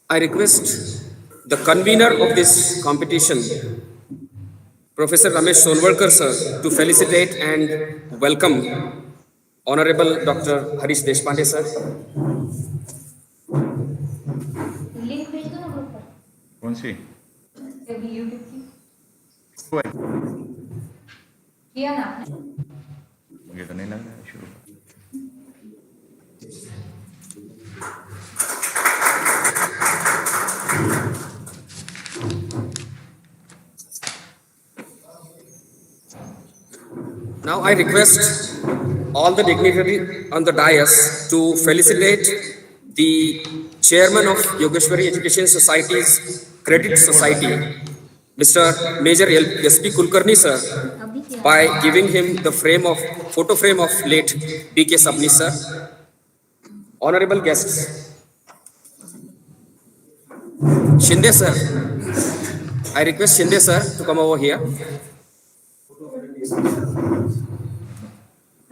I request the convener of this competition, Professor Ramesh Sonwalkar sir, to felicitate and welcome Honorable Dr. Harish Deshpande sir. Link भेज दो ना group पर। कौन सी? YouTube की वो है। किया ना आपने? मुझे तो नहीं लग रहा है शुरू का। Now I request all the dignitaries on the dais to felicitate the chairman of Yogeshwari Education Society's Credit Society, Mr. Major S.P. Kulkarni sir, by giving him the photo frame of late D.K. Sabnis sir. Honorable guests, Shinde sir, I request Shinde sir to come over here.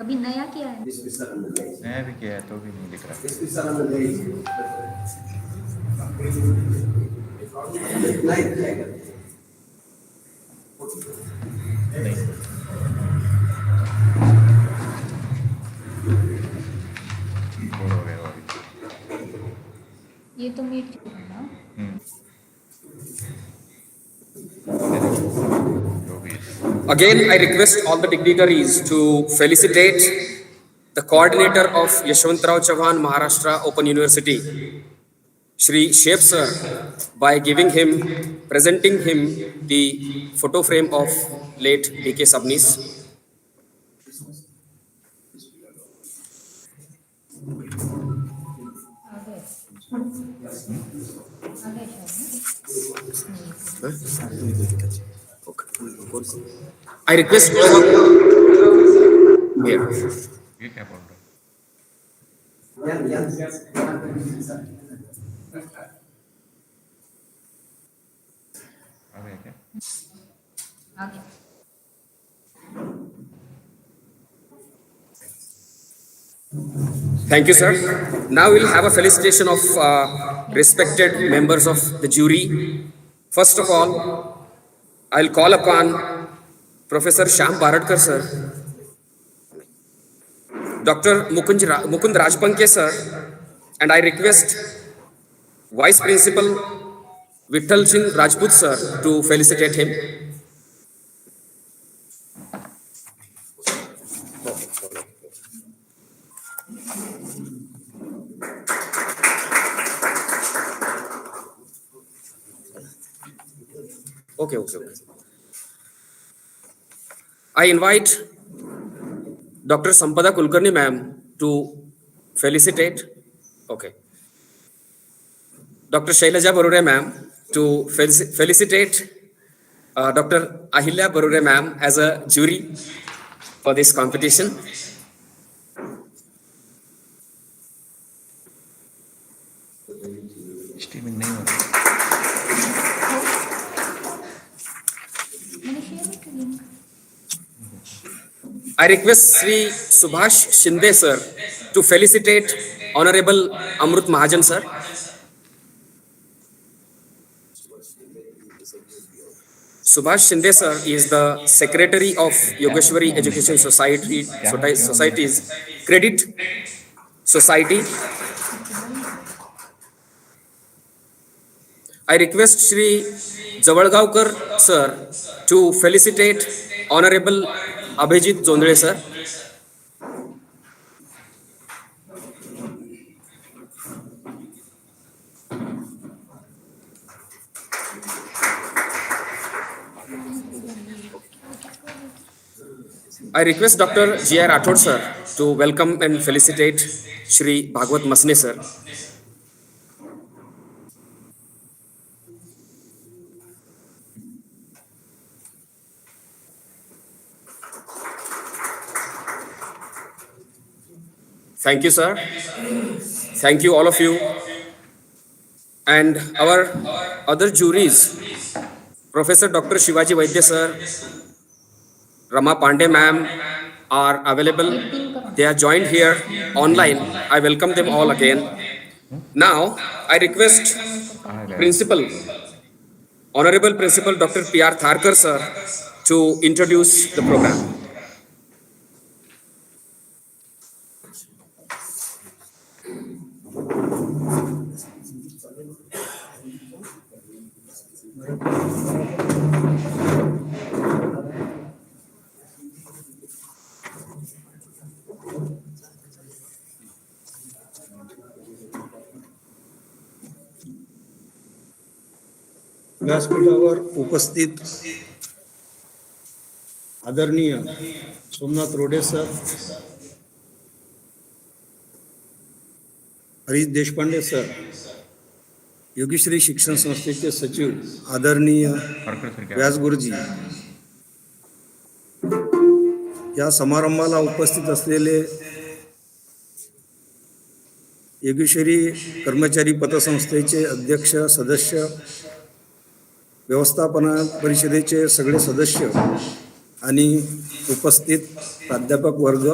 अभी नया किया है। नया भी किया है तो भी नहीं दिख रहा। ये तो मीट है ना? Again, I request all the dignitaries to felicitate the coordinator of Yashwantrao Chauhan Maharashtra Open University, Shri Shep sir, by presenting him the photo frame of late D.K. Sabnis. I request here. ये क्या बोल रहा है? आगे। Thank you, sir. Now we'll have a felicitation of respected members of the jury. First of all, I'll call upon Professor Shyam Baradkar, sir, Dr. Mukund Rajpanke, sir, and I request Vice Principal Vittal Singh Rajput, sir, to felicitate him. Okay. I invite Dr. Sampada Kulkarni ma'am to felicitate. Okay. Dr. Shailaja Barure ma'am to felicitate Dr. Ahilya Barure ma'am as a jury for this competition. Streaming नहीं हो रहा। I request Shri Subhash Shinde sir to felicitate Honorable Amrut Mahajan sir. Subhash Shinde sir is the secretary of Yogeshwari Education Society's Credit Society. I request Shri Jawalgaonkar sir to felicitate Honorable Abhijit Jondre sir. I request Dr. G.R. Rathod sir to welcome and felicitate Shri Bhagwat Masne sir. Thank you, sir. Thank you, all of you. And our other juries, Professor Dr. Shivaji Vaidya, sir, Rama Pandey, ma'am, are available. They are joined here online. I welcome them all again. Now, I request Principal, Honorable Principal Dr. P.R. Tharkar sir to introduce the program. व्यासपीठावर उपस्थित आदरणीय सोमनाथ रोडे sir, Harish Deshpande sir, योगीश्री शिक्षण संस्थेचे सचिव आदरणीय व्यास गुरुजी, या समारंभाला उपस्थित असलेले योगेश्वरी कर्मचारी पतसंस्थेचे अध्यक्ष, सदस्य, व्यवस्थापना परिषदेचे सगळे सदस्य आणि उपस्थित प्राध्यापक वर्ग,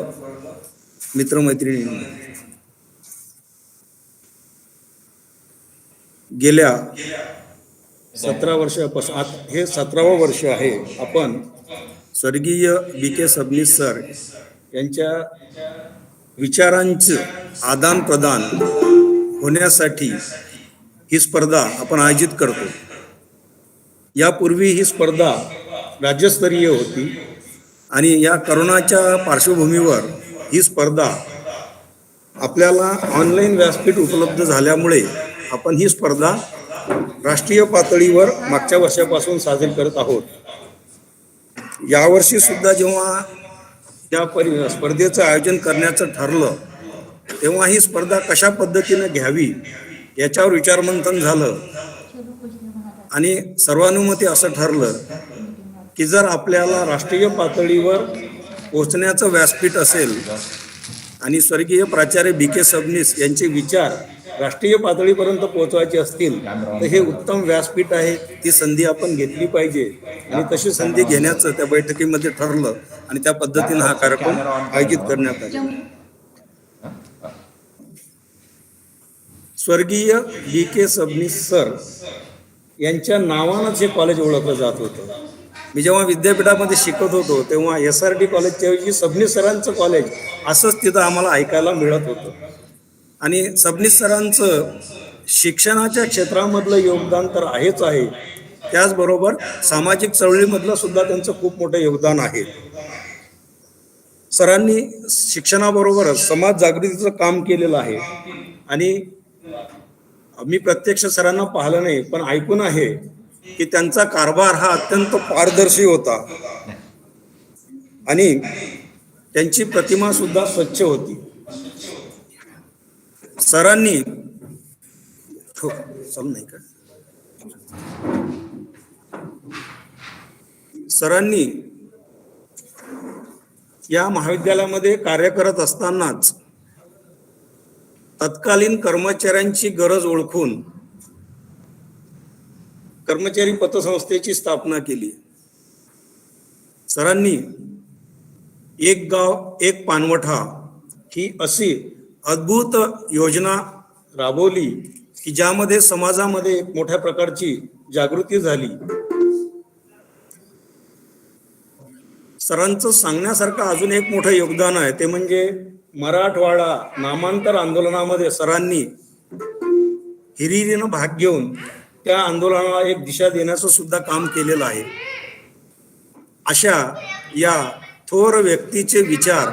मित्रमैत्रिणी, गेल्या 17 वर्षापासून हे 17वं वर्ष आहे आपण स्वर्गीय B.K. सबनीस सर यांच्या विचारांचं आदान प्रदान होण्यासाठी ही स्पर्धा आपण आयोजित करतो. यापूर्वी ही स्पर्धा राज्यस्तरीय होती आणि या करोनाच्या पार्श्वभूमीवर ही स्पर्धा आपल्याला ऑनलाईन व्यासपीठ उपलब्ध झाल्यामुळे आपण ही स्पर्धा राष्ट्रीय पातळीवर मागच्या वर्षापासून साजरी करत आहोत. यावर्षी सुद्धा जेव्हा या स्पर्धेचं आयोजन करण्याचं ठरलं तेव्हा ही स्पर्धा कशा पद्धतीने घ्यावी याच्यावर विचारमंथन झालं आणि सर्वानुमते असं ठरलं की जर आपल्याला राष्ट्रीय पातळीवर पोहोचण्याचं व्यासपीठ असेल आणि स्वर्गीय प्राचार्य B.K. सबनीस यांचे विचार राष्ट्रीय पातळीपर्यंत पोहोचवायचे असतील तर हे उत्तम व्यासपीठ आहे. ती संधी आपण घेतली पाहिजे आणि तशी संधी घेण्याचं त्या बैठकीमध्ये ठरलं आणि त्या पद्धतीनं हा कार्यक्रम आयोजित करण्यात आला. स्वर्गीय B.K. सबनीस सर यांच्या नावानंच हे कॉलेज ओळखलं जात होतं. मी जेव्हा विद्यापीठामध्ये शिकत होतो तेव्हा SRD कॉलेजच्या ऐवजी सबनीस सरांचं कॉलेज असंच तिथं आम्हाला ऐकायला मिळत होतं. आणि सबनीस सरांचं शिक्षणाच्या क्षेत्रामधलं योगदान तर आहेच आहे, त्याचबरोबर सामाजिक चळवळीमधलं सुद्धा त्यांचं खूप मोठं योगदान आहे. सरांनी शिक्षणाबरोबरच समाज जागृतीचं काम केलेलं आहे आणि मी प्रत्यक्ष सरांना पाहिलं नाही पण ऐकून आहे की त्यांचा कारभार हा अत्यंत पारदर्शी होता आणि त्यांची प्रतिमा सुद्धा स्वच्छ होती. सरांनी नाही का सरांनी या महाविद्यालयामध्ये कार्य करत असतानाच तत्कालीन कर्मचाऱ्यांची गरज ओळखून कर्मचारी पतसंस्थेची स्थापना केली. सरांनी एक गाव एक पाणवठा ही अशी अद्भुत योजना राबवली की ज्यामध्ये समाजामध्ये एक मोठ्या प्रकारची जागृती झाली. सरांचं सांगण्यासारखं अजून एक मोठं योगदान आहे ते म्हणजे मराठवाडा नामांतर आंदोलनामध्ये सरांनी हिरिरीनं भाग घेऊन त्या आंदोलनाला एक दिशा देण्याचं सुद्धा काम केलेलं आहे. अशा या थोर व्यक्तीचे विचार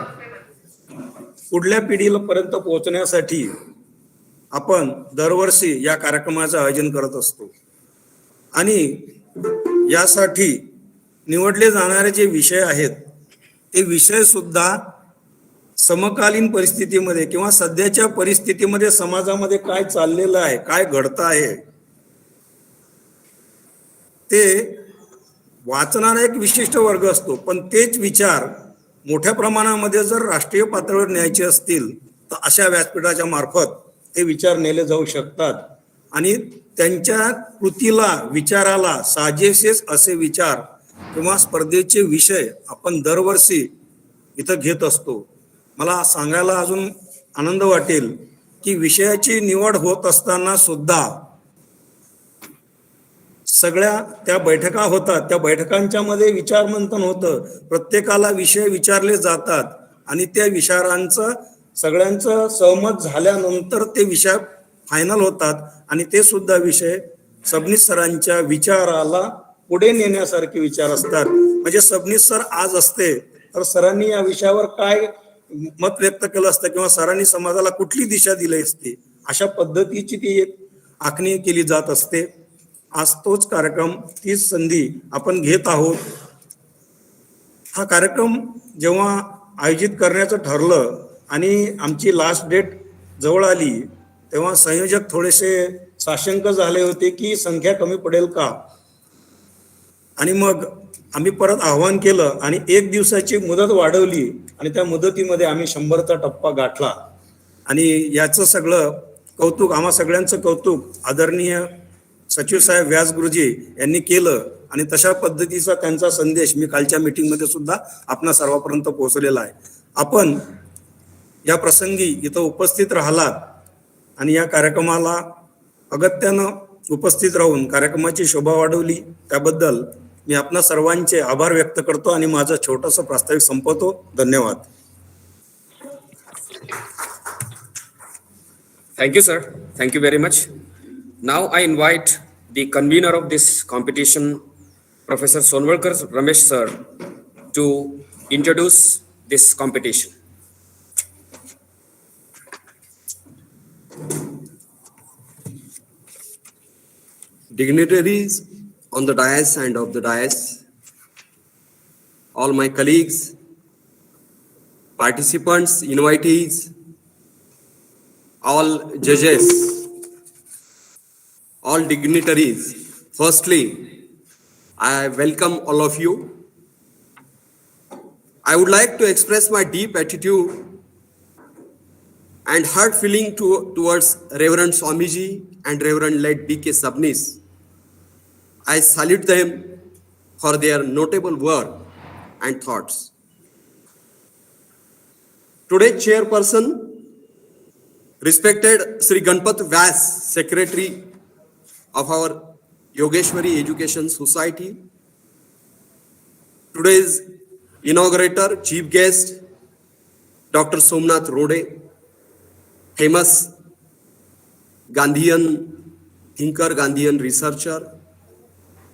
पुढल्या पिढीला पर्यंत पोहोचण्यासाठी आपण दरवर्षी या कार्यक्रमाचं आयोजन करत असतो आणि यासाठी निवडले जाणारे जे विषय आहेत ते विषय सुद्धा समकालीन परिस्थितीमध्ये किंवा सध्याच्या परिस्थितीमध्ये समाजामध्ये काय चाललेलं आहे, काय घडतं आहे ते वाचणारा एक विशिष्ट वर्ग असतो. पण तेच विचार मोठ्या प्रमाणामध्ये जर राष्ट्रीय पातळीवर न्यायचे असतील तर अशा व्यासपीठाच्या मार्फत ते विचार नेले जाऊ शकतात आणि त्यांच्या कृतीला विचाराला साजेसेस असे विचार किंवा स्पर्धेचे विषय आपण दरवर्षी इथं घेत असतो. मला सांगायला अजून आनंद वाटेल की विषयाची निवड होत असताना सुद्धा सगळ्या त्या बैठका होतात, त्या बैठकांच्या मध्ये विचारमंथन होतं, प्रत्येकाला विषय विचारले जातात आणि त्या विचारांचं सगळ्यांचं सहमत झाल्यानंतर ते विषय फायनल होतात आणि ते सुद्धा विषय सबनीस सरांच्या विचाराला पुढे नेण्यासारखे विचार असतात. म्हणजे सबनीस सर आज असते तर सरांनी या विषयावर काय मत व्यक्त केलं असतं किंवा सरांनी समाजाला कुठली दिशा दिली असते, अशा पद्धतीची ती एक आखणी केली जात असते. आज तोच कार्यक्रम, तीच संधी आपण घेत आहोत. हा कार्यक्रम जेव्हा आयोजित करण्याचं ठरलं आणि आमची लास्ट डेट जवळ आली तेव्हा संयोजक थोडेसे साशंक झाले होते की संख्या कमी पडेल का. आणि मग आम्ही परत आव्हान केलं आणि 1 दिवसाची मुदत वाढवली आणि त्या मुदतीमध्ये आम्ही 100चा टप्पा गाठला. आणि याचं सगळं कौतुक, आम्हा सगळ्यांचं कौतुक आदरणीय सचिव साहेब व्यास गुरुजी यांनी केलं आणि तशा पद्धतीचा त्यांचा संदेश मी कालच्या मीटिंगमध्ये सुद्धा आपणा सर्वांपर्यंत पोहोचलेला आहे. आपण या प्रसंगी इथं उपस्थित राहिलात आणि या कार्यक्रमाला अगत्यानं उपस्थित राहून कार्यक्रमाची शोभा वाढवली, त्याबद्दल मी आपणा सर्वांचे आभार व्यक्त करतो आणि माझं छोटंसं प्रास्ताविक संपवतो. धन्यवाद. Thank you, sir. Thank you very much. Now I invite the convener of this competition, Professor Sonwalkar Ramesh sir, to introduce this competition. Dignitaries on the dais and of the dais, all my colleagues, participants, invitees, all judges, all dignitaries. Firstly, I welcome all of you. I would like to express my deep attitude and heart feeling towards Reverend Swamiji and Reverend late B.K. Sabnis. I salute them for their notable work and thoughts. Today's chairperson, respected Shri Ganpat Vyas, Secretary of our Yogeshwari Education Society. Today's inaugurator, chief guest, Dr. Somnath Rode, famous Gandhian thinker, Gandhian researcher,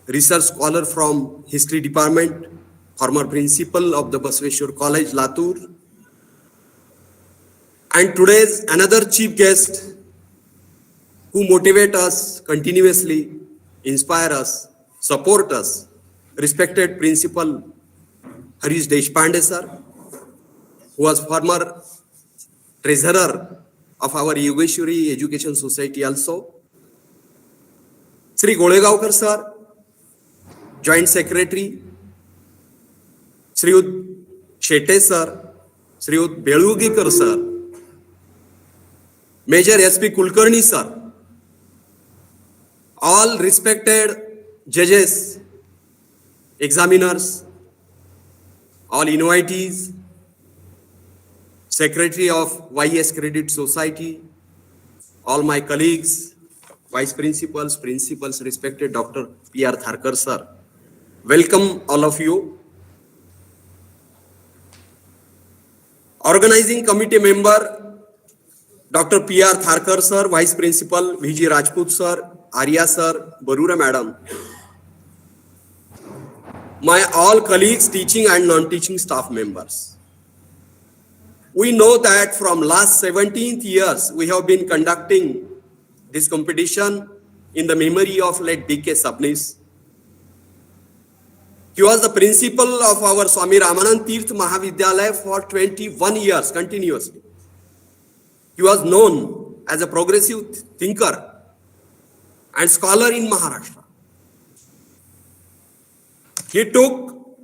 research scholar from History Department, former principal of the Basveshwar College, Latur. And today's another chief guest who motivate us continuously, inspire us, support us, respected Principal Harish Deshpande sir, who was former treasurer of our Yogeshwari Education Society also. Shri Jawalgaonkar sir, Joint Secretary, Shri Shete sir, Shri Belugikar sir, Major S.P. Kulkarni sir, all respected judges, examiners, all invitees, Secretary of YS Credit Society, all my colleagues, Vice Principals, Principals, respected Dr. P.R. Tharkar sir. Welcome all of you. Organizing committee member, Dr. P.R. Tharkar sir, Vice Principal V.G.Rajput sir, Arya sir, Barure madam. My all colleagues, teaching and non-teaching staff members. We know that from last 17 years, we have been conducting this competition in the memory of late B.K. Sabnis. He was the principal of our Swami Ramanand Teerth Mahavidyalay for 21 years continuously. He was known as a progressive thinker and scholar in Maharashtra. He took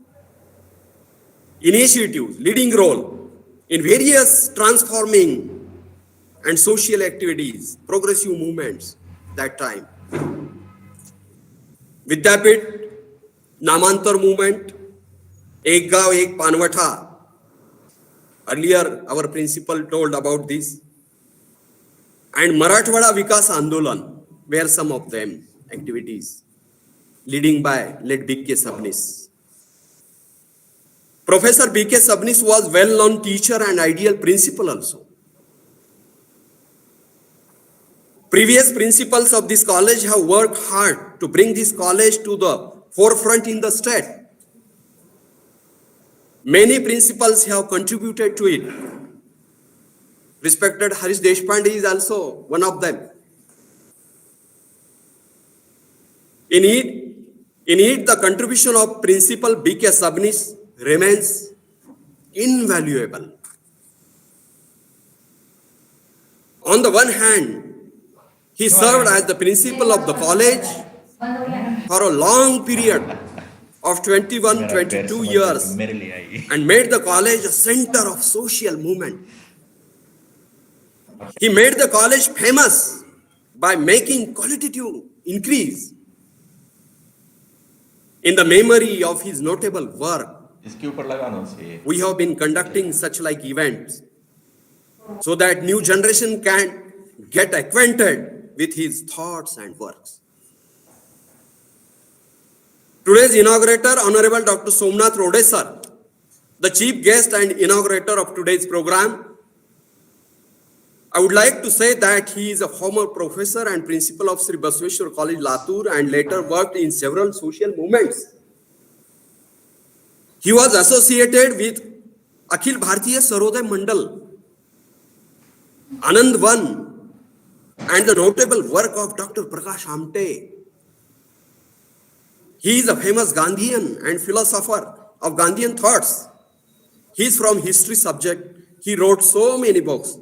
initiative, leading role in various transforming and social activities, progressive movements that time. Vidyapit, Namantar movement, Ek Gav Ek Panvatha. Earlier, our principal told about this. And Marathwada Vikas Andolan were some of them activities. leading by late B.K. Sabnis. Professor B.K. Sabnis was well-known teacher and ideal principal also. Previous principals of this college have worked hard to bring this college to the forefront in the state. Many principals have contributed to it. Respected Harish Deshpande is also one of them. In it, the contribution of Principal B.K. Sabnis remains invaluable. On the one hand, he served as the principal of the college for a long period of 22 years मेरे लिए आई and made the college a center of social movement. He made the college famous by making qualitative increase in the memory of his notable work. इसके ऊपर लगाना चाहिए We have been conducting such like events so that new generation can get acquainted with his thoughts and works. Today's inaugurator, Honorable Dr. Somnath Rode sir, the chief guest and inaugurator of today's program, I would like to say that he is a former professor and principal of Sri Basveshwar College, Latur, and later worked in several social movements. He was associated with Akhil Bharatiya Saroday Mandal, Anand Van, and the notable work of Dr. Prakash Amte. He is a famous Gandhian and philosopher of Gandhian thoughts. He is from history subject. He wrote so many books.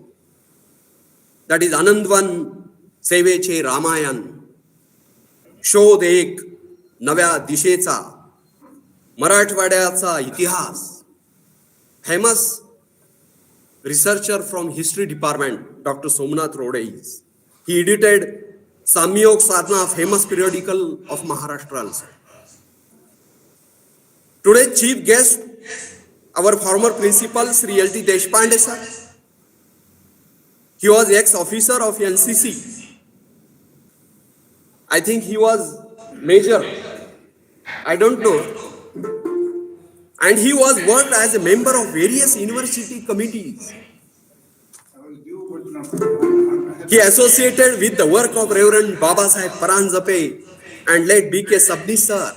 That is Anandvan, Seveche Ramayan, शोध एक नव्या दिशेचा, मराठवाड्याचा इतिहास. Famous researcher from history department, Dr. Somnath Rode is. He edited Samyog Sadhana, famous periodical of Maharashtra also. Today's chief guest, our former principal, Sri L.T. Deshpande sir. He was ex-officer of NCC. I think he was major. I don't know. And he was worked as a member of various university committees. He associated with the work of Reverend Baba Saheb Paranjape and late B.K. Sabnis sir.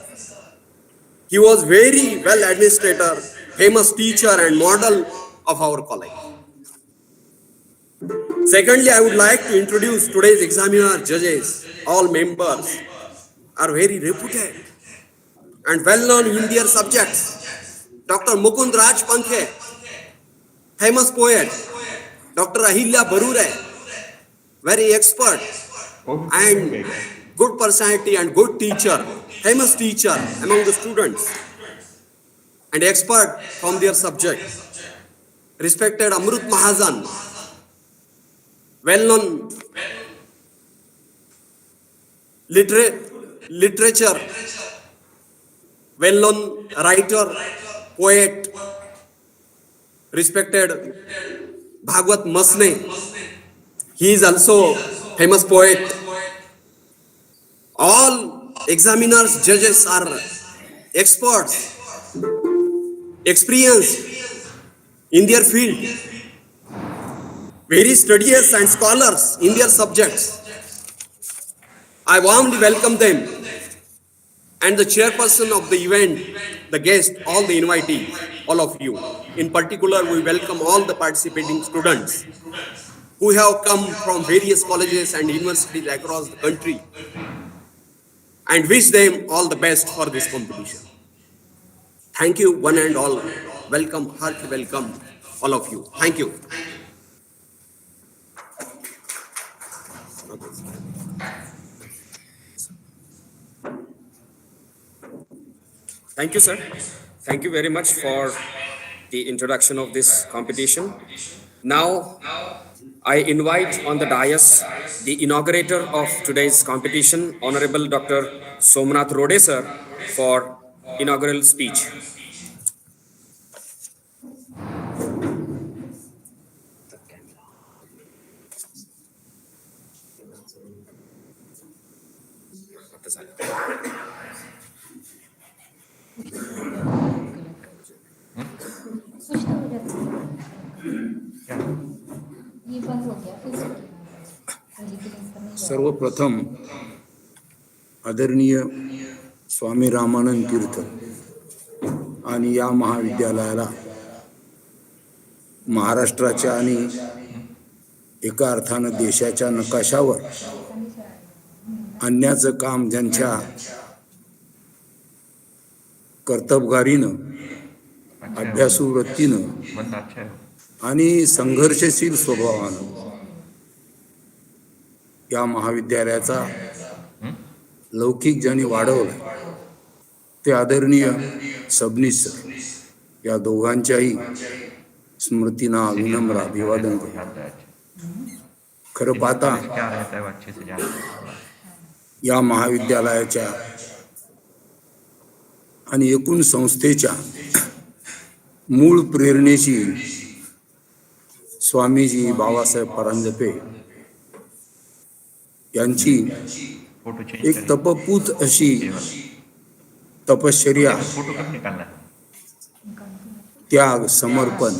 He was very well administrator, famous teacher and model of our college. Secondly, I would like to introduce today's examiner judges. All members are very reputed and well-known in their subjects. Dr. Mukund Rajput, famous poet. Dr. Ahilya Barure, very expert and good personality and good teacher, famous teacher among the students and expert from their subject. Respected Amrut Mahajan, well-known literature, well-known writer, poet, respected Bhagwat Masne. He is also famous poet. All examiners, judges are experts, experienced in their field, very studious and scholars in their subjects. I warmly welcome them and the chairperson of the event, the guest, all the invitees, all of you. In particular, we welcome all the participating students who have come from various colleges and universities across the country and wish them all the best for this competition. Thank you, one and all. Welcome, hearty welcome, all of you. Thank you. Thank you, sir. Thank you very much for the introduction of this competition. Now, I invite on the dais the inaugurator of today's competition, Honorable Dr. Somnath Rode sir, for inaugural speech. आता झालं. कुछ तो हो जाता है। ये बंद हो गया फिर से पहले की लिंक पर नहीं जा रहा। सर्वप्रथम आदरणीय स्वामी रामानंद तीर्थ आणि या महाविद्यालयाला महाराष्ट्राच्या आणि एका अर्थानं देशाच्या नकाशावर आणण्याचं काम ज्यांच्या कर्तबगारीनं, अभ्यासू वृत्तीनं बंदा अच्छा है आणि संघर्षशील स्वभावानं या महाविद्यालयाचा लौकिक ज्यांनी वाढवला ते आदरणीय सबनीस सर, या दोघांच्याही स्मृतींना विनम्र अभिवादन करतो. आता है खरं पाहता क्या रहता है वो अच्छे से जानते हैं. या महाविद्यालयाच्या आणि एकूण संस्थेच्या मूळ प्रेरणेची स्वामीजी बाबासाहेब परांजपे यांची फोटो चेंज एक तपपूत अशी तपश्चर्या, फोटो कब निकालना है. त्याग, समर्पण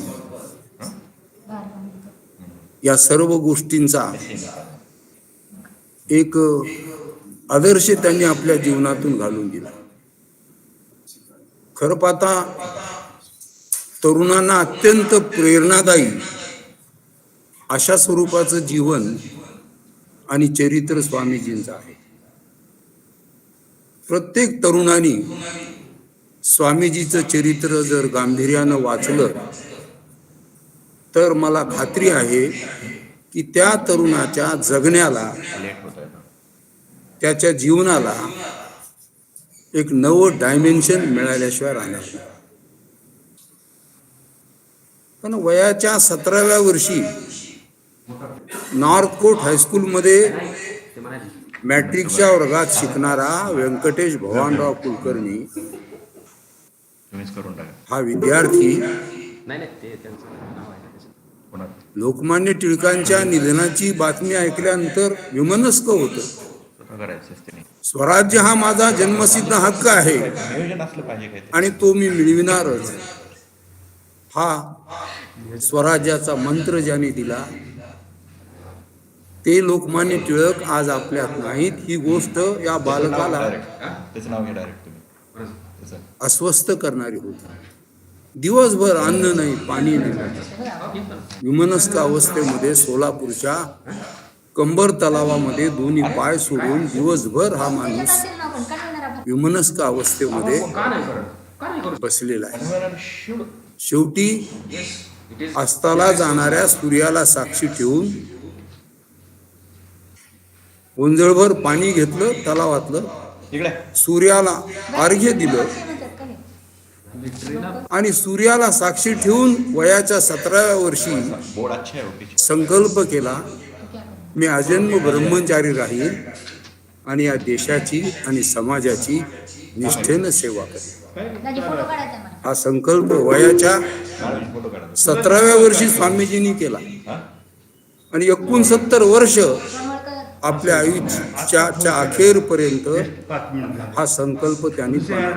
या सर्व गोष्टींचा एक आदर्श त्यांनी आपल्या जीवनातून घालून दिला. खरं पाहता तरुणांना अत्यंत प्रेरणादायी अशा स्वरूपाचं जीवन आणि चरित्र स्वामीजींचं आहे. प्रत्येक तरुणाने स्वामीजीचं चरित्र जर गांभीर्यानं वाचलं तर मला खात्री आहे की त्या तरुणाच्या जगण्याला, लेट होता है ना. त्याच्या जीवनाला एक नवं डायमेन्शन मिळाल्याशिवाय राहणार नाही. पण वयाच्या 17व्या वर्षी नॉर्थ कोट हायस्कूलमध्ये मॅट्रिकच्या वर्गात शिकणारा व्यंकटेश भवानराव कुलकर्णी तुम्हीच करून टाका. हा विद्यार्थी नाही ते त्यांचं नाव आहे. कोणाला लोकमान्य टिळकांच्या निधनाची बातमी ऐकल्यानंतर विमनस्क होतं. स्वतः करायचं असते नाही. स्वराज्य हा माझा जन्मसिद्ध हक्क आहे नियोजन असलं पाहिजे काही आणि तो मी मिळविणारच, हा स्वराज्याचा मंत्र ज्याने दिला ते लोकमान्य टिळक आज आपल्यात नाहीत. ही गोष्ट या बालकाला त्याचं नाव घ्या डायरेक्ट तुम्ही. त्याचं अस्वस्थ करणारी होती. दिवसभर अन्न नाही, पाणी नाही. विमनस्क अवस्थेमध्ये सोलापूरच्या कंबर तलावामध्ये दोन्ही पाय सोडून दिवसभर हा माणूस असेल ना आपण कन्व्हेनर विमनस्क अवस्थेमध्ये बसलेला आहे. शेवटी अस्ताला जाणाऱ्या सूर्याला साक्षी ठेवून ओंजळभर पाणी घेतलं तलावातलं, इकडे सूर्याला अर्घ्य दिलं आणि सूर्याला साक्षी ठेवून वयाच्या 17व्या वर्षी बोर्ड अच्छा है वो पीछे. संकल्प केला, मी आजन्म ब्रह्मचारी राहील आणि या देशाची आणि समाजाची निष्ठेनं सेवा करेन. दाजी फोटो काढायचा मला. हा संकल्प वयाच्या फोटो काढा. 17व्या वर्षी स्वामीजींनी केला हा आणि 69 वर्ष सोनवळकर आपल्या आयुष्याच्या अखेरपर्यंत हा संकल्प त्यांनी पाळला.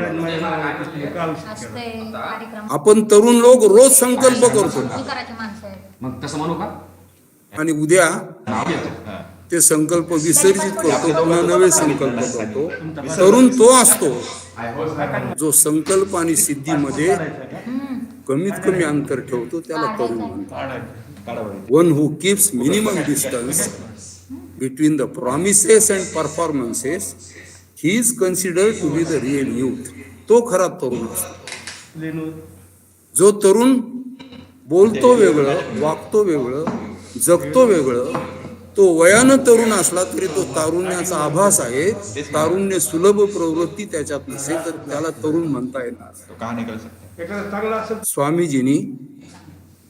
असते कार्यक्रम आपण तरुण लोक रोज संकल्प करतो विकाराची माणसं आहेत. मग तसं म्हणू का? आणि उद्या हा. ते संकल्प विसर्जित करतो, पुन्हा नवे संकल्प करतो. तरुण तो असतो जो संकल्प आणि सिद्धीमध्ये कमीत कमी अंतर ठेवतो, त्याला तरुण म्हणतात. काढा बरं. One who keeps minimum distance between the promises and performances, he is considered to be the real youth. तो खरा तरुण असतो. जो तरुण बोलतो वेगळं, वागतो वेगळं, जगतो वेगळं, तो वयानं तरुण असला तरी तो तारुण्याचा आभास आहे. तारुण्य सुलभ प्रवृत्ती त्याच्यात नसेल तर त्याला तरुण म्हणता येणार. तो कहा निकल सकता है. स्वामीजींनी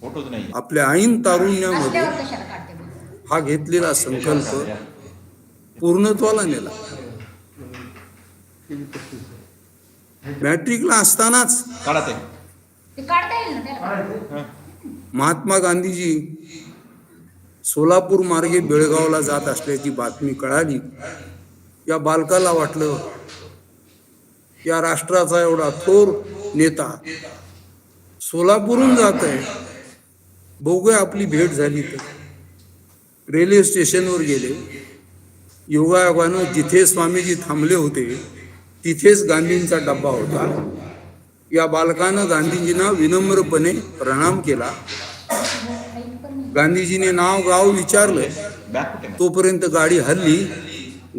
फोटोच नाही. आपल्या ऐन तारुण्यामध्ये रस्त्यावर कशाला काढते मग? हा घेतलेला संकल्प पूर्णत्वाला नेला. मॅट्रिकला असतानाच काढा ते. ते काढता येईल ना त्याला. महात्मा गांधीजी सोलापूर मार्गे बेळगावला जात असल्याची बातमी कळाली या बालकाला वाटलं या राष्ट्राचा एवढा थोर नेता सोलापूरहून जात आहे, बघूया आपली भेट झाली तर। रेल्वे स्टेशनवर गेले, योगायोगानं जिथे स्वामीजी थांबले होते तिथेच गांधींचा डब्बा होता। या बालकानं गांधीजींना विनम्रपणे प्रणाम केला। गांधीजीने नाव गाव विचारलं, बॅग कुठे आहे? तोपर्यंत गाडी हलली।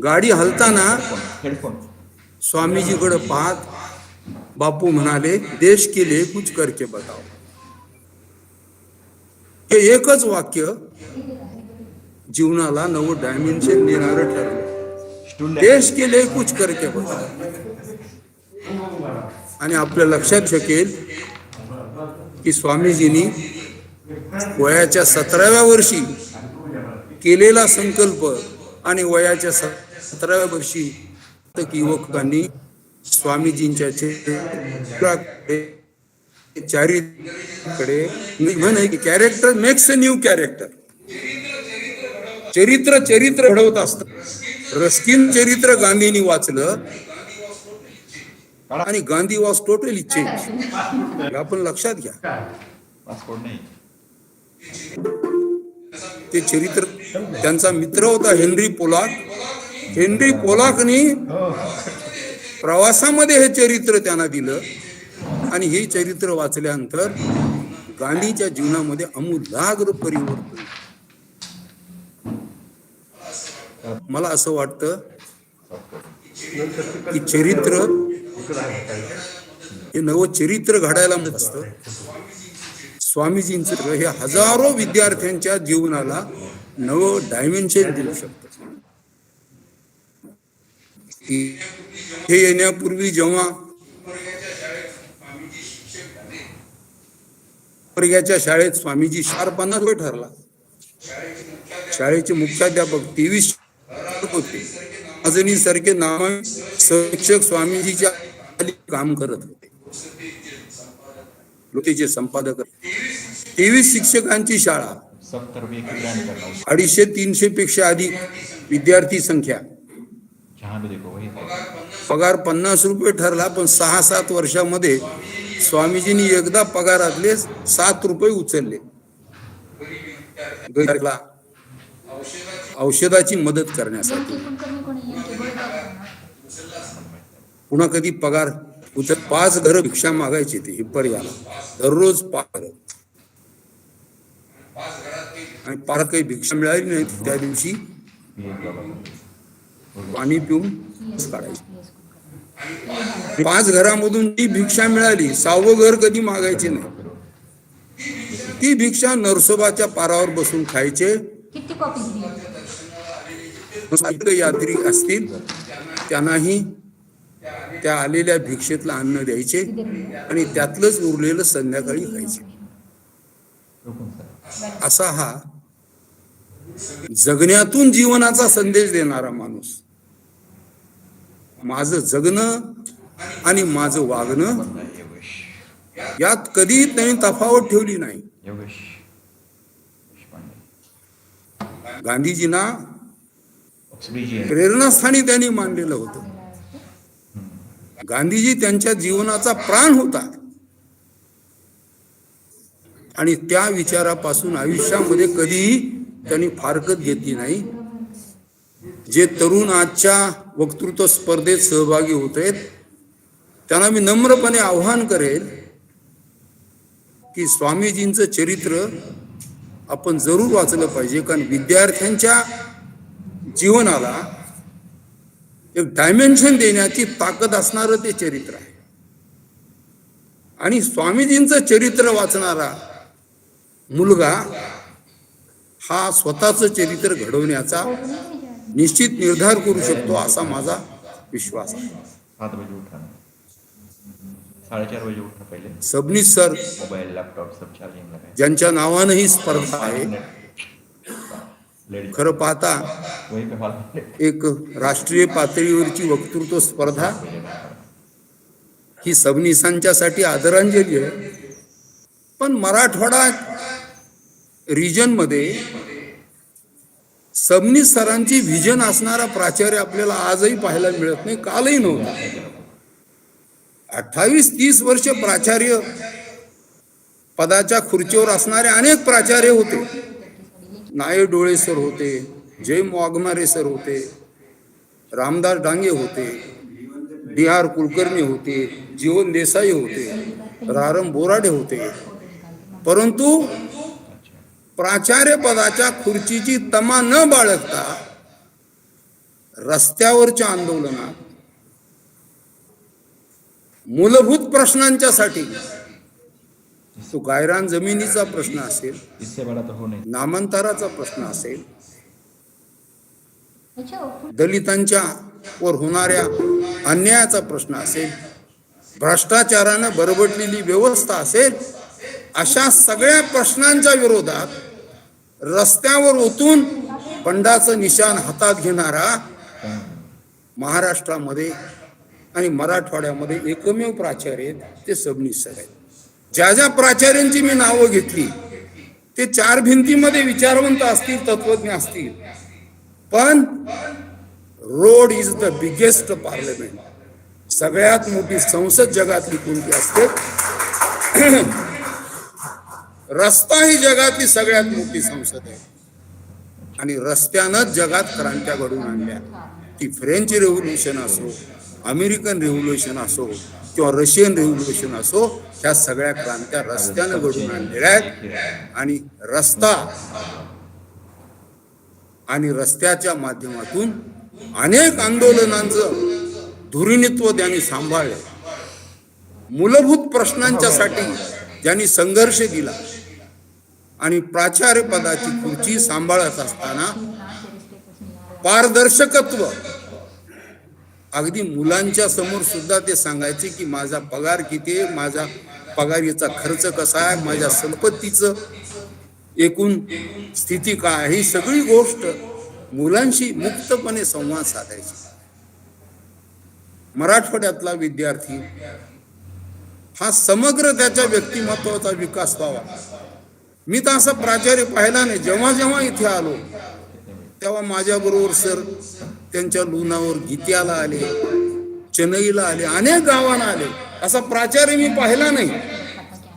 गाडी हलताना हेडफोन स्वामीजीकडे पाहत बापू म्हणाले, देश के लिए कुछ करके बताओ। हे एकच वाक्य जीवनाला नवं डायमेन्शन देणारं ठरलं। स्टूल देश के लिए कुछ करके बताओ। आणि आपल्या लक्षात शकेल की स्वामीजींनी वयाच्या 17व्या वर्षी केलेला संकल्प आणि वयाच्या 17व्या वर्षी युवकांनी स्वामीजींच्या चारित्र्याकडे म्हणे की character makes a new character. चरित्र घडवत असतं। रस्किन चरित्र गांधींनी वाचलं आणि गांधी वॉज टोटली चेंज। आपण लक्षात घ्या, पासपोर्ट नाही। ते चरित्र त्यांचा मित्र होता हेनरी पोलाक। हेनरी पोलाकनी प्रवासामध्ये हे चरित्र त्यांना दिलं आणि हे चरित्र वाचल्यानंतर गांधीच्या जीवनामध्ये आमूलाग्र परिवर्तन। मला असं वाटतं की चरित्र हे नवं चरित्र घडायला मदत असतं। स्वामीजींचं हे हजारो विद्यार्थ्यांच्या जीवनाला नवं डायमेन्शन देऊ शकतं। हे येण्यापूर्वी जेव्हा वर्गाच्या शाळेत स्वामीजी 450 ठरला। शाळेचे मुख्याध्यापक 23 होते। अजनी सारखे नामांकित शिक्षक स्वामीजीच्या खाली काम करत होते। लोतेचे संपादक 23 शिक्षकांची शाळा, 250-300 पेक्षा अधिक विद्यार्थी संख्या, पगार 50 रुपये ठरला। पण 6-7 वर्षामध्ये स्वामीजींनी एकदा पगारातले 7 रुपये उचलले। औषधाची मदत करण्यासाठी। पुन्हा कधी पगार उचल 5 घर भिक्षा मागायची ते हिप्पर्याला, दररोज 5 घर। आणि पार काही भिक्षा मिळाली नाही त्या दिवशी पाणी पिऊन काढायचे। 5 घरामधून ती भिक्षा मिळाली, 6वं घर कधी मागायचे नाही। ती भिक्षा नरसोबाच्या पारावर बसून खायचे। किती कॉपी यात्री असतील त्यांनाही त्या आलेल्या भिक्षेतलं अन्न द्यायचे आणि त्यातलंच उरलेलं संध्याकाळी खायचे। असा हा जगण्यातून जीवनाचा संदेश देणारा माणूस। माझं जगणं आणि माझं वागणं यात कधी त्यांनी तफावत ठेवली नाही। गांधीजींना प्रेरणास्थानी त्यांनी मानलेलं होतं। गांधीजी त्यांच्या जीवनाचा प्राण होता आणि त्या विचारापासून आयुष्यामध्ये कधीही त्यांनी फारकत घेतली नाही। जे तरुण आजच्या वक्तृत्व स्पर्धेत सहभागी होत आहेत त्यांना मी नम्रपणे आव्हान करेल की स्वामीजींचं चरित्र आपण जरूर वाचलं पाहिजे। कारण विद्यार्थ्यांच्या जीवनाला एक डायमेन्शन देण्याची ताकद असणारं ते चरित्र आहे। आणि स्वामीजींचं चरित्र वाचणारा मुलगा हा स्वतःचं चरित्र घडवण्याचा निश्चित निर्धार करू शकतो असा माझा विश्वास आहे। 7 बजे उठा, 4:30 बजे उठा पहिले। सबनीस सर मोबाईल लॅपटॉप सब चार्जिंग लगाए। ज्यांच्या नावानं ही स्पर्धा आहे, खरं पाहता एक राष्ट्रीय पातळीवरची वक्तृत्व स्पर्धा ही सबनीसांच्यासाठी आदरांजली आहे। पण मराठवाडा रिजन मध्ये सबनीस सरांची व्हिजन असणारा प्राचार्य आपल्याला आजही पाहायला मिळत नाही, कालही नव्हता. 28-30 वर्ष प्राचार्य पदाच्या खुर्चीवर असणारे अनेक प्राचार्य होते. नाये डोळे सर होते, जय वाघमारे सर होते, रामदास डांगे होते, डी.आर. कुलकर्णी होते, जीवन देसाई होते, रारम बोराडे होते. परंतु प्राचार्य पदाच्या खुर्चीची तमा न बाळगता रस्त्यावरच्या आंदोलनात मूलभूत प्रश्नांच्यासाठी, तो गायरान जमिनीचा प्रश्न असेल, इससे बड़ा तो हो नहीं. नामांतराचा प्रश्न असेल, दलितांच्या वर होणाऱ्या अन्यायाचा प्रश्न असेल, भ्रष्टाचारानं बरबटलेली व्यवस्था असेल, अशा सगळ्या प्रश्नांच्या विरोधात रस्त्यावर उतरून बंडाचं निशाण हातात घेणारा महाराष्ट्रामध्ये आणि मराठवाड्यामध्ये एकमेव प्राचार्य ते सबनीस सर आहेत. ज्या ज्या प्राचार्यांची मी नावं घेतली ते 4 भिंतीमध्ये विचारवंत असतील, तत्वज्ञ असतील, पण road is the biggest parliament. सगळ्यात मोठी संसद जगातली कोणती असते? रस्ता ही जगातली सगळ्यात मोठी संसद आहे. आणि रस्त्यानंच जगात क्रांत्या घडवून आणल्या. ती फ्रेंच रेव्होल्युशन असो, अमेरिकन रेव्होल्युशन असो किंवा रशियन रेव्होल्युशन असो, ह्या सगळ्या क्रांत्या रस्त्यानं घडवून आणलेल्या आहेत. आणि रस्ता आणि रस्त्याच्या माध्यमातून अनेक आंदोलनांचं धुरीणित्व त्यांनी सांभाळलं. मूलभूत प्रश्नांच्यासाठी ज्यांनी संघर्ष दिला आणि प्राचार्य पदाची खुर्ची सांभाळत असताना पारदर्शकत्व, अगदी मुलांच्या समोर सुद्धा ते सांगायचे की माझा पगार किती आहे, माझा पगारीचा खर्च कसा आहे, माझ्या संपत्तीचं एकूण स्थिती काय आहे, ही सगळी गोष्ट मुलांशी मुक्तपणे संवाद साधायची. मराठवाड्यातला विद्यार्थी हा समग्र त्याच्या व्यक्तिमत्वाचा विकास व्हावा. मी तर असा प्राचार्य पाहिला नाही. जेव्हा जेव्हा इथे आलो तेव्हा माझ्याबरोबर सर त्यांच्या लुणावर गीत्याला आले, चेन्नईला आले, अनेक गावांना आले. असा प्राचार्य मी पाहिला नाही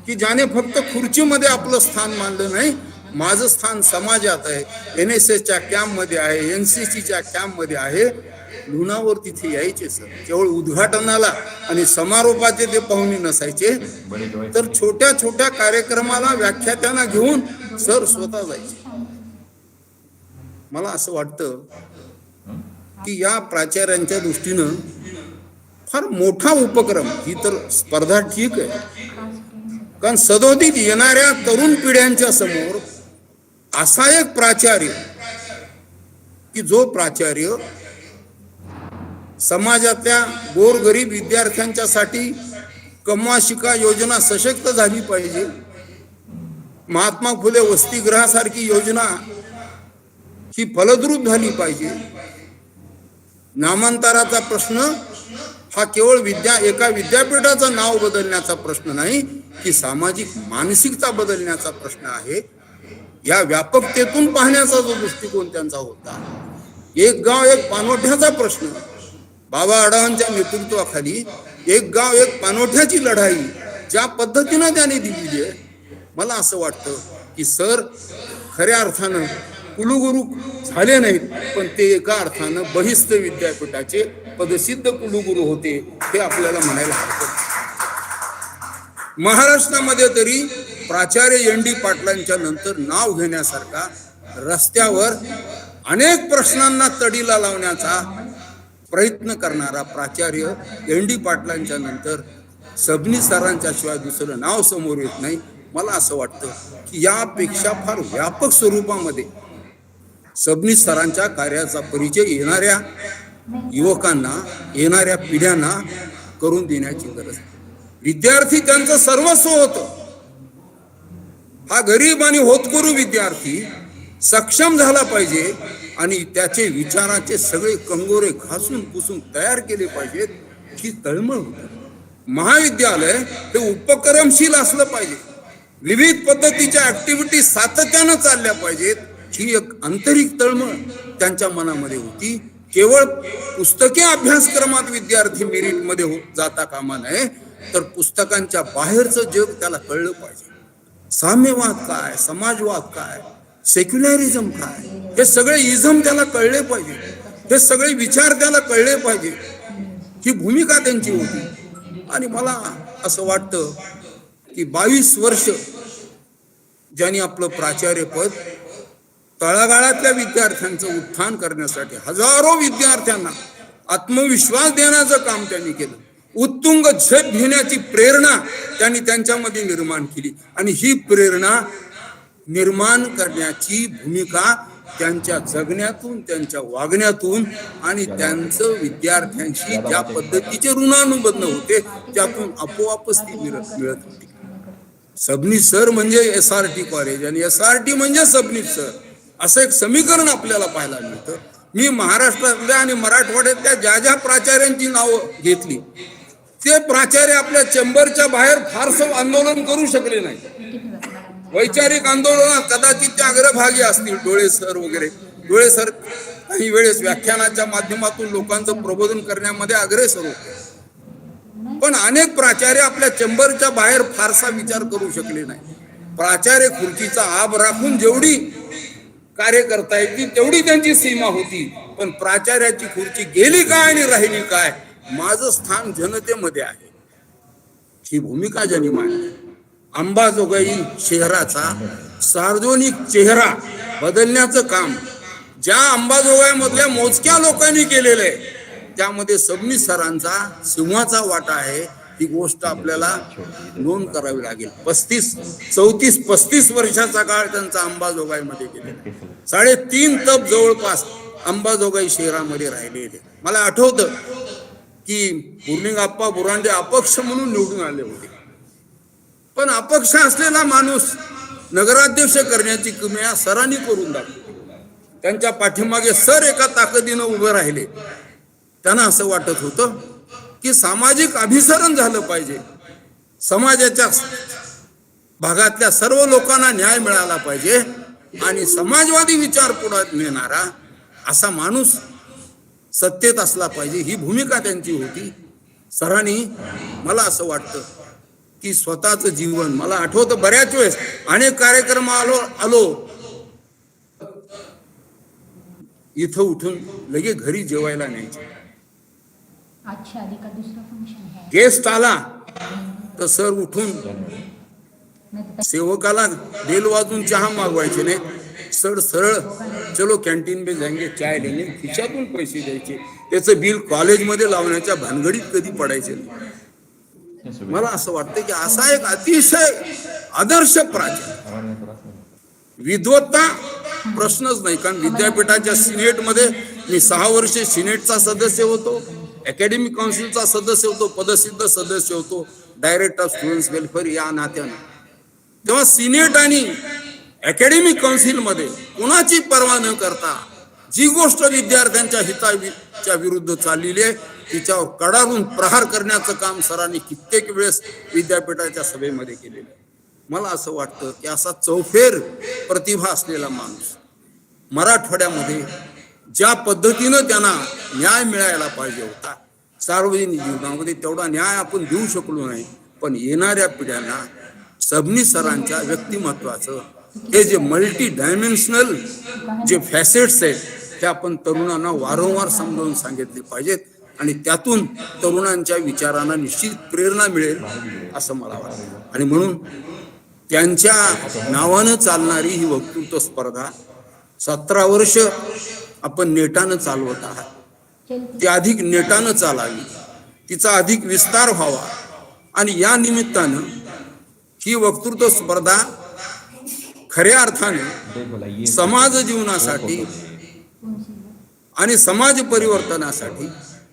की ज्याने फक्त खुर्चीमध्ये आपलं स्थान मानलं नाही. माझं स्थान समाजात आहे, NSSच्या कॅम्पमध्ये आहे, NCCच्या कॅम्पमध्ये आहे. लुणावर तिथे यायचे सर, केवळ उद्घाटनाला आणि समारोपाचे ते पाहुणे नसायचे, तर छोट्या छोट्या कार्यक्रमाला व्याख्यात्यांना घेऊन सर स्वतः जायचे. मला असं वाटतं की या प्राचार्यांच्या दृष्टीनं फार मोठा उपक्रम, ही तर स्पर्धा ठीक आहे, कारण सदोदित येणाऱ्या तरुण पिढ्यांच्या समोर असा एक प्राचार्य की जो प्राचार्य समाजातल्या गोरगरीब विद्यार्थ्यांच्यासाठी कमवा शिका योजना सशक्त झाली पाहिजे. महात्मा फुले वसतिगृहासारखी योजना ही फलद्रूप झाली पाहिजे. नामांतराचा प्रश्न हा केवळ एका विद्यापीठाचं नाव बदलण्याचा प्रश्न नाही, की सामाजिक मानसिकता बदलण्याचा प्रश्न आहे. या व्यापकतेतून पाहण्याचा जो दृष्टिकोन त्यांचा होता, एक गाव एक पाणवठ्याचा प्रश्न, बाबा आढावांच्या नेतृत्वाखाली एक गाव एक पाणवठ्याची लढाई ज्या पद्धतीनं त्यांनी दिलेली आहे, मला असं वाटतं की सर खऱ्या अर्थानं कुलगुरू झाले नाहीत, पण ते एका अर्थानं बहिस्थ विद्यापीठाचे पदसिद्ध कुलगुरू होते, हे आपल्याला म्हणायला हरकत. महाराष्ट्रामध्ये तरी प्राचार्य ND पाटलांच्या नंतर नाव घेण्यासारखा रस्त्यावर अनेक प्रश्नांना तडीला लावण्याचा प्रयत्न करणारा प्राचार्य ND पाटलांच्या नंतर सबनीस सरांच्या शिवाय दुसरं नाव समोर येत नाही. मला असं वाटतं की यापेक्षा फार व्यापक स्वरूपामध्ये सबनीस सरांच्या कार्याचा परिचय येणाऱ्या युवकांना, येणाऱ्या पिढ्यांना करून देण्याची गरज. विद्यार्थी त्यांचं सर्वस्व होतं. हा गरीब आणि होतकरू विद्यार्थी सक्षम झाला पाहिजे आणि त्याचे विचाराचे सगळे कंगोरे घासून पुसून तयार केले पाहिजेत, ही तळमळ होती. महाविद्यालय हे उपक्रमशील असलं पाहिजे, विविध पद्धतीच्या ऍक्टिव्हिटी सातत्यानं चालल्या पाहिजेत, ही एक आंतरिक तळमळ त्यांच्या मनामध्ये होती. केवळ पुस्तकी अभ्यासक्रमात विद्यार्थी मेरिटमध्ये जाता कामा नये, तर पुस्तकांच्या बाहेरचं जग त्याला कळलं पाहिजे. साम्यवाद काय, समाजवाद काय, सेक्युलरिझम काय, हे सगळे इझम त्याला कळले पाहिजे. हे सगळे विचार त्याला कळले पाहिजे. ही भूमिका त्यांची होती. आणि मला असं वाटतं की 22 वर्ष ज्यांनी आपलं प्राचार्यपद तळागाळातल्या विद्यार्थ्यांचं उत्थान करण्यासाठी, हजारो विद्यार्थ्यांना आत्मविश्वास देण्याचं काम त्यांनी केलं. उत्तुंग झेप घेण्याची प्रेरणा त्यांनी त्यांच्यामध्ये निर्माण केली. आणि ही प्रेरणा निर्माण करण्याची भूमिका त्यांच्या जगण्यातून, त्यांच्या वागण्यातून आणि त्यांचं विद्यार्थ्यांशी ज्या पद्धतीचे ऋणानुबंध होते त्यातून आपोआपच ती मिळत होती. सबनीस सर म्हणजे SRT कॉलेज आणि SRT म्हणजे सबनीस सर, असं एक समीकरण आपल्याला पाहायला मिळतं. मी महाराष्ट्रातल्या आणि मराठवाड्यातल्या ज्या ज्या प्राचार्यांची नावं घेतली, ते प्राचार्य आपल्या चेंबरच्या बाहेर फारसं आंदोलन करू शकले नाही. वैचारिक आंदोलनात कदाचित ते अग्रभागी असतील, डोळे सर वगैरे. डोळे सर काही वेळेस व्याख्यानाच्या माध्यमातून लोकांचं प्रबोधन करण्यामध्ये अग्रेसर होते, पण अनेक प्राचार्य आपल्या चेंबरच्या बाहेर फारसा विचार करू शकले नाही. प्राचार्य खुर्चीचा आभ राखून जेवढी कार्य करता येते तेवढी त्यांची सीमा होती. पण प्राचार्याची खुर्ची गेली काय आणि राहिली काय, माझं स्थान जनतेमध्ये आहे, ही भूमिका ज्यांनी मांडली. अंबाजोगाई शहराचा सार्वजनिक चेहरा बदलण्याचं काम ज्या अंबाजोगाईमधल्या मोजक्या लोकांनी केलेलं आहे, त्यामध्ये सबनीस सरांचा सिंहाचा वाटा आहे. ही गोष्ट आपल्याला नोंद करावी लागेल. 34-35 वर्षाचा काळ त्यांचा अंबाजोगाईमध्ये गेले. 3.5 तप जवळपास अंबाजोगाई शहरामध्ये राहिलेले. मला आठवतं की बुर्लिंगाप्पा बुरांडे अपक्ष म्हणून निवडून आले होते, पण अपक्ष असलेला माणूस नगराध्यक्ष करण्याची किमया सरांनी करून दाखवली. त्यांच्या पाठीमागे सर एका ताकदीनं उभे राहिले. त्यांना असं वाटत होतं की सामाजिक अभिसरण झालं पाहिजे, समाजाच्या भागातल्या सर्व लोकांना न्याय मिळाला पाहिजे आणि समाजवादी विचार पुढे नेणारा असा माणूस सत्तेत असला पाहिजे, ही भूमिका त्यांची होती. सरांनी, मला असं वाटतं की स्वतःचं जीवन, मला आठवतं बऱ्याच वेळेस अनेक कार्यक्रम आलो इथं उठून लगे घरी जेवायला न्यायचे. अच्छा, आधी का दुसरा फंक्शन है? गेस्ट आला तर सर उठून सेवकाला बेल वाजून चहा मागवायचे नाही, सर सरळ चलो कॅन्टीन में जाएंगे चाय लेंगे, खिशातून पैसे द्यायचे. त्याचं बिल कॉलेजमध्ये लावण्याच्या भानगडीत कधी पडायचे नाही. मला असं वाटतं की असा एक अतिशय आदर्श प्राचार्य, विद्वत्ता प्रश्नच नाही. कारण विद्यापीठाच्या सिनेटमध्ये मी 6 वर्षे सिनेटचा सदस्य होतो, अकॅडमिक काउन्सिलचा सदस्य होतो, पदसिद्ध सदस्य होतो, डायरेक्टर ऑफ स्टुडंट्स वेलफेअर या नात्यानं. तेव्हा सिनेट आणि अकॅडमिक काउन्सिलमध्ये कोणाची पर्वा न करता जी गोष्ट विद्यार्थ्यांच्या हिताच्या विरुद्ध चाललेली आहे तिच्यावर कडाडून प्रहार करण्याचं काम सरांनी कित्येक वेळेस विद्यापीठाच्या सभेमध्ये केलेलं आहे. मला असं वाटतं की असा चौफेर प्रतिभा असलेला माणूस मराठवाड्यामध्ये ज्या पद्धतीनं त्यांना न्याय मिळायला पाहिजे होता सार्वजनिक जीवनामध्ये, तेवढा न्याय आपण देऊ शकलो नाही. पण येणाऱ्या पिढ्यांना सबनीस सरांच्या व्यक्तिमत्वाचं हे जे मल्टी डायमेन्शनल जे फॅसेट्स आहेत ते आपण तरुणांना वारंवार समजावून सांगितले पाहिजेत आणि त्यातून तरुणांच्या विचारांना निश्चित प्रेरणा मिळेल असं मला वाटतं. आणि म्हणून त्यांच्या नावानं चालणारी ही वक्तृत्व स्पर्धा 17 वर्ष आपण नेटानं चालवत आहात. ती अधिक नेटानं चालावी, तिचा अधिक विस्तार व्हावा आणि या निमित्तानं ही वक्तृत्व स्पर्धा खऱ्या अर्थाने समाज जीवनासाठी आणि समाज परिवर्तनासाठी,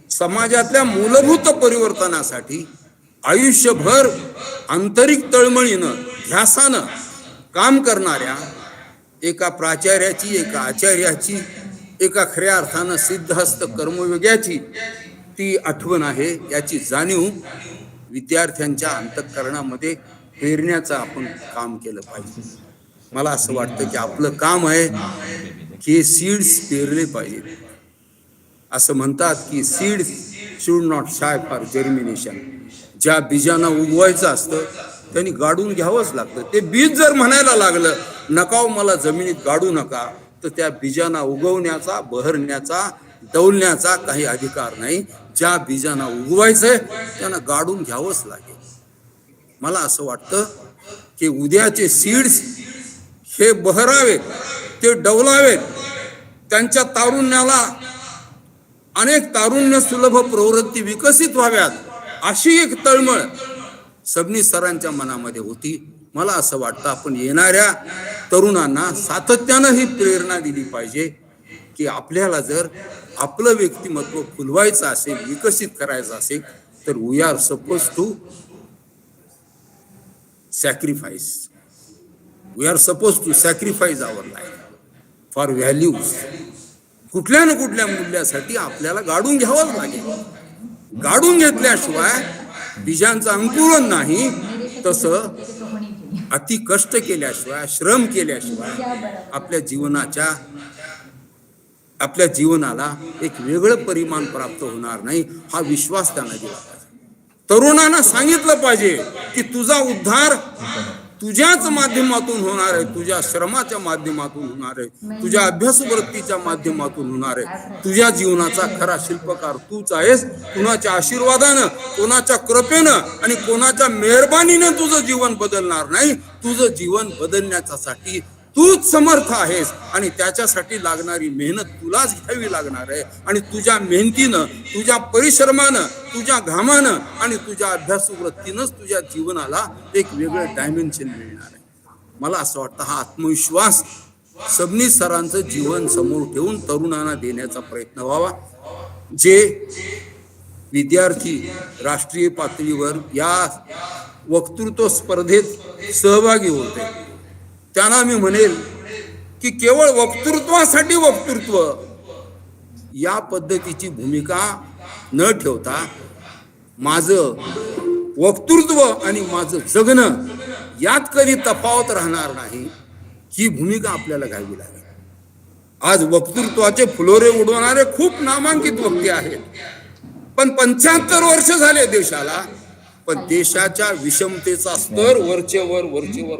समाजातल्या मूलभूत परिवर्तनासाठी आयुष्यभर आंतरिक तळमळीनं ध्यासानं काम करणाऱ्या एका प्राचार्याची, एका आचार्याची, एका खऱ्या अर्थानं सिद्धहस्त कर्मयोग्याची ती आठवण आहे. याची जाणीव विद्यार्थ्यांच्या अंतःकरणामध्ये पेरण्याचं आपण काम केलं पाहिजे. मला असं वाटतं की आपलं काम आहे की सीड्स पेरले पाहिजे. असं म्हणतात की seeds should not shy for germination. ज्या बीजांना उगवायचं असतं त्यांनी गाडून घ्यावंच लागतं. ते बीज जर म्हणायला लागलं नकाव मला जमिनीत गाडू नका, तर त्या बीजांना उगवण्याचा, बहरण्याचा, डौलण्याचा काही अधिकार नाही. ज्या बीजांना उगवायचंय त्यांना गाडून घ्यावंच लागेल. मला असं वाटतं की उद्याचे सीड्स हे बहरावेत, ते डौलावेत, त्यांच्या तारुण्याला अनेक तारुण्य सुलभ प्रवृत्ती विकसित व्हाव्यात, अशी एक तळमळ सबनीस सरांच्या मनामध्ये होती. मला असं वाटतं आपण येणाऱ्या तरुणांना सातत्यानं ही प्रेरणा दिली पाहिजे की आपल्याला जर आपलं व्यक्तिमत्व फुलवायचं असेल, विकसित करायचं असेल, तर we are suppose to sacrifice. We are suppose to sacrifice our life for values. कुठल्या ना कुठल्या मूल्यासाठी आपल्याला गाडून घ्यावंच लागेल. गाडून घेतल्याशिवाय बीजांचं अंकुरण नाही. तसं अति कष्ट केल्याशिवाय, श्रम केल्याशिवाय आपल्या जीवनाला एक वेगळं परिमाण प्राप्त होणार नाही. हा विश्वास त्यांना दिला पाहिजे. तरुणांना सांगितलं पाहिजे की तुझा उद्धार तुझ्याच माध्यमातून होणार आहे, तुझ्या श्रमाच्या माध्यमातून होणार आहे, तुझ्या अभ्यासवृत्तीच्या माध्यमातून होणार आहे. तुझ्या जीवनाचा खरा शिल्पकार तूच आहेस. कोणाच्या आशीर्वादानं, कोणाच्या कृपेनं आणि कोणाच्या मेहरबानीनं तुझं जीवन बदलणार नाही. तुझं जीवन बदलण्यासाठी तूच समर्थ आहेस आणि त्याच्यासाठी लागणारी मेहनत तुलाच घ्यावी लागणार आहे. आणि तुझ्या मेहनतीनं, तुझ्या परिश्रमानं, तुझ्या घामानं आणि तुझ्या अभ्यासवृत्तीनंच तुझ्या जीवनाला एक वेगळं डायमेन्शन मिळणार आहे. मला असं वाटतं हा आत्मविश्वास सबनीस सरांचं जीवन समोर ठेवून तरुणांना देण्याचा प्रयत्न व्हावा. जे विद्यार्थी राष्ट्रीय पातळीवर या वक्तृत्व स्पर्धेत सहभागी होते त्यांना मी म्हणेल की केवळ वक्तृत्वासाठी वक्तृत्व या पद्धतीची भूमिका न ठेवता माझं वक्तृत्व आणि माझं जगणं यात कधी तफावत राहणार नाही, ही भूमिका आपल्याला घ्यावी लागेल. आज वक्तृत्वाचे फुलोरे उडवणारे खूप नामांकित वक्ते आहेत, पण 75 वर्ष झाले देशाला, पण देशाच्या विषमतेचा स्तर वरचेवर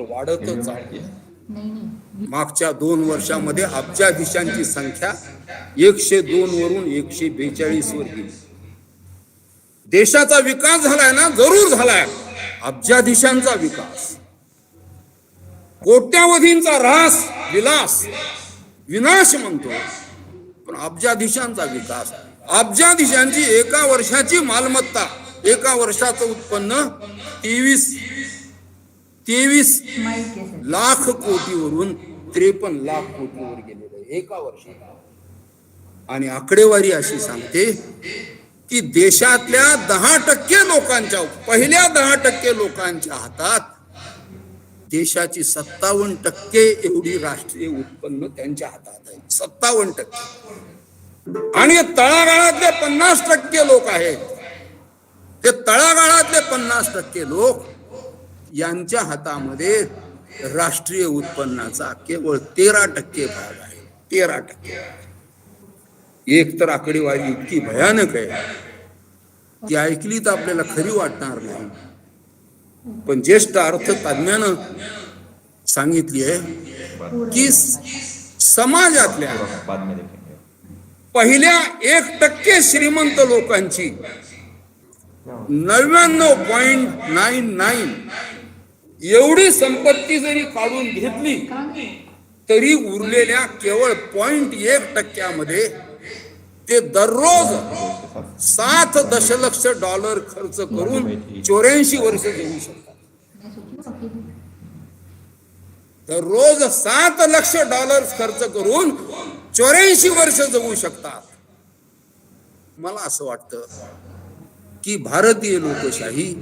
वाढतच आहे. मागच्या 2 वर्षामध्ये अब्जाधीशांची संख्या 102 वरून 142 वर गेली. देशाचा विकास झालाय ना, जरूर झालाय. अब्जाधीशांचा विकास, कोट्यावधींचा ऱ्हास, विलास, विनाश म्हणतो, पण अब्जाधीशांचा विकास. अब्जाधीशांची एका वर्षाची मालमत्ता, एका वर्षाचं उत्पन्न 23 लाख कोटीवरून 53 लाख कोटीवर गेलेलं आहे एका वर्षात. आणि आकडेवारी अशी सांगते की देशातल्या 10% लोकांच्या, पहिल्या 10% लोकांच्या हातात देशाची 57% एवढी राष्ट्रीय उत्पन्न त्यांच्या हातात आहे. 57%. आणि तळागाळातले 50% लोक आहेत. ते तळागाळातले 50% लोक यांच्या हातामध्ये राष्ट्रीय उत्पन्नाचा केवळ 13% भाग आहे. 13%. एक तर आकडेवारी इतकी भयानक आहे ती ऐकली तर आपल्याला खरी वाटणार नाही, पण ज्येष्ठ अर्थतज्ञानं सांगितली आहे की समाजातल्या पहिल्या 1% श्रीमंत लोकांची 99.99 एवढी संपत्ती जरी काढून घेतली तरी उरलेल्या केवळ 0.1% ते दररोज $7 दशलक्ष खर्च करून 84 वर्ष जगू शकतात. दररोज $7 लाख खर्च करून 84 वर्ष जगू शकतात. मला असं वाटतं की भारतीय लोकशाही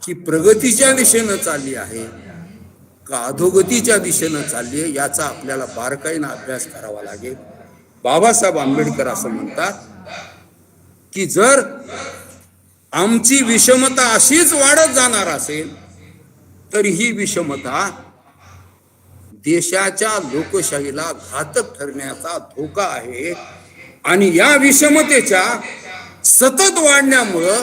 ही प्रगतीच्या दिशेनं चालली आहे का अधोगतीच्या दिशेनं चालली आहे, याचा आपल्याला बारकाईनं अभ्यास करावा लागेल. बाबासाहेब आंबेडकर असं म्हणतात की जर आमची विषमता अशीच वाढत जाणार असेल तर ही विषमता देशाच्या लोकशाहीला घातक ठरण्याचा धोका आहे. आणि या विषमतेच्या सतत वाढण्यामुळं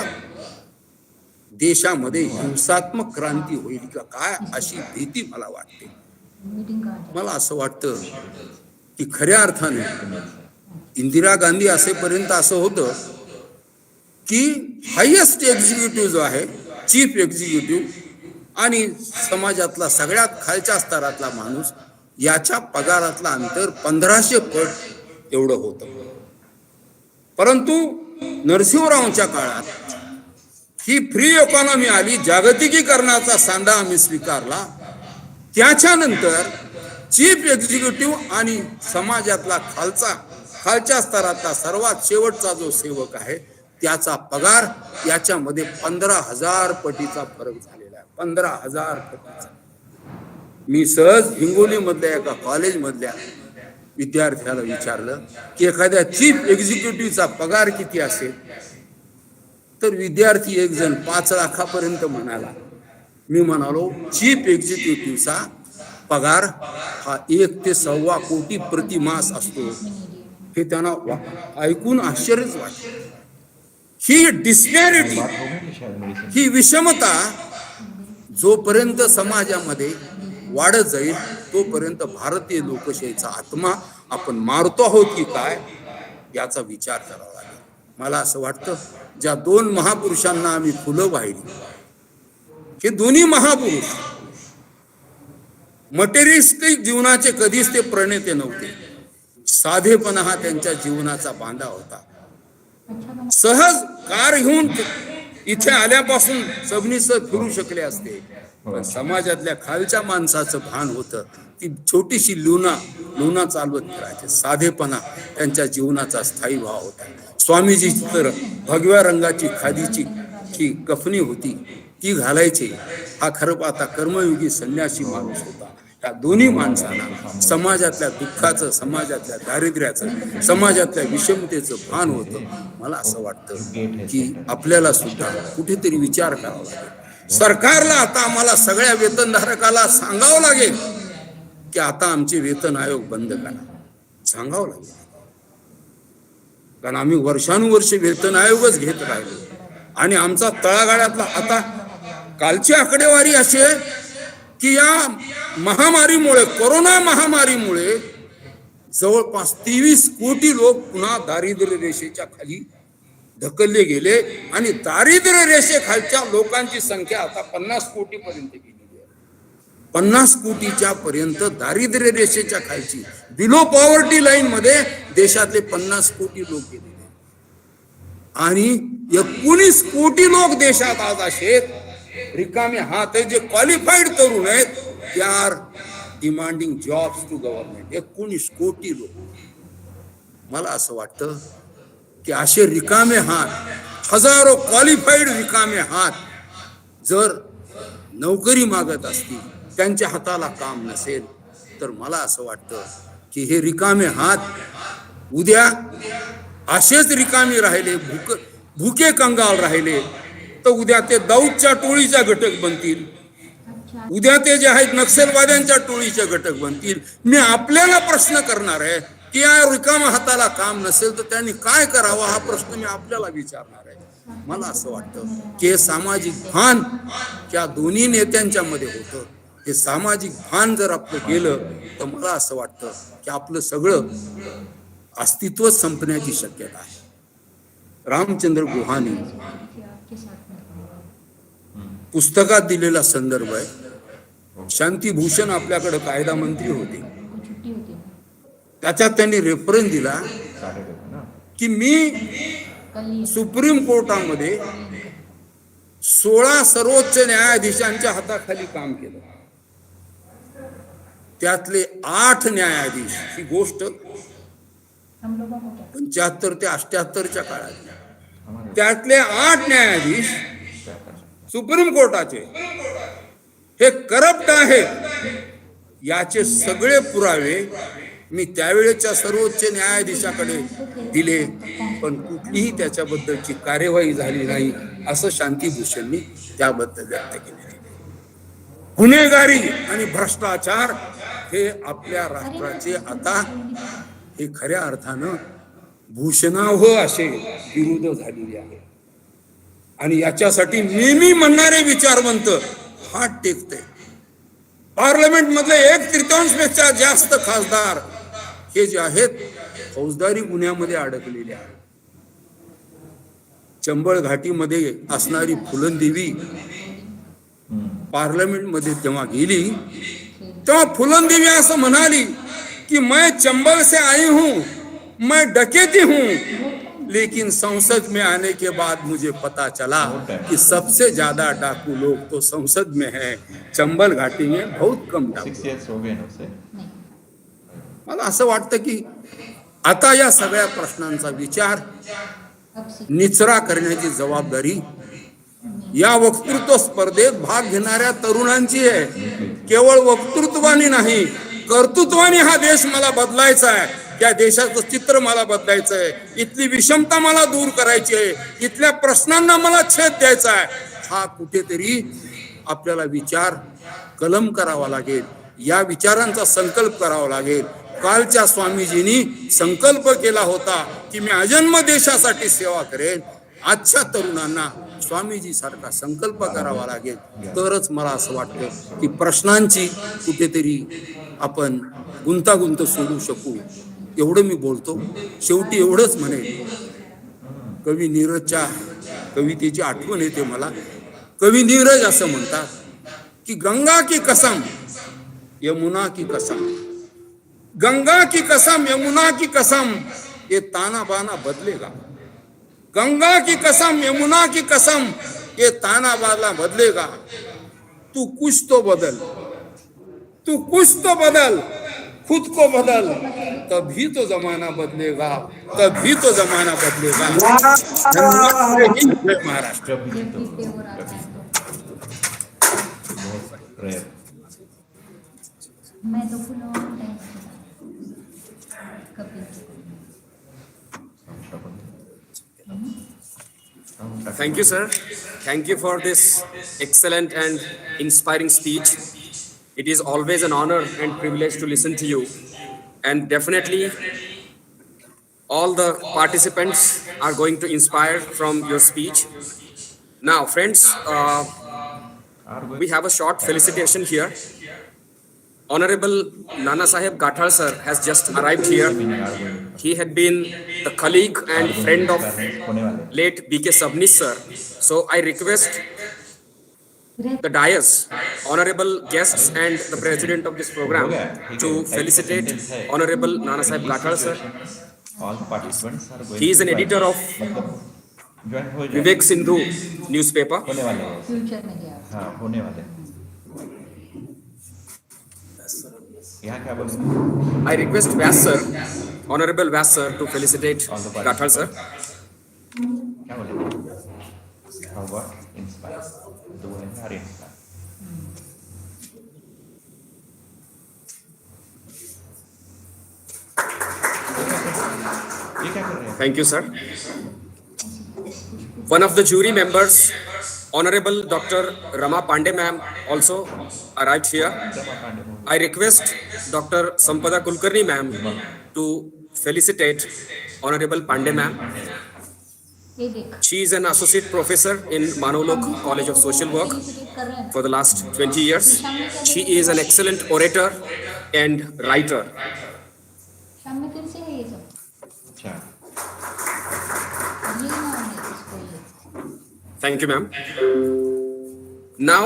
देशामध्ये हिंसात्मक क्रांती होईल का काय अशी भीती मला वाटते. मला असं वाटतं की खऱ्या अर्थाने इंदिरा गांधी असेपर्यंत असं होतं की हायेस्ट एक्झिक्युटिव्ह जो आहे, चीफ एक्झिक्युटिव्ह आणि समाजातला सगळ्यात खालच्या स्तरातला माणूस याच्या पगारातला अंतर 1500 पट एवढं होतं. परंतु नरसिंहरावांच्या काळात ही फ्री इकॉनॉमी आली, जागतिकीकरणाचा सांडा आम्ही स्वीकारला. त्याच्यानंतर चीफ एक्झिक्युटिव्ह आणि समाजातला खालच्या स्तरातला सर्वात शेवटचा जो सेवक आहे त्याचा पगार याच्यामध्ये 15,000 पटीचा फरक झालेला आहे. 15,000 पटीचा. मी सहज हिंगोली मधल्या एका कॉलेज मधल्या विद्यार्थ्याला विचारलं की एखाद्या चीफ एक्झिक्युटिव्हचा पगार किती असेल, तर विद्यार्थी एक जण 5 लाखापर्यंत म्हणाला. मी म्हणालो चीफ एक्झिक्युटिव्हचा पगार हा 1 ते 1.25 कोटी प्रतिमास असतो. हे त्यांना ऐकून आश्चर्यच वाटलं. ही डिस्पॅरिटी, ही विषमता जोपर्यंत समाजामध्ये वाढत जाईल तोपर्यंत भारतीय लोकशाहीचा आत्मा आपण मारतो आहोत की काय याचा विचार करावा लागेल. मला असं वाटतं ज्या 2 महापुरुषांना आम्ही फुलं वाहिली, हे दोन्ही महापुरुष मटेरियलिस्टिक जीवनाचे कधीच ते प्रणेते नव्हते. साधेपणा हा त्यांच्या जीवनाचा बांधा होता. सहज कार घेऊन इथे आल्यापासून सबनीस फिरू शकले असते, पण समाजातल्या खालच्या माणसाचं भान होतं. ती छोटीशी लुना चालवत फिरायचे. साधेपणा त्यांच्या जीवनाचा स्थायी भाव होता. स्वामीजी तर भगव्या रंगाची खादीची ही कफनी होती, ती घालायची. हा खरं पाहता कर्मयोगी संन्यासी माणूस होता. या दोन्ही माणसांना समाजातल्या दुःखाचं, समाजातल्या दारिद्र्याचं, समाजातल्या विषमतेचं भान होतं. मला असं वाटतं की आपल्याला सुद्धा कुठेतरी विचार करावा लागेल. सरकारला आता आम्हाला सगळ्या वेतनधारकाला सांगावं लागेल की आता आमचे वेतन आयोग बंद करा. सांगावं लागेल, कारण आम्ही वर्षानुवर्ष वेतन आयोगच घेत राहिलो आणि आमचा तळागाळातला आता कालची आकडेवारी अशी आहे की या महामारीमुळे, कोरोना महामारीमुळे जवळपास 23 कोटी लोक पुन्हा दारिद्र्य रेषेच्या खाली ढकलले गेले आणि दारिद्र्य रेषेखालच्या लोकांची संख्या आता 50 कोटी पर्यंत गेलेली आहे. 50 कोटीच्या पर्यंत दारिद्र्य रेषेच्या खालची, बिलो पॉवर्टी लाईन मध्ये देशातले 50 कोटी लोक गेलेले आणि 19 कोटी लोक देशात आज असे रिकामे हात आहे जे क्वालिफाईड तरुण आहेत. They are demanding jobs to government. 19 कोटी लोक. मला असं वाटतं की असे रिकामे हात, हजारो क्वालिफाईड रिकामे हात जर नोकरी मागत असतील, त्यांच्या हाताला काम नसेल, तर मला असं वाटतं की हे रिकामे हात उद्या असेच रिकामी राहिले, भुके कंगाल राहिले, तर उद्या ते दाऊदच्या टोळीच्या घटक बनतील. उद्या ते जे आहेत नक्षलवाद्यांच्या टोळीचे घटक बनतील. मी आपल्याला प्रश्न करणार आहे की या रिकाम्या हाताला काम नसेल तर त्यांनी काय करावं, हा प्रश्न मी आपल्याला विचारणार आहे. मला असं वाटतं की हे सामाजिक भान त्या दोन्ही नेत्यांच्या मध्ये होतं. हे सामाजिक भान जर आपलं गेलं तर मला असं वाटतं की आपलं सगळं अस्तित्व संपण्याची शक्यता आहे. रामचंद्र गुहाने पुस्तकात दिलेला संदर्भ आहे. शांतिभूषण आपल्याकडे कायदा मंत्री होते, त्याच्यात त्यांनी रेफरन्स दिला की मी सुप्रीम कोर्टामध्ये 16 सर्वोच्च न्यायाधीशांच्या हाताखाली काम केलं. त्यातले 8 न्यायाधीश, ही गोष्ट 75 ते 78च्या काळात, त्यातले 8 न्यायाधीश सुप्रीम कोर्टाचे हे करप्ट आहेत याचे सगळे पुरावे मी त्यावेळेच्या सर्वोच्च न्यायाधीशाकडे दिले, पण कुठलीही त्याच्याबद्दलची कार्यवाही झाली नाही, असं शांतिभूषणनी त्याबद्दल व्यक्त केले. गुन्हेगारी आणि भ्रष्टाचार हे आपल्या राष्ट्राचे आता हे खऱ्या अर्थानं भूषणाव असे विरोध झालेले आहे. आणि याच्यासाठी नेहमी म्हणणारे विचारवंत हात टेकते. पार्लमेंट मधले 1/3 पेक्षा जास्त खासदार हे जे आहेत फौजदारी गुन्ह्यामध्ये अडकलेले आहेत. चंबळ घाटीमध्ये असणारी फुलनदेवी पार्लमेंट मध्ये तेव्हा गेली तेव्हा फुलनदेवी असं म्हणाली की मैं चंबल से आई हूं, मैं डकैती हूं, लेकिन संसद में आने के बाद मुझे पता चला कि सबसे ज्यादा डाकू लोग तो संसद में है, चंबल घाटी में बहुत कम डाकू. 6 years हो गए ना उसे. मला असं वाटतं की आता या सगळ्या प्रश्नांचा विचार निचरा करण्याची जबाबदारी या वक्तृत्व स्पर्धेत भाग घेणाऱ्या तरुणांची आहे. केवळ वक्तृत्वाने नाही, कर्तृत्वाने हा देश मला बदलायचा आहे. त्या देशाचं चित्र मला बदलायचं आहे. इथली विषमता मला दूर करायची आहे. इथल्या प्रश्नांना मला छेद द्यायचा आहे. हा कुठेतरी आपल्याला विचार कलम करावा लागेल. या विचारांचा संकल्प करावा लागेल. कालच्या स्वामीजींनी संकल्प केला होता की मी अजन्म देशासाठी सेवा करेन. आजच्या तरुणांना स्वामीजी सारखा संकल्प करावा लागेल. तरच मला असं वाटतं की प्रश्नांची कुठेतरी आपण गुंतागुंत सोडू शकू. एवढं मी बोलतो. शेवटी एवढंच म्हणेन, कवी नीरजच्या कवितेची आठवण येते मला. कवी नीरज असं म्हणतात की गंगा की कसम यमुना की कसम, गंगा की कसम यमुना की कसम, ये ताना बाना बदलेगा. गंगा की कसम यमुना की कसम, ये ताना बाना बदलेगा. तू कुछ तो बदल, तू कुछ तो बदल, खुद को बदल, तभी तो जमाना बदलेगा, तभी तो जमाना बदलेगा. धन्यवाद महाराष्ट्र. कभी तो बहुत rare. मैं तो full on time Kapil. Thank you, sir. Thank you for this excellent and inspiring speech. It is always an honor and privilege to listen to you. And definitely, all the participants are going to inspire from your speech. Now, friends, we have a short felicitation here. Honorable Nana Saheb Gathal sir has just arrived here. He had been the colleague and friend of late B.K. Sabnis sir. So I request the dais, honorable guests and the president of this program to felicitate Honorable Nana Saheb Gathal sir. All the participants are going. He is an editor of join हो जाए. Vivek Sindhu newspaper. होने वाले हैं. Future में गया. हाँ होने वाले हैं. यहाँ क्या बोलूँ? I request Vyas sir, Honorable Vyas sir, to felicitate All the Gathal sir. क्या बोलूँ? How what inspires? दो बोलेंगे Arya inspire. ये क्या कर रहे हैं? Thank you, sir. One of the jury members, Honorable Dr. Rama Pandey ma'am, also arrived here. I request Dr. Sampada Kulkarni ma'am to felicitate Honorable Pandey ma'am. ये देख. She is an associate professor in Manolok College of Social Work कर रहे हैं. for the last 20 years. She is an excellent orator and writer. शाम में फिर से है ये सब. अच्छा. ये ना है इसको ये. Thank you, ma'am. Now,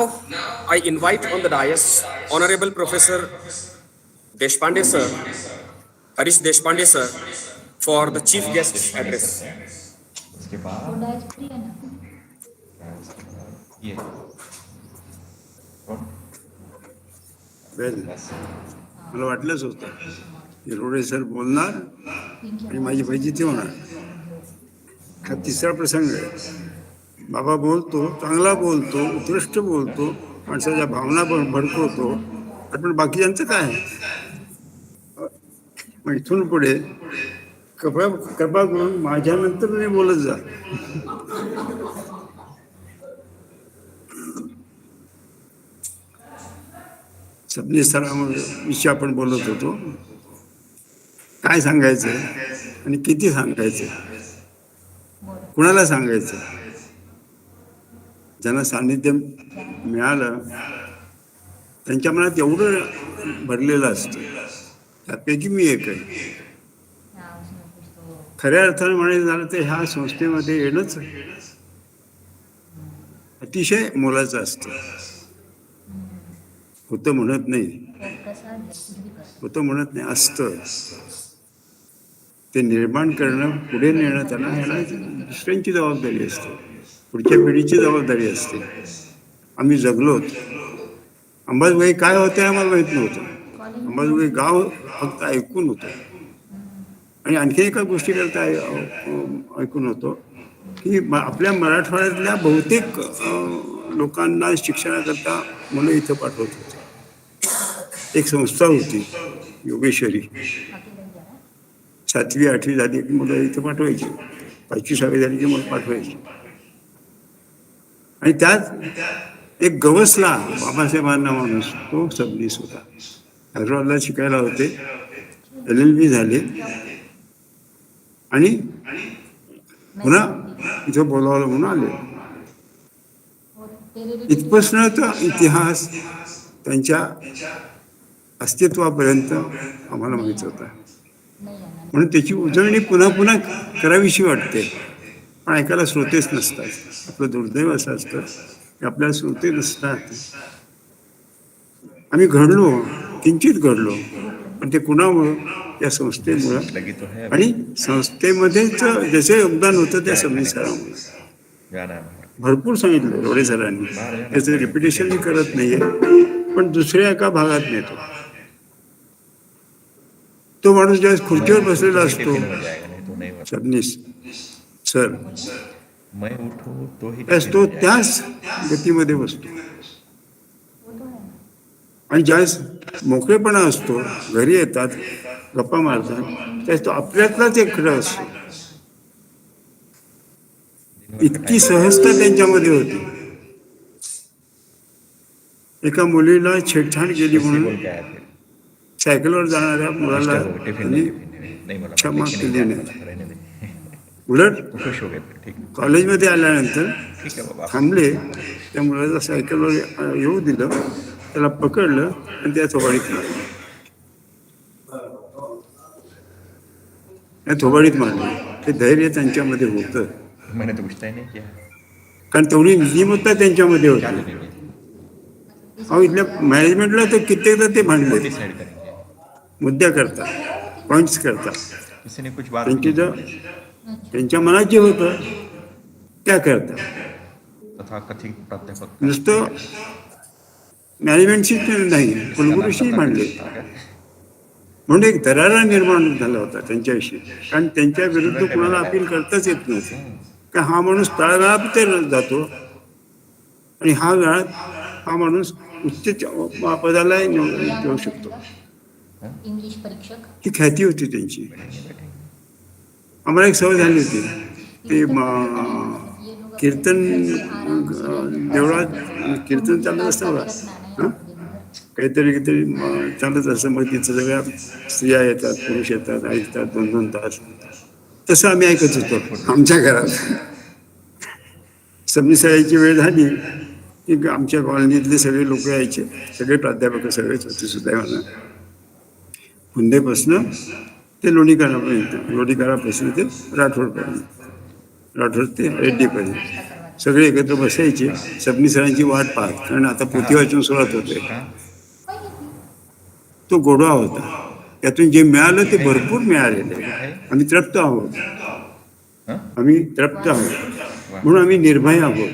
I invite on the dais Honorable Professor Deshpande sir, Harish Deshpande sir, for the chief guest address. उसके वो बाद डाइस फ्री है ना. ये कौन? मला वाटलंच होतं रोडे सर बोलणार आणि माझी फजिती होणार. हा तिसरा प्रसंग आहे. बाबा बोलतो, चांगला बोलतो, उत्कृष्ट बोलतो, माणसाच्या भावना भडकवतो, पण बाकीच्यांचं काय आहे? मग इथून पुढे कृपा करून माझ्यानंतर नाही बोलत जा. सबनीस सरांविषयी आपण बोलत होतो. काय सांगायचं आणि किती सांगायचं, कुणाला सांगायचं. ज्यांना सान्निध्य मिळालं त्यांच्या मनात एवढं भरलेलं असतं. त्यापैकी मी एक आहे. खऱ्या अर्थानं म्हणायचं झालं तर ह्या संस्थेमध्ये येणंच अतिशय मोलाचं असतं. होतं म्हणत नाही, होतं म्हणत नाही, असतं. ते निर्माण करणं, पुढे नेणं, त्यांना ह्याला दुसऱ्यांची जबाबदारी असते, पुढच्या पिढीची जबाबदारी असते. आम्ही जगलोत. अंबाजोगाई काय होते आम्हाला माहीत नव्हतं. अंबाजोगाई गाव फक्त ऐकून होतं. आणि आणखी एका गोष्टीकरता ऐकून होतो की आपल्या मराठवाड्यातल्या बहुतेक लोकांना शिक्षणाकरता मुलं इथं पाठवत होते. एक संस्था होती योगेश्वरी. 7वी 8वी झाली की मुलं इथं पाठवायची, 5वी 6वी झाली की मुलं पाठवायची. आणि त्यात एक गवसला बाबासाहेबांना माणूस, तो सबनीस होता. हैदराबादला शिकायला होते, LLB झाले आणि पुन्हा इथं बोलावलं म्हणून आले. इथपासून तर इतिहास त्यांच्या अस्तित्वापर्यंत आम्हाला माहीत होता. म्हणून त्याची उजळणी पुन्हा पुन्हा करावीशी वाटते, पण ऐकायला श्रोतेच नसतात. आपलं दुर्दैव असं असतं की आपल्याला श्रोते नसतात. आम्ही घडलो, किंचित घडलो, पण ते कुणामुळं? त्या संस्थेमुळं. आणि संस्थेमध्येच ज्याचं योगदान होतं त्या सबनीस सरांमुळे. भरपूर सांगितलं रोडे सरांनी, त्याचं रिपिटेशन मी करत नाहीये, पण दुसऱ्या एका भागात नेतो. तो माणूस ज्यावेळेस खुर्चीवर बसलेला असतो, सबनीस सर, तो त्याच गतीमध्ये बसतो. आणि ज्यावेळेस मोकळेपणा असतो, घरी येतात, गप्पा मारतात, त्यावेळेस तो आपल्यातलाच एक खडा असतो. इतकी सहजता त्यांच्यामध्ये होती. एका मुलीला छेडछाड केली म्हणून सायकलवर जाणाऱ्या मुलाला त्यांनी क्षमा केली नाही. उलट कॉलेजमध्ये आल्यानंतर थांबले, त्या मुलाला सायकलवर येऊ दिलं, त्याला पकडलं आणि त्या थोबाडीत मारलं. त्या थोबाडीत मारलं. ते धैर्य त्यांच्यामध्ये होतं, कारण तेवढी नियमितता त्यांच्यामध्ये होती. अहो, इथल्या मॅनेजमेंटला तर कित्येकदा ते भांडले, मुद्द्या करतात, पॉइंट्स करतात. त्यांची जर त्यांच्या मनात जे होतं त्या करतात. नुसतं मॅनेजमेंटशी नाही, कुलगुरूशी भांडले. म्हणून एक दरारा निर्माण झाला होता त्यांच्याविषयी, कारण त्यांच्या विरुद्ध कुणाला अपील करताच येत नव्हतं. का हा माणूस तळागाळात जातो आणि हा गाळात हा माणूस उच्च पदाला येऊ शकतो. इंग्लिश परीक्षक ही ख्याती होती त्यांची. आम्हाला एक सवय झाली होती, ते कीर्तन देवळात कीर्तन चालत असतं बघा, काहीतरी चालत असतं. मग तिथं सगळ्या स्त्रिया येतात, पुरुष येतात, ऐकतात 2-2 तास. तसं आम्ही ऐकत होतो आमच्या घरात. सबनीस यायची वेळ झाली की आमच्या कॉलनीतले सगळे लोक यायचे, सगळे प्राध्यापक सगळेच होते सुदैवानं. हुंदेपासनं ते लोणीकरापर्यंत, लोणीकरापासून ते राठोडपर्यंत, राठोड ते रेड्डीपर्यंत सगळे एकत्र बसायचे सबनीस सरांची वाट पाहत. कारण आता पोथी वाचून सुरुवात होते. तो गोडवा होता, त्यातून जे मिळालं ते भरपूर मिळालेलं आहे. आम्ही तृप्त आहोत, आम्ही तृप्त आहोत, म्हणून आम्ही निर्भय आहोत,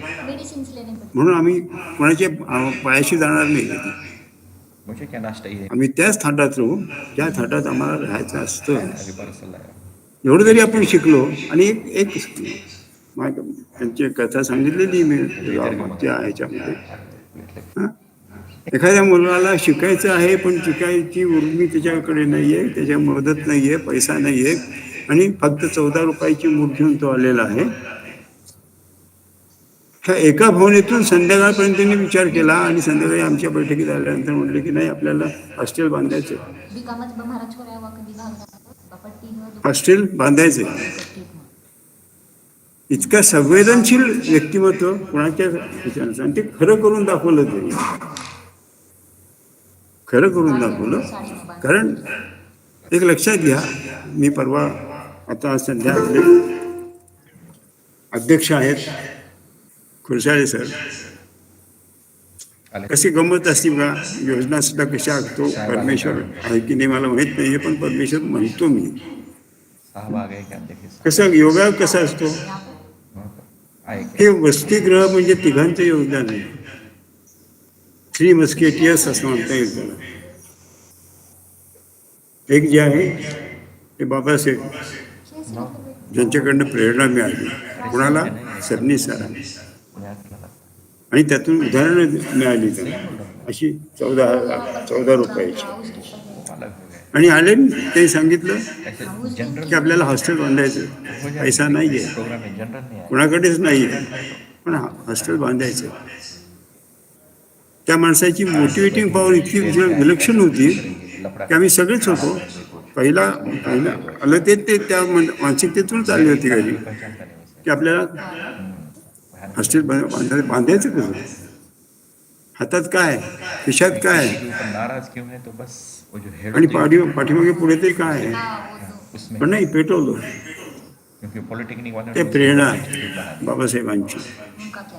म्हणून आम्ही कोणाच्या पायाशी जाणार नाही. आम्ही त्याच थाटात राहू, त्या थाटात आम्हाला राहायचं असतं. एवढं जरी आपण शिकलो. आणि एक त्यांची कथा सांगितलेली मी त्या ह्याच्यामध्ये, एखाद्या मुलाला शिकायचं आहे पण शिकायची उर्मी त्याच्याकडे नाही आहे, त्याच्या मदत नाही आहे, पैसा नाही आहे, आणि फक्त 14 रुपयाची मूठ घेऊन तो आलेला आहे. ह्या एका भावनेतून संध्याकाळपर्यंत त्यांनी विचार केला आणि संध्याकाळी आमच्या बैठकीत आल्यानंतर म्हटले की नाही आपल्याला हॉस्टेल बांधायचं. हॉस्टेल बांधायचं. इतका संवेदनशील व्यक्तिमत्व कोणाच्या विचारांचं, आणि ते खरं करून दाखवलं. त्यांनी खरं करून दाखवलं. कारण एक लक्षात घ्या, मी परवा आता सध्या आपले अध्यक्ष आहेत खुरसाळे सर, कशी गंमत असते बघा, योजना सुद्धा कशा आखतो परमेश्वर आहे की नाही मला माहीत नाही, पण परमेश्वर म्हणतो मी. कसं योगा कसा असतो, हे वसतिगृह म्हणजे तिघांचं योगदान आहे. 3 मस्केटियर्स असं म्हणता येईल त्याला. एक जे आहे ते बाबासाहेब, ज्यांच्याकडनं प्रेरणा मिळाली, कुणाला, सबनीस सरांना, आणि त्यातून उदाहरणं मिळाली त्यांना अशी 14 रुपयाची. आणि आले ते सांगितलं की आपल्याला हॉस्टेल बांधायचं, पैसा नाही आहे कुणाकडेच नाही आहे, पण हॉस्टेल बांधायचं. त्या माणसाची मोटिवेटिंग पॉवर इतकी विलक्षण होती की आम्ही सगळेच होतो. पहिला आलं ते त्या मानसिकतेतूनच आली होती घरी की आपल्याला हॉस्टेल बांधायचं कसं, हातात काय, खिशात काय, आणि पाठीमागे पुढे तरी काय आहे. पण नाही, पेटवलं. ते प्रेरणा बाबासाहेबांची.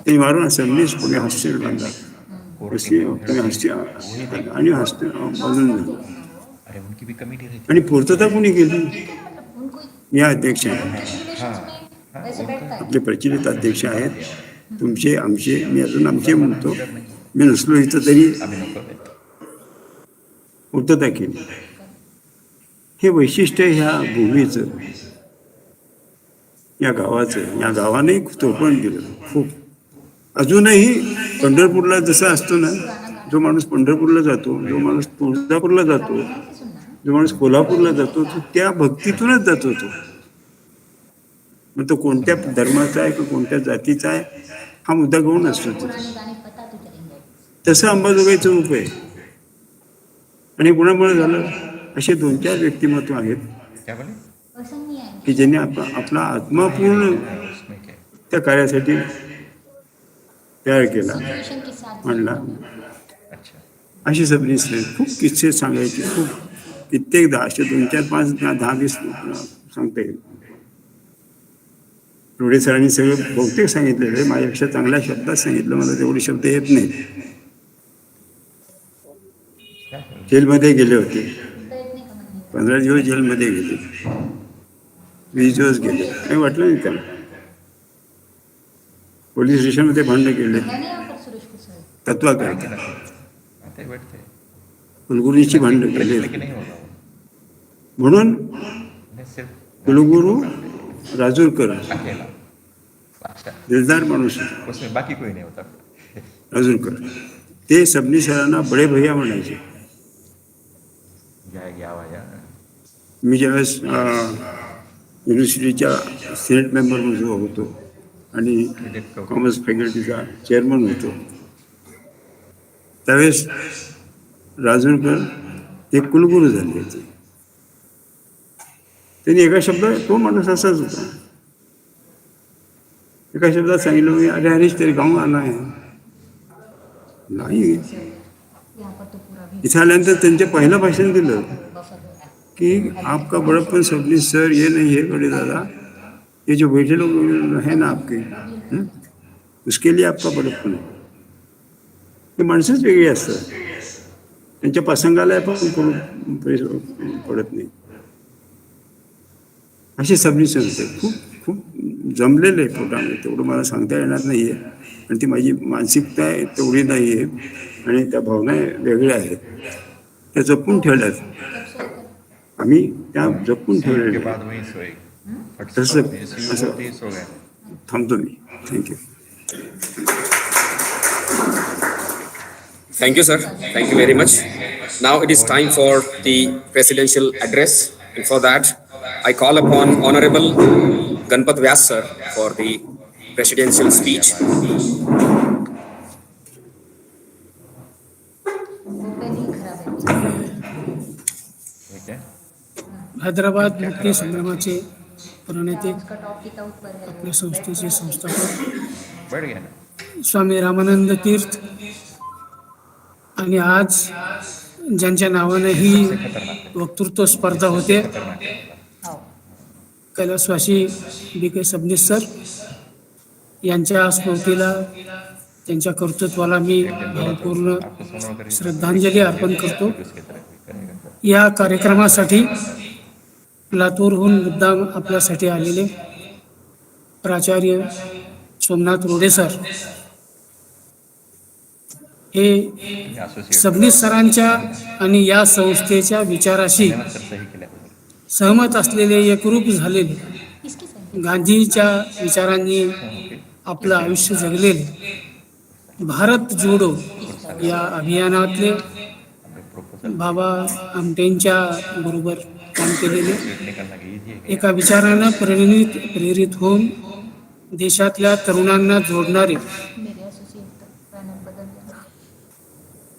ते मारून सबनीस पुणे हॉस्टेल बांधा, आणि हॉस्टेल बांधून झालं. आणि पूर्तता कोणी केली, या अध्यक्ष आपले प्रचलित अध्यक्ष आहेत, तुमचे आमचे, मी अजून आमचे म्हणतो, मी नसलो इथं तरी पूर्तता केली. हे वैशिष्ट्य ह्या भूमीचं, या गावाचं, या गावाने तोडपण केलं खूप. अजूनही पंढरपूरला जसं असतो ना, जो माणूस पंढरपूरला जातो, जो माणूस तुळजापूरला जातो, जो माणूस कोल्हापूरला जातो, तो त्या भक्तीतूनच जातो. तो मग तो कोणत्या धर्माचा आहे किंवा कोणत्या जातीचा आहे हा मुद्दा घेऊन असतो. तसं अंबाजोगाईचं रूप आहे. आणि कुणामुळे झालं, असे 2-4 व्यक्तिमत्व आहेत की ज्यांनी आपला आत्मा पूर्ण त्या कार्यासाठी तयार केला, म्हणला. अशी सबनीस खूप किस्से सांगायचे, खूप कित्येकदा असे 2-4-5 10-20 सांगता येईल. रोडे सरांनी सगळं बहुतेक सांगितलेलं आहे, माझ्यापेक्षा चांगल्या शब्दात सांगितलं, मला तेवढे शब्द येत नाहीत. जेलमध्ये गेले होते, 15 दिवस जेलमध्ये गेले, 20 दिवस गेले, काही वाटलं नाही त्यांना. पोलीस स्टेशनमध्ये भांडणं केले, तत्वाकार कुलगुरूची भांडणं केले. म्हणून कुलगुरू राजूरकर दिलदार माणूस राजूरकर, ते सबनीस सरांना बडे भैया म्हणायचे. मी ज्यावेळेस युनिव्हर्सिटीच्या सिनेट मेंबर म्हणून होतो आणि कॉमर्स फॅकल्टीचा चेअरमन होतो, त्यावेळेस राजूरकर हे कुलगुरू झाले होते. त्यांनी एका शब्दात, तो माणूस असाच होता, एका शब्दात सांगितलं मी, अरे हरीश तेरे गाँव आना है. नाही, इथं आल्यानंतर त्यांचे पहिलं भाषण दिलं कि आपका बड़प्पन सबनीस सर ये नहीं है बड़े दादा, ये जो बैठे लोग है ना आपके, उसके लिए आपका बड़प्पन है. हे माणसंच वेगळी असतात, त्यांच्या प्रसंगाला पण पडत नाही. असे सबनीस होते, खूप खूप जमलेलं आहे पोटामध्ये, तेवढं मला सांगता येणार नाही आहे. आणि ती माझी मानसिकता आहे तेवढी नाही आहे, आणि त्या भावना वेगळ्या आहेत, त्या जपून ठेवल्यात. आम्ही त्या जपून ठेवलेल्या. तसं असं थांबतो मी. Thank you. Thank you, sir. Thank you very much. Now it is time for the presidential address. And for that, I call upon Honorable Ganpat Vyas, sir, for the presidential speech. Vocal ही खराब आहे. ठीक है हैदराबाद मुक्ती संग्रामाचे प्रणेते उसका topic out पर है. आपल्या संस्थेचे संस्थापक बढ़ गया ना स्वामी रामानंद तीर्थ आणि आज ज्यांच्या नावाने ही वक्तृत्व स्पर्धा होते हो. कैलासवासी B.K. सबनीस सर यांच्या स्मृतीला त्यांच्या कर्तृत्वाला मी भावपूर्ण श्रद्धांजली अर्पण करतो. उसकी तरफ भी करेगा या कार्यक्रमासाठी लातूरहून मुद्दाम आपल्यासाठी आलेले प्राचार्य सोमनाथ रोडे सर हे असोसिएट सबनीस सरांच्या आणि या संस्थेच्या विचाराशी तर सही केल्या सहमत असलेले एकरूप झालेले इसकी सही. गांधीच्या विचारांनी आपलं आयुष्य जगलेले भारत जोडो या अभियानातले बाबा आमटेंच्या बरोबर काम केलेले निकलना की इजी है एका विचारानं प्रेरित होऊन देशातल्या तरुणांना जोडणारे मेरे एसोसिएट पॅनल बदल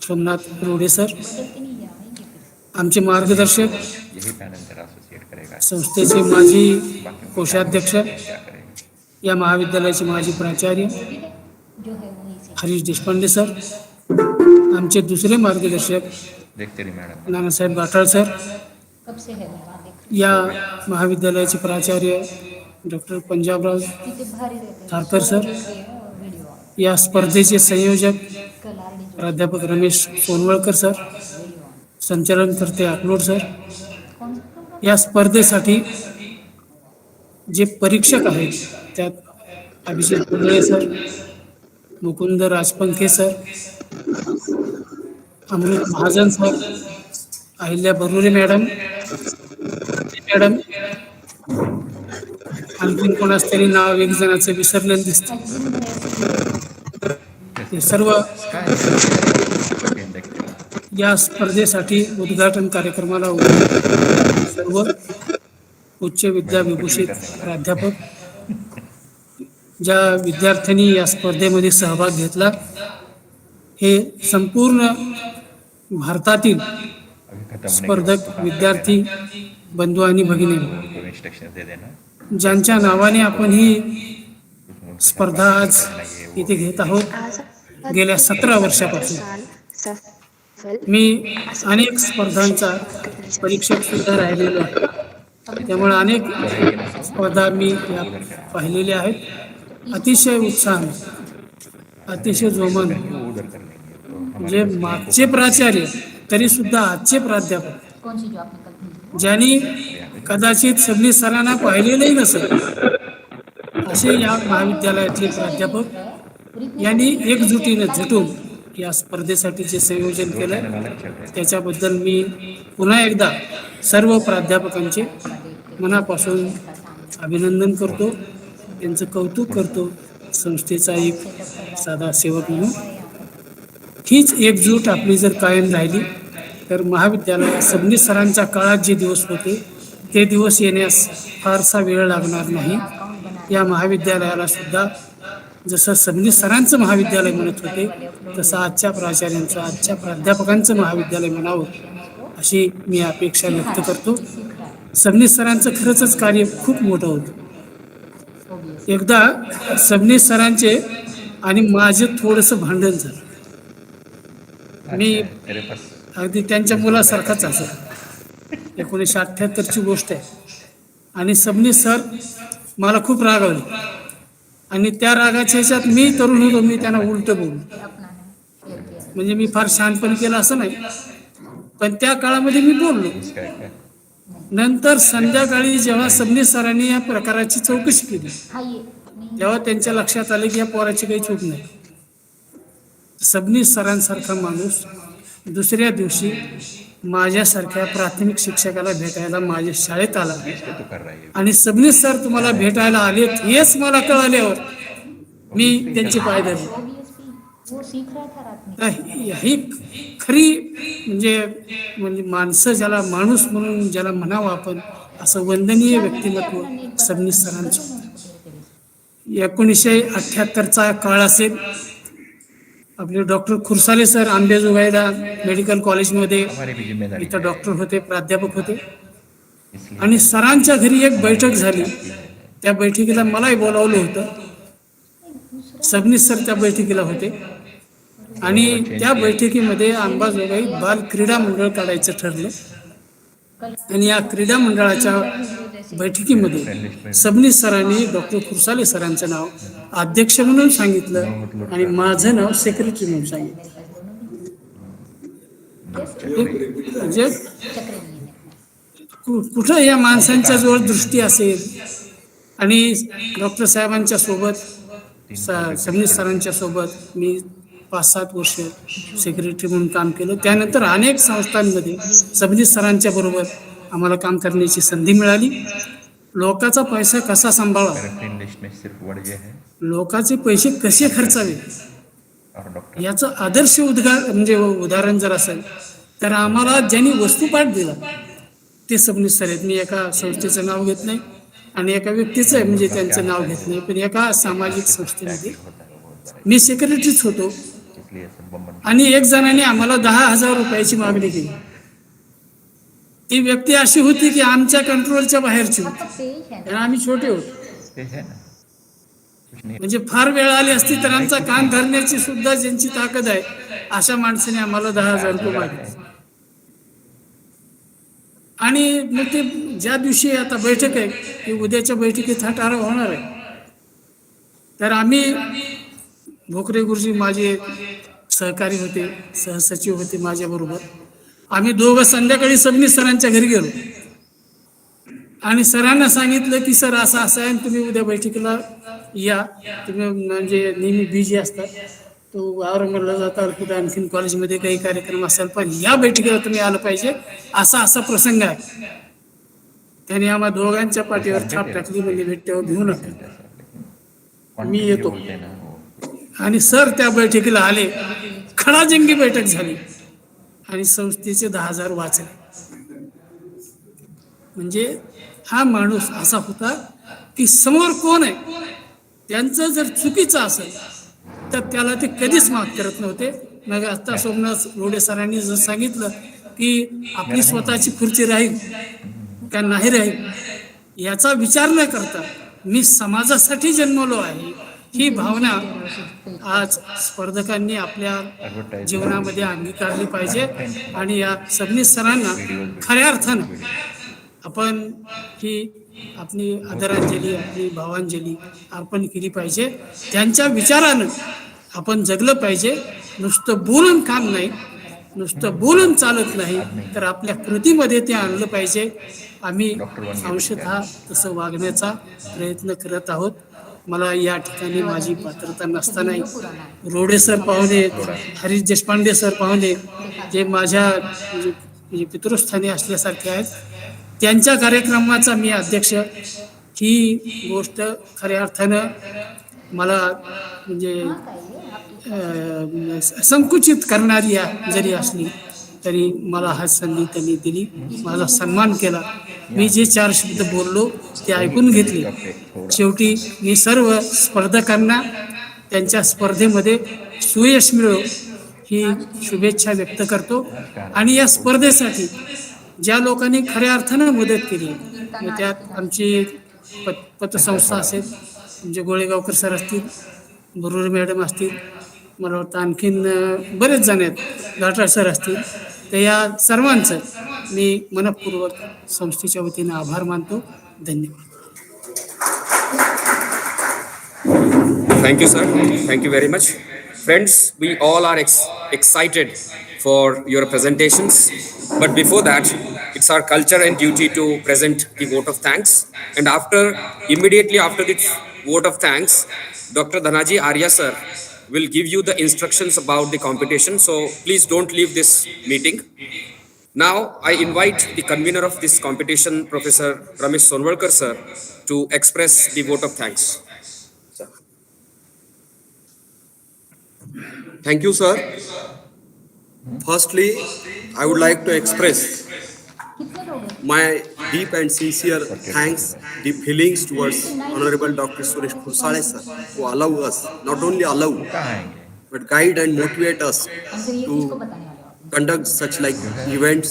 सोमनाथ रोडे सर बदलते नहीं है आएंगे फिर. आमचे मार्गदर्शक यही पैनल तेरा एसोसिएट करेगा संस्थेचे माजी कोषाध्यक्ष क्या करेगा या महाविद्यालयाचे माजी प्राचार्य जो है वही से. हरीश देशपांडे सर आमचे दुसरे मार्गदर्शक देखते रही मैडम नानासाहेब गाठाळ सर कब से है वहाँ देख. या महाविद्यालयाचे प्राचार्य डॉक्टर पंजाबराव तिथे भारी रहते. थारकर सर व्हिडिओ या स्पर्धेचे संयोजक कल आरडी जो प्राध्यापक रमेश सोनवळकर सर संचालनकर्ते अपलोड सर कौन सा प्रोग्राम. या स्पर्धेसाठी जे परीक्षक आहेत त्यात अभिषेक पुंगळे सर मुकुंद राजपंखे सर अमृत महाजन सर अहिल्या बरुरे मॅडम आणखीन कोणाच तरी नाव एक जणाचं विसरलेलं दिसतं. ते सर्व या स्पर्धेसाठी उद्घाटन कार्यक्रमाला उपस्थित सर्व उच्च विद्याविभूषित प्राध्यापक ज्या विद्यार्थ्यांनी या स्पर्धेमध्ये सहभाग घेतला हे संपूर्ण भारतातील अभी खत्म स्पर्धक विद्यार्थी बंधू आणि भगिनी उनको इंस्ट्रक्शन दे देना ज्यांच्या नावाने आपण ही स्पर्धा आज इथे घेत आहोत गेल्या 17 वर्षापासून मी अनेक स्पर्धांचा परीक्षक सुद्धा राहिलेलो आहे त्यामुळे अनेक स्पर्धा मी या पाहिलेल्या आहेत अतिशय उत्साह अतिशय जोमान उधर कर लेंगे तो जे मागचे प्राचार्य तरी सुद्धा आजचे प्राध्यापक कौन सी जो आपने कल भेजी. ज्यांनी कदाचित सबनीस सरांना पाहिलेलंही नसेल असे या महाविद्यालयातले प्राध्यापक यांनी एकजुटीने झटून या स्पर्धेसाठी जे संयोजन केलं त्याच्याबद्दल मी पुन्हा एकदा सर्व प्राध्यापकांचे मनापासून अभिनंदन करतो त्यांचं कौतुक करतो संस्थेचा एक साधा सेवक म्हणून हीच एकजूट आपली जर कायम राहिली तर महाविद्यालय सबनीस सरांच्या काळात जे दिवस होते ते दिवस येण्यास फारसा वेळ लागणार नाही. या महाविद्यालयाला सुद्धा जसं सबनीस सरांचं महाविद्यालय म्हणत होते तसं आजच्या प्राचार्यांचं आजच्या प्राध्यापकांचं महाविद्यालय म्हणावं अशी मी अपेक्षा व्यक्त करतो. सबनीस सरांचं खरंच कार्य खूप मोठं होतं. एकदा सबनीस सरांचे आणि माझं थोडंसं भांडण झालं. मी तेरे पास अगदी त्यांच्या मुलासारखाच असेल 1978ची गोष्ट आहे आणि सबनीस सर मला खूप रागावले आणि त्या रागाच्या ह्याच्यात मी तरुण होतो मी त्यांना उलट बोललो अपना है शेयर किया. म्हणजे मी फार शहाणपण केलं असं नाही पण त्या काळामध्ये मी बोललो. इसका क्या नंतर संध्याकाळी जेव्हा सबनीस सरांनी या प्रकाराची चौकशी केली हाँ ये नहीं तेव्हा त्यांच्या लक्षात आलं की या पोराची काही चूक नाही. सबनीस सरांसारखा माणूस दुसऱ्या दिवशी माझ्यासारख्या प्राथमिक शिक्षकाला भेटायला माझ्या शाळेत आला तो कर रहा है आणि सबनीस सर तुम्हाला भेटायला आलेत हेच मला कळाल्यावर मी त्यांचे पाय धरले. OBSP वो सीख रहा था रात में. ही खरी म्हणजे माणसं ज्याला माणूस म्हणून ज्याला म्हणावं आपण असं वंदनीय व्यक्तिमत्व सबनीस सरांचं. 1978चा काळ असेल. आपले डॉक्टर खुरसाले सर आंबेजोगाईला मेडिकल कॉलेजमध्ये हमारी भी जिम्मेदारी इथं है, डॉक्टर होते, प्राध्यापक होते. इसलिए आणि सरांच्या घरी एक बैठक झाली. है. त्या बैठकीला मलाही बोलावलं होतं. सबनीस सर त्या बैठकीला होते आणि त्या बैठकीमध्ये अंबाजोगाई बाल क्रीडा मंडळ काढायचं ठरलं. आणि या क्रीडा मंडळाच्या बैठकीमध्ये सबनीस सरांनी डॉक्टर खुरसाले सरांचं नाव अध्यक्ष म्हणून सांगितलं आणि माझं नाव सेक्रेटरी म्हणून सांगितलं. म्हणजे कुठं या माणसांच्या जवळ दृष्टी असेल. आणि डॉक्टर साहेबांच्या सोबत सबनीस सरांच्या सोबत मी 5-7 वर्ष सेक्रेटरी म्हणून काम केलं. त्यानंतर अनेक संस्थांमध्ये सबनीस सरांच्या बरोबर आम्हाला काम करण्याची संधी मिळाली. लोकांचा पैसा कसा सांभाळावा, पैराग्रीन लिस्ट में सिर्फ वर्ड ये है लोकांचे पैसे कसे खर्चावे और डॉक्टर याचं आदर्श उदाहरण जर असेल तर आम्हाला ज्यांनी वस्तुपाठ दिला ते सबनीस सर आहेत. मी एका संस्थेचं नाव घेत नाही आणि एका व्यक्तीचं म्हणजे त्यांचं नाव घेत नाही, पण एका सामाजिक संस्थेमध्ये मी सेक्रेटरीच होतो. इसलिए सब बम्बन आणि एक जणाने आम्हाला 10,000 रुपयाची मागणी केली. ती व्यक्ती अशी होती की आमच्या कंट्रोलच्या बाहेरची होती पेज है आणि आम्ही छोटे होतो. पे है ना, कुछ नहीं. म्हणजे फार वेळ आली असती तर आमचा कान धरण्याची सुद्धा ज्यांची ताकद आहे अशा माणसाने आम्हाला 10,000 रुपये मागितले. आणि मग ते ज्या दिवशी आता बैठक आहे की उद्याच्या बैठकीत हा ठराव होणार आहे, तर आम्ही भोकरे गुरुजी माझे सहकारी होते, सहसचिव होते माझ्याबरोबर. आम्ही दोघं संध्याकाळी सबनीस सरांच्या घरी गेलो आणि सरांना सांगितलं की सर असं असं आहे, तुम्ही उद्या बैठकीला या. तुम्ही म्हणजे नेहमी बिझी असतात, तो औरंगाबादला जाता, कुठे आणखीन कॉलेजमध्ये काही कार्यक्रम असेल, पण या बैठकीला तुम्ही आलं पाहिजे, असा असा प्रसंग आहे. त्याने आम्हा दोघांच्या पाठीवर थाप टाकली, म्हणजे भेटल्यावर घेऊ नका, मी येतो. बोलते हैं ना वो आणि सर त्या बैठकीला आले. खडाजंगी बैठक झाली आणि संस्थेचे 10,000 वाचले. म्हणजे हा माणूस असा होता की समोर कोण आहे त्यांचं जर चुकीचं असेल तर त्याला ते कधीच माफ करत नव्हते. मग आता सोमनाथ रोडे सरांनी जर सांगितलं की आपली स्वतःची खुर्ची राहील का नाही राहील याचा विचार न करता मी समाजासाठी जन्मलो आहे, ही भावना आज स्पर्धकांनी आपल्या जीवनामध्ये अंगीकारली पाहिजे. आणि या सबनीस सरांना खऱ्या अर्थानं आपण ही आपली आदरांजली, आपली भावांजली अर्पण केली पाहिजे. त्यांच्या विचारानं आपण जगलं पाहिजे. नुसतं बोलून काम नाही, नुसतं बोलून चालत नाही, तर आपल्या कृतीमध्ये ते आणलं पाहिजे. आम्ही अंशतः तसं वागण्याचा प्रयत्न करत आहोत. मला या ठिकाणी माझी पात्रता नसतानाही रोडे सर पाहुणे, हरीश देशपांडे सर पाहुणे, जे माझ्या म्हणजे पितृस्थानी असल्यासारखे आहेत, त्यांच्या कार्यक्रमाचा मी अध्यक्ष. ही गोष्ट खऱ्या अर्थानं मला म्हणजे संकुचित करणारी जरी असली तरी मला हा संधी त्यांनी दिली, माझा सन्मान केला. मी जे 4 शब्द बोललो ते ऐकून घेतले. शेवटी मी सर्व स्पर्धकांना त्यांच्या स्पर्धेमध्ये सुयश मिळो ही शुभेच्छा व्यक्त करतो. आणि या स्पर्धेसाठी ज्या लोकांनी खऱ्या अर्थानं मदत केली, मग त्यात आमची पतसंस्था असेल, म्हणजे गोळेगावकर सर असतील, बरुरे मॅडम असतील, मला वाटतं आणखीन बरेच जण आहेत, घाटाळ सर असतील, तर या सर्वांचं मी मनपूर्वक संस्थेच्या वतीनं आभार मानतो. धन्यवाद. Thank you, sir. Thank you very much. Friends, we all are excited for your presentations. But before that, it's our culture and duty to present the vote of thanks. And immediately after the vote of thanks, Dr. Dhanaji Arya, sir, will give you the instructions about the competition. So please don't leave this meeting. Now, I invite the convener of this competition, Professor Ramesh Sonwalkar, sir, to express the vote of thanks. Thank you, sir. Firstly, I would like to express कितने लोग हैं? my deep and sincere thanks, deep feelings towards Honorable Dr. Suresh Khulsale sir, who allow us, not only allow, कहाँ आएंगे but guide and motivate us हम फिर ये किसको to बताने वाले हो आप? conduct such like events.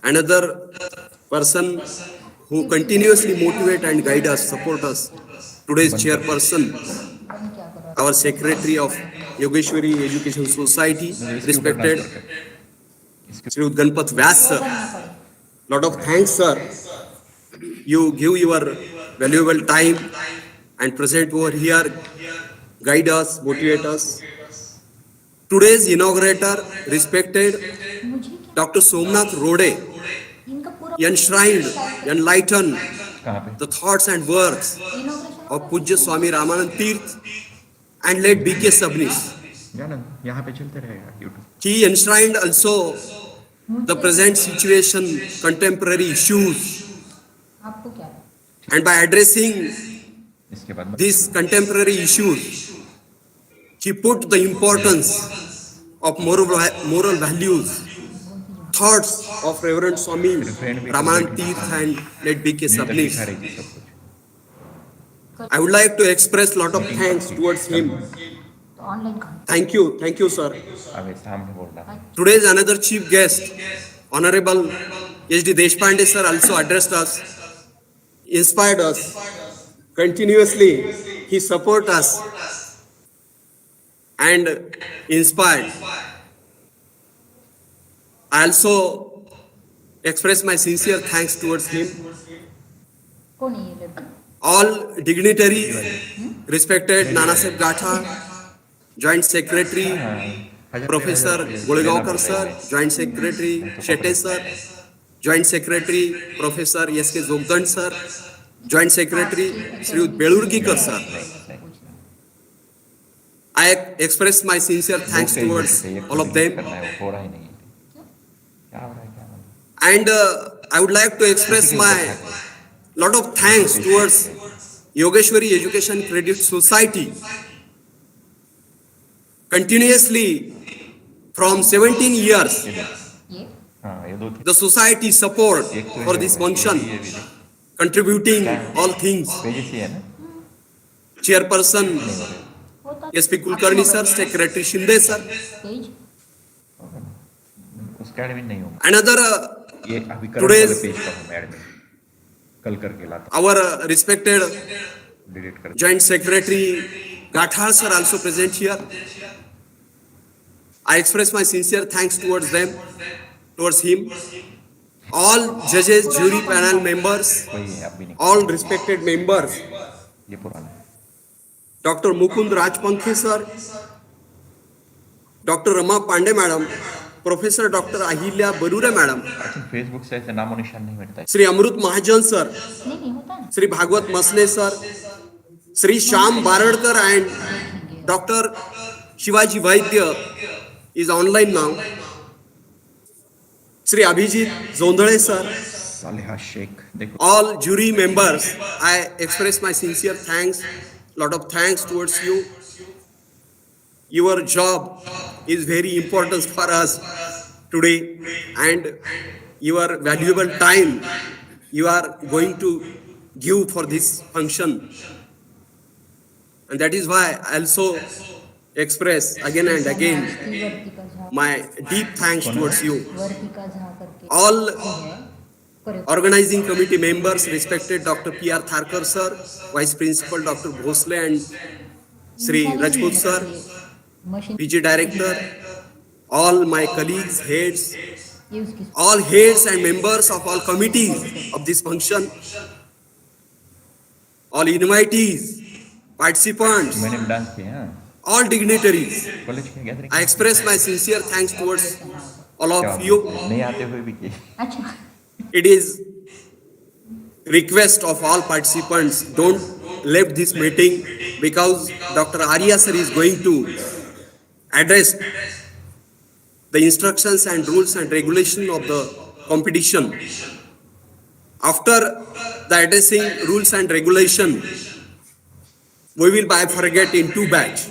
Another person who continuously motivate and guide us, support us, today's chairperson, पता नहीं क्या कर रहा है। our secretary of Yogeshwari Education Society, respected Shri Ganpat Vyas sir. Lot of thanks sir. You give your valuable time and present over here, guide us, motivate us. Today's inaugurator, respected मुझे क्या Dr. Somnath Rode, इनका पूरा enshrined, enlightened कहाँ पे the thoughts and works inauguration of Pujya Swami Ramanand Teerth and late B.K. Sabnis. जाना यहाँ पे चलते रहेगा YouTube He enshrined also the present situation, contemporary issues, आपको क्या है? and by addressing इसके बाद these contemporary issues, he put the importance of moral values, thoughts of Reverend Swami Ramanand Teerth and late B.K. दिखा Sabnis. रहेगी सब कुछ I would like to express lot of thanks towards him. तो online कहाँ? Thank you, sir. अबे सामने बोलना Today's another chief guest, Honorable HOD Deshpande sir, also addressed us, inspired us. Continuously, he support us and inspired. I also express my sincere thanks towards him. कौन है ये लड़का? All dignitaries, respected Nana Sahib Gatha, Joint Secretary, Professor Jawalgaonkar sir, Joint Secretary Shete sir, Joint Secretary Professor S.K. Zogdand sir, Joint Secretary Shri Belurgikar sir. I express my sincere thanks towards all of them, करना है वो हो रहा ही नहीं क्या हो रहा है क्या हो रहा है and I would like to express my lot of thanks towards Yogeshwari Education Credit Society. Continuously from 17 years, ये हाँ ये दो थे the society support एक तो for है this वो, function, ये भी देख। contributing all things. पेज ही है ना Chairperson नहीं हो रहे होता S.P. Kulkarni sir, Secretary Shinde sir, page उसका एडमिन नहीं हूँ another ये अभी करंट Today's- वाले पेज का हूँ मैं एडमिन कल करके लाता our respected डिलीट कर Joint Secretary Gathar sir also present here. I express my sincere thanks towards them, towards him. All judges, jury panel members, कोई है अभी नहीं all respected members, ये पुराना है Dr. Mukund Rajpankhi sir, Dr. Rama Pandey madam, Professor Dr. Ahilya Barure madam, अच्छा Facebook से ऐसे नामो निशान नहीं मिटता है Shri Amrut Mahajan sir, नहीं होता ना Shri Bhagwat Masle sir, Shri Shyam Baradkar and Dr. Shivaji Vaidya is online now. Shri Abhijit Zondale sir, सालिहा Sheikh देखो all jury members, I express my sincere thanks, lot of thanks towards you. Your job is very important for us today, and your valuable time you are going to give for this function. And that is why I also express again and again Vartika Jha my deep thanks towards you. Vartika Jha करके All है करे organizing committee members, respected Dr. P.R. Tharkar sir, Vice Principal Dr. Bhosle and Shri Rajput sir, machine PG Director, all my colleagues, heads, ये उसकी all heads and members of all committees of this function, all invitees, participants, मैंने भी dance किया हाँ all dignitaries. College की gathering I express my sincere thanks towards all of you. नहीं आते हुए भी किए अच्छा It is request of all participants, don't leave this meeting because Dr. Arya sir is going to address the instructions and rules and regulation of the competition. After the addressing rules and regulation, we will bifurcate in two batch.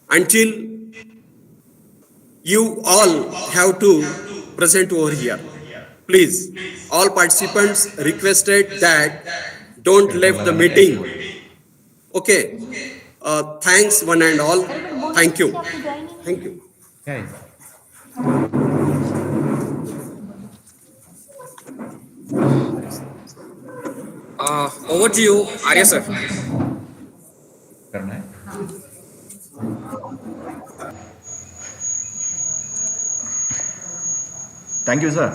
Until you all have to present over here. Please, all participants requested that don't leave the meeting. Okay. Thanks one and all. Thank you. Thank you. Guys, Over to you, Arya sir. करना है? Thank you, sir.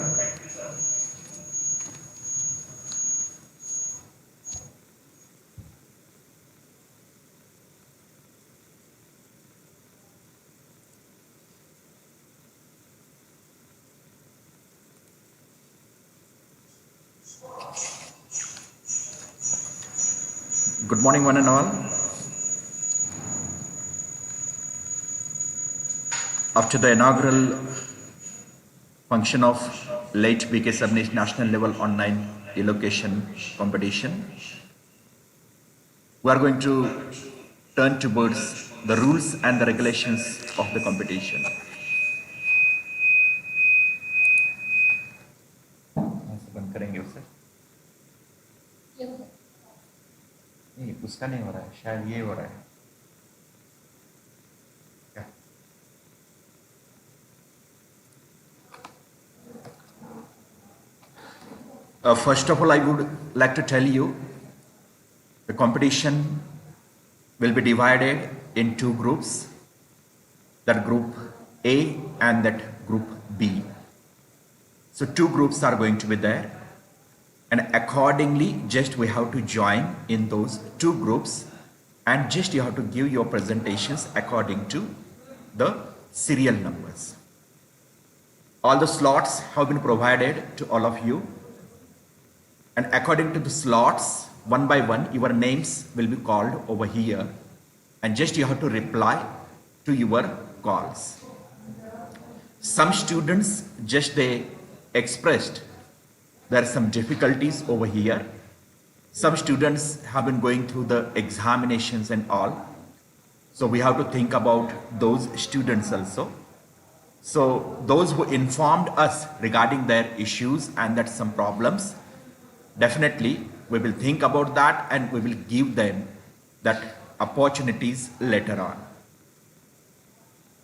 Good morning, one and all. After the inaugural function of late B.K. Sabnis National Level Online Elocution Competition, we are going to turn towards the rules and the regulations of the competition. बंद करेंगे उसे? नहीं, उसका नहीं हो रहा है, शायद ये हो रहा है. क्या? First of all, I would like to tell you the competition will be divided in two groups, that group A and that group B. So two groups are going to be there, and accordingly just we have to join in those two groups, and just you have to give your presentations according to the serial numbers. All the slots have been provided to all of you, and according to the slots, one by one your names will be called over here, and just you have to reply to your calls. Some students just they expressed there are some difficulties over here. Some students have been going through the examinations and all, so we have to think about those students also. So those who informed us regarding their issues and that some problems, definitely we will think about that and we will give them that opportunities later on.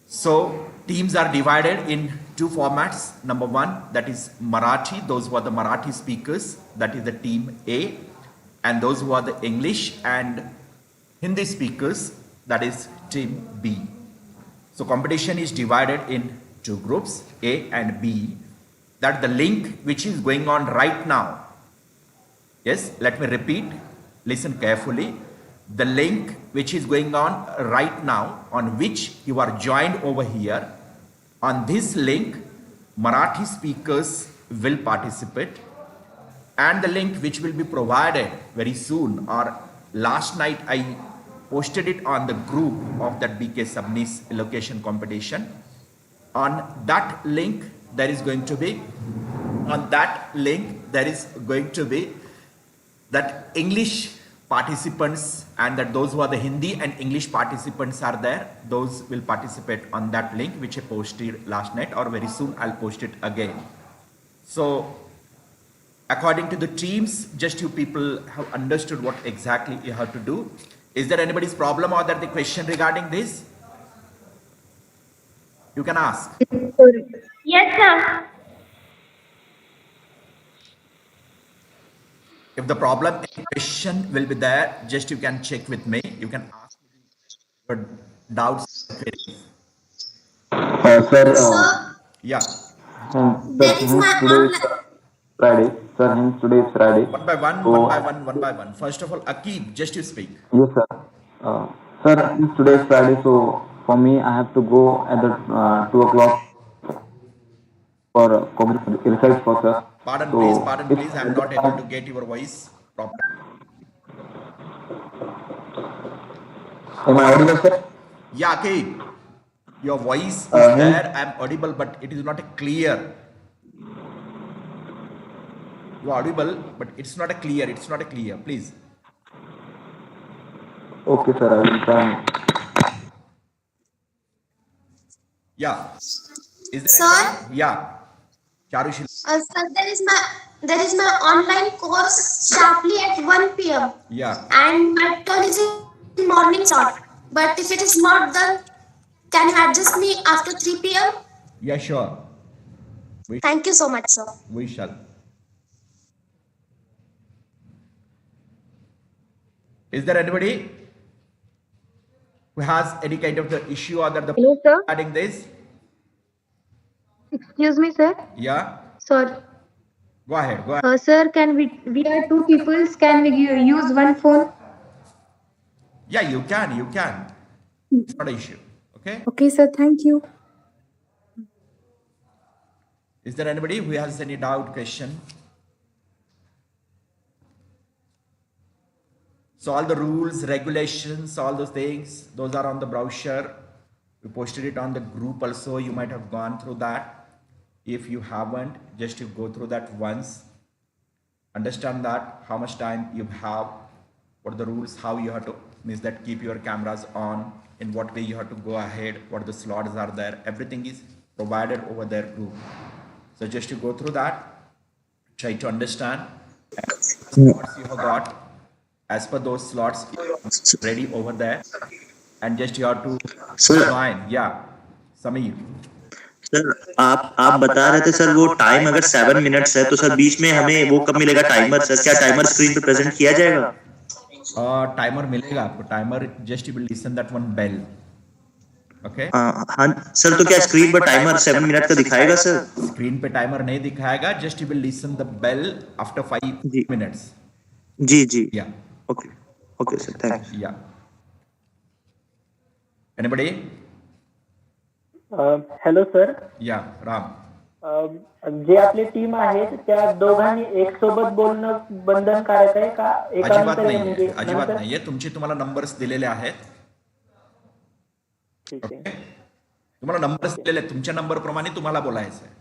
So teams are divided in two formats. Number one, that is Marathi, those who are the Marathi speakers, that is the team A, and those who are the English and Hindi speakers, that is team B. So competition is divided in two groups, A and B. That the link which is going on right now. Yes, let me repeat, listen carefully. The link which is going on right now, on which you are joined over here, on this link, Marathi speakers will participate, and the link which will be provided very soon, or last night I posted it on the group of that BK Sabnis Elocution Competition. On that link, there is going to be, that English participants, and that those who are the Hindi and English participants are there, those will participate on that link which I posted last night, or very soon I'll post it again. So according to the teams, just you people have understood what exactly you have to do. Is there anybody's problem or that the question regarding this? You can ask. Yes, sir. If the problem question will be there, just you can check with me. You can ask your doubts. Sir, Yeah. hence today is Friday. Sir, hence today is Friday. One by one, So, one by one. First of all, Akib, just you speak. yes, sir. Sir, since today is Friday, so for me, I have to go at the 2 o'clock for research for sir. Pardon, So, please. I'm not able to get your voice properly. Am I audible, sir? Yeah, Akib. Your voice is Hence- there. I'm audible, but it is not clear. You are audible, but it's not clear. It's not clear. Please. Okay, sir, I will try. Yeah. Is there Sir? anybody? Yeah. चारुशील. Sir, there is my online course sharply at 1 p.m. Yeah. and my turn is in morning slot. But if it is not done, can you adjust me after 3 p.m.? Yeah, sure. Thank you so much, sir. We shall. Is there anybody who has any kind of the issue or that the Hello, sir. regarding this? Excuse me, sir. Yeah. Sorry. Go ahead. Go ahead. Sir, can we are two people, can we use one phone? Yeah, you can. You can. It's not an issue. Okay. Okay, sir. Thank you. Is there anybody who has any doubt, question? So all the rules, regulations, all those things, those are on the brochure. We posted it on the group also. You might have gone through that. If you haven't, just you go through that once. Understand that how much time you have, what are the rules, how you have to means that keep your cameras on, in what way you have to go ahead, what the slots are there. Everything is provided over their group. So just you go through that, try to understand what you have got. As per those slots ready over there, and just you have to join. Yeah, Sameer. Sir आप बता रहे थे sir वो time अगर 7 minutes है तो sir बीच में हमें वो कब मिलेगा टाइमर सर क्या टाइमर स्क्रीन पे प्रेजेंट किया जाएगा टाइमर मिलेगा आपको timer just you will listen that one bell okay हाँ सर तो क्या स्क्रीन पर टाइमर 7 मिनट का दिखाएगा सर स्क्रीन पे टाइमर नहीं दिखाएगा just you will listen the bell after 5 minutes जी जी yeah okay okay sir thanks yeah anybody hello sir yeah Ram जे आपली टीम आहे त्या दोघांनी एक सोबत बोलणं बंधनकारक आहे का अजिबात नाहीये अजिबात नाहीये तुम्हाला नंबर्स दिलेले आहेत ठीक आहे तुम्हाला नंबर्स दिलेले आहेत तुमच्या नंबर प्रमाणे तुम्हाला बोलायचं आहे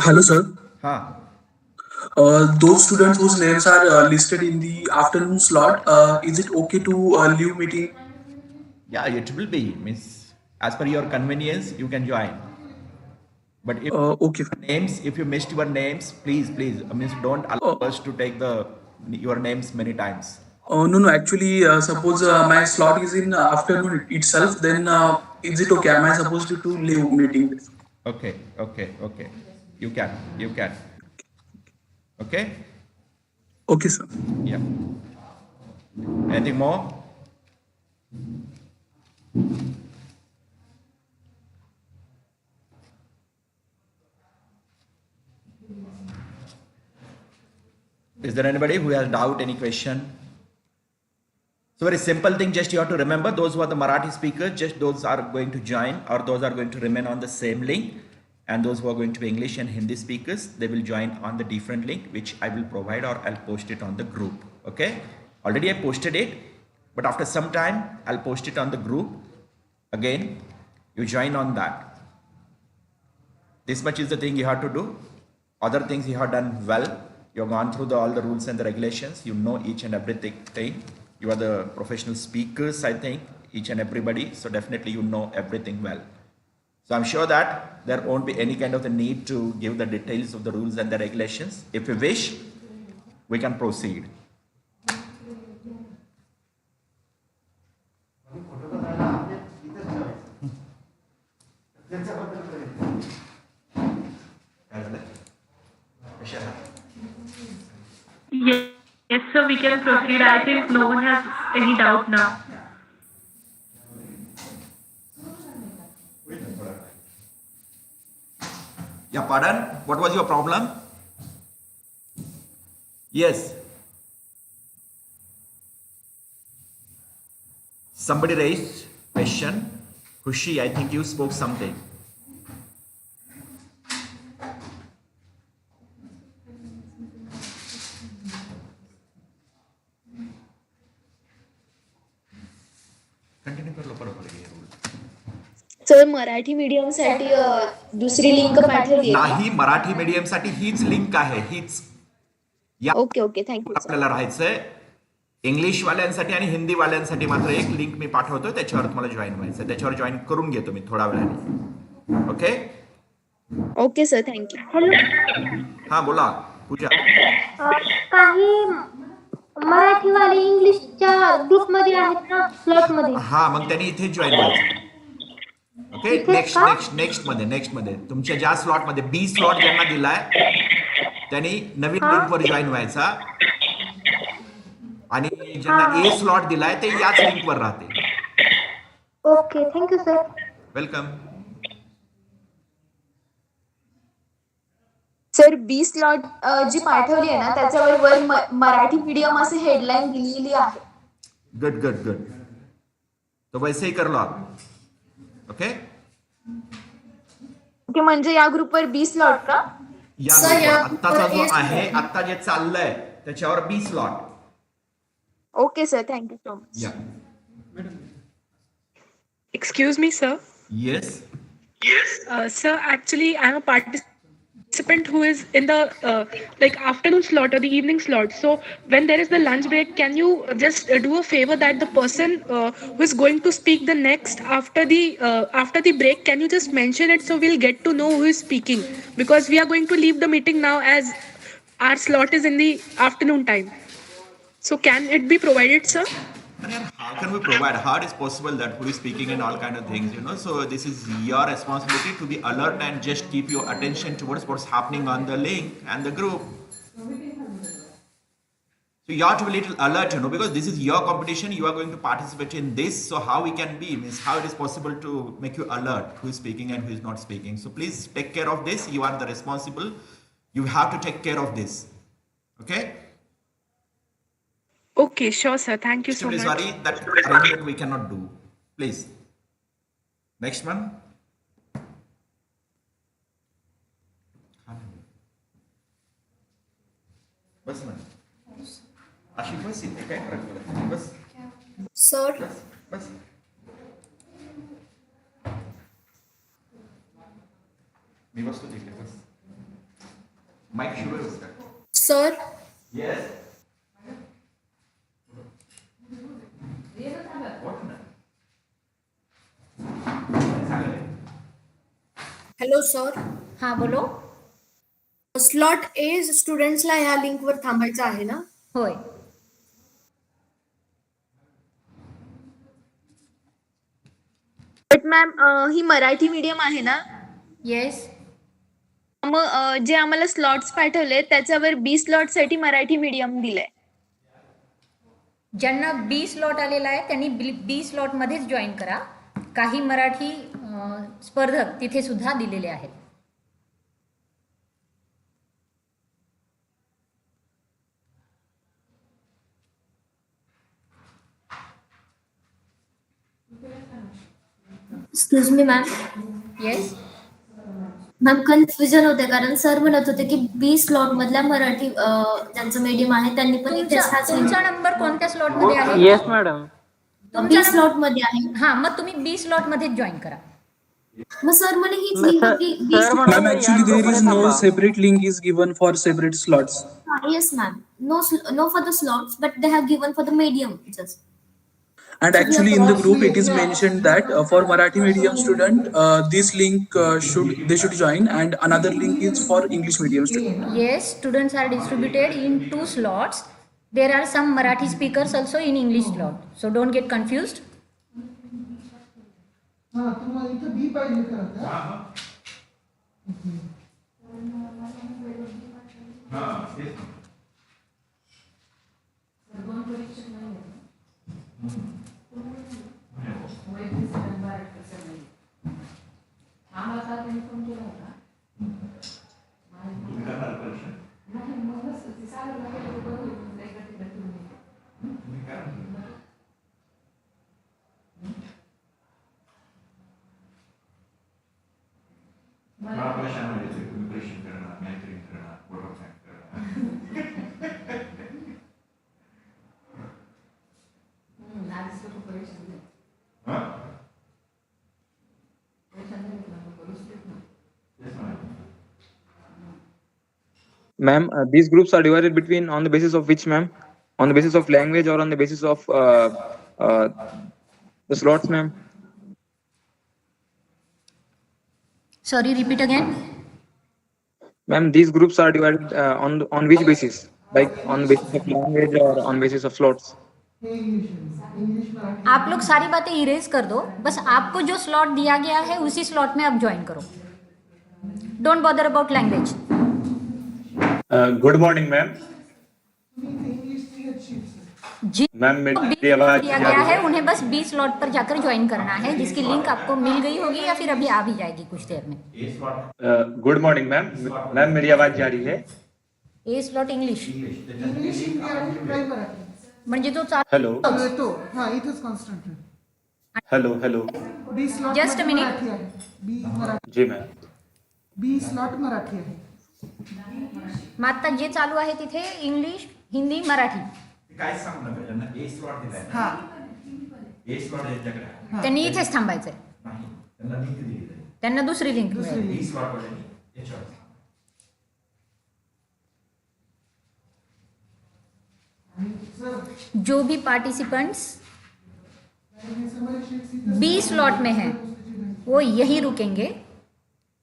Hello, sir. हा Those students whose names are listed in the afternoon slot, is it okay to leave meeting? Yeah, it will be. Means as per your convenience, you can join. But if Okay. names, if you missed your names, please, means don't allow us to take your names many times. No. Actually, suppose my slot is in afternoon itself, then is it okay? Am I supposed to leave meeting? Okay. You can. Okay. Okay, sir. Yeah. Anything more? Is there anybody who has doubt, any question? So very simple thing, just you have to remember those who are the Marathi speakers, just those are going to join or those are going to remain on the same link, and those who are going to be English and Hindi speakers, they will join on the different link which I will provide or I'll post it on the group. Okay, already I posted it, but after some time I'll post it on the group again. You join on that. This much is the thing you have to do. Other things you have done well. You have gone through all the rules and the regulations. You know each and everything. You are the professional speakers, I think, each and everybody. So definitely you know everything well. So I'm sure that there won't be any kind of the need to give the details of the rules and the regulations. If you wish, we can proceed. Yes, sir, we can proceed. I think no one has any doubt now. Yeah, pardon? What was your problem? Yes. Somebody raised question. Hushi, I think you spoke something. Sir Marathi medium साठी दुसरी link पाठवली नाही Marathi medium साठी हीच link आहे हीच या okay thank you आपल्याला राहायचंय इंग्लिश वाल्यांसाठी आणि हिंदी वाल्यांसाठी मात्र एक लिंक मी पाठवतो त्याच्यावर तुम्हाला जॉईन व्हायचं त्याच्यावर जॉईन करून घेतो मी थोड्या वेळाने ओके. Okay sir, thank you. हा बोला पूजा. काही मराठीवाले इंग्लिशच्या ग्रुपमध्ये आहेत ना, स्लॉटमध्ये. हा मग त्यांनी इथे जॉईन व्हायचं. ओके. इथेच का? नेक्स्ट मध्ये तुमच्या ज्या स्लॉट मध्ये बी स्लॉट ज्यांना दिलाय त्यांनी नवीन लिंकवर जॉईन व्हायचा आणि ज्यांना ए स्लॉट दिलाय ते याच लिंकवर राहते. Okay, thank you sir. Welcome. Sir B slot जी पाठवली आहे ना त्याच्यावर वर मराठी मीडियम असे हेडलाईन दिलेली आहे. गुड. तो वैसे ही कर लो आप. ओके. ओके, म्हणजे या ग्रुपवर बी स्लॉट का? या आत्ताचा जो आहे आत्ता जे चाललंय त्याच्यावर B slot. Okay sir, thank you so much. Yeah. Excuse me, sir. Yes. Sir, actually, I'm a participant who is in the like afternoon slot or the evening slot. So when there is the lunch break, can you just do a favor that the person who is going to speak the next after the break, can you just mention it so we'll get to know who is speaking, because we are going to leave the meeting now as our slot is in the afternoon time. So can it be provided, sir? How can we provide? How it is possible that who is speaking and all kind of things, So this is your responsibility to be alert and just keep your attention towards what's happening on the link and the group. So you have to be a little alert, because this is your competition. You are going to participate in this. So how we can be, how it is possible to make you alert who is speaking and who is not speaking. So please take care of this. You are the responsible. You have to take care of this. Okay? Okay, sure, sir. Thank you so much. Sorry, that arrangement we cannot do. Please. Next one. बस ना. अशी बस इथे काय फरक पडत? बस. Sir. बस. मी बसतो तिथे बस. माईक शुरू आहे का? सर. Yes. Hello sir. हां बोलो. स्लॉट ए स्टुडंट्सला ह्या लिंकवर थांबायचं आहे ना? होय. But ma'am he Marathi medium आहे ना? येस. मग जे आम्हाला स्लॉट्स पाठवले त्याच्यावर बी स्लॉट साठी मराठी मीडियम दिलंय. ज्यांना बी स्लॉट आलेला आहे त्यांनी बी स्लॉट मध्येच जॉईन करा. काही मराठी स्पर्धक तिथे सुद्धा दिलेले आहेत. Excuse me ma'am. Yes. Ma'am confusion होते कारण सर म्हणत होते की बी स्लॉट मधल्या मराठी ज्यांचं मीडियम आहे त्यांनी पण तुमचा नंबर कोणत्या स्लॉट मध्ये आहे? Yes madam. बी स्लॉट मध्ये आहे. हां, मग तुम्ही बी स्लॉट मध्येच जॉईन करा. मग सर म्हणे हीच link Ma'am, actually there is no separate link is given for separate slots. Yes ma'am. No for the slots, but they have given for the medium just. And actually in the group it is mentioned that for Marathi medium student this link should join, and another link is for English medium student. Yes, students are distributed in 2 slots. There are some Marathi speakers also in English slot. So don't get confused. Ma'am, these groups are divided between on the basis of which, ma'am? On the basis of language or on the basis of the slots, ma'am? Sorry, repeat again. Ma'am, these groups are divided on which basis? Like on basis of language or on basis of slots? आप लोग सारी बातें erase कर दो, बस आपको जो slot दिया गया है उसी स्लॉट में आप ज्वाइन करो. Don't bother about language. Good morning ma'am. जी मैम मेरी आवाज दिया गया है उन्हें बस बी स्लॉट पर जाकर ज्वाइन करना है, जिसकी लिंक आपको मिल गई होगी या फिर अभी आ भी जाएगी कुछ देर में. Good morning ma'am. मैम मेरी आवाज जा रही है? ए स्लॉट इंग्लिश म्हणजे जो चालू हेलो तो हाँ इथंच कॉन्स्टंट आहे. Hello hello. B slot Just a minute. Marathi आहे. बी मराठी. जी मैम. बी स्लॉट मराठी आहे. मग आता जे चालू आहे तिथे इंग्लिश, हिंदी, मराठी. काय सांगू नका त्यांना ए स्लॉट दिलाय. हा ए स्लॉट यांच्याकडे त्यांनी इथेच थांबायचंय. नाही, त्यांना लिंक दिली आहे. त्यांना दुसरी लिंक मिळेल. ए स्लॉट वाल्यांनी याच्यावर जो भी पार्टिसिपेंट्स बी स्लॉट में हैं वो यही रुकेंगे.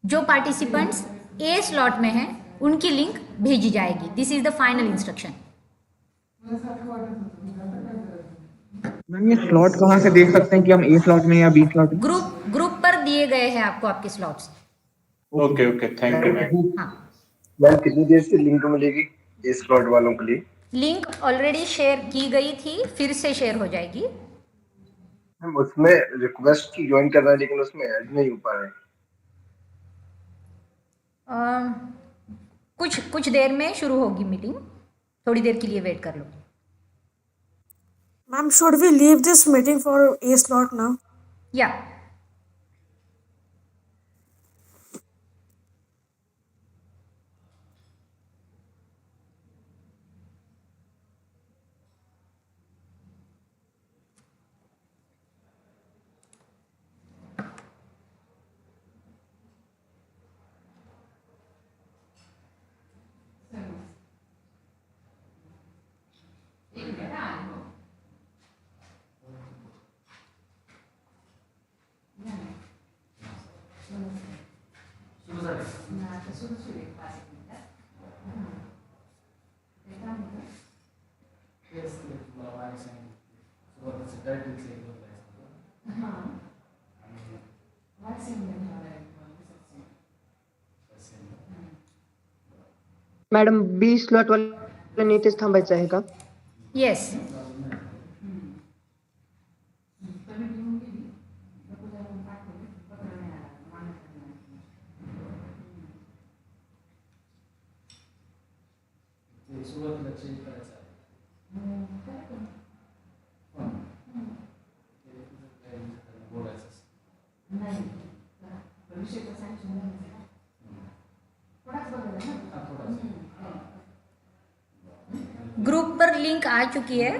जो पार्टिसिपेंट्स ए स्लॉट में हैं उनकी लिंक भेजी जाएगी. This is the final instruction. Ma'am ये स्लॉट कहाँ से देख सकते हैं कि हम ए स्लॉट में या बी स्लॉट में? ग्रुप पर दिए गए हैं आपको आपके slots. Okay okay thank you ma'am. हाँ, मैम कितनी देर से लिंक मिलेगी ए स्लॉट वालों के लिए? लिंक ऑलरेडी शेयर की गई थी, फिर से शेयर हो जाएगी. मैम उसमें रिक्वेस्ट की ज्वाइन करना है लेकिन उसमें ऐड नहीं हो पा रहा है. कुछ देर में शुरू होगी मीटिंग, थोड़ी देर के लिए वेट कर लो. Ma'am, should we leave this meeting for A slot now? या मॅडम बी स्लॉट वाले इथेच थांबायचं आहे का? येस. ग्रुप पर लिंक आ चुकी है.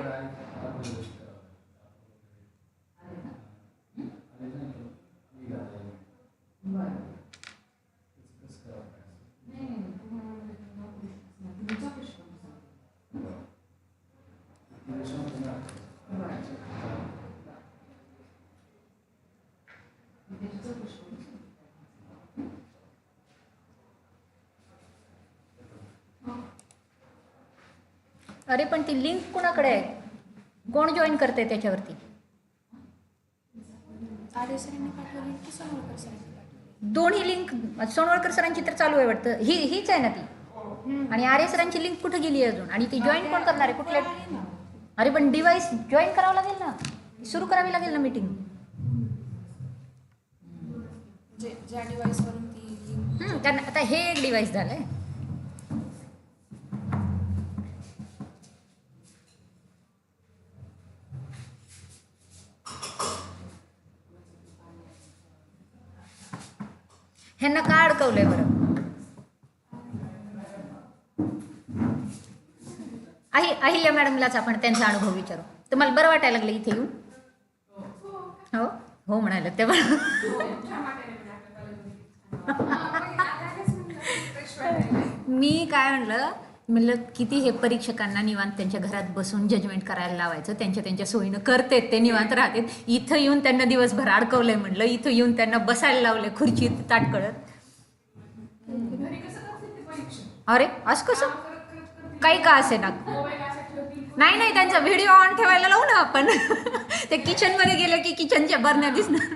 अरे पण ती लिंक कोणाकडे आहे? कोण जॉईन करते त्याच्यावरती? आर्य सरांनी पाठवली की सोनवळकर सरांनी पाठवली? दोन्ही लिंक सोनवळकर सरांची तर चालू आहे वाटतं. हीच आहे ना ती. आणि आर्य सरांची लिंक कुठे गेली आहे अजून? आणि ती जॉईन कोण करणार आहे? कुठल्या? अरे पण डिव्हाइस जॉईन करावं लागेल ना, सुरू करावी लागेल ना मीटिंग. ज्या डिव्हाइसवरून ती लिंक कारण आता हे एक डिव्हाइस झालंय. ह्यांना का अडकवलंय बरं? अहिल्या मॅडमलाच आपण त्यांचा अनुभव विचारू. तुम्हाला बरं वाटायला लागलं इथे येऊन? हो हो म्हणायला तेव्हा. मी काय म्हणलं किती हे परीक्षकांना निवांत त्यांच्या घरात बसून जजमेंट करायला लावायचं. त्यांच्या सोयीनं करतेत, ते निवांत राहतात. इथं येऊन त्यांना दिवसभर अडकवलंय म्हणलं. इथं येऊन त्यांना बसायला लावलंय खुर्चीत ताटकळत. अरे असं कसं काही का असे ना. नाही नाही, त्यांचा व्हिडिओ ऑन ठेवायला लावू ना आपण. ते किचन मध्ये गेले की किचनच्या बरण्या दिसणार.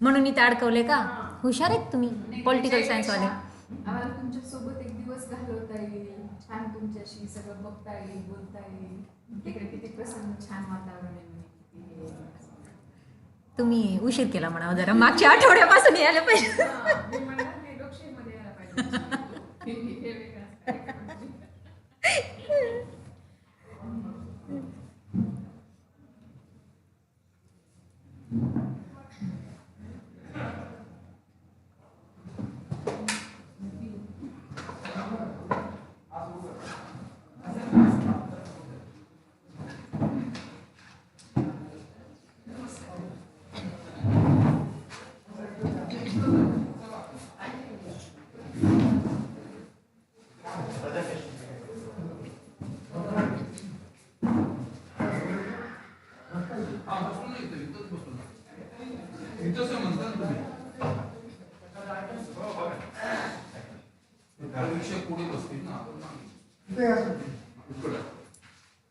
म्हणून इथे अडकवले का? हुशार आहेत तुम्ही पॉलिटिकल सायन्स वाले. आम्हाला तुमच्या सोबत एक दिवस घालवता येईल, छान तुमच्याशी सगळं बघता येईल, बोलता येईल. तिकडे किती प्रसन्न छान वातावरण आहे. तुम्ही उशीर केला म्हणा जरा, मागच्या आठवड्यापासून यायला पाहिजे.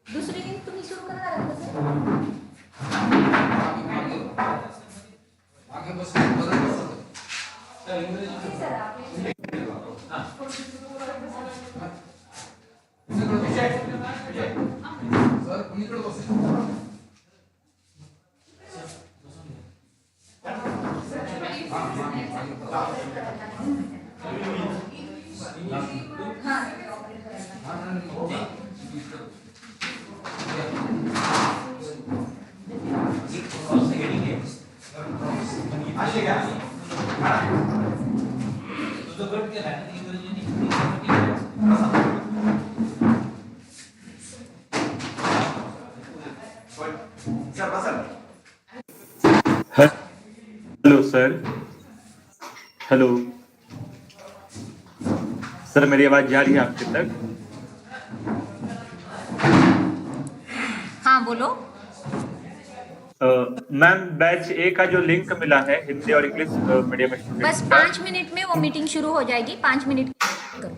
दुसरी लिंक तुम्ही सुरू करणार आहात हेलो सर. हेलो सर, मेरी आवाज जा रही है आपके तक? हाँ बोलो. मैम, बैच ए का जो लिंक मिला है हिंदी और इंग्लिश मीडियम स्टूडेंट, बस 5 मिनट में वो मीटिंग शुरू हो जाएगी. 5 मिनट करो.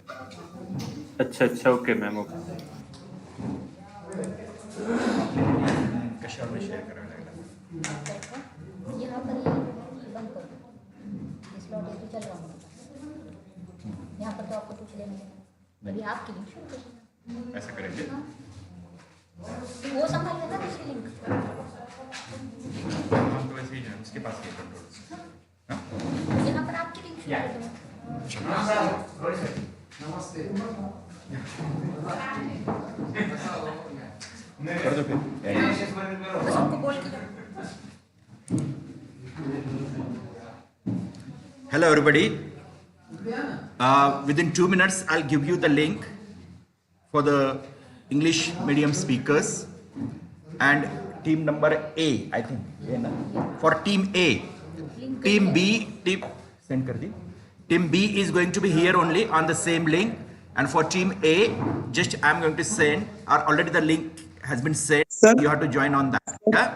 अच्छा ओके मैम, ओके. कशावर शेअर करायला लागला. यहाँ पर ये बंद कर दो. स्लॉट है तो चल रहा होगा. यहाँ पर तो आपको कुछ लेना है. अभी आपकी लिंक शुरू करो. ऐसा करेंगे. वो संभाल लेना दूसरी लिंक. हम तो वैसे ही हैं, उसके पास ये कंट्रोल. यहाँ पर आपकी लिंक शुरू कर दो. नमस्ते. कर दो फिर. बस उनको बोल के. Hello everybody. Within 2 minutes, I'll give you the link for the English medium speakers and team number A. I think for team A, team B, send kar di. Team B is going to be here only on the same link, and for team A, just I'm going to send. Or already the link has been sent. Sir? You have to join on that. Yeah?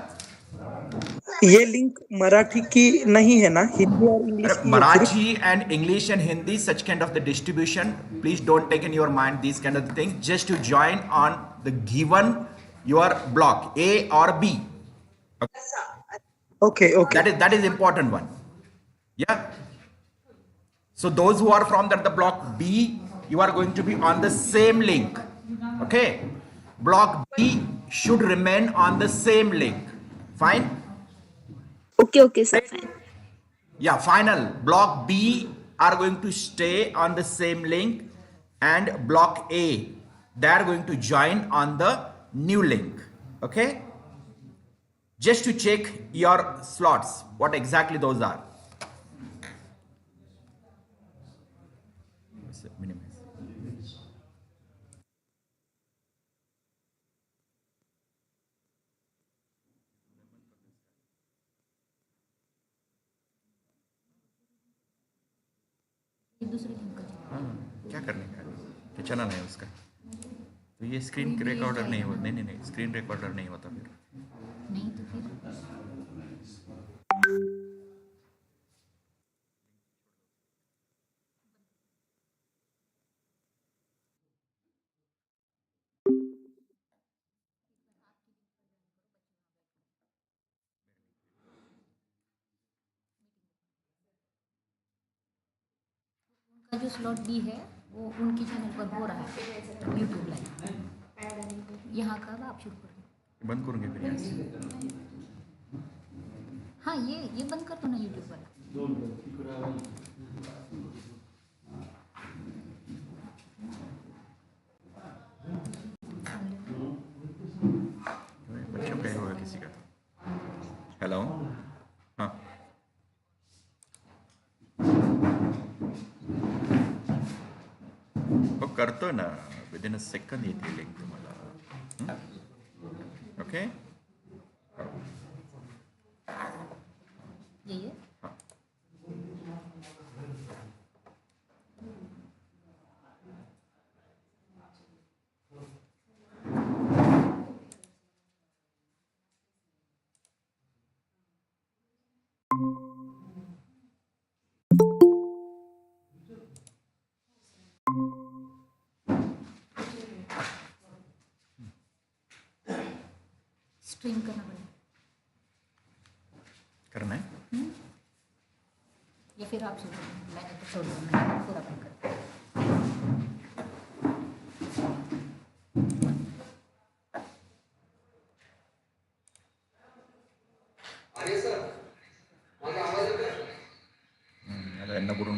ये link Marathi की नहीं है ना, हिंदी और English की? Marathi and English and Hindi, such kind of the distribution, please don't take in your mind these kind of things. Just to join on the given your block A or B. Okay. That is important one. Yeah. So those who are from the block B, you are going to be on the same link. Okay. Block B should remain on the same link. Fine. Okay, sir, fine. Yeah, final. Block B are going to stay on the same link, and block A, they are going to join on the new link. Okay? Just to check your slots, what exactly those are. Minimize. दूसरी link कर. क्या करने का क्या चलाना है उसका. तो ये स्क्रीन रिकॉर्डर नहीं होता. नहीं, स्क्रीन रिकॉर्डर नहीं होता फिर. नहीं तो फिर जो स्लॉट बी है वो उनकी चैनल पर हो रहा है यूट्यूब लाइव। यहाँ का आप शुरू कर दो। बंद करूँगे फिर यहाँ से। हाँ ये बंद कर दो ना यूट्यूब वाला। बच्चों का होगा किसी का। हेलो, हाँ हो करतो ना, विदिन अ सेकंड येते लिंक तुम्हाला. ओके ये स्ट्रीम करना पड़ेगा। करना है या फिर आप शुरू करें, मैंने तो छोड़ दिया, मैंने पूरा बंद कर दिया। आर्य सर, माझा आवाज येतोय? आता यांना करून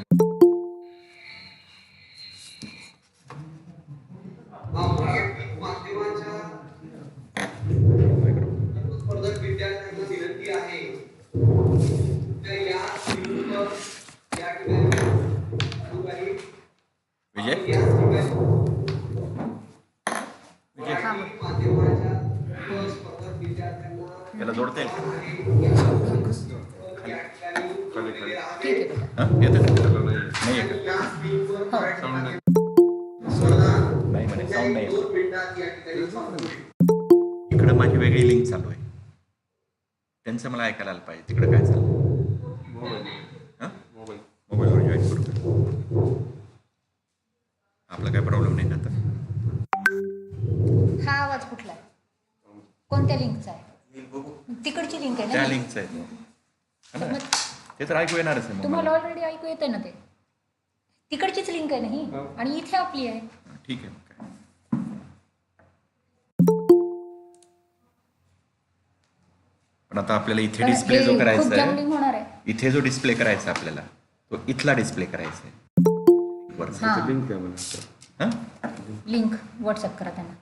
मराठी माध्यमाच्या स्पर्धक विद्यार्थ्यांना विनंती आहे तर या ठिकाणी विजय माध्यमाच्या स्पर्धक विद्यार्थ्यांना याला जोडता येईल नाही म्हणे साऊंड नाही. इकडं माझी वेगळी लिंक चालू आहे, त्यांचं मला ऐकायला आलं पाहिजे. तिकडं काय चाललं? हां मोबाईलवर जॉईन करू. आपला काय प्रॉब्लेम नाही ना आता. हा आवाज कुठला आहे? कोणत्या लिंकचा आहे? तिकडची लिंक आहे त्या ना? लिंकचं आहे ते तर ऐकू येणारच आहे. तुम्हाला ऑलरेडी ऐकू येतंय ना ते? तिकडचीच लिंक आहे ना ही, आणि इथे आपली आहे. ठीक आहे. पण आता आपल्याला इथे डिस्प्ले जो करायचा आहे, इथे जो डिस्प्ले करायचा आपल्याला, तो इथला डिस्प्ले करायचा आहे. लिंक व्हॉट्सअप करा त्यांना.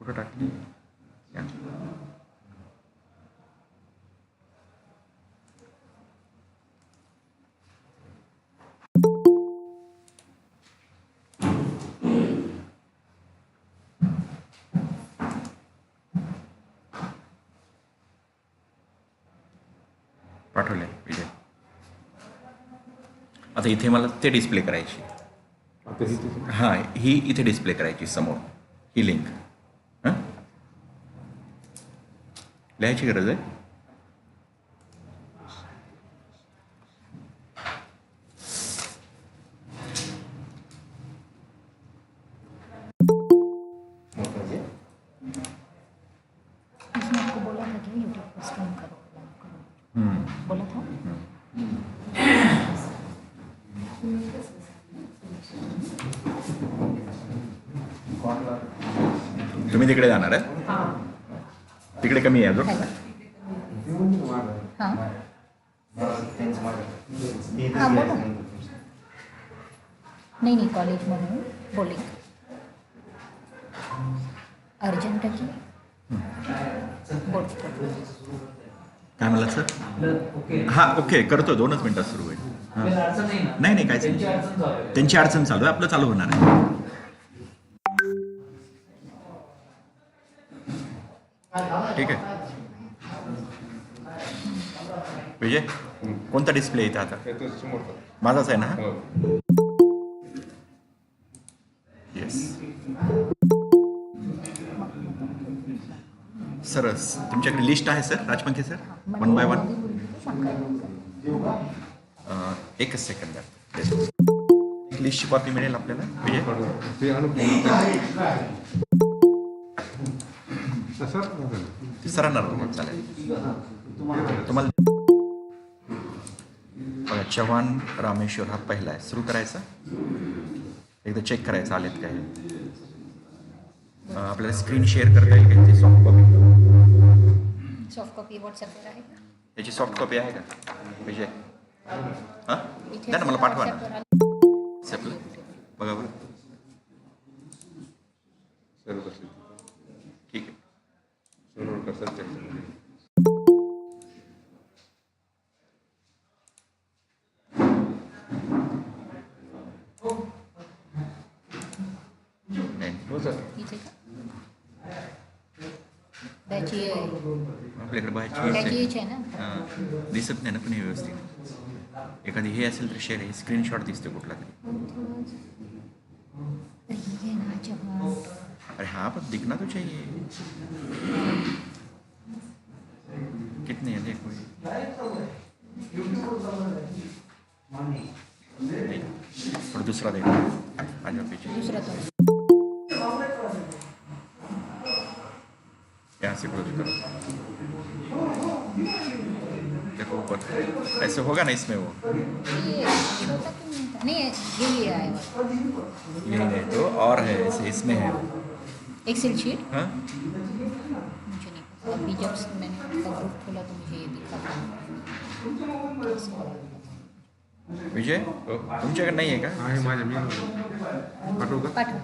कुठं टाकली? पाठवले विजय. आता इथे मला ते डिस्प्ले करायची. हां ही इथे डिस्प्ले करायची समोर ही लिंक. हां लिहायची गरज आहे. बोला था कि यूट्यूब पर स्ट्रीम करो, बोला था. तुम्ही तिकडे जाणार आहे? तिकडे कमी आहे अजून. हां हां बोला. नाही कॉलेजमधून बोलिंग अर्जंट आहे की बोल. काय म्हणलात सर? हां ओके करतो, 2च मिनिटात सुरू होईल. नाही काहीच नाही, त्यांची अडचण चालू आहे, आपलं चालू होणार आहे. ठीक आहे विजय. कोणता डिस्प्ले इथे आता? माझाच आहे ना? Yes sir. तुमच्याकडे लिस्ट आहे सर राजपंखे सर? 1 by 1. एकच सेकंद. लिस्टची कॉपी मिळेल आपल्याला विजय? सरांना चालेल तुम्हाला. बघा चव्हाण रामेश्वर हा पहिला आहे. सुरू करायचा, एकदा चेक करायचं आलेत काय. आपल्याला स्क्रीन शेअर करता येईल का? ते सॉफ्ट कॉपी, सॉफ्ट कॉपी व्हॉट्सअपवर आहे का? त्याची सॉफ्ट कॉपी आहे का विजय? हां द्या ना मला, पाठवा ना. बघा बरं. ठीक आहे. आपल्याकडे बाहेर दिसत नाही ना पण हे व्यवस्थित. एखादी हे असेल तर शेअर आहे, स्क्रीनशॉट दिसते कुठला तरी. अरे हाँ पर दिखना तो चाहिए. कितने हैं देखो. और दूसरा देखो, आ जाओ पीछे. यहाँ से क्लोज करो. देखो ऊपर ऐसे होगा ना इसमें वो. नहीं ये आया यही नहीं तो और है ऐसे इसमें है एक्सेल शीट. हाँ मुझे नहीं पता, अभी जब मैंने ग्रुप खोला तो मुझे ये दिखा. विजय तुमच्याकडे नाही आहे का? आहे माझ्या. पाठवू का? पाठव.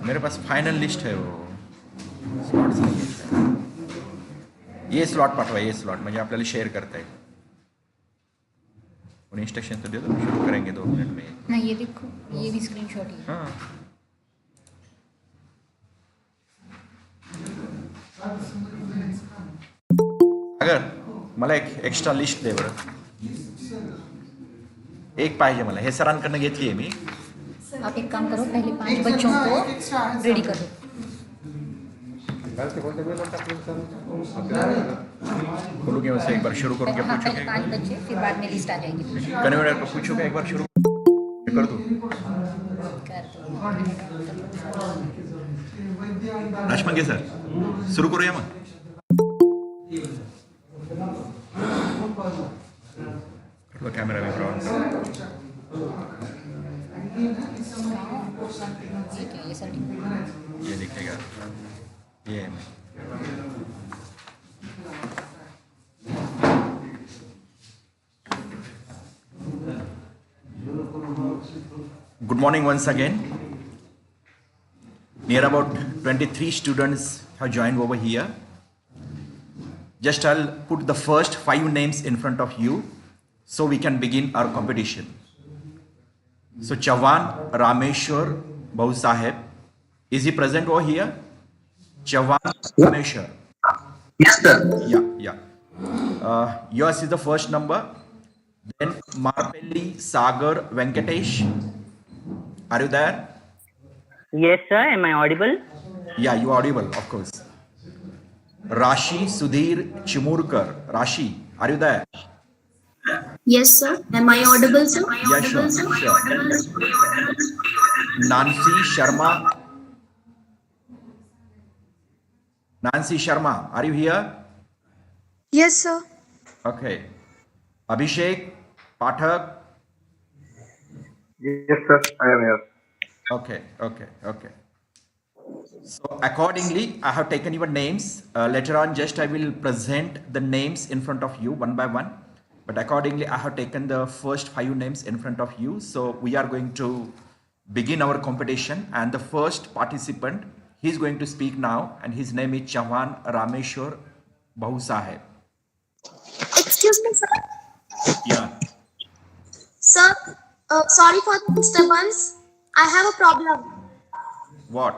मेरे पास फाइनल लिस्ट है वो स्लॉट्स नहीं है. ये स्लॉट पाठवा, ये स्लॉट म्हणजे आपल्याला शेअर करता येईल. उन्हें इंस्ट्रक्शन तो दे दो, शुरू करेंगे 2 मिनट में. नहीं ये देखो, ये भी स्क्रीनशॉट ही है. हाँ अगर मला एक एक्स्ट्रा लिस्ट दे बरं. एक पाहिजे मला. हे सरांकडनं घेतली आहे मी. आप एक काम करो, पहले 5 बच्चों को रेडी कर दो. बोलूँ कि उनसे एक बार शुरू करूँ क्या? हाँ, पूछो पहले 5 बच्चे, फिर बाद में लिस्ट आ जाएगी. कन्वेनर को पूछो क्या एक बार शुरू कर दूँ? राजमंगे सर सुरू करूया मग. कॅमेरा वगैरे ऑन कर. ये दिखेगा, ये है. Good morning once again. Near about 23 students have joined over here. Just I'll put the first 5 names in front of you so we can begin our competition. So Chauhan Rameshwar Bahusaheb, is he present over here? Chauhan Rameshwar. Yes sir. Yeah. Yours is the first number. Then Marpelli Sagar Venkatesh. Are you there? Yes sir, am I audible? Yeah, you are audible, of course. Rashi Sudhir Chimurkar. Rashi, are you there? Yes, sir. Am I audible, sir? Yeah, sure. Nancy Sharma. Nancy Sharma, are you here? Yes, sir. Okay. Abhishek Pathak. Yes, sir. I am here. Okay. So accordingly, I have taken your names. Later on, just I will present the names in front of you one by one. But accordingly, I have taken the first 5 names in front of you. So we are going to begin our competition. And the first participant, he is going to speak now. And his name is Chauhan Rameshwar Bahusaheb. Excuse me, sir. Yeah. Sir, sorry for the disturbance. I have a problem. What?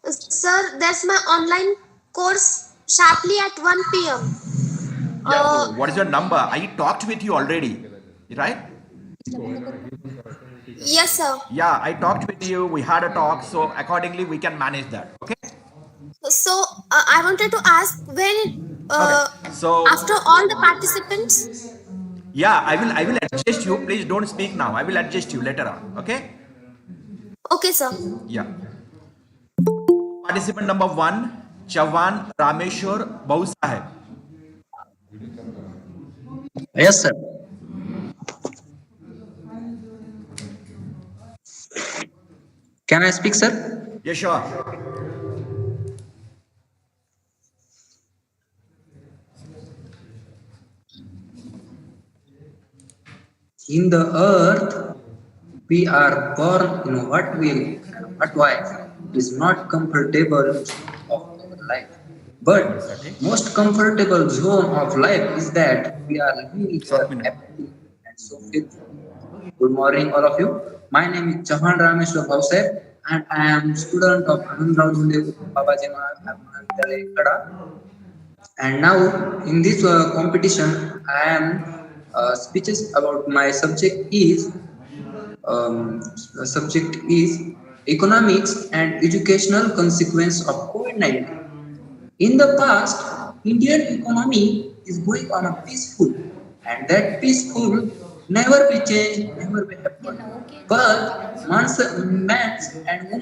Sir, there's my online course sharply at 1 p.m. Yeah, so what is your number? I talked with you already, right? Yes, sir. Yeah, I talked with you. We had a talk. So accordingly, we can manage that. Okay? So, I wanted to ask when, Okay. So after all the participants, yeah, I will adjust you. Please don't speak now. I will adjust you later on. Okay? okay, sir. Yeah. Participant number 1, Chavan Rameshwar Bhausaheb. Yes, sir. Can I speak, sir? Yes, sure. In the earth, we are born in what will and what wife is not comfortable of our life. But most comfortable zone of life is that we are living here happily and so faithful. Good morning, all of you. My name is Chauhan Rameshwar Bhosle, and I am student of Anandrao Babaji Mahavidyalay Kada. And now in this competition, I am speeches about my subject is economics and educational consequence of COVID-19. In the past, Indian economy is going on a peaceful, and that peaceful never be changed, never be happen. But men and women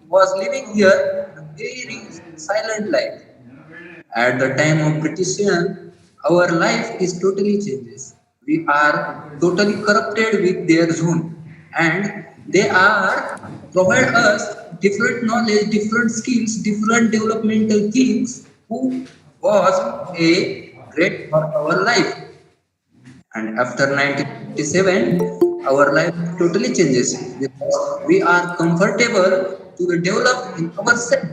was living here a very silent life. At the time of Britishian, our life is totally changes. We are totally corrupted with their zone, and they are provide us different knowledge, different skills, different developmental things. Who was a great for our life, and after 1957, our life totally changes because we are comfortable to develop in ourselves.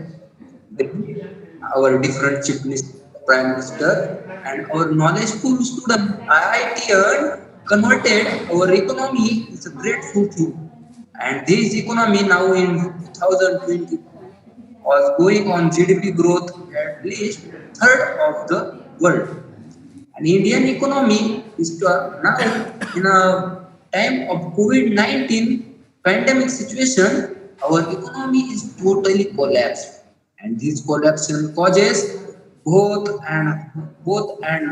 Our different chief minister, prime minister, and our knowledgeful student IITian converted our economy is a grateful thing. And this economy now in 2020 was going on GDP growth at least third of the world. And Indian economy is now in a time of COVID-19 pandemic situation, our economy is totally collapsed. And this collapse causes both and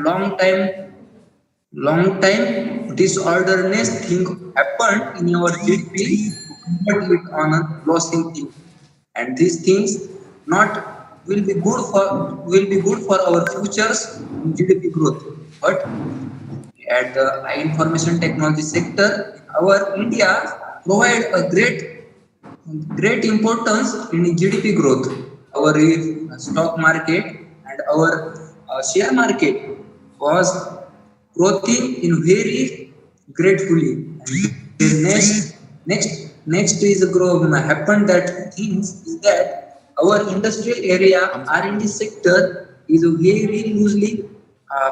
long time disorderness thing happened in our GDP to convert it on a losing thing. And these things not will be good for our futures in GDP growth. But at the information technology sector, our India provide a great importance in GDP growth. Our stock market and our share market was growing in very gratefully. And next is grow happen that things is that our industrial area R&D sector is very loosely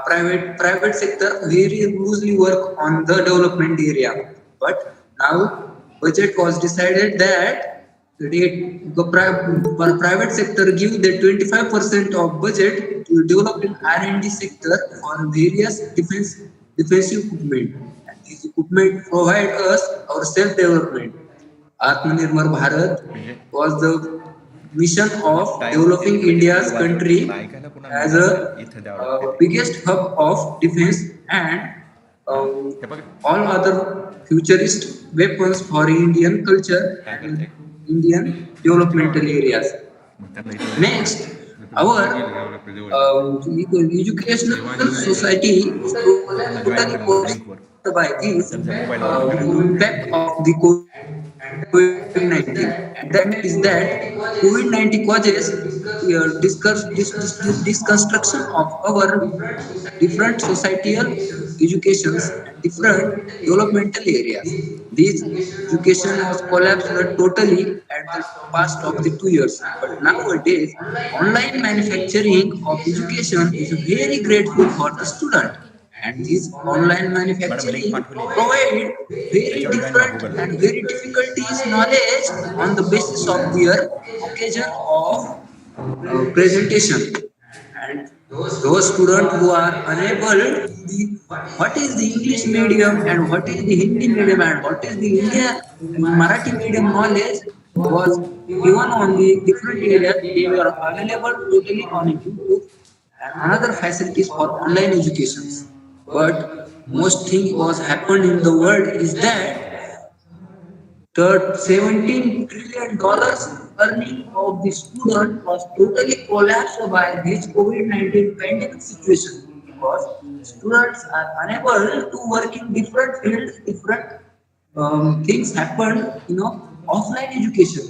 private sector very loosely work on the development area. But now budget was decided that the private sector give the 25% of budget to develop in R&D sector for various defensive equipment. And these equipment provide us our self development. Atmanirbhar Bharat was the mission of developing India's country as a biggest hub of defense and all other futurist weapons for Indian culture and Indian developmental areas. Next, our educational society is totally collapsed by this impact of the COVID-19. And that is that COVID-19 causes disconstruction of our different societal educations and different developmental areas. This education was collapsed totally at the past of the 2 years. But nowadays, online manufacturing of education is very grateful for the student. And this online manufacturing provide very different and very difficulties knowledge on the basis of their occasion of presentation. And those students who are unable to the what is the English medium and what is the Hindi medium and what is the India and Marathi medium knowledge was given on the different areas. They were available totally on YouTube and another facilities for online education. But most thing was happened in the world is that the $17 trillion earning of the student was totally collapsed by this COVID-19 pandemic situation because students are unable to work in different fields, different things happen, offline education.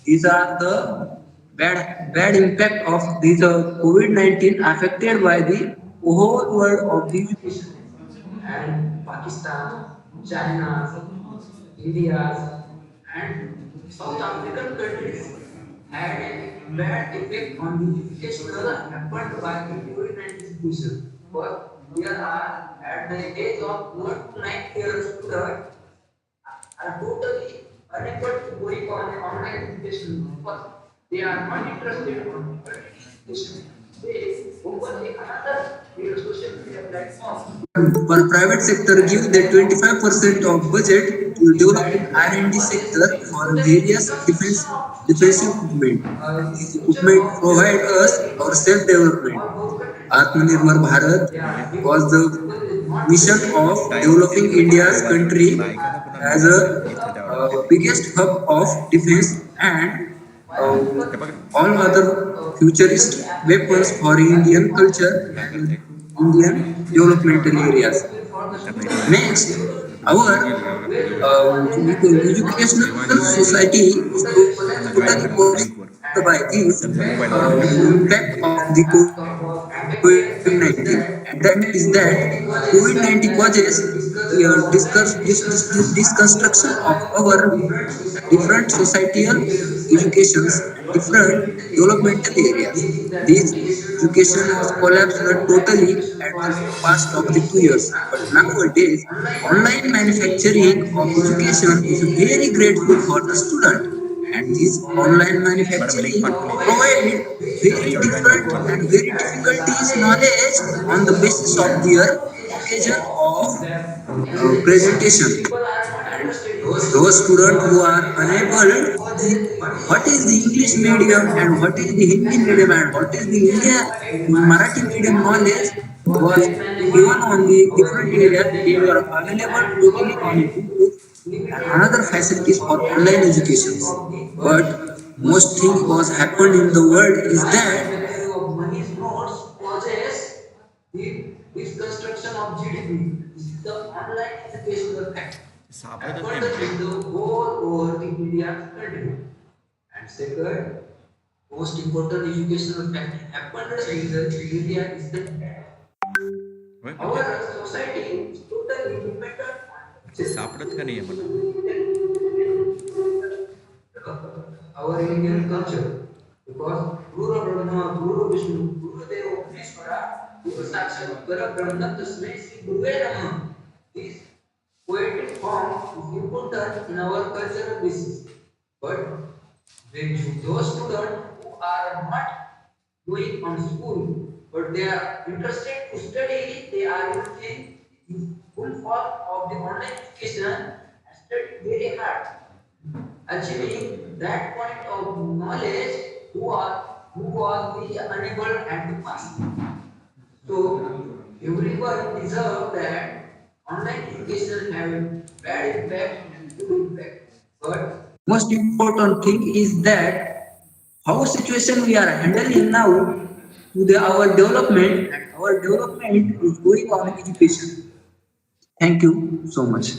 These are the bad impact of this COVID-19 affected by the whole world of the education. And Pakistan, China, India, and South African countries had a bad effect on the educational happened by the COVID-19 situation. But there are at the age of 1 to 9 years students are totally unable to go on online education because they are not interested on education. They open another social media platform. For private sector, give the 25% of budget to developing R&D sector for various defensive equipment. These equipment provide us our self-development. Atmanirbhar Bharat was the mission of developing India's country as a biggest hub of defense and all other futurist weapons for Indian culture and Indian developmental areas. Next, our educational society is totally collapsed by this impact of the COVID-19. And that is that COVID-19 causes disconstruction of our different societal educations and different developmental areas. This education was collapsed totally at the past of the 2 years. But nowadays, online manufacturing of education is very grateful for the student. And this online manufacturing provide very different and very difficulties knowledge on the basis of their occasion of presentation. And those students who are unable what is the English medium and what is the Hindi medium and what is the Marathi medium knowledge was given on the different areas. They were available totally on YouTube and another facilities for online educations. But most thing was happened in the world is that money notes causes the construction of GDP. This is the online educational fact. Happened in the whole over the Indian country. And second, most important educational fact happened in the area is that our society is totally dependent on our Indian culture because Guru Vishnu, Guru Deva Maheshwara, Guru Sakshat Parabrahma Tasmai Sri Guruve Namah. This poetic form is important in our cultural basis. But when those students who are not going on school, but they are interested to study, they are using the full form of the online education and study very hard, achieving that point of knowledge who was the unable at the past. So everyone deserves that online education have bad impact and good impact. But most important thing is that how situation we are handling now to our development and our development is going on education. Thank you so much.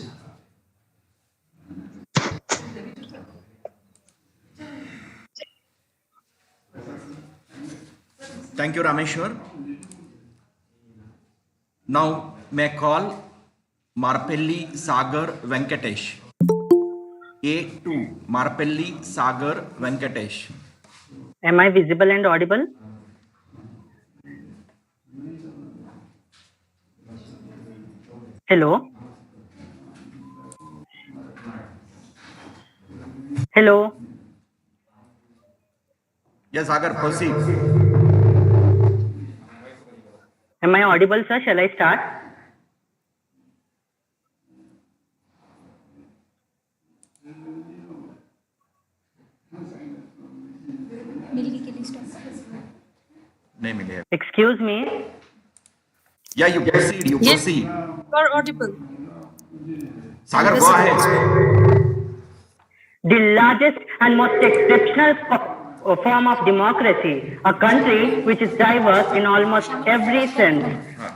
Thank you, Rameshwar. Now, may I call Marpelli Sagar Venkatesh. A2, Marpelli Sagar Venkatesh. Am I visible and audible? Hello? Hello? Yes, Sagar, proceed. Am I audible, sir? Shall I start? नहीं मिले. Excuse me. Yeah, you proceed. You Yes, proceed. you are audible. Sagar, go ahead. the largest and most exceptional form of democracy, a country which is diverse in almost every sense,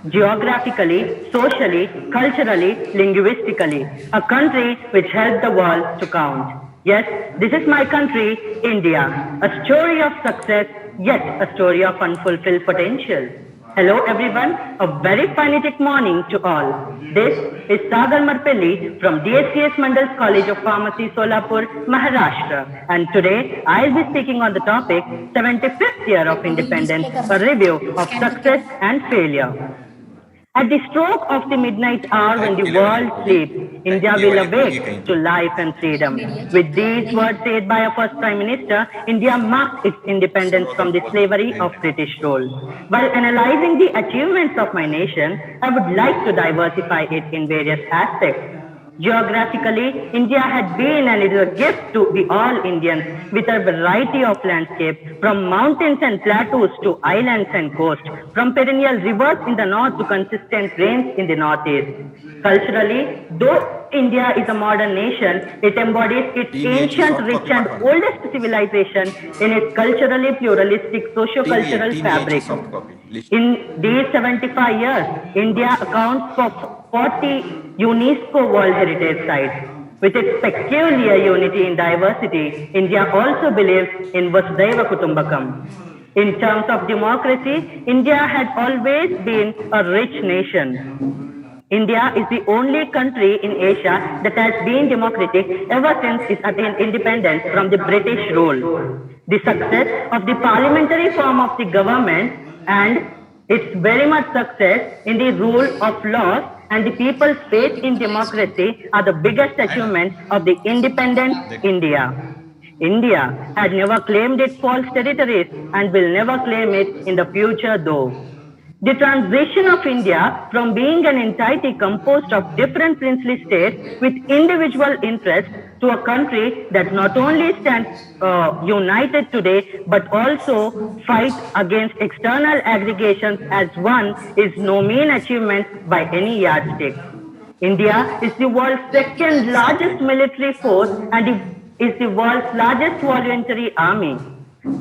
geographically, socially, culturally, linguistically, a country which helped the world to count. Yes, this is my country, India, a story of success, yet a story of unfulfilled potential. Hello everyone, a very phonetic morning to all. This is Sagar Marpelli from DSCS Mandal's College of Pharmacy, Solapur, Maharashtra. And today I'll be speaking on the topic 75th year of independence, a review of success and failure. At the stroke of the midnight hour when the world sleeps, India will awake to life and freedom. With these words said by our first Prime Minister, India marked its independence from the slavery of British rule. While analyzing the achievements of my nation, I would like to diversify it in various aspects. Geographically, India had been and is a gift to the all Indians with a variety of landscapes, from mountains and plateaus to islands and coasts, from perennial rivers in the north to consistent rains in the northeast. Culturally, though India is a modern nation, it embodies its ancient, rich and oldest civilization in its culturally pluralistic socio-cultural fabric. In these 75 years, India accounts for 40 UNESCO World Heritage Sites. With its peculiar unity in diversity, India also believes in Vasudhaiva Kutumbakam. In terms of democracy, India had always been a rich nation. India is the only country in Asia that has been democratic ever since it attained independence from the British rule. The success of the parliamentary form of the government and its very much success in the rule of law and the people's faith in democracy are the biggest achievements of the independent India. India had never claimed its false territories and will never claim it in the future though. The transition of India from being an entity composed of different princely states with individual interests to a country that not only stands united today but also fights against external aggregations as one is no mean achievement by any yardstick. India is the world's second largest military force and is the world's largest voluntary army.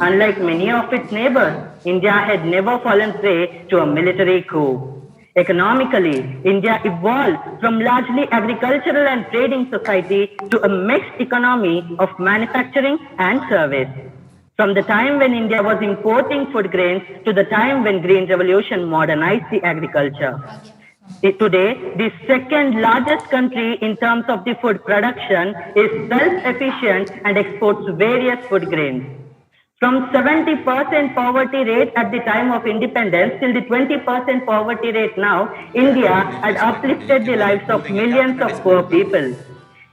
Unlike many of its neighbors, India had never fallen prey to a military coup. Economically, India evolved from largely agricultural and trading society to a mixed economy of manufacturing and service. From the time when India was importing food grains to the time when Green Revolution modernized the agriculture. Today, the second largest country in terms of the food production is self-efficient and exports various food grains. From 70% poverty rate at the time of independence till the 20% poverty rate now, India had uplifted the lives of millions of poor people.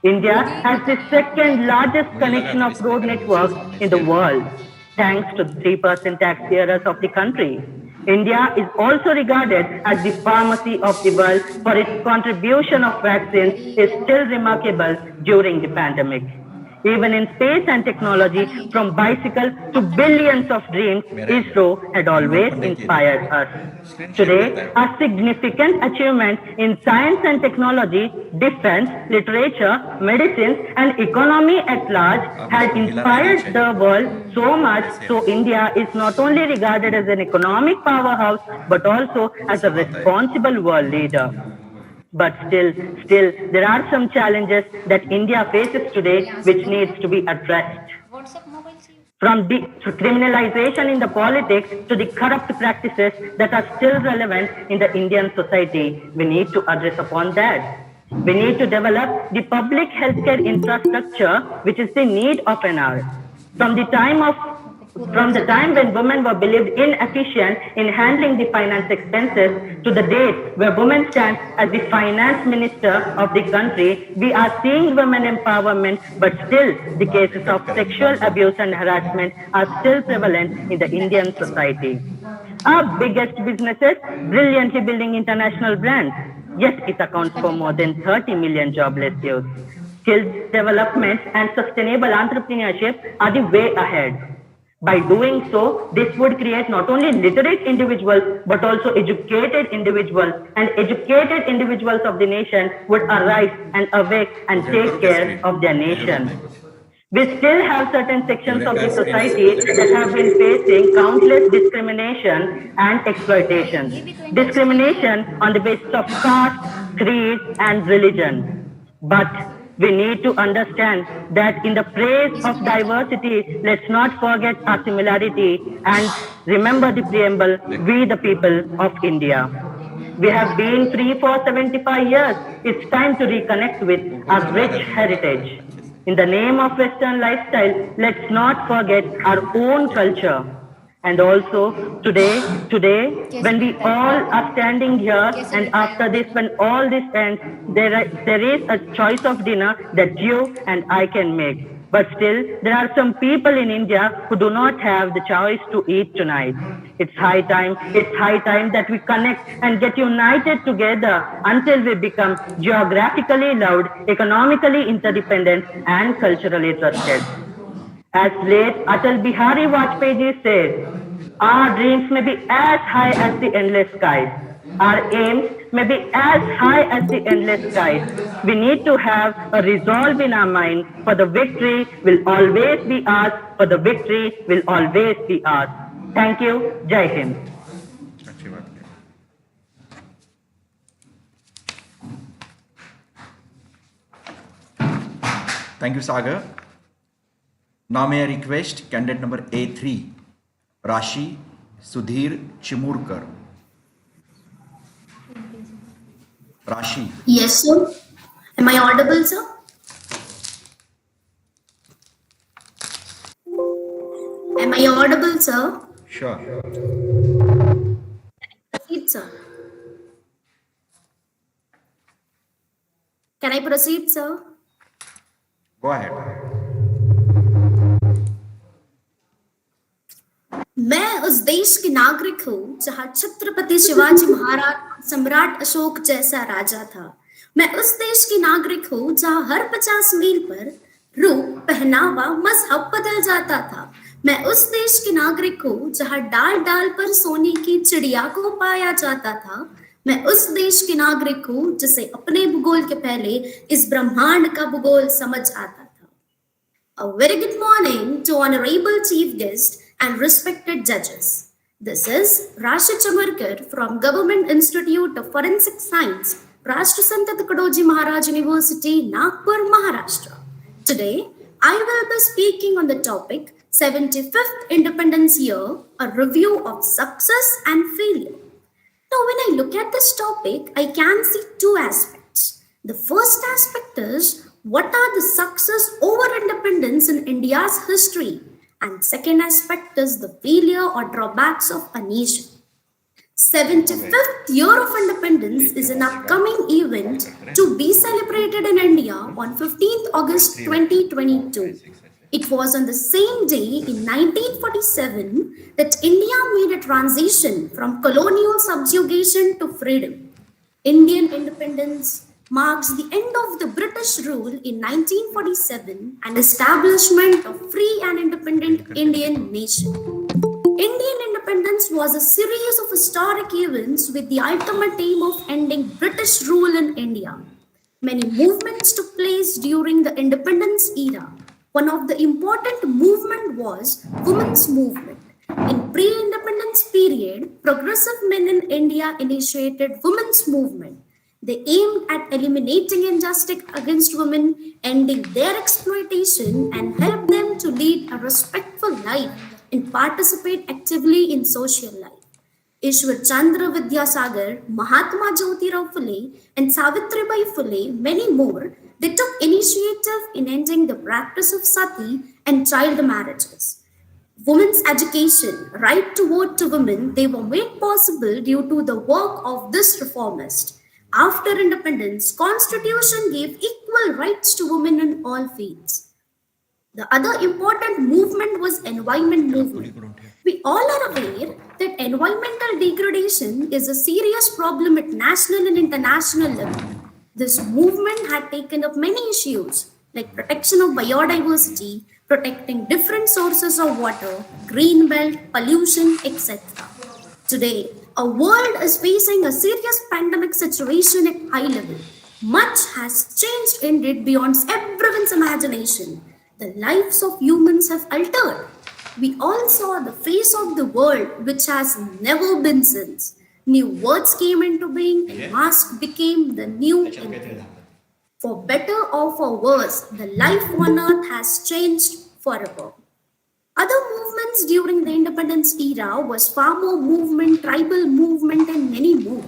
India has the second largest connection of road networks in the world, thanks to the 3% taxpayers of the country. India is also regarded as the pharmacy of the world for its contribution of vaccines is still remarkable during the pandemic. Even in space and technology, from bicycle to billions of dreams, ISRO had always inspired us. Today, our significant achievements in science and technology, defense, literature, medicine, and economy at large had inspired the world so much so India is not only regarded as an economic powerhouse, but also as a responsible world leader. But still, there are some challenges that India faces today which needs to be addressed. From the criminalization in the politics to the corrupt practices that are still relevant in the Indian society, we need to address upon that. We need to develop the public healthcare infrastructure, which is the need of an hour. From the time when women were believed inefficient in handling the finance expenses to the date where women stand as the finance minister of the country, we are seeing women empowerment, but still the cases of sexual abuse and harassment are still prevalent in the Indian society. Our biggest businesses brilliantly building international brands, yet it accounts for more than 30 million jobless youth. Skill development and sustainable entrepreneurship are the way ahead. By doing so, this would create not only literate individuals, but also educated individuals, and educated individuals of the nation would arise and awake and take care of their nation. We still have certain sections of the society that have been facing countless discrimination and exploitation. Discrimination on the basis of caste, creed, and religion. But we need to understand that in the praise of diversity, let's not forget our similarity and remember the preamble, we the people of India. We have been free for 75 years. It's time to reconnect with our rich heritage. In the name of Western lifestyle, let's not forget our own culture. And also today, when we all are standing here, and after this, when all this ends, there is a choice of dinner that you and I can make. But still, there are some people in India who do not have the choice to eat tonight. It's high time that we connect and get united together until we become geographically loved, economically interdependent, and culturally trusted. As late Atal Bihari Vajpayee said, our dreams may be as high as the endless skies. Our aims may be as high as the endless skies. We need to have a resolve in our mind, for the victory will always be ours, for the victory will always be ours. Thank you. Jai Hind. Thank you, Sagar. Now may I request candidate number A3, Rashi Sudhir Chimurkar. Rashi. Yes, sir. Am I audible, sir? Am I audible, sir? Sure. Proceed, sir. Can I proceed, sir? Go ahead. मैं उस देश की नागरिक हूँ जहाँ छत्रपति शिवाजी महाराज सम्राट अशोक जैसा राजा था। मैं उस देश की नागरिक हूँ जहाँ हर 50 मील पर रूप, पहनावा, मजहब बदल जाता था। मैं उस देश की नागरिक हूँ जहाँ डाल डाल पर सोने की चिड़िया को पाया जाता था। मैं उस देश की नागरिक हूँ जिसे अपने भूगोल के पहले इस ब्रह्मांड का भूगोल समझ आता था। A very good morning to honorable chief guest and respected judges. This is Rashi Chamarkar from Government Institute of Forensic Science, Rashtrasant Tukadoji Maharaj University, Nagpur, Maharashtra. Today, I will be speaking on the topic 75th Independence Year, a review of success and failure. Now, when I look at this topic, I can see two aspects. The first aspect is, what are the success over independence in India's history? And second aspect is the failure or drawbacks of a nation. 75th year of independence is an upcoming event to be celebrated in India on 15th August 2022. It was on the same day in 1947 that India made a transition from colonial subjugation to freedom. Indian independence marks the end of the British rule in 1947 and establishment of free and independent Indian nation. Indian independence was a series of historic events with the ultimate aim of ending British rule in India. Many movements took place during the independence era. One of the important movement was women's movement. In pre-independence period, progressive men in India initiated women's movement. They aimed at eliminating injustice against women, ending their exploitation, and helped them to lead a respectful life and participate actively in social life. Ishwar Chandra Vidyasagar, Mahatma Jyotirao Phule, and Savitribai Phule, many more, they took initiative in ending the practice of sati and child marriages. Women's education, right to vote to women, they were made possible due to the work of this reformist. After independence, Constitution gave equal rights to women in all fields. The other important movement was environment movement. We all are aware that environmental degradation is a serious problem at national and international level. This movement had taken up many issues like protection of biodiversity, protecting different sources of water, green belt, pollution, etc. Today, our world is facing a serious pandemic situation at high level. Much has changed indeed beyond everyone's imagination. the lives of humans have altered. We all saw the face of the world which has never been since. New words came into being and mask became the new enemy. For better or for worse, the life on earth has changed forever. Other movements during the independence era was farmer movement, tribal movement, and many more.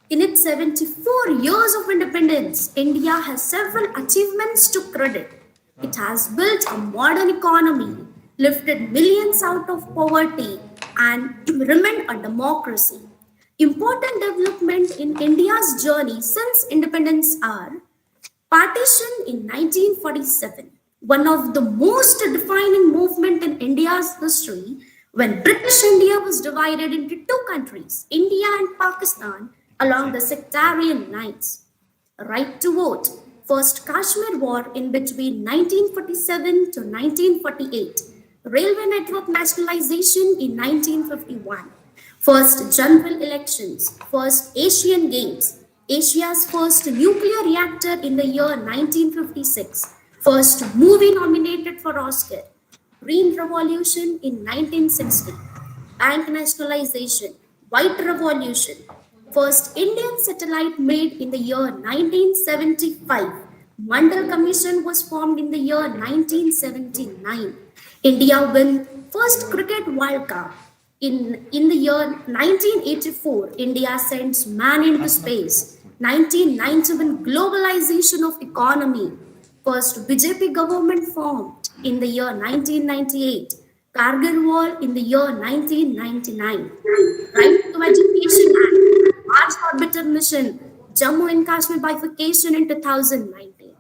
In its 74 years of independence, India has several achievements to credit. It has built a modern economy, lifted millions out of poverty, and remained a democracy. Important development in India's journey since independence are partition in 1947, one of the most defining movement in India's history when British India was divided into two countries, India and Pakistan, along the sectarian lines. Right to vote, first Kashmir War in between 1947 to 1948, railway network nationalization in 1951, first general elections, first Asian Games, Asia's first nuclear reactor in the year 1956, first movie nominated for Oscar, Green Revolution in 1960, bank nationalization, White Revolution, first Indian satellite made in the year 1975, Mandal Commission was formed in the year 1979, India win first Cricket World Cup. In the year 1984, India sends man into space. 1991, globalization of economy. First BJP government formed in the year 1998. Kargil War in the year 1999. Right to Education Act. Mars Orbiter Mission. Jammu and Kashmir bifurcation in 2019.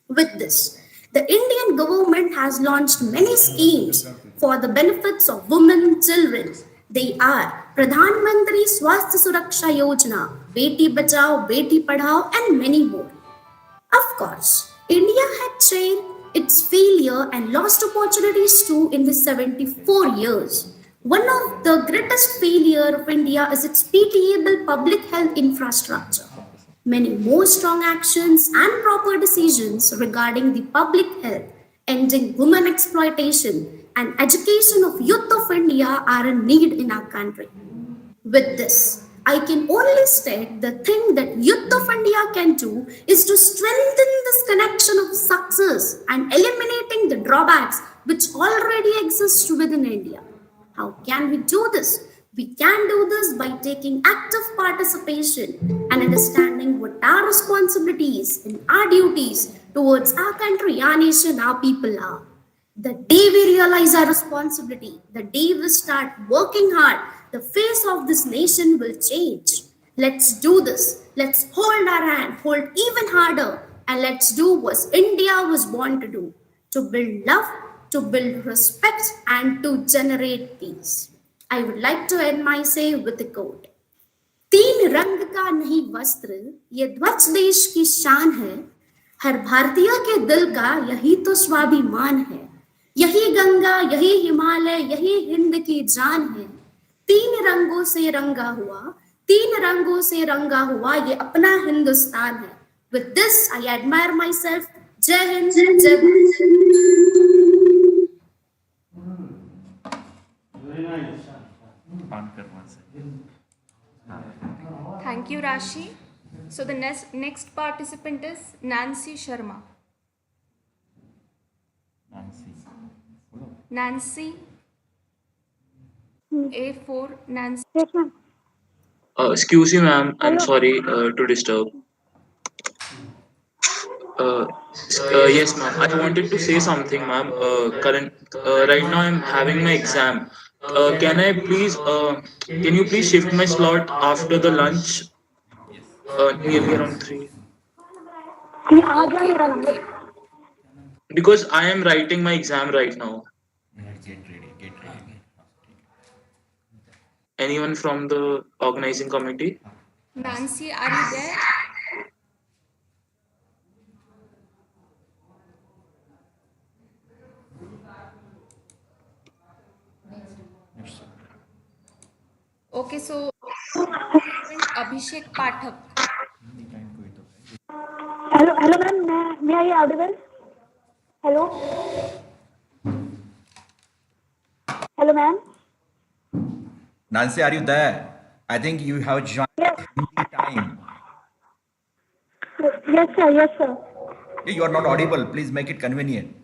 With this, the Indian government has launched many schemes for the benefits of women, children. They are Pradhan Mantri Swasthya Suraksha Yojana, Beti Bachao, Beti Padhao, and many more. Of course, India had shared its failure and lost opportunities too in the 74 years. One of the greatest failure of India is its pitiable public health infrastructure. Many more strong actions and proper decisions regarding the public health, ending women exploitation, and education of youth of India are in need in our country. With this, I can only state the thing that youth of India can do is to strengthen this connection of success and eliminating the drawbacks which already exist within India. How can we do this? We can do this by taking active participation and understanding what our responsibilities and our duties towards our country, our nation, our people are. The day we realize our responsibility, the day we start working hard, the face of this nation will change. Let's do this. Let's hold our hand, hold even harder, and let's do what India was born to do, to build love, to build respect, and to generate peace. I would like to end my say with a quote. तीन रंग का नहीं वस्त्र, ये ध्वज देश की शान है, हर भारतीय के दिल का यही तो स्वाभिमान है, यही गंगा, यही हिमालय, यही हिंद की जान है, तीन रंगों से रंगा हुआ, तीन रंगों से रंगा हुआ ये अपना हिंदुस्तान है. With this, I admire myself. Jai Hind, Jai Thank you, Rashi. So the next participant is Nancy Sharma. Nancy. A4 Nancy. Yes, ma'am. Excuse me, ma'am. I'm sorry to disturb. Yes, ma'am. I wanted to say something, ma'am. Right now I'm having my exam. Can I please? Can you please shift my slot after the lunch? Nearly around 3. Because I am writing my exam right now. Anyone from the organizing committee? Nancy, are you there? Okay, so Abhishek Pathak. Hello, ma'am. May I audible? Hello. Hello, ma'am. Nancy, are you there? I think you have joined time. Yes, sir. Yes, sir. You are not audible. Please make it convenient.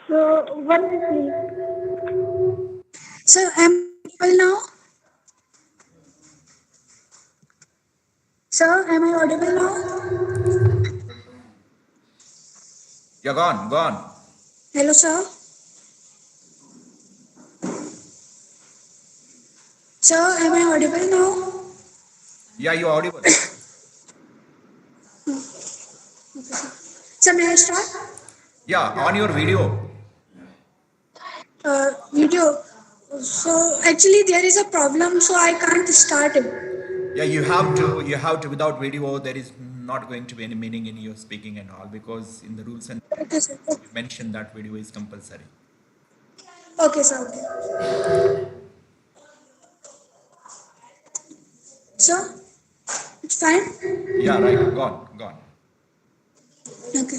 So, 1 minute, please. Sir, am I audible now? Sir, am I audible now? You're gone. Hello, sir. Sir, am I audible now? Yeah, you're audible. Sir, may I start? Yeah, on your video. Video. So actually there is a problem, so I can't start it. Yeah, you have to. Without video, there is not going to be any meaning in your speaking and all, because in the rules and Okay, sir. you mentioned that video is compulsory. Okay, sir. Okay. Sir, it's fine? Yeah, right. Gone. Okay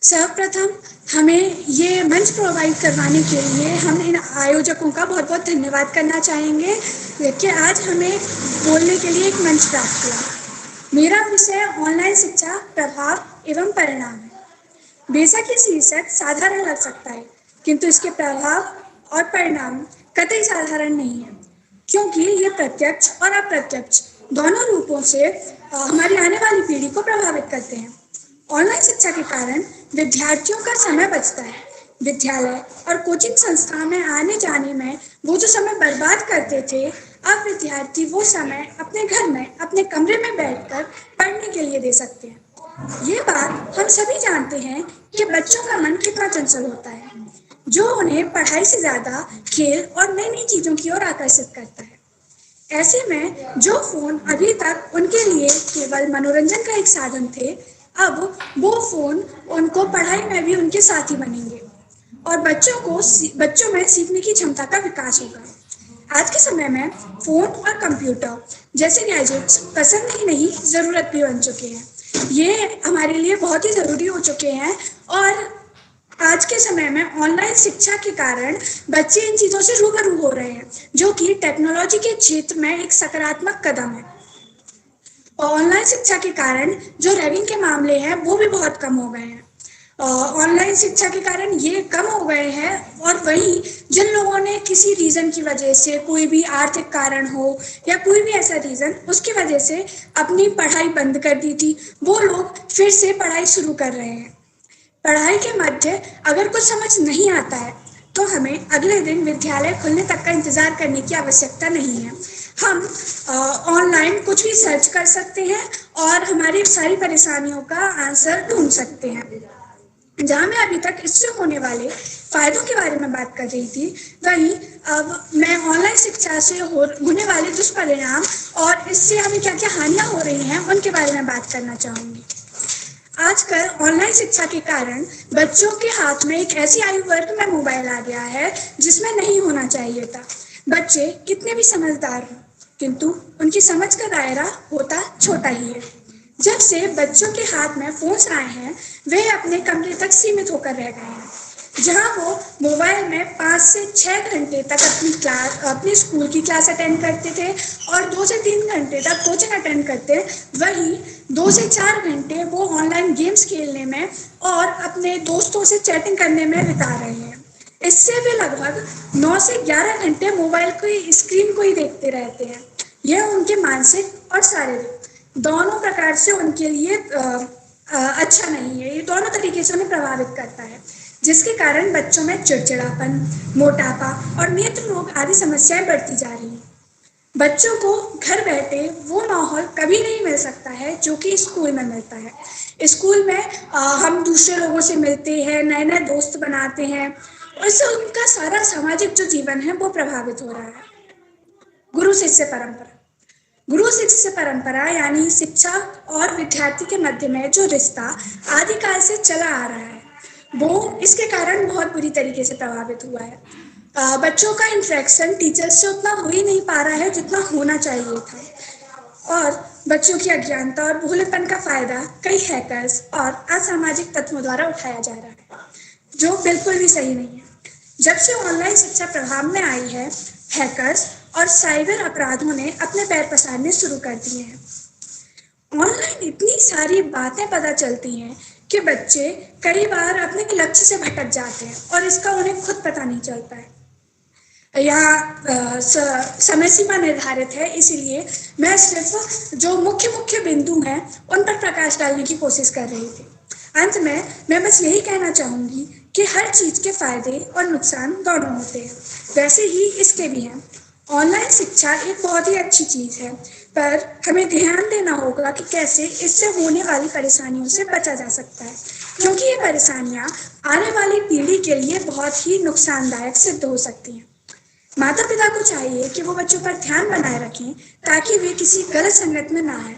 सर्वप्रथम हमें ये मंच provide करवाने के लिए हम इन आयोजकों का बहुत बहुत धन्यवाद करना चाहेंगे कि आज हमें बोलने के लिए एक मंच प्राप्त किया। मेरा विषय ऑनलाइन शिक्षा प्रभाव एवं परिणाम है। बेशक ये शीर्षक साधारण लग सकता है, किंतु इसके प्रभाव और परिणाम कतई साधारण नहीं है, क्योंकि ये प्रत्यक्ष और अप्रत्यक्ष दोनों रूपों से हमारी आने वाली पीढ़ी को प्रभावित करते हैं। ऑनलाइन शिक्षा के कारण विद्यार्थियों का समय बचता है। विद्यालय और कोचिंग संस्थान में आने जाने में वो जो समय बर्बाद करते थे, अब विद्यार्थी वो समय अपने घर में अपने कमरे में बैठकर पढ़ने के लिए दे सकते हैं। ये बात हम सभी जानते हैं कि बच्चों का मन कितना चंचल होता है, जो उन्हें पढ़ाई से ज्यादा खेल और नई नई चीजों की ओर आकर्षित करता है। ऐसे में जो फोन अभी तक उनके लिए केवल मनोरंजन का एक साधन थे, अब वो फोन उनको पढ़ाई में भी उनके साथी बनेंगे और बच्चों में सीखने की क्षमता का विकास होगा। आज के समय में फोन और कंप्यूटर जैसे गैजेट्स पसंद ही नहीं, जरूरत भी बन चुके हैं। ये हमारे लिए बहुत ही जरूरी हो चुके हैं और आज के समय में ऑनलाइन शिक्षा के कारण बच्चे इन चीजों से रूबरू हो रहे हैं, जो कि टेक्नोलॉजी के क्षेत्र में एक सकारात्मक कदम है। ऑनलाइन शिक्षा के कारण जो रैगिंग के मामले हैं वो भी बहुत कम हो गए हैं। ऑनलाइन शिक्षा के कारण ये कम हो गए हैं और वहीं जिन लोगों ने किसी रीजन की वजह से, कोई भी आर्थिक कारण हो या कोई भी ऐसा रीजन, उसकी वजह से अपनी पढ़ाई बंद कर दी थी, वो लोग फिर से पढ़ाई शुरू कर रहे हैं। पढ़ाई के मध्य अगर कुछ समझ नहीं आता है तो हमें अगले दिन विद्यालय खुलने तक का इंतजार करने की आवश्यकता नहीं है। हम ऑनलाइन कुछ भी सर्च कर सकते हैं और हमारी सारी परेशानियों का आंसर ढूंढ सकते हैं। जहाँ मैं अभी तक इससे होने वाले फायदों के बारे में बात कर रही थी, वहीं अब मैं ऑनलाइन शिक्षा से होने वाले दुष्परिणाम और इससे हमें क्या क्या हानियां हो रही हैं उनके बारे में बात करना चाहूँगी। आजकल ऑनलाइन शिक्षा के कारण बच्चों के हाथ में एक ऐसी आयु वर्ग में मोबाइल आ गया है जिसमें नहीं होना चाहिए था। बच्चे कितने भी समझदार हों, किंतु उनकी समझ का दायरा होता छोटा ही है। जब से बच्चों के हाथ में फोन्स आए हैं, वे अपने कमरे तक सीमित होकर रह गए हैं, जहां वो मोबाइल में 5 से 6 घंटे तक अपनी स्कूल की क्लास अटेंड करते थे और 2 से 3 घंटे तक कोचिंग अटेंड करते, वहीं 2 से 4 घंटे वो ऑनलाइन गेम्स खेलने में और अपने दोस्तों से चैटिंग करने में बिता रहे हैं। इससे वे लगभग 9 से 11 घंटे मोबाइल की स्क्रीन को ही देखते रहते हैं। यह उनके मानसिक और शारीरिक दोनों प्रकार से उनके लिए अच्छा नहीं है। ये दोनों तरीके से उन्हें प्रभावित करता है, जिसके कारण बच्चों में चिड़चिड़ापन, मोटापा और नेत्र रोग आदि समस्याएं बढ़ती जा रही हैं। बच्चों को घर बैठे वो माहौल कभी नहीं मिल सकता है जो कि स्कूल में मिलता है। स्कूल में हम दूसरे लोगों से मिलते हैं, नए नए दोस्त बनाते हैं, उससे उनका सारा सामाजिक जो जीवन है वो प्रभावित हो रहा है। गुरु शिष्य परंपरा यानी शिक्षा और विद्यार्थी के मध्य में जो रिश्ता आदिकाल से चला आ रहा है, वो इसके कारण बहुत बुरी तरीके से प्रभावित हुआ है। बच्चों का इंटरेक्शन टीचर्स से उतना हो ही नहीं पा रहा है जितना होना चाहिए था, और बच्चों की अज्ञानता और भोलेपन का फायदा कई हैकर्स और असामाजिक तत्वों द्वारा उठाया जा रहा है, जो बिल्कुल भी सही नहीं है। जब से ऑनलाइन शिक्षा प्रभाव में आई है, हैकर्स और साइबर अपराधों ने अपने पैर पसारने शुरू कर दिए हैं। ऑनलाइन इतनी सारी बातें पता चलती हैं कि बच्चे कई बार अपने लक्ष्य से भटक जाते हैं और इसका उन्हें खुद पता नहीं चलता है। यहाँ समय सीमा निर्धारित है, इसीलिए मैं सिर्फ जो मुख्य बिंदु हैं उन पर प्रकाश डालने की कोशिश कर रही थी। अंत में मैं बस यही कहना चाहूंगी कि हर चीज के फायदे और नुकसान दोनों होते हैं, वैसे ही इसके भी हैं। ऑनलाइन शिक्षा एक बहुत ही अच्छी चीज है, पर हमें ध्यान देना होगा कि कैसे इससे होने वाली परेशानियों से बचा जा सकता है, क्योंकि ये परेशानियां आने वाली पीढ़ी के लिए बहुत ही नुकसानदायक सिद्ध हो सकती हैं। माता पिता को चाहिए कि वो बच्चों पर ध्यान बनाए रखें ताकि वे किसी गलत संगत में ना आए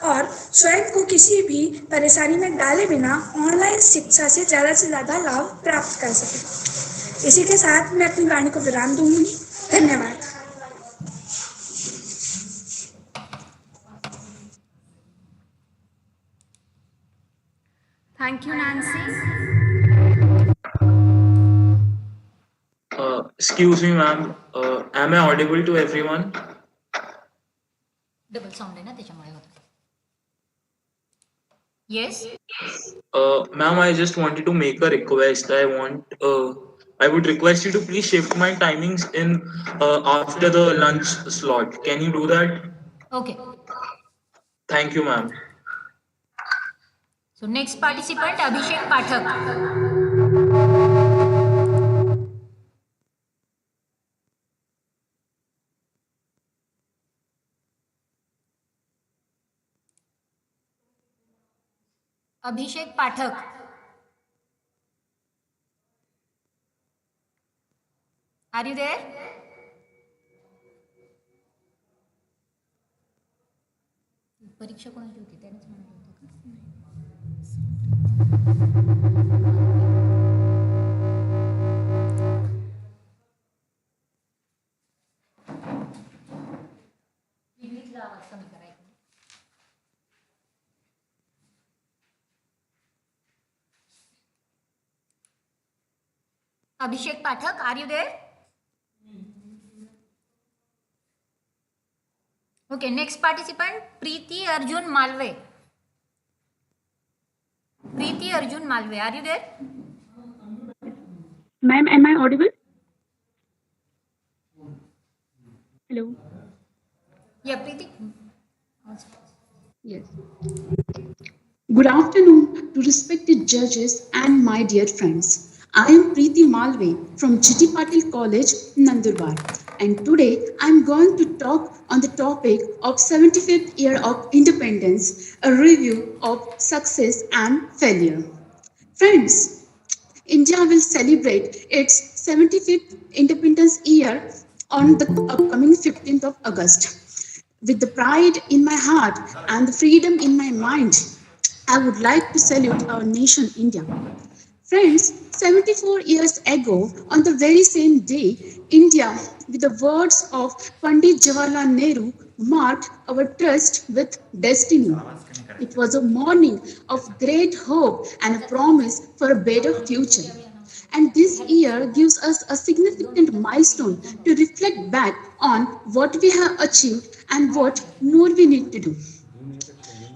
और स्वयं को किसी भी परेशानी में डाले बिना ऑनलाइन शिक्षा से ज्यादा लाभ प्राप्त कर सकें। इसी के साथ मैं अपनी वाणी को विराम दूंगी। धन्यवाद। Thank you, Nancy. Excuse me, ma'am. Am I audible to everyone? Double sound है ना त्याच्यामुळे होतं. Yes. Ma'am, I just wanted to make a request. I would request you to please shift my timings in after the lunch slot. Can you do that? Okay. Thank you, ma'am. So next participant Abhishek Pathak. Abhishek Pathak. Are you there? परीक्षा कोणाची होती त्यानेच म्हणाले होते का? टीव्हीतला आवाज कमी करायचा. Abhishek Pathak, are you there? Okay, next participant Preeti Arjun Malve. Preeti Arjun Malve, are you there? Ma'am, am I audible? Hello. Yeah, Preeti. Yes. Good afternoon to respected judges and my dear friends. I am Preeti Malve from Chitty Patil College, Nandurbar, and today I am going to talk on the topic of 75th year of independence, a review of success and failure. Friends, India will celebrate its 75th independence year on the upcoming 15th of August. With the pride in my heart and the freedom in my mind, I would like to salute our nation, India. Friends, 74 years ago, on the very same day, India, with the words of Pandit Jawaharlal Nehru, marked our trust with destiny. It was a morning of great hope and a promise for a better future. And this year gives us a significant milestone to reflect back on what we have achieved and what more we need to do.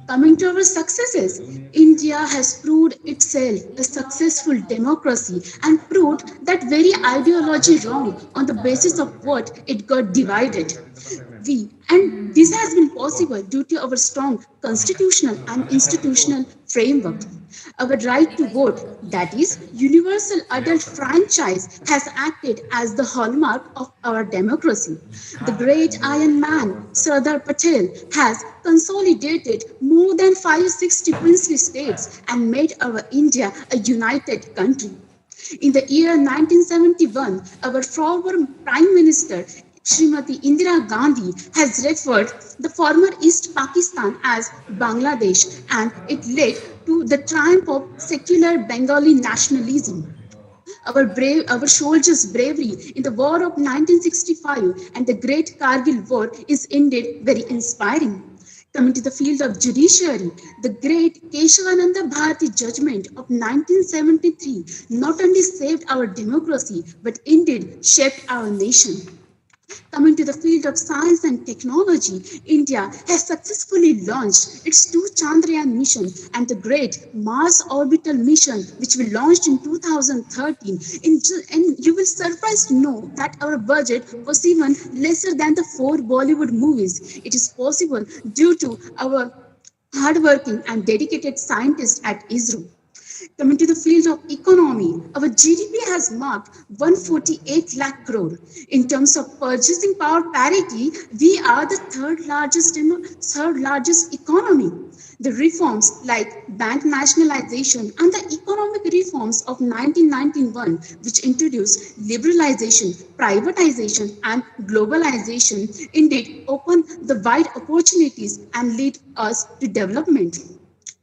Coming to our successes, India has proved itself a successful democracy and proved that very ideology wrong on the basis of what it got divided. And this has been possible due to our strong constitutional and institutional framework. Our right to vote, that is, universal adult franchise, has acted as the hallmark of our democracy. The great Iron Man, Sardar Patel, has consolidated more than 560 princely states and made our India a united country. In the year 1971, our former Prime Minister, Srimati Indira Gandhi, has referred the former East Pakistan as Bangladesh, and it led to the triumph of secular Bengali nationalism. Our soldiers' bravery in the war of 1965 and the Great Kargil War is indeed very inspiring. Coming to the field of judiciary, the great Keshavananda Bharati judgment of 1973 not only saved our democracy but indeed shaped our nation. Coming to the field of science and technology, India has successfully launched its 2 Chandrayaan mission and the great Mars orbital mission, which we launched in 2013. And you will surprised to know that our budget was even lesser than the 4 Bollywood movies. It is possible due to our hardworking and dedicated scientists at ISRO. Coming to the field of economy, our GDP has marked 148 lakh crore. In terms of purchasing power parity, we are the third largest economy. The reforms like bank nationalization and the economic reforms of 1991, which introduced liberalization, privatization, and globalization, indeed open the wide opportunities and lead us to development.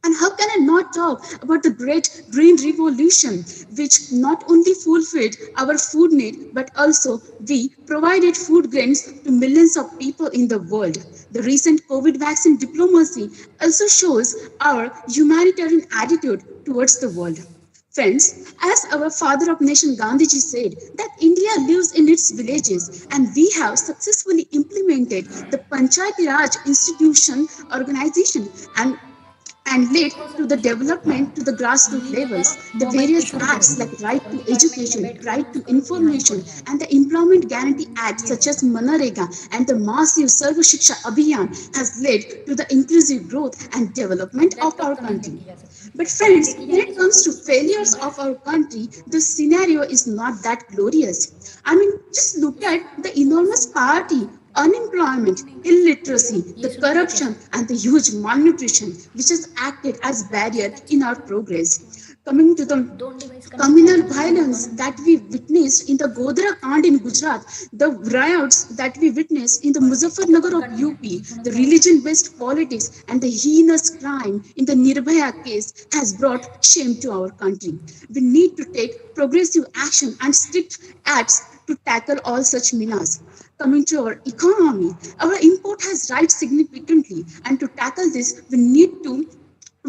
And how can I not talk about the great Green Revolution, which not only fulfilled our food need, but also we provided food grains to millions of people in the world. The recent COVID vaccine diplomacy also shows our humanitarian attitude towards the world. Friends, as our father of nation Gandhiji said, that India lives in its villages and we have successfully implemented the Panchayati Raj institution organization and led to the development to the grassroots levels. The various acts like right to education, right to information, and the Employment Guarantee Act such as Manarega and the massive Sarva Shiksha Abhiyan has led to the inclusive growth and development of our country. But friends, when it comes to failures of our country, the scenario is not that glorious. I mean, just look at the enormous poverty, unemployment, illiteracy, the corruption, and the huge malnutrition, which has acted as barrier in our progress. Coming to the communal violence that we witnessed in the Godhra Kand in Gujarat, the riots that we witnessed in the Muzaffarnagar of UP, the religion-based politics, and the heinous crime in the Nirbhaya case has brought shame to our country. We need to take progressive action and strict acts to tackle all such menace. Coming to our economy, our import has risen significantly, and to tackle this, we need to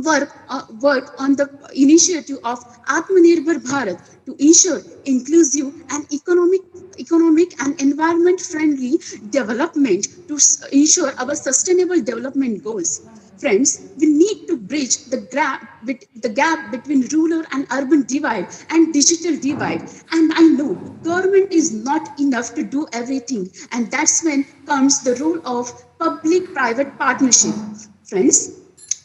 work on the initiative of Atmanirbhar Bharat to ensure inclusive and economic and environment friendly development to ensure our sustainable development goals. Friends, we need to bridge the gap between rural and urban divide and digital divide. And I know government is not enough to do everything. And that's when comes the role of public-private partnership. Friends,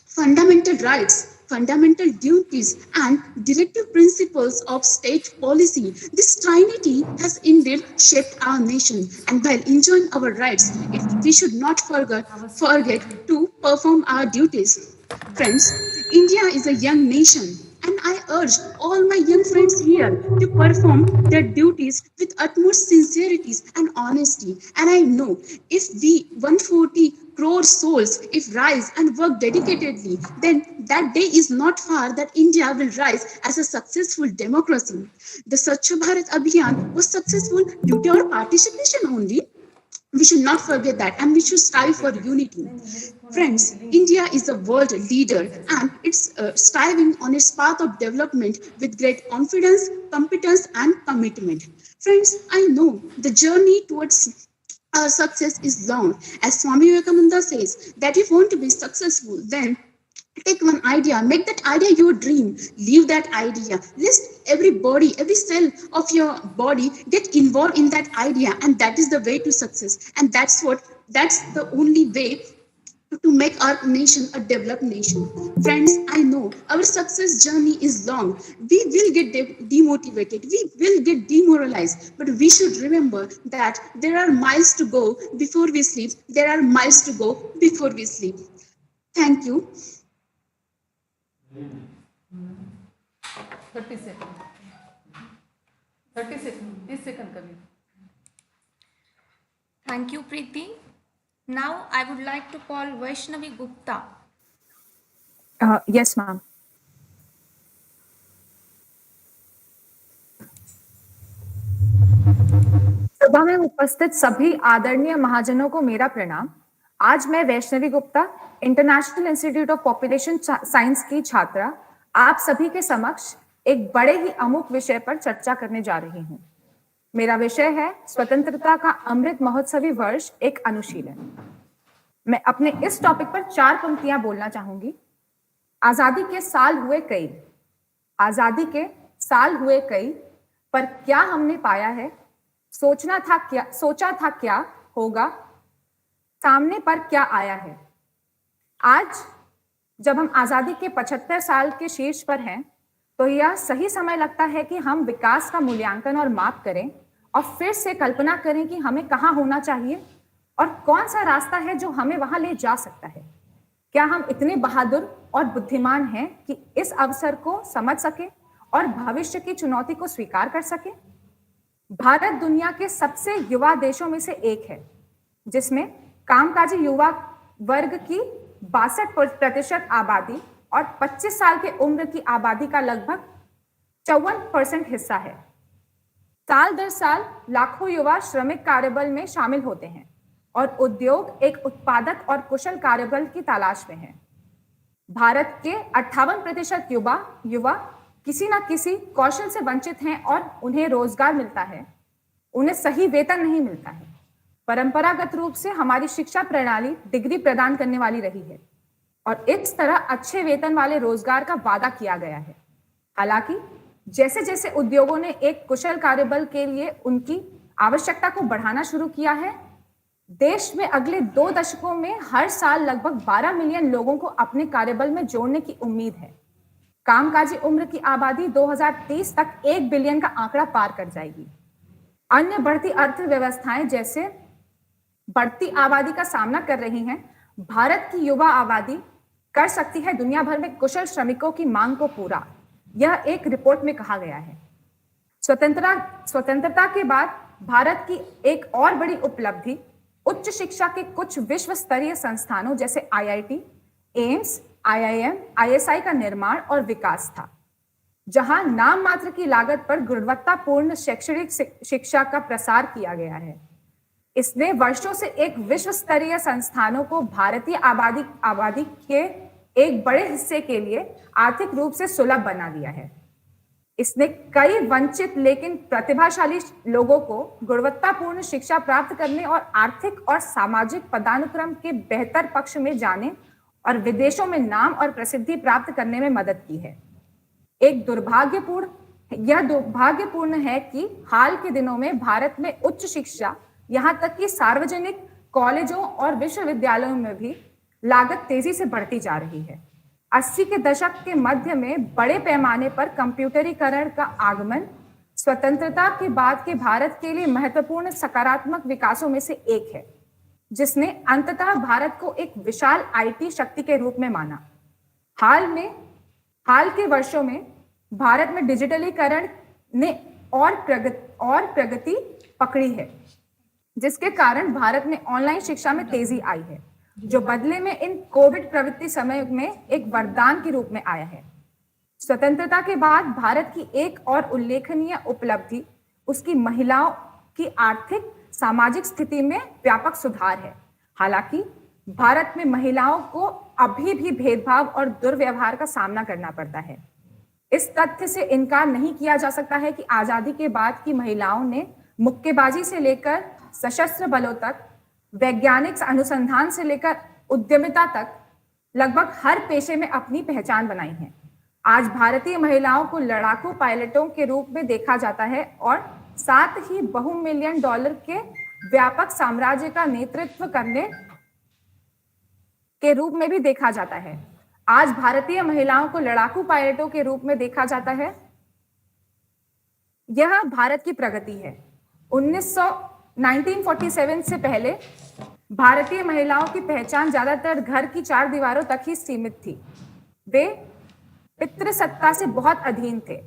fundamental rights, fundamental duties, and directive principles of state policy. This trinity has indeed shaped our nation. And while enjoying our rights, we should not forget to perform our duties. Friends, India is a young nation. And I urge all my young friends here to perform their duties with utmost sincerity and honesty. And I know if we 140 crore souls if rise and work dedicatedly, then that day is not far that India will rise as a successful democracy. The Swachh Bharat Abhiyan was successful due to our participation only. We should not forget that, and we should strive for unity. Friends, India is a world leader and it's striving on its path of development with great confidence, competence, and commitment. Friends, I know the journey towards our success is long. As Swami Vivekananda says, that if you want to be successful, then take one idea, make that idea your dream, leave that idea. Let everybody, every cell of your body get involved in that idea, and that is the way to success. And that's the only way to make our nation a developed nation. Friends, I know our success journey is long. We will get demotivated, we will get demoralized, but we should remember that there are miles to go before we sleep. There are miles to go before we sleep. Thank you. 30 seconds. 30 seconds. 30 seconds coming. Thank you, Preeti. Now I would like to call Vaishnavi Gupta. Yes, ma'am. सभा में उपस्थित सभी आदरणीय महाजनों को मेरा प्रणाम। आज मैं Vaishnavi Gupta, international institute of population science की छात्रा, आप सभी के समक्ष एक बड़े ही अमुक विषय पर चर्चा करने जा रही हूँ। मेरा विषय है स्वतंत्रता का अमृत महोत्सवी वर्ष एक अनुशीलन। मैं अपने इस टॉपिक पर 4 पंक्तियां बोलना चाहूंगी। आजादी के साल हुए कई, आजादी के साल हुए कई, पर क्या हमने पाया है? सोचा था क्या होगा, सामने पर क्या आया है? आज जब हम आजादी के 75 साल के शीर्ष पर हैं, तो यह सही समय लगता है कि हम विकास का मूल्यांकन और माप करें और फिर से कल्पना करें कि हमें कहाँ होना चाहिए और कौन सा रास्ता है जो हमें वहां ले जा सकता है। क्या हम इतने बहादुर और बुद्धिमान हैं कि इस अवसर को समझ सके और भविष्य की चुनौती को स्वीकार कर सके? भारत दुनिया के सबसे युवा देशों में से एक है, जिसमें कामकाजी युवा वर्ग की 62% आबादी और 25 साल के उम्र की आबादी का लगभग 54% हिस्सा है। साल दर साल लाखों युवा श्रमिक कार्यबल में शामिल होते हैं और उद्योग एक उत्पादक और कुशल कार्यबल की तलाश में है। भारत के 58% युवा किसी न किसी कौशल से वंचित हैं और उन्हें रोजगार मिलता है, उन्हें सही वेतन नहीं मिलता है। परंपरागत रूप से हमारी शिक्षा प्रणाली डिग्री प्रदान करने वाली रही है और इस तरह अच्छे वेतन वाले रोजगार का वादा किया गया है। हालांकि जैसे जैसे उद्योगों ने एक कुशल कार्यबल के लिए उनकी आवश्यकता को बढ़ाना शुरू किया है, देश में अगले 2 दशकों में हर साल लगभग 12 मिलियन लोगों को अपने कार्यबल में जोड़ने की उम्मीद है। कामकाजी उम्र की आबादी 2030 तक 1 बिलियन का आंकड़ा पार कर जाएगी। अन्य बढ़ती अर्थव्यवस्थाएं जैसे बढ़ती आबादी का सामना कर रही हैं, भारत की युवा आबादी कर सकती है दुनिया भर में कुशल श्रमिकों की मांग को पूरा। यह एक रिपोर्ट में कहा गया है। स्वतंत्रता के बाद भारत की एक और बड़ी उपलब्धि उच्च शिक्षा के कुछ विश्व स्तरीय संस्थानों जैसे IIT, एम्स, IIM, ISI का निर्माण और विकास था, जहां नाम मात्र की लागत पर गुणवत्तापूर्ण शैक्षणिक शिक्षा का प्रसार किया गया है। इसने वर्षों से एक विश्व स्तरीय संस्थानों को भारतीय आबादी के एक बड़े हिस्से के लिए आर्थिक रूप से सुलभ बना दिया है। इसने कई वंचित लेकिन प्रतिभाशाली लोगों को गुणवत्तापूर्ण शिक्षा प्राप्त करने और आर्थिक और सामाजिक पदानुक्रम के बेहतर पक्ष में जाने और विदेशों में नाम और प्रसिद्धि प्राप्त करने में मदद की है। यह दुर्भाग्यपूर्ण है कि हाल के दिनों में भारत में उच्च शिक्षा, यहाँ तक कि सार्वजनिक कॉलेजों और विश्वविद्यालयों में भी लागत तेजी से बढ़ती जा रही है। 80 के दशक के मध्य में बड़े पैमाने पर कंप्यूटरीकरण का आगमन स्वतंत्रता के बाद के भारत के लिए महत्वपूर्ण सकारात्मक विकासों में से एक है, जिसने अंततः भारत को एक विशाल IT शक्ति के रूप में माना। हाल के वर्षों में भारत में डिजिटलीकरण ने और प्रगति पकड़ी है, जिसके कारण भारत में ऑनलाइन शिक्षा में तेजी आई है, जो बदले में इन कोविड प्रवृत्ति समय में एक वरदान के रूप में आया है। स्वतंत्रता के बाद भारत की एक और उल्लेखनीय उपलब्धि उसकी महिलाओं की आर्थिक सामाजिक स्थिति में व्यापक सुधार है। हालांकि भारत में महिलाओं को अभी भी भेदभाव और दुर्व्यवहार का सामना करना पड़ता है। इस तथ्य से इनकार नहीं किया जा सकता है कि आजादी के बाद की महिलाओं ने मुक्केबाजी से लेकर सशस्त्र बलों तक, वैज्ञानिक अनुसंधान से लेकर उद्यमिता तक लगभग हर पेशे में अपनी पहचान बनाई है। आज भारतीय महिलाओं को लड़ाकू पायलटों के रूप में देखा जाता है और साथ ही $बहु-मिलियन के व्यापक साम्राज्य का नेतृत्व करने के रूप में भी देखा जाता है। आज भारतीय महिलाओं को लड़ाकू पायलटों के रूप में देखा जाता है। यह भारत की प्रगति है। 1947 से पहले भारतीय महिलाओं की पहचान ज्यादातर घर की 4 दीवारों तक ही सीमित थी। वे पितृसत्ता से बहुत अधीन थे।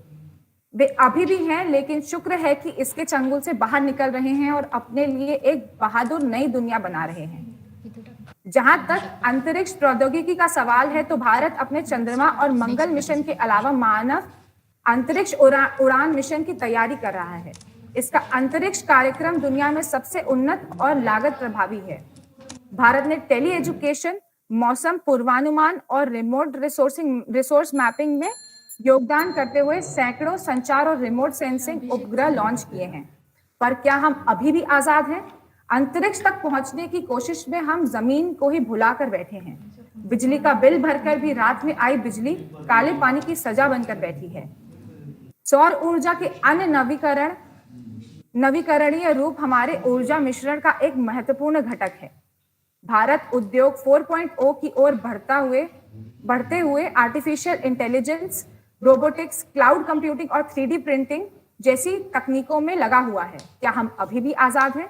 वे अभी भी हैं, लेकिन शुक्र है कि इसके चंगुल से बाहर निकल रहे हैं और अपने लिए एक बहादुर नई दुनिया बना रहे हैं। जहां तक अंतरिक्ष प्रौद्योगिकी का सवाल है, तो भारत अपने चंद्रमा और मंगल मिशन के अलावा मानव अंतरिक्ष उड़ान मिशन की तैयारी कर रहा है। इसका अंतरिक्ष कार्यक्रम दुनिया में सबसे उन्नत और लागत प्रभावी है। भारत ने टेली एजुकेशन, मौसम पूर्वानुमान और रिमोट रिसोर्स मैपिंग में योगदान करते हुए सैकड़ों संचार और रिमोट सेंसिंग उपग्रह लॉन्च किए हैं। पर क्या हम अभी भी आजाद हैं? अंतरिक्ष तक पहुंचने की कोशिश में हम जमीन को ही भुलाकर बैठे हैं। बिजली का बिल भरकर भी रात में आई बिजली काले पानी की सजा बनकर बैठी है। सौर ऊर्जा के अन्य नवीकरणीय रूप हमारे ऊर्जा मिश्रण का एक महत्वपूर्ण घटक है। भारत उद्योग 4.0 की ओर बढ़ते हुए artificial intelligence, robotics, cloud computing और 3D प्रिंटिंग जैसी तकनीकों में लगा हुआ है। क्या हम अभी भी आजाद हैं?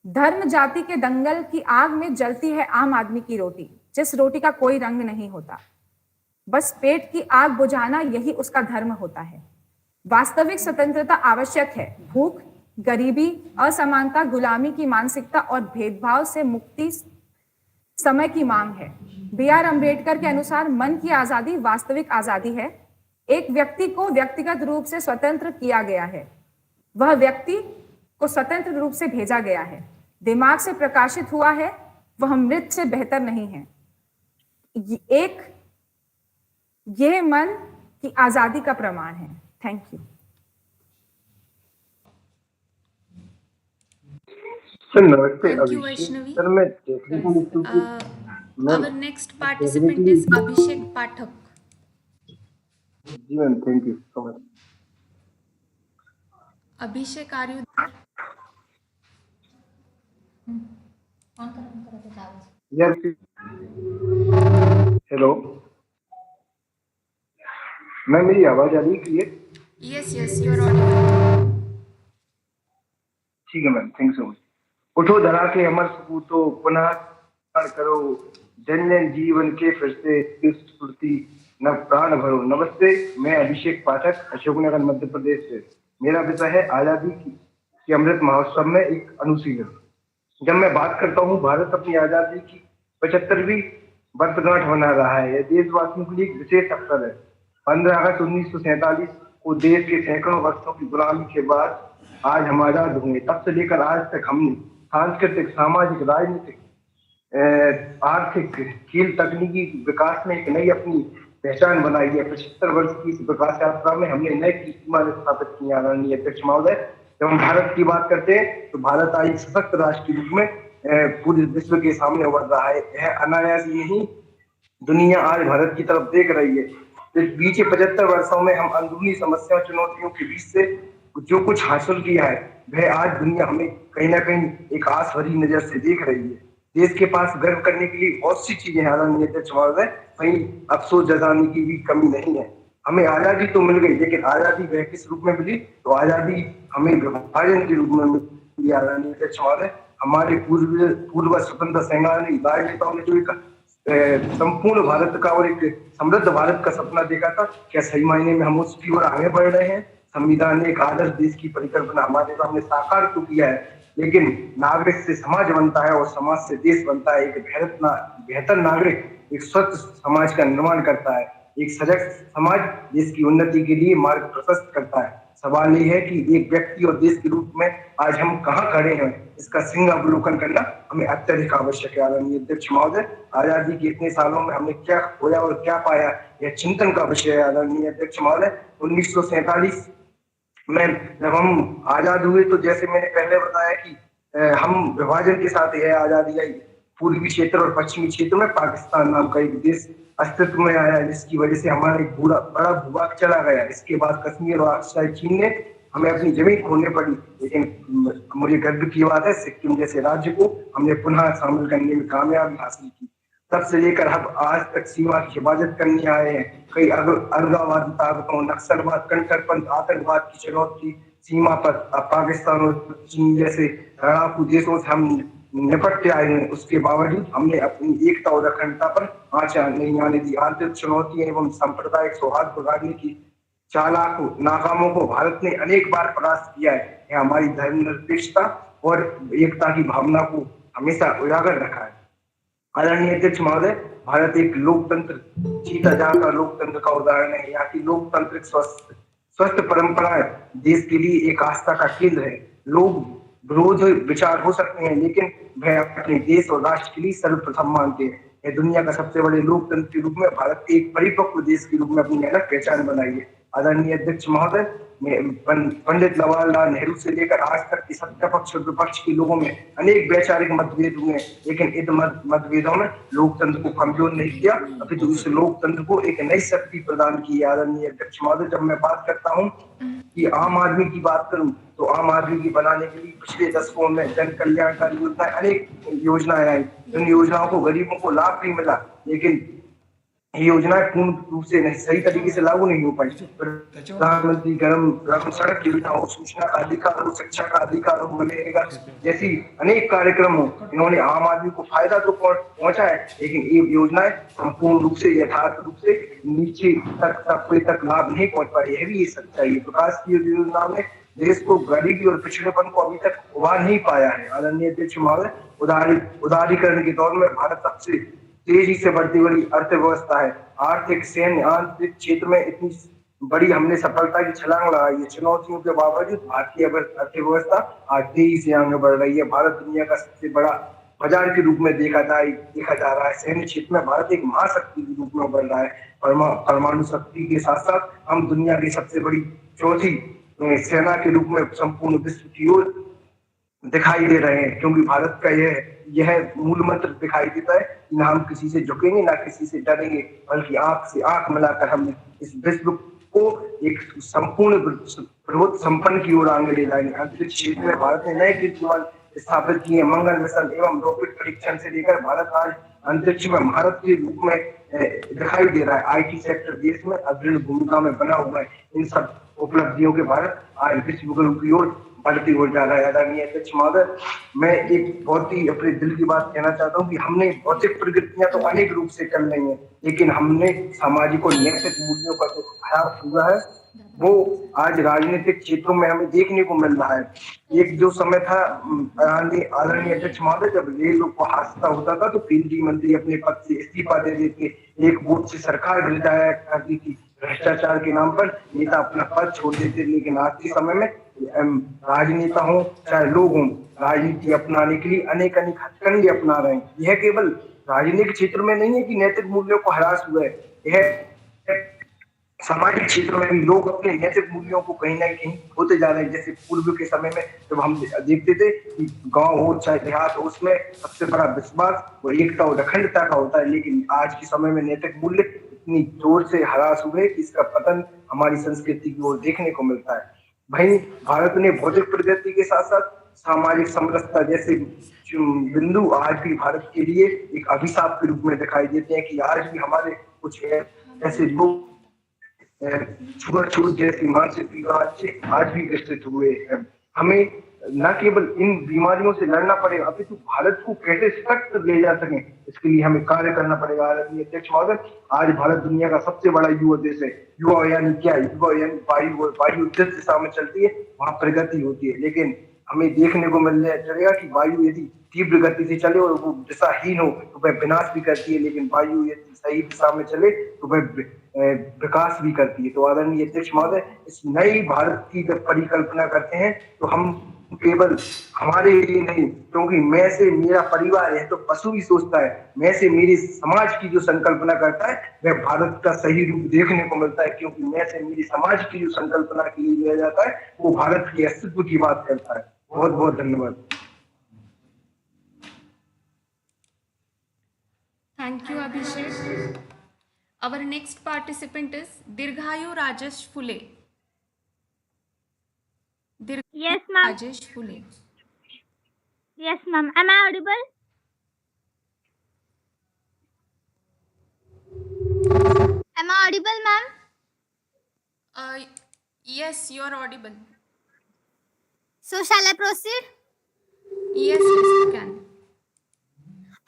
धर्म जाति के दंगल की आग में जलती है आम आदमी की रोटी, जिस रोटी का कोई रंग नहीं होता। बस पेट की आग बुझाना यही उसका धर्म होता है। वास्तविक स्वतंत्रता आवश्यक है। भूख, गरीबी, असमानता, गुलामी की मानसिकता और भेदभाव से मुक्ति समय की मांग है। B.R. अम्बेडकर के अनुसार मन की आजादी वास्तविक आजादी है। एक व्यक्ति को व्यक्तिगत रूप से स्वतंत्र किया गया है, वह व्यक्ति को स्वतंत्र रूप से भेजा गया है। दिमाग से प्रकाशित हुआ है, वह मृत से बेहतर नहीं है। यह मन की आजादी का प्रमाण है। Thank you. सर नमस्ते। Thank you, Abhishek Vaishnavi. Sir, मैं technical Our next participant is Abhishek Pathak. जी ma'am, thank you so much. Abhishek, are you there? यार हेलो मैम, मेरी आवाज आ रही है clear? Yes, you are audible. ठीक है मैम, थैंक सो मच। उठो धरा के अमर सपूतो, पुनः करो जन जन जीवन के फिर से स्फूर्ति न प्राण भरो। नमस्ते, मैं अभिषेक पाठक, अशोकनगर मध्य प्रदेश से। मेरा विषय है आजादी की अमृत महोत्सव में एक अनुशीलन। जब मैं बात करता हूँ, भारत अपनी आजादी की 75वीं वर्षगांठ मना रहा है। यह देशवासियों के लिए एक विशेष अवसर है। 15 अगस्त 1947 को देश के सैकड़ों वर्षों की गुलामी के बाद आज हम आजाद हुए। तब से लेकर आज तक हमने सांस्कृतिक, सामाजिक, राजनीतिक, आर्थिक, खेल, तकनीकी विकास में एक नई अपनी पहचान बनाई है। 75 वर्ष की इस विकास यात्रा में हमने नए कीर्तिमान स्थापित किए। आदरणीय अध्यक्ष महोदय, जब हम भारत की बात करते हैं तो भारत आज सशक्त राष्ट्र के रूप में पूरे विश्व के सामने उभर रहा है। यह अनायास नहीं, दुनिया आज भारत की तरफ देख रही है। इस बीच 75 वर्षों में हम अंदरूनी समस्याओं, चुनौतियों के बीच से जो कुछ हासिल किया है, वह आज दुनिया हमें कहीं ना कहीं एक आस भरी नजर से देख रही है। देश के पास गर्व करने के लिए बहुत सी चीजें हैं आदरणीय अध्यक्ष महोदय, कहीं अफसोस जताने की भी कमी नहीं है। हमें आजादी तो मिल गई, लेकिन आजादी वह किस रूप में मिली? तो आजादी हमें विभाजन के रूप में मिली। आदरणीय अध्यक्ष महोदय, हमारे पूर्व स्वतंत्र सेनानी राजनेताओं ने जो एक संपूर्ण भारत का और एक समृद्ध भारत का सपना देखा था, क्या सही मायने में हम उसकी ओर आगे बढ़ रहे हैं? संविधान ने एक आदर्श देश की परिकल्पना हमारे सामने साकार तो किया है, लेकिन नागरिक से समाज बनता है और समाज से देश बनता है। एक बेहतर नागरिक एक स्वच्छ समाज का निर्माण करता है। एक सजग समाज देश की उन्नति के लिए मार्ग प्रशस्त करता है। सवाल ये है कि एक व्यक्ति और देश के रूप में आज हम कहाँ खड़े हैं, इसका सिंह अवलोकन करना हमें अत्यधिक आवश्यक है। आदरणीय अध्यक्ष महोदय, आजादी के इतने सालों में हमने क्या खोया और क्या पाया, यह चिंतन का विषय है। आदरणीय अध्यक्ष महोदय, 1947 में जब हम आजाद हुए तो जैसे मैंने पहले बताया कि हम विभाजन के साथ यह आजादी आई। पूर्वी क्षेत्र और पश्चिमी क्षेत्र में पाकिस्तान नाम का एक देश अस्तित्व में आया, जिसकी वजह से हमारा एक बड़ा भूभाग चला गया। इसके बाद कश्मीर और शायद चीन ने हमें अपनी जमीन खोने पड़ी, लेकिन मुझे गर्व की बात है, सिक्किम जैसे राज्य को हमने पुनः शामिल करने में कामयाबी हासिल की। तब से लेकर हम आज तक सीमा की हिफाजत करने आए हैं। कई अलगाववादी ताकतों, नक्सलवाद, कट्टरपंथ, आतंकवाद की चुनौती सीमा पर पाकिस्तान और चीन जैसे लड़ाकू देशों से हम निपटते आए हैं। उसके बावजूद हमने अपनी एकता और अखंडता पर आंच नहीं आने दी। आंतरिक चुनौतियां एवं सांप्रदायिक सौहार्द बिगाड़ने की चालाक नाकामों को भारत ने अनेक बार परास्त किया है। यह हमारी धर्मनिरपेक्षता और एकता की भावना को हमेशा उजागर रखा है। आदरणीय अध्यक्ष महोदय, भारत एक लोकतंत्र, जीता जागता लोकतंत्र का उदाहरण है। यहाँ की लोकतांत्रिक स्वस्थ परंपराएं देश के लिए एक आस्था का केंद्र है। लोग विरोध विचार हो सकते हैं, लेकिन वह अपने देश और राष्ट्र के लिए सर्वप्रथम मानते हैं। यह दुनिया का सबसे बड़े लोकतंत्र के रूप में भारत के एक परिपक्व देश के रूप में अपनी अलग पहचान बनाई है। आदरणीय अध्यक्ष महोदय, पंडित जवाहरलाल नेहरू से लेकर आज तक के सत्ता पक्ष और विपक्ष के लोगों में अनेक वैचारिक मतभेद हुए, लेकिन इन मतभेदों में लोकतंत्र को कमजोर नहीं किया, अपितु इस लोकतंत्र को एक नई शक्ति प्रदान की है। आदरणीय अध्यक्ष महोदय, जब मैं बात करता हूँ कि आम आदमी की बात करूं तो आम आदमी की बनाने के लिए पिछले दशकों में जन कल्याणकारी योजनाएं, अनेक योजनाएं आई। इन योजनाओं को गरीबों को लाभ भी मिला, लेकिन ये योजनाएं पूर्ण रूप से नहीं, सही तरीके से लागू नहीं हो पाई। प्रधानमंत्री ग्राम सड़क योजना हो, सूचना का अधिकार हो, शिक्षा का अधिकार हो, मनरेगा जैसी अनेक कार्यक्रम हो, इन्होंने आम आदमी को फायदा तो पहुंचा है, लेकिन ये योजनाएं संपूर्ण रूप से यथार्थ रूप से नीचे तक लाभ नहीं पहुंच पाई। यह भी ये सच्चाई है। विकास की योजना में देश को गरीबी और पिछड़ेपन को अभी तक उबार नहीं पाया है। आदरणीय अध्यक्ष महोदय, उदारीकरण के दौर में भारत सबसे तेजी से बढ़ती हुई अर्थव्यवस्था है। आर्थिक, सैन्य, आंतरिक क्षेत्र में इतनी बड़ी हमने सफलता की छलांग लगाई है। चुनौतियों के बावजूद भारतीय अर्थव्यवस्था आज तेजी से आगे बढ़ रही है। भारत दुनिया का सबसे बड़ा बाजार के रूप में देखा जा रहा है। सैन्य क्षेत्र में भारत एक महाशक्ति के रूप में उभर रहा है। परमाणु शक्ति के साथ साथ हम दुनिया की सबसे बड़ी चौथी सेना के रूप में संपूर्ण विश्व की ओर दिखाई दे रहे हैं, क्योंकि भारत का यह मूल मंत्र दिखाई देता है कि ना हम किसी से झुकेंगे, ना किसी से डरेंगे, बल्कि आंख से आंख मिलाकर हम इस विश्व को एक संपूर्ण प्रबुद्ध संपन्न की ओर आगे ले जाएंगे। अंतरिक्ष क्षेत्र में भारत ने नए कीर्तिमान स्थापित किए। मंगल मिशन एवं रॉकेट परीक्षण से लेकर भारत आज अंतरिक्ष में भारत के रूप में दिखाई दे रहा है। आईटी सेक्टर देश में अग्रणी भूमिका में बना हुआ है। इन सब उपलब्धियों के भारत आज विश्व गुरु की ओर बढ़ती हो जा रहा है। आदरणीय अध्यक्ष महोदय, मैं एक बहुत ही अपने दिल की बात कहना चाहता हूँ कि हमने भौतिक प्रगतियां तो अनेक रूप से कर रही हैं, लेकिन हमने सामाजिक और नैतिक मूल्यों का जो ह्रास हुआ है वो आज राजनीतिक क्षेत्रों में हमें देखने को मिल रहा है। एक जो समय था आदरणीय अध्यक्ष महोदय, जब रेल को हादसा होता था तो केंद्रीय मंत्री अपने पद से इस्तीफा दे देते, एक वोट से सरकार गिर जाया करती थी। भ्रष्टाचार के नाम पर नेता अपना पद छोड़ देते, लेकिन आज के समय में राजनेता हो चाहे लोग हों, राजनीति अपनाने के लिए अनेक हथकंडे अपना रहे हैं। यह केवल राजनीतिक क्षेत्र में नहीं है कि नैतिक मूल्यों को ह्रास हुआ है, यह सामाजिक क्षेत्र में भी लोग अपने नैतिक मूल्यों को कहीं ना कहीं होते जा रहे हैं। जैसे पूर्व के समय में जब हम देखते थे कि गांव हो चाहे देहात हो, उसमें सबसे बड़ा विश्वास और एकता और अखंडता का होता है, लेकिन आज के समय में नैतिक मूल्य इतनी जोर से ह्रास हुए कि इसका पतन हमारी संस्कृति की ओर देखने को मिलता है। भाई, भारत ने भौतिक प्रगति के साथ साथ सामाजिक समरसता जैसे बिंदु आज भी भारत के लिए एक अभिशाप के रूप में दिखाई देते हैं कि आज भी हमारे कुछ ऐसे लोग छुआछूत जैसी मानसिक बीमारी से आज भी ग्रसित हुए हैं। हमें न केवल इन बीमारियों से लड़ना पड़ेगा, अपितु भारत को कैसे सशक्त ले जा सके, इसके लिए हमें कार्य करना पड़ेगा। आदरणीय अध्यक्ष महोदय, आज भारत दुनिया का सबसे बड़ा युवा देश है। युवा यानी क्या? युवा यानी वायु जिस दिशा में चलती है वहां प्रगति होती है, लेकिन हमें देखने को मिलने चलेगा कि वायु यदि तीव्र गति से चले और वो दिशाहीन हो तो वह विनाश भी करती है, लेकिन वायु यदि सही दिशा में चले तो वह विकास भी करती है। तो आदरणीय अध्यक्ष महोदय, इस नई भारत की जब परिकल्पना करते हैं तो हम केवल हमारे लिए नहीं, क्योंकि मैं से मेरा परिवार है तो पशु भी सोचता है, मैं से मेरे समाज की जो संकल्पना करता है वह भारत का सही रूप देखने को मिलता है, क्योंकि मैं से मेरे समाज की जो संकल्पना के लिए लिया जाता है वो भारत के अस्तित्व की बात करता है। बहुत बहुत धन्यवाद। Thank you, Abhishek. Our next participant is Dirghayu Rajesh Phule. Yes, ma'am. Rajesh Phule. Yes, ma'am. Am I audible? Am I audible, ma'am? Yes, you are audible. So shall I proceed? Yes, you can.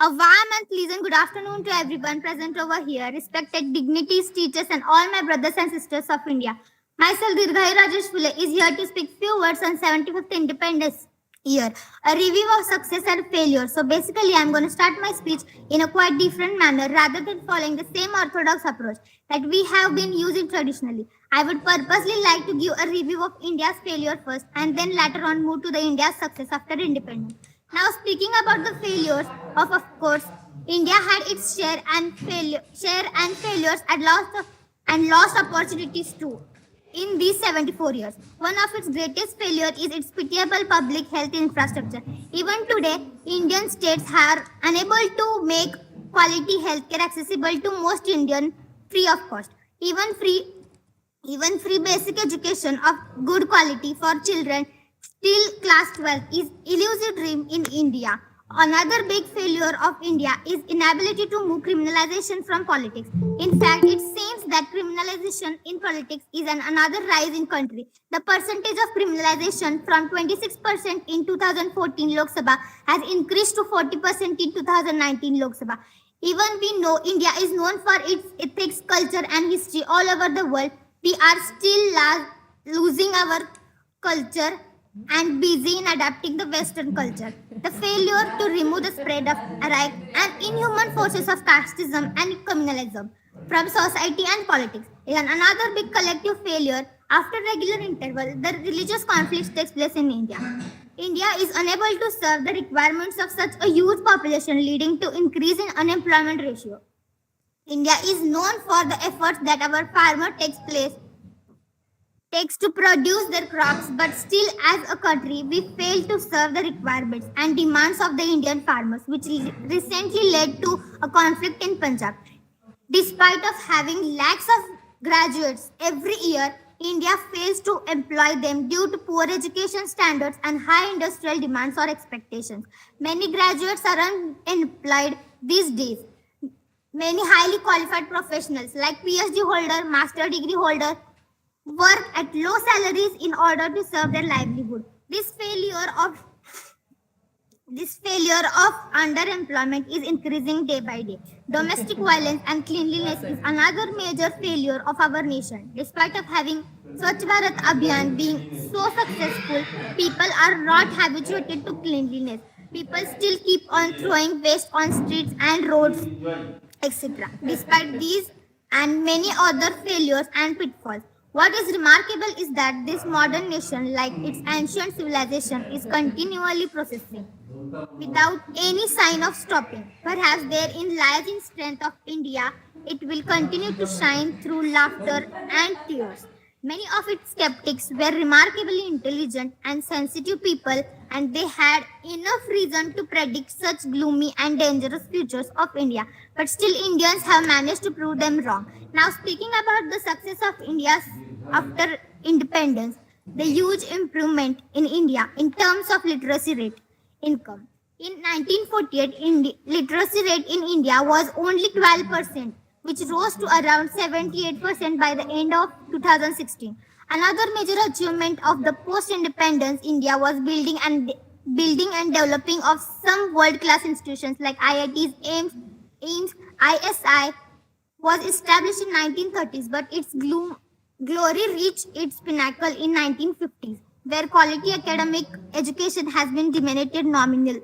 A warm and pleasant good afternoon to everyone present over here, respected dignities, teachers, and all my brothers and sisters of India. Myself, Dirghayu Rajesh Phule, is here to speak few words on 75th Independence Year, a review of success and failure. So basically, I'm going to start my speech in a quite different manner rather than following the same orthodox approach that we have been using traditionally. I would purposely like to give a review of India's failure first and then later on move to the India's success after independence. Now, speaking about the failures, of course, India had its share and failures and lost opportunities too. In these 74 years, one of its greatest failure is its pitiable public health infrastructure. Even today, Indian states are unable to make quality healthcare accessible to most Indians free of cost. Even free basic education of good quality for children till class 12 is elusive dream in India. Another big failure of India is inability to move criminalization from politics. In fact, it seems that criminalization in politics is another rise in country. The percentage of criminalization from 26% in 2014 Lok Sabha has increased to 40% in 2019 Lok Sabha. Even we know India is known for its ethics, culture and history all over the world, we are still losing our culture and busy in adapting the Western culture. The failure to remove the spread of archaic and inhuman forces of casteism and communalism from society and politics is another big collective failure. After regular interval, the religious conflict takes place in India. India is unable to serve the requirements of such a huge population, leading to increase in unemployment ratio. India is known for the efforts that our farmer takes to produce their crops, but still as a country we fail to serve the requirements and demands of the Indian farmers, which recently led to a conflict in Punjab. Despite of having lakhs of graduates every year, India fails to employ them due to poor education standards and high industrial demands or expectations. Many graduates are unemployed these days. Many highly qualified professionals like PhD holder, master degree holder work at low salaries in order to serve their livelihood. This failure of underemployment is increasing day by day. Domestic violence and cleanliness is another major failure of our nation. Despite of having Swachh Bharat Abhiyan being so successful, people are not habituated to cleanliness. People still keep on throwing waste on streets and roads, etc. Despite these and many other failures and pitfalls, what is remarkable is that this modern nation, like its ancient civilization, is continually processing without any sign of stopping. Perhaps therein lies in strength of India. It will continue to shine through laughter and tears. Many of its skeptics were remarkably intelligent and sensitive people, and they had enough reason to predict such gloomy and dangerous futures of India. But still, Indians have managed to prove them wrong. Now, speaking about the success of India after independence, the huge improvement in India in terms of literacy rate, income. In 1948, literacy rate in India was only 12%, which rose to around 78% by the end of 2016. Another major achievement of the post-independence India was building and developing of some world-class institutions like IITs, AIIMS, ISI was established in 1930s, but its glory reached its pinnacle in 1950s, where quality academic education has been diminished nominal.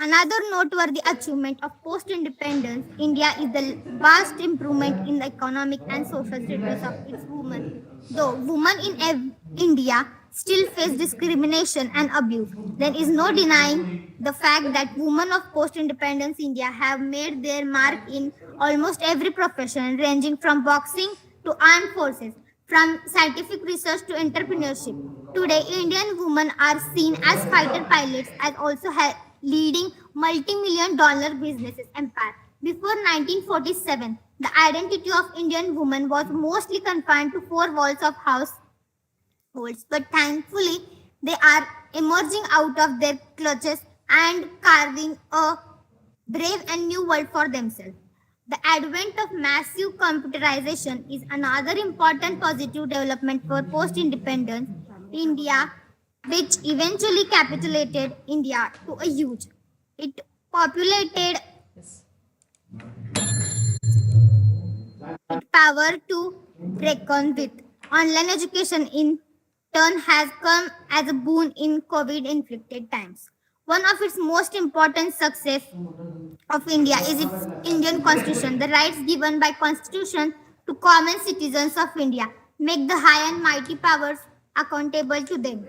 Another noteworthy achievement of post-independence India is the vast improvement in the economic and social status of its women. Though women in India still face discrimination and abuse, there is no denying the fact that women of post-independence India have made their mark in almost every profession, ranging from boxing to armed forces, from scientific research to entrepreneurship. Today, Indian women are seen as fighter pilots and also leading multi-million-dollar businesses empire. Before 1947, the identity of Indian women was mostly confined to four walls of households, but thankfully, they are emerging out of their clutches and carving a brave and new world for themselves. The advent of massive computerization is another important positive development for post-independence India, which eventually capitulated India to a huge. It populated its power to reckon with. Online education in turn has come as a boon in COVID-inflicted times. One of its most important success of India is its Indian Constitution. The rights given by Constitution to common citizens of India make the high and mighty powers accountable to them.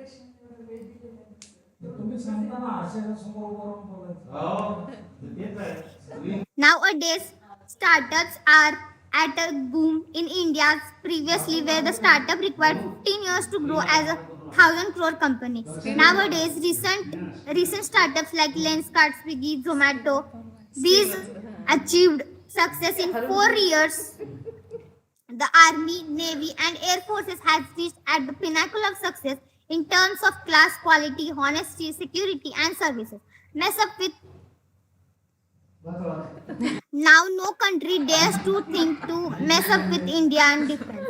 Nowadays, startups are at a boom in India. Previously, where the startup required 15 years to grow as a 1,000 crore company. Nowadays, recent startups like Lenskart, Swiggy, Zomato, these achieved success in 4 years. The Army, Navy, and Air Forces has reached at the pinnacle of success in terms of class, quality, honesty, security, and services. Mess up with now no country dares to think to mess up with India and defense.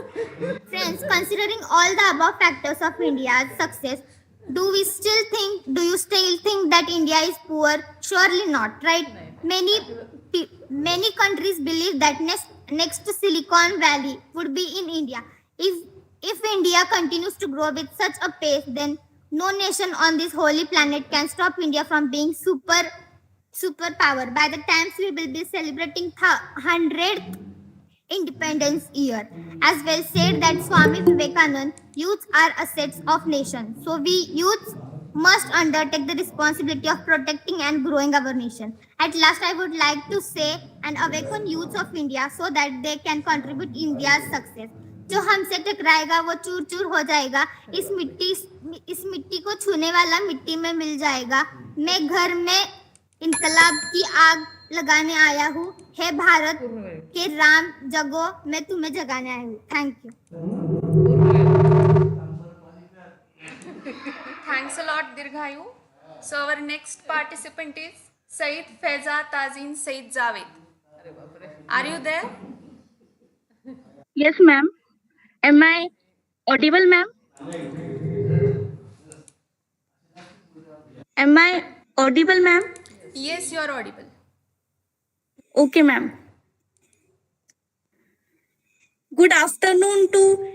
Friends, considering all the above factors of India's success, do you still think that India is poor? Surely not, right? Many countries believe that next Silicon Valley would be in India. If India continues to grow with such a pace, then no nation on this holy planet can stop India from being superpower. By the time we will be celebrating 100th independence year. As well said that Swami Vivekananda, youths are assets of nation. So we youths must undertake the responsibility of protecting and growing our nation. At last, I would like to say and awaken youths of India so that they can contribute India's success. जो हमसे टकराएगा वो चूर चूर हो जाएगा, इस मिट्टी को छूने वाला मिट्टी में मिल जाएगा. मैं घर में इनकलाब की आग लगाने आया हूँ. हे भारत के राम जगो, मैं तुम्हें जगाने आया हूँ. Thank you. Thanks a lot, Dirghayu. So our next participant is Said Faiza Tazin Said Javed. Are you there? Yes, ma'am. Am I audible, ma'am? Am I audible, ma'am? Yes, you are audible. Okay, ma'am. Good afternoon to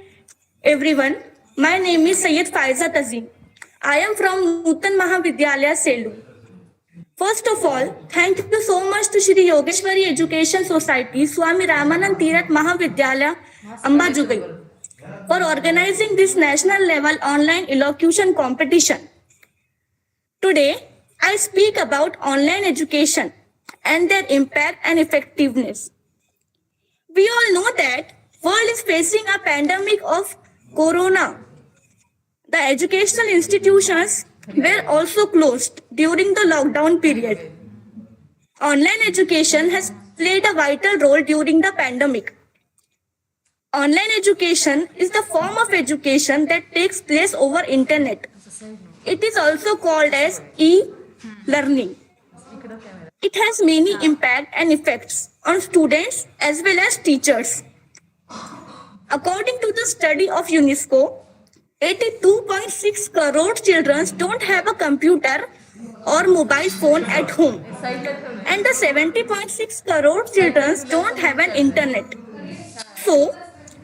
everyone. My name is Sayyid Faiza Tazin. I am from Nutan Mahavidyalay, Selu. First of all, thank you so much to Shri Yogeshwari Education Society, Swami Ramanand Teerth Mahavidyalay, Ambajogai, for organizing this national level online elocution competition. Today, I speak about online education and their impact and effectiveness. We all know that world is facing a pandemic of corona. The educational institutions were also closed during the lockdown period. Online education has played a vital role during the pandemic. Online education is the form of education that takes place over internet. It is also called as e-learning. It has many impact and effects on students as well as teachers. According to the study of UNESCO, 82.6 crore children don't have a computer or mobile phone at home, and the 70.6 crore children don't have an internet. So,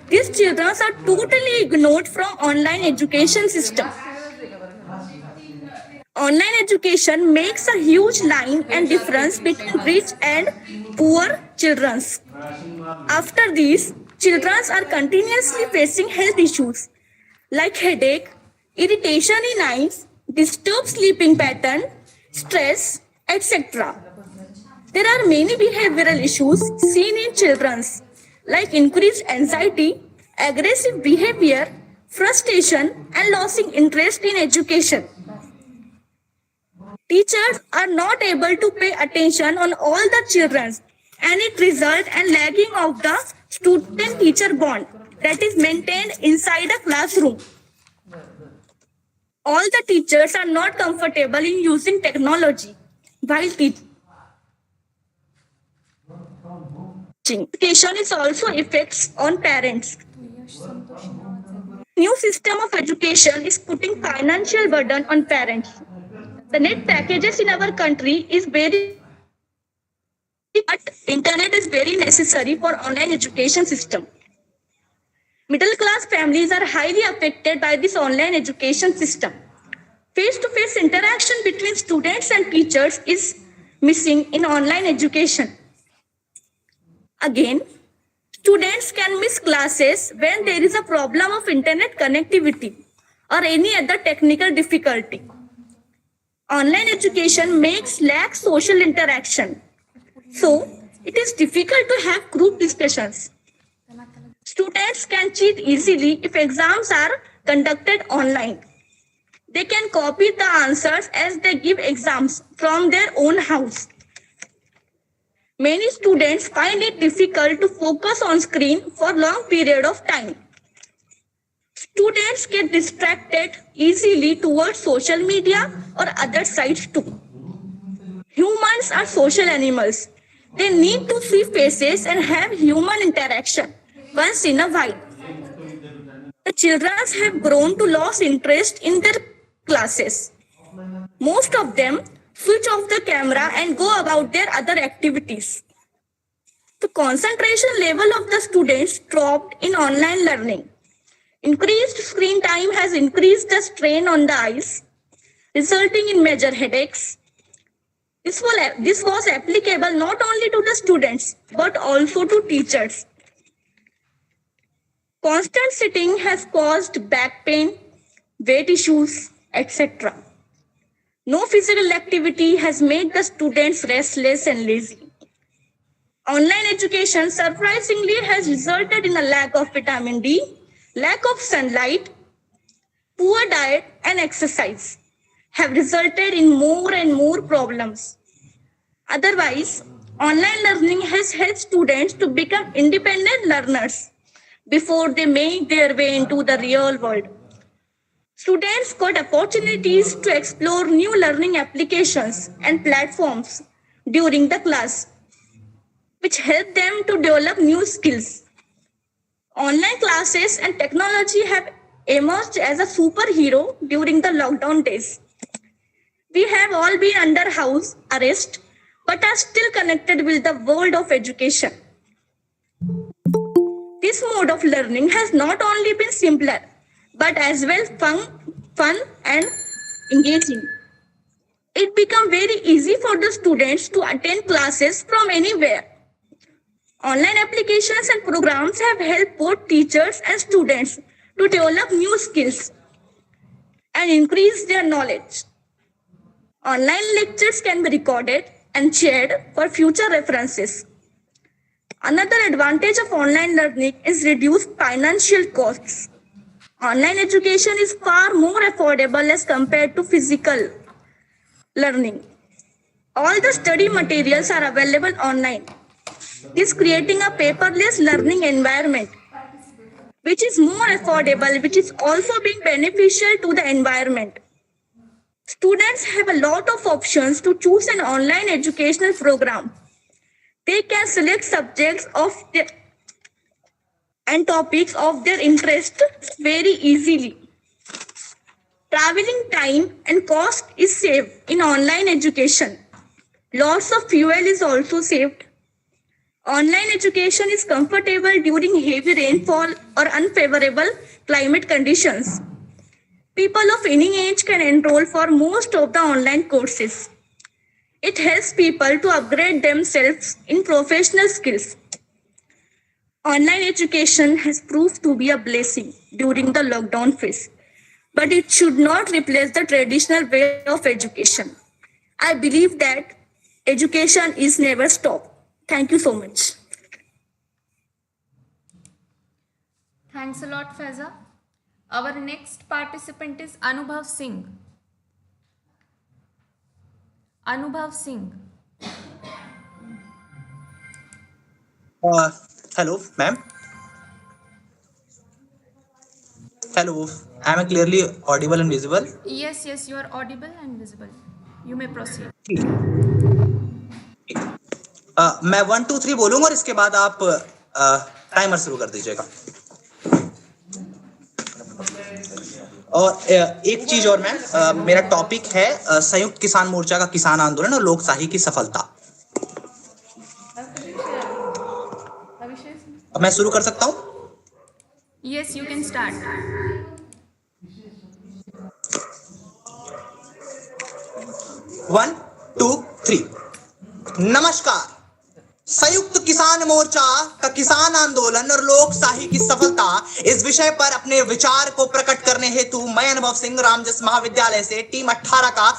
these children are totally ignored from online education system. Online education makes a huge line and difference between rich and poor children. After this, children are continuously facing health issues like headache, irritation in eyes, disturbed sleeping pattern, stress, etc. There are many behavioral issues seen in children like increased anxiety, aggressive behavior, frustration, and losing interest in education. Teachers are not able to pay attention on all the children, and it results in lagging of the student-teacher bond that is maintained inside a classroom. All the teachers are not comfortable in using technology while teaching. Education is also effects on parents. New system of education is putting financial burden on parents. The net packages in our country is very, but internet is very necessary for online education system. Middle class families are highly affected by this online education system. Face-to-face interaction between students and teachers is missing in online education. Again, students can miss classes when there is a problem of internet connectivity or any other technical difficulty. Online education lacks social interaction. So, it is difficult to have group discussions. Students can cheat easily if exams are conducted online. They can copy the answers as they give exams from their own house. Many students find it difficult to focus on screen for long period of time. Students get distracted easily towards social media or other sites too. Humans are social animals. They need to see faces and have human interaction once in a while. The children have grown to lose interest in their classes. Most of them switch off the camera and go about their other activities. The concentration level of the students dropped in online learning. Increased screen time has increased the strain on the eyes, resulting in major headaches. This was applicable not only to the students, but also to teachers. Constant sitting has caused back pain, weight issues, etc. No physical activity has made the students restless and lazy. Online education surprisingly has resulted in a lack of vitamin D, lack of sunlight, poor diet and exercise have resulted in more and more problems. Otherwise, online learning has helped students to become independent learners before they make their way into the real world. Students got opportunities to explore new learning applications and platforms during the class, which help them to develop new skills. Online classes and technology have emerged as a superhero during the lockdown days. We have all been under house arrest, but are still connected with the world of education. This mode of learning has not only been simpler, but as well fun and engaging. It became very easy for the students to attend classes from anywhere. Online applications and programs have helped both teachers and students to develop new skills and increase their knowledge. Online lectures can be recorded and shared for future references. Another advantage of online learning is reduced financial costs. Online education is far more affordable as compared to physical learning. All the study materials are available online. This creating a paperless learning environment, which is more affordable, which is also being beneficial to the environment. Students have a lot of options to choose an online educational program. They can select subjects and topics of their interest very easily. Traveling time and cost is saved in online education. Lots of fuel is also saved. Online education is comfortable during heavy rainfall or unfavorable climate conditions. People of any age can enroll for most of the online courses. It helps people to upgrade themselves in professional skills. Online education has proved to be a blessing during the lockdown phase, but it should not replace the traditional way of education. I believe that education is never stopped. Thank you so much. Thanks a lot, Faiza. Our next participant is Anubhav Singh. Anubhav Singh. Hello, ma'am. Hello, am I clearly audible and visible? Yes, you are audible and visible. You may proceed. मैं 1 2 3 बोलूंगा और इसके बाद आप timer शुरू कर दीजिएगा। और एक चीज और मैम, मेरा टॉपिक है संयुक्त किसान मोर्चा का किसान आंदोलन और लोकशाही की सफलता। अब मैं शुरू कर सकता हूँ? Yes, you can start. One, two, three. नमस्कार, संयुक्त किसान मोर्चा का किसान आंदोलन और लोकशाही की सफलता, इस विषय पर अपने विचार को प्रकट करने हेतु मैं अनुभव सिंह रामजस महाविद्यालय से टीम 18 का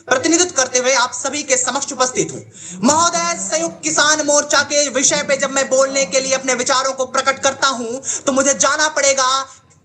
प्रतिनिधित्व करते हुए आप सभी के समक्ष उपस्थित हूं। महोदय, संयुक्त किसान मोर्चा के विषय पे जब मैं बोलने के लिए अपने विचारों को प्रकट करता हूं तो मुझे जाना पड़ेगा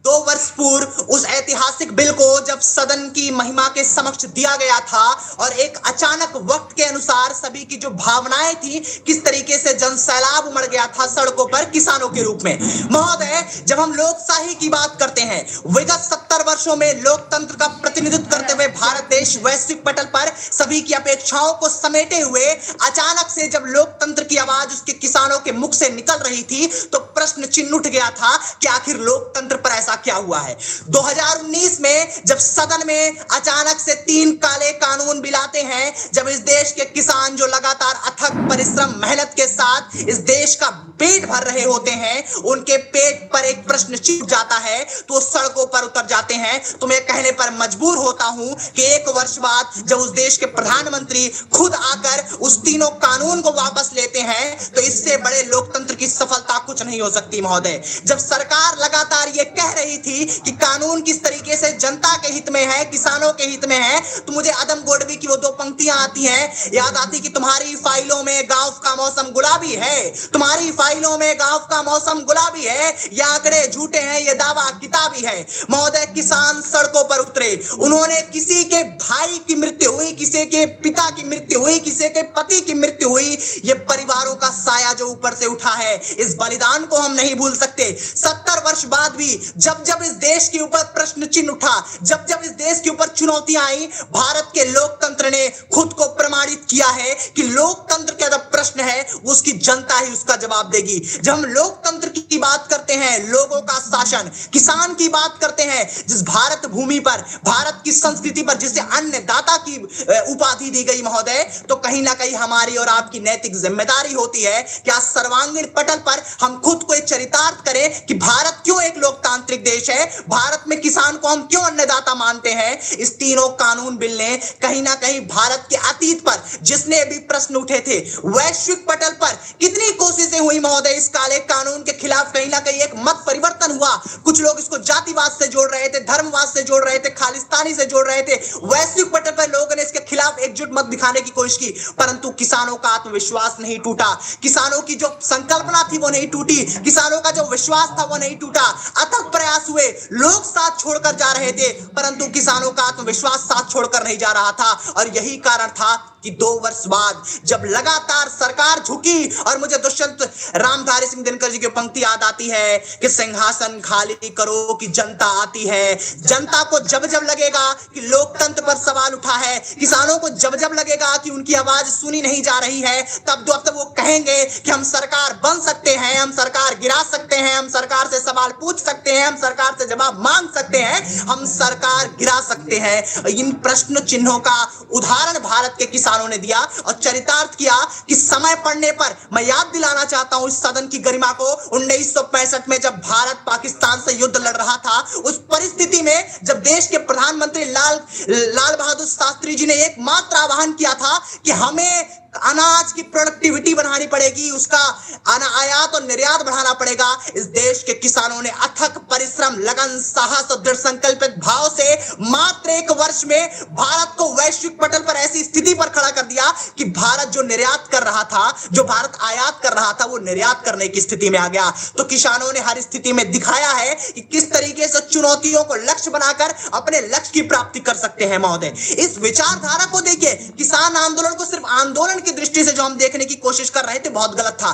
2 वर्ष पूर्व उस ऐतिहासिक बिल को जब सदन की महिमा के समक्ष दिया गया था और एक अचानक वक्त के अनुसार सभी की जो भावनाएं थी, किस तरीके से जनसैलाब उमड़ गया था सड़कों पर किसानों के रूप में। महोदय, जब हम लोकशाही की बात करते हैं, विगत 70 वर्षों में लोकतंत्र का प्रतिनिधित्व करते हुए भारत देश वैश्विक पटल पर सभी की अपेक्षाओं को समेटे हुए अचानक से जब लोकतंत्र की आवाज उसके किसानों के मुख से निकल रही थी तो प्रश्न चिन्ह उठ गया था कि आखिर लोकतंत्र पर ऐसा क्या हुआ है। 2019 में जब सदन में अचानक से 3 काले कानून बिल आते हैं, जब इस देश के किसान जो लगातार अथक परिश्रम मेहनत के साथ इस देश का पेट भर रहे होते हैं, उनके पेट पर एक प्रश्न चिन्ह जाता है तो सड़कों पर उतर जाते हैं। तो मैं कहने पर मजबूर होता हूं कि 1 वर्ष बाद जब उस देश के प्रधानमंत्री खुद आकर उस तीनों कानून को वापस लेते हैं तो इससे बड़े लोकतंत्र की सफलता कुछ नहीं हो सकती। महोदय, जब सरकार लगातार ये कह रही थी कि कानून किस तरीके से जनता के हित में है, किसानों के हित में है, तो मुझे आदम गोडवी की वो 2 पंक्तियां आती हैं, याद आती कि तुम्हारी फाइलों में गांव का मौसम गुलाबी है, तुम्हारी फाइलों में गांव का मौसम गुलाबी है, ये आंकड़े झूठे हैं, ये दावा किताबी है। महोदय, किसान सड़कों पर उतरे, उन्होंने किसी के भाई की मृत्यु हुई, किसी के पिता की मृत्यु हुई, किसी के पति की मृत्यु हुई, ये परिवारों का साया जो ऊपर से उठा है, इस बलिदान को हम नहीं भूल सकते। 70 वर्ष बाद भी जब जब इस देश के ऊपर प्रश्न चिन्ह उठा, जब जब इस देश के ऊपर चुनौतियां आई, भारत के लोकतंत्र ने खुद को प्रमाणित किया है कि लोकतंत्र का जब प्रश्न है उसकी जनता ही उसका जवाब देगी। जब हम लोकतंत्र की बात करते हैं, लोगों का शासन, किसान की बात करते हैं, जिस भारत भूमि पर, भारत की संस्कृति पर जिसे अन्नदाता की उपाधि दी गई महोदय, तो कहीं ना कहीं हमारी और आपकी नैतिक जिम्मेदारी होती है कि आज सर्वांगीण पटल पर हम खुद को चरितार्थ करें कि भारत क्यों एक लोकतांत्रिक देश है, भारत में किसान को हम क्यों अन्नदाता मानते हैं। इस तीनों कानून बिल ने कहीं ना कहीं भारत के अतीत पर जिसने भी प्रश्न उठे थे, वैश्विक पटल पर कितनी कोशिशें हुई महोदय इस काले कानून के खिलाफ, कहीं ना कहीं एक मत परिवर्तन हुआ। कुछ लोग इसको जातिवाद से जोड़ रहे थे, धर्मवाद से जोड़ रहे थे, खालिस्तानी से जोड़ रहे थे। वैश्विक पटल पर लोगों ने इसके खिलाफ एकजुट मत दिखाने की कोशिश की, परंतु किसानों का आत्मविश्वास नहीं टूटा, किसानों की जो संकल्पना थी वो नहीं टूटी, किसानों का जो विश्वास था वो नहीं टूटा। अथक प्रयास हुए, लोग साथ छोड़कर जा रहे थे, परंतु किसानों का आत्मविश्वास साथ छोड़कर नहीं जा रहा था। और यही कारण था कि 2 वर्ष बाद जब लगातार सरकार झुकी, और मुझे दुष्यंत रामधारी सिंह दिनकर जी की पंक्ति याद आती है कि सिंहासन खाली करो कि जनता आती है। जनता को जब जब लगेगा कि लोकतंत्र पर सवाल उठा है, किसानों को जब जब लगेगा कि उनकी आवाज सुनी नहीं जा रही है, तब वो कहेंगे कि हम सरकार बन सकते हैं, हम सरकार गिरा सकते हैं, हम सरकार से सवाल पूछ सकते हैं, हम सरकार से जवाब मांग सकते हैं, हम सरकार गिरा सकते हैं। इन प्रश्न चिन्हों का उदाहरण भारत के किसानों ने दिया और चरितार्थ किया कि समय पड़ने पर, मैं याद दिलाना चाहता हूं इस सदन की गरिमा को, 1965 में जब भारत पाकिस्तान से युद्ध लड़ रहा था, उस परिस्थिति में जब देश के प्रधानमंत्री लाल बहादुर शास्त्री जी ने एकमात्र आह्वान किया था कि हमें अनाज की प्रोडक्टिविटी बढ़ानी पड़ेगी, उसका आयात और निर्यात बढ़ाना पड़ेगा। इस देश के किसानों ने अथक परिश्रम, लगन, साहस और दृढ़ संकल्पित भाव से मात्र 1 वर्ष में भारत को वैश्विक पटल पर ऐसी स्थिति पर खड़ा कर दिया कि भारत जो निर्यात कर रहा था, जो भारत आयात कर रहा था, वो निर्यात करने की स्थिति में आ गया। तो किसानों ने हर स्थिति में दिखाया है कि किस तरीके से चुनौतियों को लक्ष्य बनाकर अपने लक्ष्य की प्राप्ति कर सकते हैं। महोदय, इस विचारधारा को देखिए, किसान आंदोलन को सिर्फ आंदोलन की दृष्टि से जो हम देखने की कोशिश कर रहे थे, बहुत गलत था।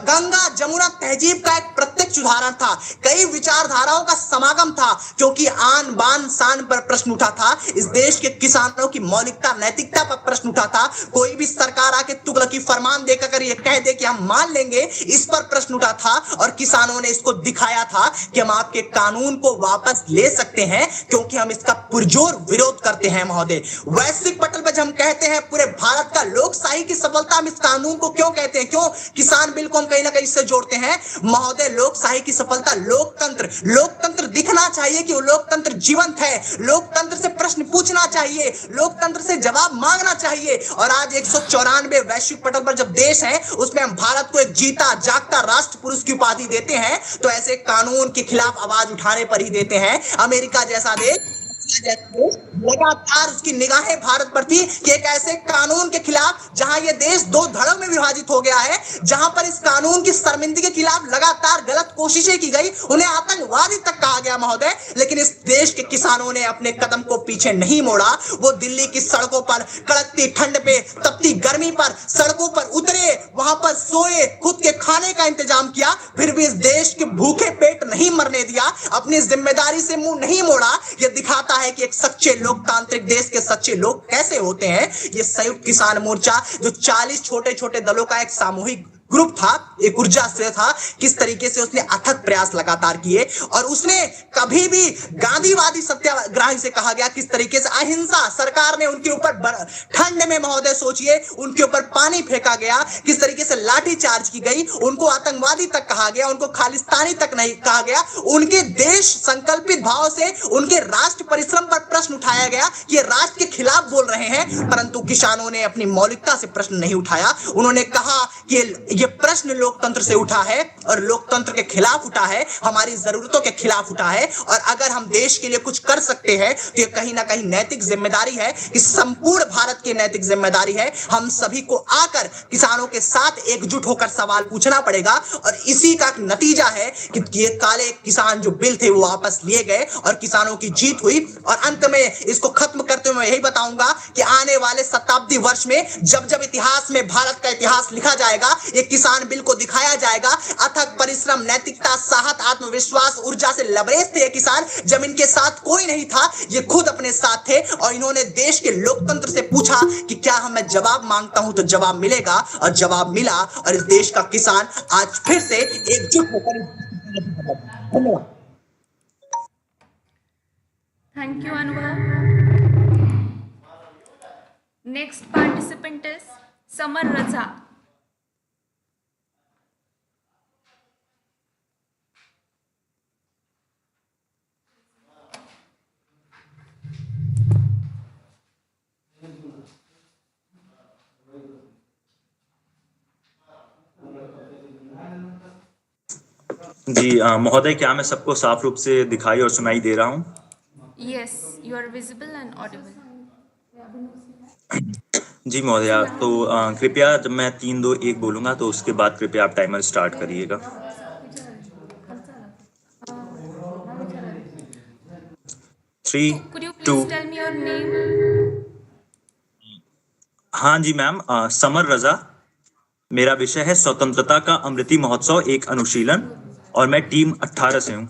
गंगा जमुना तहजीब का एक प्रत्यक्ष उदाहरण था, कई विचारधाराओं का समागम था, क्योंकि आन बान शान पर प्रश्न उठा था, इस देश के किसानों की मौलिकता, नैतिकता पर प्रश्न उठा था। कोई भी सरकार आके तुगलकी फरमान देकर ये कह दे कि हम मान लेंगे, इस पर प्रश्न उठा था और किसानों ने इसको दिखाया था कि हम आपके कानून को वापस ले सकते हैं, क्योंकि हम इसका पुरजोर विरोध करते हैं। महोदय, वैश्विक पटल पर जब हम कहते हैं पूरे भारत का लोकशाही शाही की सफलता हम इस कानून को क्यों कहते हैं, क्यों किसान बिल को हम कहीं ना कहीं इससे जोड़ते हैं? महोदय, लोकशाही की सफलता, लोकतंत्र दिखना चाहिए कि वो लोकतंत्र जीवंत है, लोकतंत्र से प्रश्न पूछना चाहिए, लोकतंत्र से जवाब मांगना चाहिए। और आज 194 वैश्विक पटल पर जब देश है उसमें हम भारत को एक जीता जागता राष्ट्र पुरुष की उपाधि देते हैं, तो ऐसे कानून के खिलाफ आवाज उठाने पर ही देते हैं। अमेरिका जैसा देश लगातार उसकी निगाहें भारत पर थी कि एक ऐसे कानून के खिलाफ जहां ये देश दो धड़ों में विभाजित हो गया है, जहां पर इस कानून की शर्मिंदगी के खिलाफ लगातार गलत कोशिशें की गई, उन्हें आतंकवादी तक कहा गया महोदय। लेकिन इस देश के किसानों ने अपने कदम को पीछे नहीं मोड़ा। वो दिल्ली की सड़कों पर कड़कती ठंड पे, तपती गर्मी पर सड़कों पर उतरे, वहां पर सोए, खुद के खाने का इंतजाम किया, फिर भी इस देश के भूखे पेट नहीं मरने दिया, अपनी जिम्मेदारी से मुंह नहीं मोड़ा। यह दिखाता है कि एक सच्चे लोकतांत्रिक देश के सच्चे लोग कैसे होते हैं। ये संयुक्त किसान मोर्चा जो 40 छोटे छोटे दलों का एक सामूहिक ग्रुप था, एक ऊर्जा से था, किस तरीके से उसने अथक प्रयास लगातार किए। और उसने कभी भी गांधीवादी सत्याग्रही से कहा गया, किस तरीके से अहिंसा, सरकार ने उनके ऊपर ठंड में महोदय सोचिए उनके ऊपर पानी फेंका गया, किस तरीके से लाठी चार्ज की गई, उनको आतंकवादी तक कहा गया, उनको खालिस्तानी तक नहीं कहा गया। उनके देश संकल्पित भाव से उनके राष्ट्र परिश्रम पर प्रश्न उठाया गया कि ये राष्ट्र के खिलाफ बोल रहे हैं, परंतु किसानों ने अपनी मौलिकता से प्रश्न नहीं उठाया। उन्होंने कहा कि ये प्रश्न लोकतंत्र से उठा है और लोकतंत्र के खिलाफ उठा है, हमारी जरूरतों के खिलाफ उठा है। और अगर हम देश के लिए कुछ कर सकते हैं तो ये कहीं ना कहीं नैतिक जिम्मेदारी है, इस संपूर्ण भारत की नैतिक जिम्मेदारी है। हम सभी को आकर किसानों के साथ एकजुट होकर सवाल पूछना पड़ेगा। और इसी का नतीजा है कि ये काले किसान जो बिल थे वो वापस लिए गए और किसानों की जीत हुई। और अंत में इसको खत्म करते हुए मैं यही बताऊंगा कि आने वाले शताब्दी वर्ष में जब जब इतिहास में भारत का इतिहास लिखा जाएगा, एक किसान बिल को दिखाया जाएगा। अथक परिश्रम, नैतिकता, साहस, आत्मविश्वास, ऊर्जा से लबरेज थे ये किसान। जब इनके साथ कोई नहीं था, ये खुद अपने साथ थे और इन्होंने देश के लोकतंत्र से पूछा कि क्या मैं जवाब मांगता हूं तो जवाब मिलेगा, और जवाब मिला। और इस देश का किसान आज फिर से एकजुट होकर धन्यवाद। थैंक यू अनुभव। नेक्स्ट पार्टिसिपेंट इज समर रजा। जी महोदय, क्या मैं सबको साफ रूप से दिखाई और सुनाई दे रहा हूँ? Yes, you are visible and audible. जी महोदया, तो कृपया जब मैं 3, 2, 1 बोलूंगा तो उसके बाद कृपया आप टाइमर स्टार्ट करिएगा। 3, 2। Tell me your name. हाँ जी मैम, समर रजा। मेरा विषय है स्वतंत्रता का अमृति महोत्सव, एक अनुशीलन, और मैं टीम 18 से हूँ।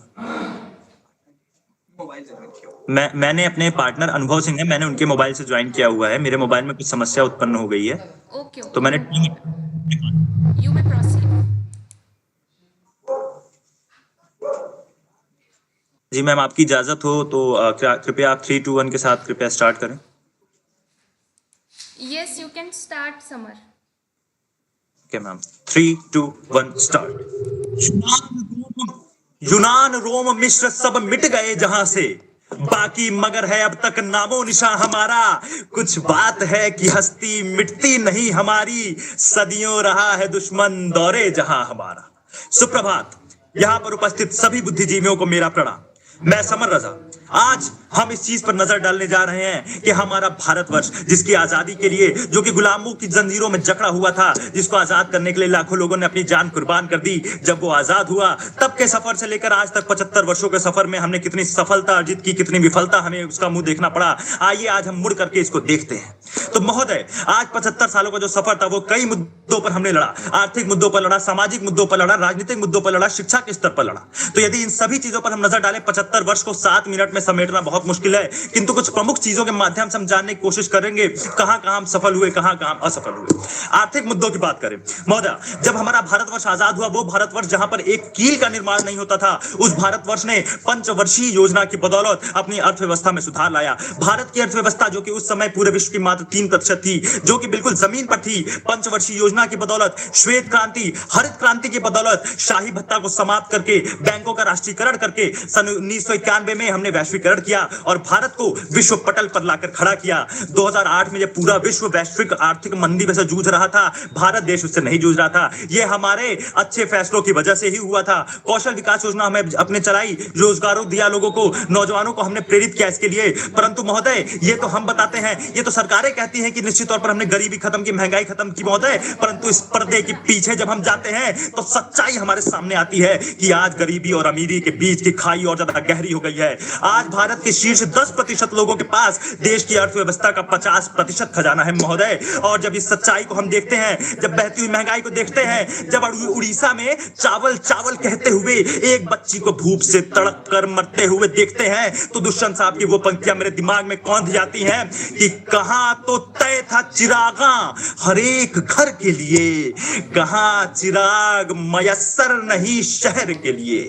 मैंने अपने पार्टनर अनुभव सिंह है, मैंने उनके मोबाइल से ज्वाइन किया हुआ है। मेरे मोबाइल में कुछ समस्या उत्पन्न हो गई है, तो मैंने टीम। You may proceed. जी मैम, आपकी इजाजत हो तो कृपया आप 3, 2, 1 के साथ कृपया स्टार्ट करें। Yes, you can start summer. Okay ma'am, 3, 2, 1 start. यूनान, रोम, मिस्र सब मिट गए जहां से, बाकी मगर है अब तक नामो निशा हमारा। कुछ बात है कि हस्ती मिटती नहीं हमारी, सदियों रहा है दुश्मन दौरे जहां हमारा। सुप्रभात। यहाँ पर उपस्थित सभी बुद्धिजीवियों को मेरा प्रणाम। मैं समर रजा। आज हम इस चीज पर नजर डालने जा रहे हैं कि हमारा भारतवर्ष, जिसकी आजादी के लिए, जो कि गुलामों की जंजीरों में जकड़ा हुआ था, जिसको आजाद करने के लिए लाखों लोगों ने अपनी जान कुर्बान कर दी, जब वो आजाद हुआ तब के सफर से लेकर आज तक 75 वर्षों के सफर में हमने कितनी सफलता अर्जित की, कितनी विफलता, हमें उसका मुंह देखना पड़ा। आइए आज हम मुड़ करके इसको देखते हैं। तो महोदय, आज 75 सालों का जो सफर था वो कई मुद्दों पर हमने लड़ा। आर्थिक मुद्दों पर लड़ा, सामाजिक मुद्दों पर लड़ा, राजनीतिक मुद्दों पर लड़ा, शिक्षा के स्तर पर लड़ा। तो यदि इन सभी चीजों पर हम नजर डालें, 75 वर्ष को 7 मिनट में समेटना बहुत बहुत मुश्किल है, किंतु कुछ प्रमुख चीजों के माध्यम से हम जानने की कोशिश करेंगे कहां कहां हम सफल हुए, कहां कहां असफल हुए। आर्थिक मुद्दों की बात करें महोदय, जब हमारा भारतवर्ष आजाद हुआ, वो भारतवर्ष जहां पर एक कील का निर्माण नहीं होता था, उस भारतवर्ष ने पंचवर्षीय योजना की बदौलत अपनी अर्थव्यवस्था में सुधार लाया। भारत की अर्थव्यवस्था जो कि उस समय पूरे विश्व की मात्र 3% थी, जो कि बिल्कुल जमीन पर थी, पंचवर्षीय योजना की बदौलत, श्वेत क्रांति, हरित क्रांति की बदौलत, शाही भत्ता को समाप्त करके, बैंकों का राष्ट्रीयकरण करके सन 1991 में हमने वैश्वीकरण किया और भारत को विश्व पटल पर लाकर खड़ा किया। 2008 में जब पूरा विश्व वैश्विक आर्थिक मंदी में से जूझ रहा था, भारत देश उससे नहीं जूझ रहा था। ये हमारे अच्छे फैसलों की वजह से ही हुआ था। कौशल विकास योजना हमें अपने चलाई, रोजगारों दिया लोगों को, नौजवानों को हमने प्रेरित किया इसके लिए। परंतु महोदय, ये तो हम बताते हैं, ये तो सरकारें कहती हैं कि निश्चित तौर पर हमने गरीबी खत्म की, महंगाई खत्म की महोदय, परंतु इस पर्दे के पीछे जब हम जाते हैं तो सच्चाई हमारे सामने आती है कि आज गरीबी और अमीरी के बीच की खाई और ज्यादा गहरी हो गई है। आज भारत के शीर्ष 10% लोगों के पास देश की अर्थव्यवस्था का 50% खजाना है महोदय। और जब इस सच्चाई को हम देखते हैं, जब बहती हुई महंगाई को देखते हैं, जब उड़ीसा में चावल चावल कहते हुए एक बच्ची को धूप से तड़प कर मरते हुए देखते हैं, तो दुष्यंत साहब की वो पंक्तियां मेरे दिमाग में कौंध जाती हैं कि कहां तो तय था चिरागा हर एक घर के लिए, कहां चिराग मयस्सर नहीं शहर के लिए।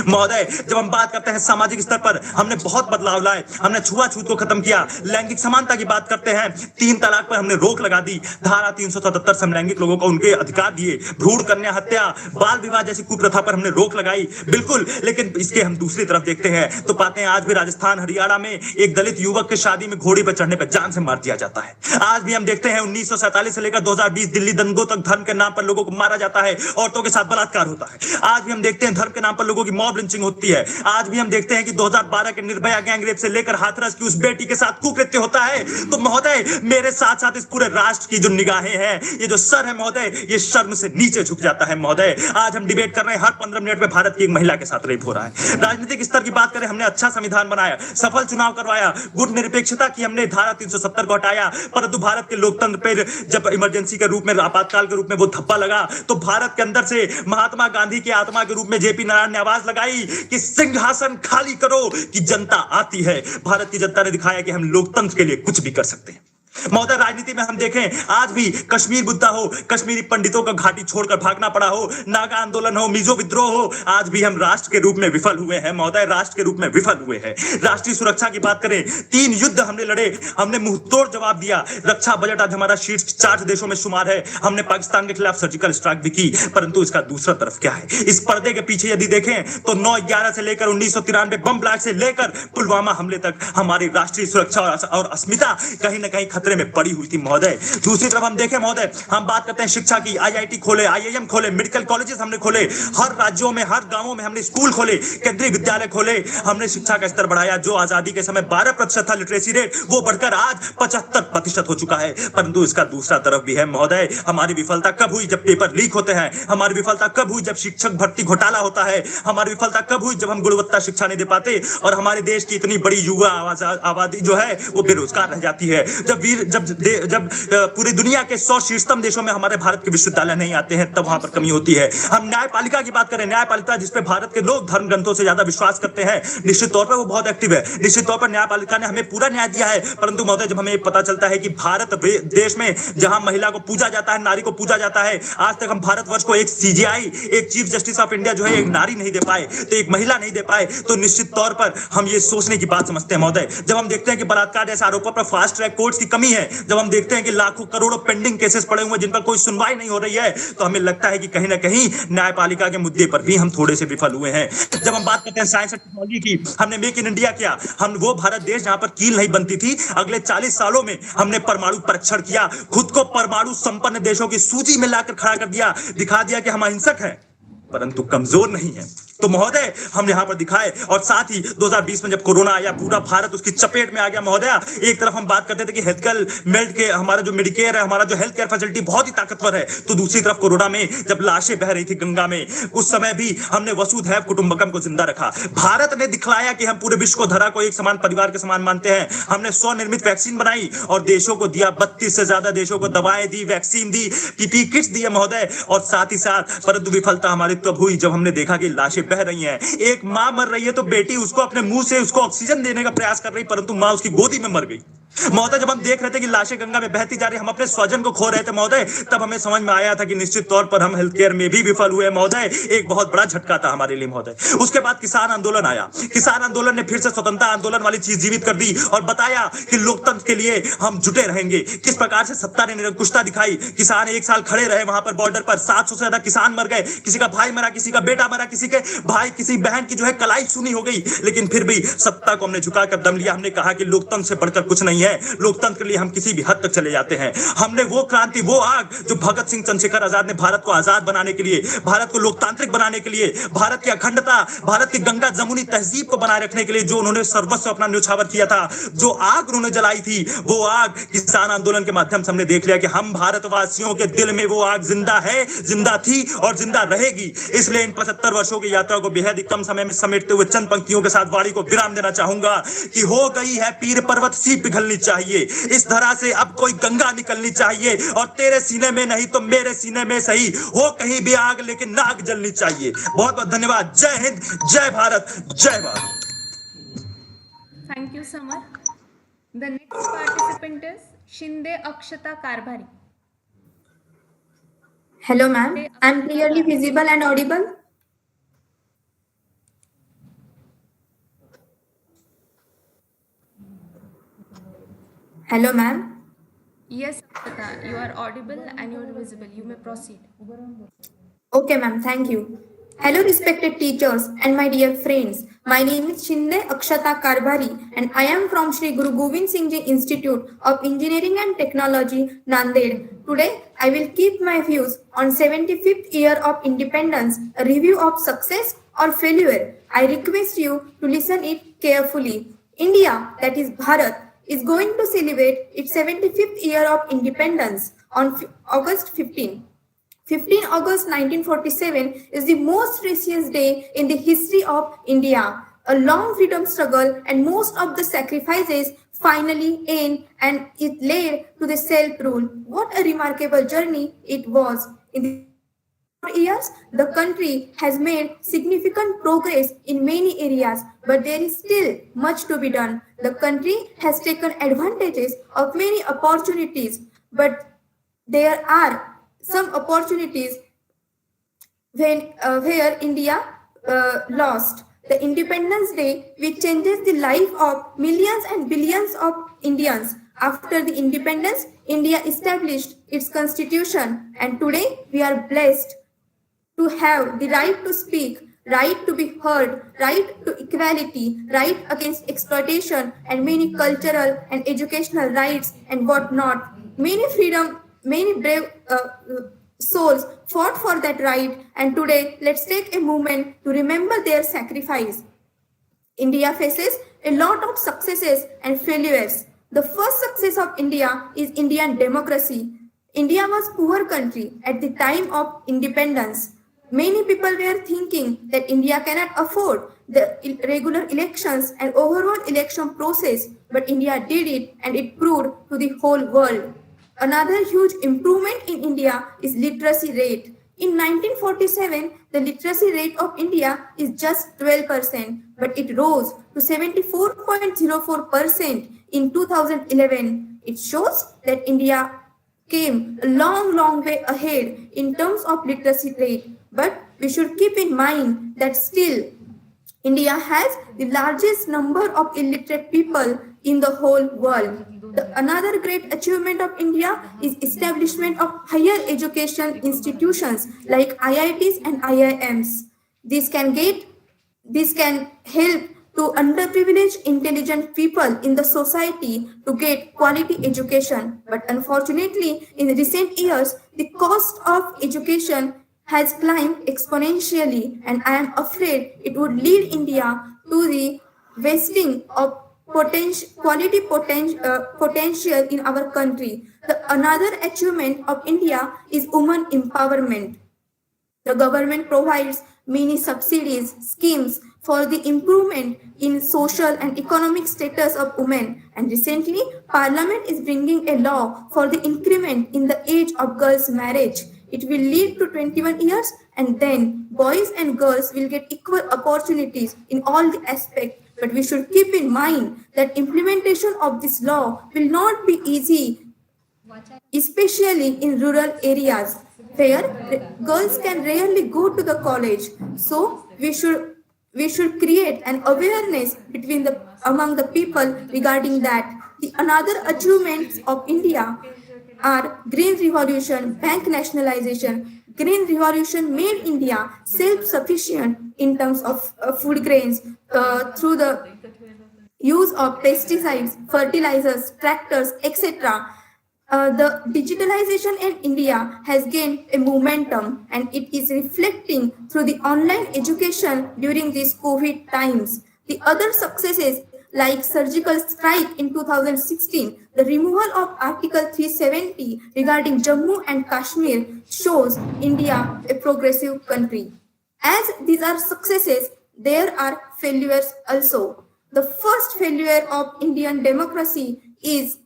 महोदय, जब हम बात करते हैं सामाजिक स्तर पर, हमने बहुत बदलाव लाए, हमने छुआछूत को खत्म किया, लैंगिक समानता की बात करते हैं, 3 तलाक पर हमने रोक लगा दी, धारा 377 समलैंगिक लोगों को उनके अधिकार दिए, भ्रूण कन्या हत्या, बाल विवाह जैसी कुप्रथा पर हमने रोक लगाई, बिल्कुल। लेकिन इसके हम दूसरी तरफ देखते हैं तो पाते हैं आज भी राजस्थान हरियाणा में एक दलित युवक के शादी में घोड़ी पर चढ़ने पर जान से मार दिया जाता है। आज भी हम देखते हैं 1947 से लेकर 2020 दिल्ली दंगों तक धर्म के नाम पर लोगों को मारा जाता है, औरतों के साथ बलात्कार होता है। आज भी हम देखते हैं धर्म के नाम पर लोगों की मॉब लिंचिंग होती है। आज भी हम देखते हैं कि 2012 के निर्भया गैंग रेप से लेकर हाथरस की उस बेटी के साथ कुकृत्य होता है। तो महोदय, मेरे साथ साथ इस पूरे राष्ट्र की जो निगाहें हैं, ये जो सर है महोदय, ये शर्म से नीचे झुक जाता है महोदय। आज हम डिबेट कर रहे हैं, हर 15 मिनट में भारत की एक महिला के साथ रेप हो रहा है। राजनीतिक स्तर की बात करें, हमने अच्छा संविधान बनाया, सफल चुनाव करवाया, गुट निरपेक्षता की हमने धारा 370 को हटाया, परंतु भारत के लोकतंत्र पर जब इमरजेंसी के रूप में, आपातकाल के रूप में वो धब्बा लगा, तो भारत के अंदर से महात्मा गांधी की आत्मा के रूप में जेपी नारायण ने आवाज लगाई कि सिंहासन खाली करो कि जनता आती है। भारत की जनता ने दिखाया कि हम लोकतंत्र के लिए कुछ भी कर सकते हैं। महोदय, राजनीति में हम देखें, आज भी कश्मीर मुद्दा हो, कश्मीरी पंडितों का घाटी छोड़कर भागना पड़ा हो, नागा आंदोलन हो, मिजो विद्रोह हो, आज भी हम राष्ट्र के रूप में विफल हुए हैं महोदय, राष्ट्र के रूप में विफल हुए हैं। राष्ट्रीय सुरक्षा की बात करें, 3 युद्ध हमने लड़े, हमने मुंहतोड़ जवाब दिया। रक्षा बजट आज हमारा शीर्ष 4 देशों में शुमार है। हमने पाकिस्तान के खिलाफ सर्जिकल स्ट्राइक भी की, परंतु इसका दूसरा तरफ क्या है? इस पर्दे के पीछे यदि देखें तो 9/11 से लेकर 1993 बम ब्लास्ट से लेकर पुलवामा हमले तक हमारी राष्ट्रीय सुरक्षा और अस्मिता कहीं ना कहीं खतरे में पड़ी हुई थी महोदय। दूसरी तरफ हम देखें महोदय, हम बात करते हैं शिक्षा की, IIT खोले, IIM खोले, मेडिकल कॉलेजेस हमने खोले, हर राज्यों में, हर गांवों में हमने स्कूल खोले, केंद्रीय विद्यालय खोले, हमने शिक्षा का स्तर बढ़ाया। जो आजादी के समय 12% था लिटरेसी रेट, वो बढ़कर आज 75% हो चुका है। परंतु इसका दूसरा तरफ भी है महोदय। हमारी विफलता कब हुई? जब पेपर लीक होते हैं। हमारी विफलता कब हुई? जब शिक्षक भर्ती घोटाला होता है। हमारी विफलता कब हुई? जब हम गुणवत्ता शिक्षा नहीं दे पाते और हमारे देश की इतनी बड़ी युवा आबादी जो है वो बेरोजगार रह जाती है। जब पूरी दुनिया के 100 शीर्षतम देशों में हमारे भारत के विश्वविद्यालय नहीं आते हैं, तब वहां पर कमी होती है। हम न्यायपालिका की बात करें, न्यायपालिका जिसपे भारत के लोग धर्म ग्रंथों से ज्यादा विश्वास करते हैं, निश्चित तौर पर वो बहुत एक्टिव है। निश्चित तौर पर न्यायपालिका ने हमें पूरा न्याय दिया है। परंतु महोदय, जब हमें पता चलता है कि भारत देश में जहां महिला को पूजा जाता है, नारी को पूजा जाता है, आज तक हम भारतवर्ष को एक CJI, एक चीफ जस्टिस ऑफ इंडिया जो है एक नारी नहीं दे पाए, तो एक महिला नहीं दे पाए, तो निश्चित तौर पर हम ये सोचने की बात समझते हैं महोदय। जब हम देखते हैं कि बलात्कार जैसे आरोपों पर फास्ट ट्रैक कोर्ट्स की कमी है, जब हम देखते हैं कि लाखों करोड़ों पेंडिंग केसेस पड़े हुए जिन पर कोई सुनवाई नहीं हो रही है, तो हमें लगता है कि कहीं ना कहीं न्यायपालिका के मुद्दे पर भी हम थोड़े से विफल हुए हैं। जब हम बात करते हैं साइंस और टेक्नोलॉजी की, हमने मेक इन इंडिया किया। हम वो भारत देश जहां पर कील नहीं बनती थी, अगले 40 सालों में हमने परमाणु परीक्षण किया, खुद को परमाणु संपन्न देशों की सूची में लाकर खड़ा कर दिया, दिखा दिया कि हम अहिंसक हैं परंतु कमजोर नहीं है। तो महोदय, हम यहां पर दिखाए। और साथ ही 2020 में जब कोरोना आया, पूरा भारत उसकी चपेट में आ गया महोदय। एक तरफ हम बात करते थे कि हेल्थ मेल्ट के हमारा जो मेडिकेयर है, हमारा जो हेल्थ केयर फैसिलिटी बहुत ही ताकतवर है, तो दूसरी तरफ कोरोना में जब लाशें बह रही थी गंगा में, उस समय भी हमने वसुधैव कुटुंबकम को जिंदा रखा। भारत ने दिखलाया कि हम पूरे विश्व को, धरा को एक समान परिवार के समान मानते हैं। हमने 100 निर्मित वैक्सीन बनाई और देशों को दिया, 32 से ज्यादा देशों को दवाएं दी, वैक्सीन दी, PPE किट्स दिए महोदय। और साथ ही साथ परंतु विफलता हमारी तब हुई जब हमने देखा कि लाशें बह रही हैं। एक माँ मर रही है तो बेटी उसको अपने मुंह से उसको ऑक्सीजन देने का प्रयास कर रही, परंतु माँ उसकी गोदी में मर गई। महोदय, जब हम देख रहे थे कि लाशें गंगा में बहती जा रही, हम अपने स्वजन को खो रहे थे महोदय, तब हमें समझ में आया था कि निश्चित तौर पर हम हेल्थ केयर में भी विफल हुए महोदय। एक बहुत बड़ा झटका था हमारे लिए महोदय। उसके बाद किसान आंदोलन आया। किसान आंदोलन ने फिर से स्वतंत्रता आंदोलन वाली चीज जीवित कर दी और बताया कि लोकतंत्र के लिए हम जुटे रहेंगे। किस प्रकार से सत्ता ने निरंकुशता दिखाई। किसान एक साल खड़े रहे वहां पर बॉर्डर पर, 700 से ज्यादा किसान मर गए, किसी का भाई मरा, किसी का बेटा मरा, किसी के भाई किसी बहन की जो है कलाई सुनी हो गई, लेकिन फिर भी सत्ता को हमने झुकाकर दम लिया। हमने कहा कि लोकतंत्र से बढ़कर कुछ नहीं है, लोकतंत्र के लिए हम किसी भी हद तक चले जाते हैं। हमने वो क्रांति, वो आग जो भगत सिंह चंद्रशेखर आजाद ने भारत को आजाद बनाने के लिए, भारत को लोकतांत्रिक बनाने के लिए, भारत की अखंडता, भारत की गंगा जमुनी तहजीब को बनाए रखने के लिए जो उन्होंने सर्वस्व अपना न्योछावर किया था, जो आग उन्होंने जलाई थी, वो आग किसान आंदोलन के माध्यम से हमने देख लिया कि हम भारतवासियों के दिल में वो आग जिंदा है, जिंदा थी और जिंदा रहेगी। इसलिए इन 75 वर्षों की यात्रा को बेहद ही कम समय में समेटते हुए चंद पंक्तियों के साथ वाणी को विराम देना चाहूंगा कि हो गई है पीर पर्वत सी पिघलनी चाहिए, इस धरा से अब कोई गंगा निकलनी चाहिए, और तेरे सीने में नहीं तो मेरे सीने में सही हो कहीं भी आग, लेकिन नाग जलनी चाहिए। बहुत बहुत धन्यवाद। जय हिंद, जय भारत, जय Bharat. Thank you, Samar. The next participant is Shinde Akshata Karbhari. Hello, ma'am. I'm clearly visible and audible. Hello, ma'am. Yes, Akshata, you are audible and you are visible. You may proceed. Okay, ma'am. Thank you. Hello, respected teachers and my dear friends. My name is Shinde Akshata Karbhari and I am from Shri Guru Govind Singh Ji Institute of Engineering and Technology, Nanded. Today, I will keep my views on 75th year of independence, a review of success or failure. I request you to listen it carefully. India, that is Bharat, is going to celebrate its 75th year of independence on August 15. 15 August 1947 is the most precious day in the history of India. A long freedom struggle and most of the sacrifices finally end and it led to the self-rule. What a remarkable journey it was. In the years, the country has made significant progress in many areas, but there is still much to be done. The country has taken advantages of many opportunities, but there are some opportunities where India lost. The Independence Day, which changes the life of millions and billions of Indians. After the independence, India established its constitution, and today we are blessed to have the right to speak, right to be heard, right to equality, right against exploitation, and many cultural and educational rights and whatnot. Many brave souls fought for that right, and today let's take a moment to remember their sacrifice. India faces a lot of successes and failures. The first success of India is Indian democracy. India was a poor country at the time of independence. Many people were thinking that India cannot afford the regular elections and overall election process, but India did it and it proved to the whole world. Another huge improvement in India is literacy rate. In 1947, the literacy rate of India is just 12%, but it rose to 74.04% in 2011. It shows that India came a long way ahead in terms of literacy rate. But we should keep in mind that still India has the largest number of illiterate people in the whole world. Another great achievement of India is establishment of higher education institutions like IITs and IIMs. This can help to underprivileged intelligent people in the society to get quality education. But unfortunately, in recent years, the cost of education has climbed exponentially, and I am afraid it would lead India to the wasting of potential in our country. Another achievement of India is women empowerment. The government provides many subsidies, schemes for the improvement in social and economic status of women. And recently, Parliament is bringing a law for the increment in the age of girls' marriage. It will lead to 21 years and then boys and girls will get equal opportunities in all the aspects. But we should keep in mind that implementation of this law will not be easy, especially in rural areas where girls can rarely go to the college. So we should create an awareness among the people regarding that. The another achievements of India are green revolution, bank nationalization. Green revolution made India self-sufficient in terms of food grains through the use of pesticides, fertilizers, tractors, etc. The digitalization in India has gained a momentum, and it is reflecting through the online education during these COVID times. The other successes like surgical strike in 2016, the removal of Article 370 regarding Jammu and Kashmir shows India a progressive country. As these are successes, there are failures also. The first failure of Indian democracy is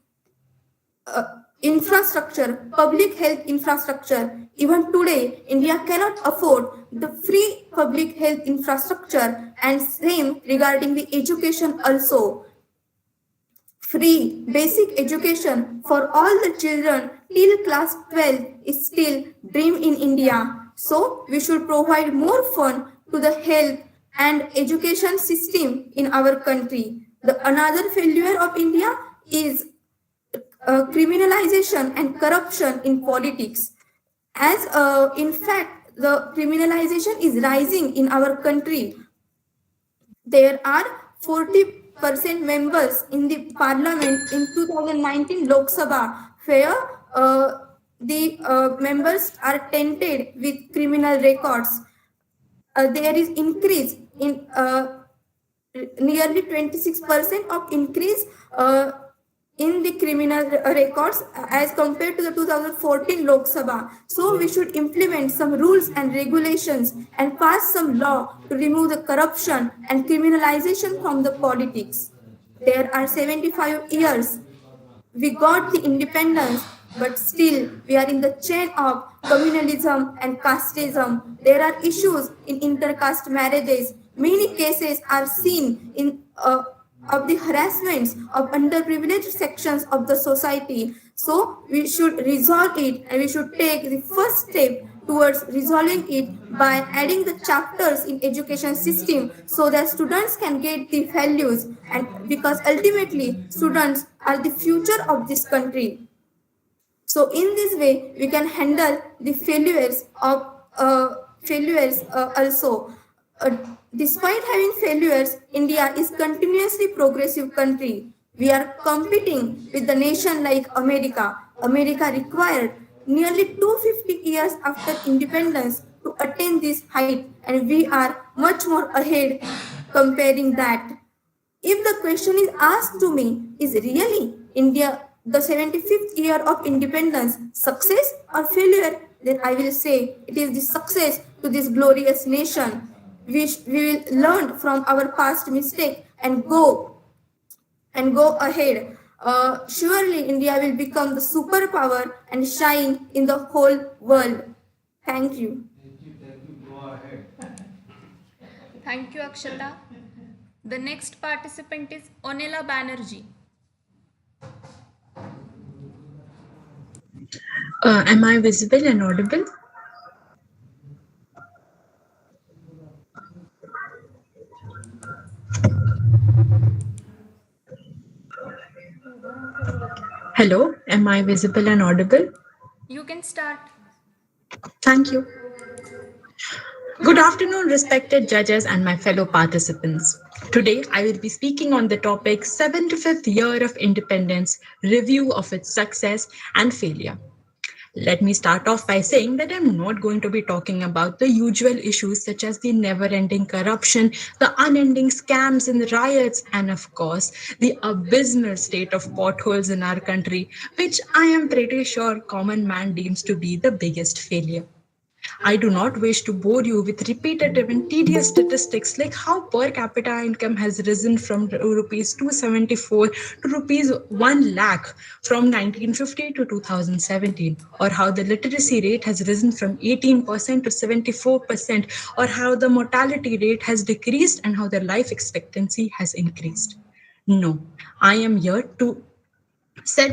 infrastructure, public health infrastructure. Even today, India cannot afford the free public health infrastructure, and same regarding the education also. Free basic education for all the children till class 12 is still dream in India. So we should provide more fund to the health and education system in our country. The another failure of India is criminalization and corruption in politics. As in fact, the criminalization is rising in our country. There are 40% members in the parliament in 2019 Lok Sabha where the members are tainted with criminal records. There is increase in nearly 26% of increase in the criminal records as compared to the 2014 Lok Sabha. So we should implement some rules and regulations and pass some law to remove the corruption and criminalization from the politics. There are 75 years. We got the independence, but still we are in the chain of communalism and casteism. There are issues in intercaste marriages. Many cases are seen in of the harassments of underprivileged sections of the society. So we should resolve it, and we should take the first step towards resolving it by adding the chapters in education system so that students can get the values, and because ultimately students are the future of this country. So in this way we can handle the failures also. Despite having failures, India is continuously progressive country. We are competing with the nation like America. America required nearly 250 years after independence to attain this height, and we are much more ahead comparing that. If the question is asked to me, is really India the 75th year of independence success or failure, then I will say it is the success to this glorious nation. We will learn from our past mistake and go ahead. Surely India will become the superpower and shine in the whole world. Thank you. Thank you, Akshata. The next participant is Onela Banerjee. Am I visible and audible? Hello, am I visible and audible? You can start. Thank you. Good afternoon, respected judges and my fellow participants. Today, I will be speaking on the topic 75th Year of Independence, Review of its Success and Failure. Let me start off by saying that I'm not going to be talking about the usual issues such as the never-ending corruption, the unending scams and riots, and of course, the abysmal state of potholes in our country, which I am pretty sure common man deems to be the biggest failure. I do not wish to bore you with repetitive and tedious statistics like how per capita income has risen from rupees 274 to rupees 1 lakh from 1950 to 2017, or how the literacy rate has risen from 18% to 74%, or how the mortality rate has decreased and how the life expectancy has increased. No, I am here to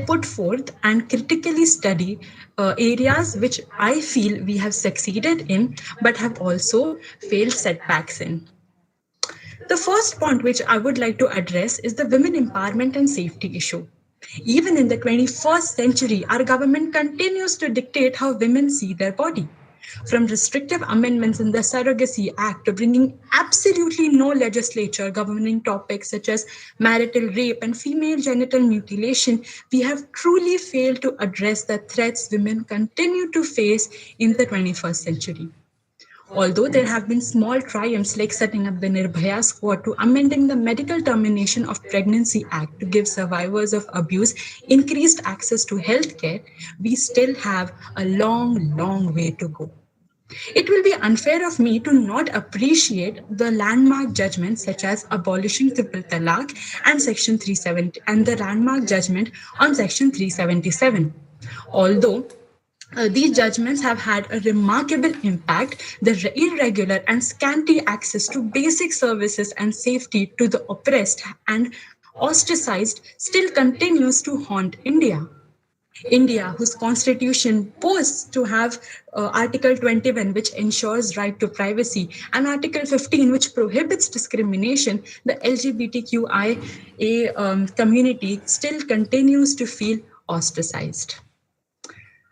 put forth and critically study areas which I feel we have succeeded in but have also failed setbacks in. The first point which I would like to address is the women empowerment and safety issue. Even in the 21st century, our government continues to dictate how women see their body. From restrictive amendments in the Surrogacy Act to bringing absolutely no legislature governing topics such as marital rape and female genital mutilation, we have truly failed to address the threats women continue to face in the 21st century. Although there have been small triumphs like setting up the Nirbhaya Squad to amending the Medical Termination of Pregnancy Act to give survivors of abuse increased access to healthcare, we still have a long way to go. It will be unfair of me to not appreciate the landmark judgments such as abolishing triple talaq and Section 370 and the landmark judgment on Section 377. Although these judgments have had a remarkable impact, the irregular and scanty access to basic services and safety to the oppressed and ostracized still continues to haunt India. India, whose constitution boasts to have Article 21, which ensures right to privacy, and Article 15, which prohibits discrimination, the LGBTQIA community still continues to feel ostracized.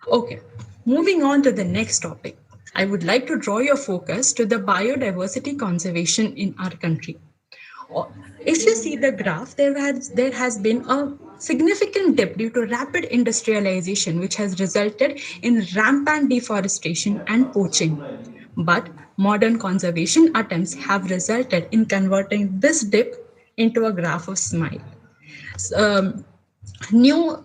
Okay, moving on to the next topic. I would like to draw your focus to the biodiversity conservation in our country. If you see the graph, there has been a significant dip due to rapid industrialization, which has resulted in rampant deforestation and poaching. But modern conservation attempts have resulted in converting this dip into a graph of smile. New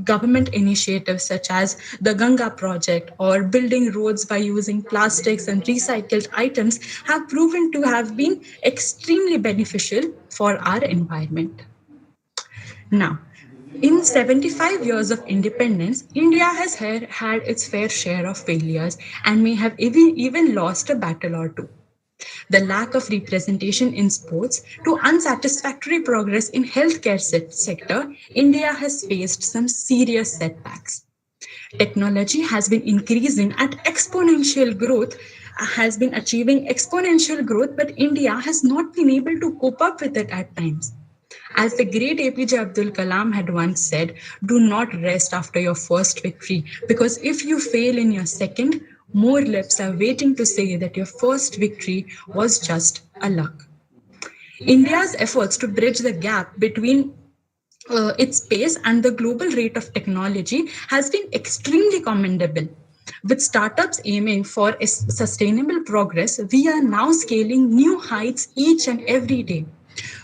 government initiatives such as the Ganga project or building roads by using plastics and recycled items have proven to have been extremely beneficial for our environment. Now, in 75 years of independence, India has had its fair share of failures and may have even lost a battle or two. The lack of representation in sports to unsatisfactory progress in healthcare sector, India has faced some serious setbacks. Technology has been increasing at exponential growth, has been achieving exponential growth, but India has not been able to cope up with it at times. As the great APJ Abdul Kalam had once said, do not rest after your first victory, because if you fail in your second, more lips are waiting to say that your first victory was just a luck. India's efforts to bridge the gap between its pace and the global rate of technology has been extremely commendable. With startups aiming for a sustainable progress, we are now scaling new heights each and every day.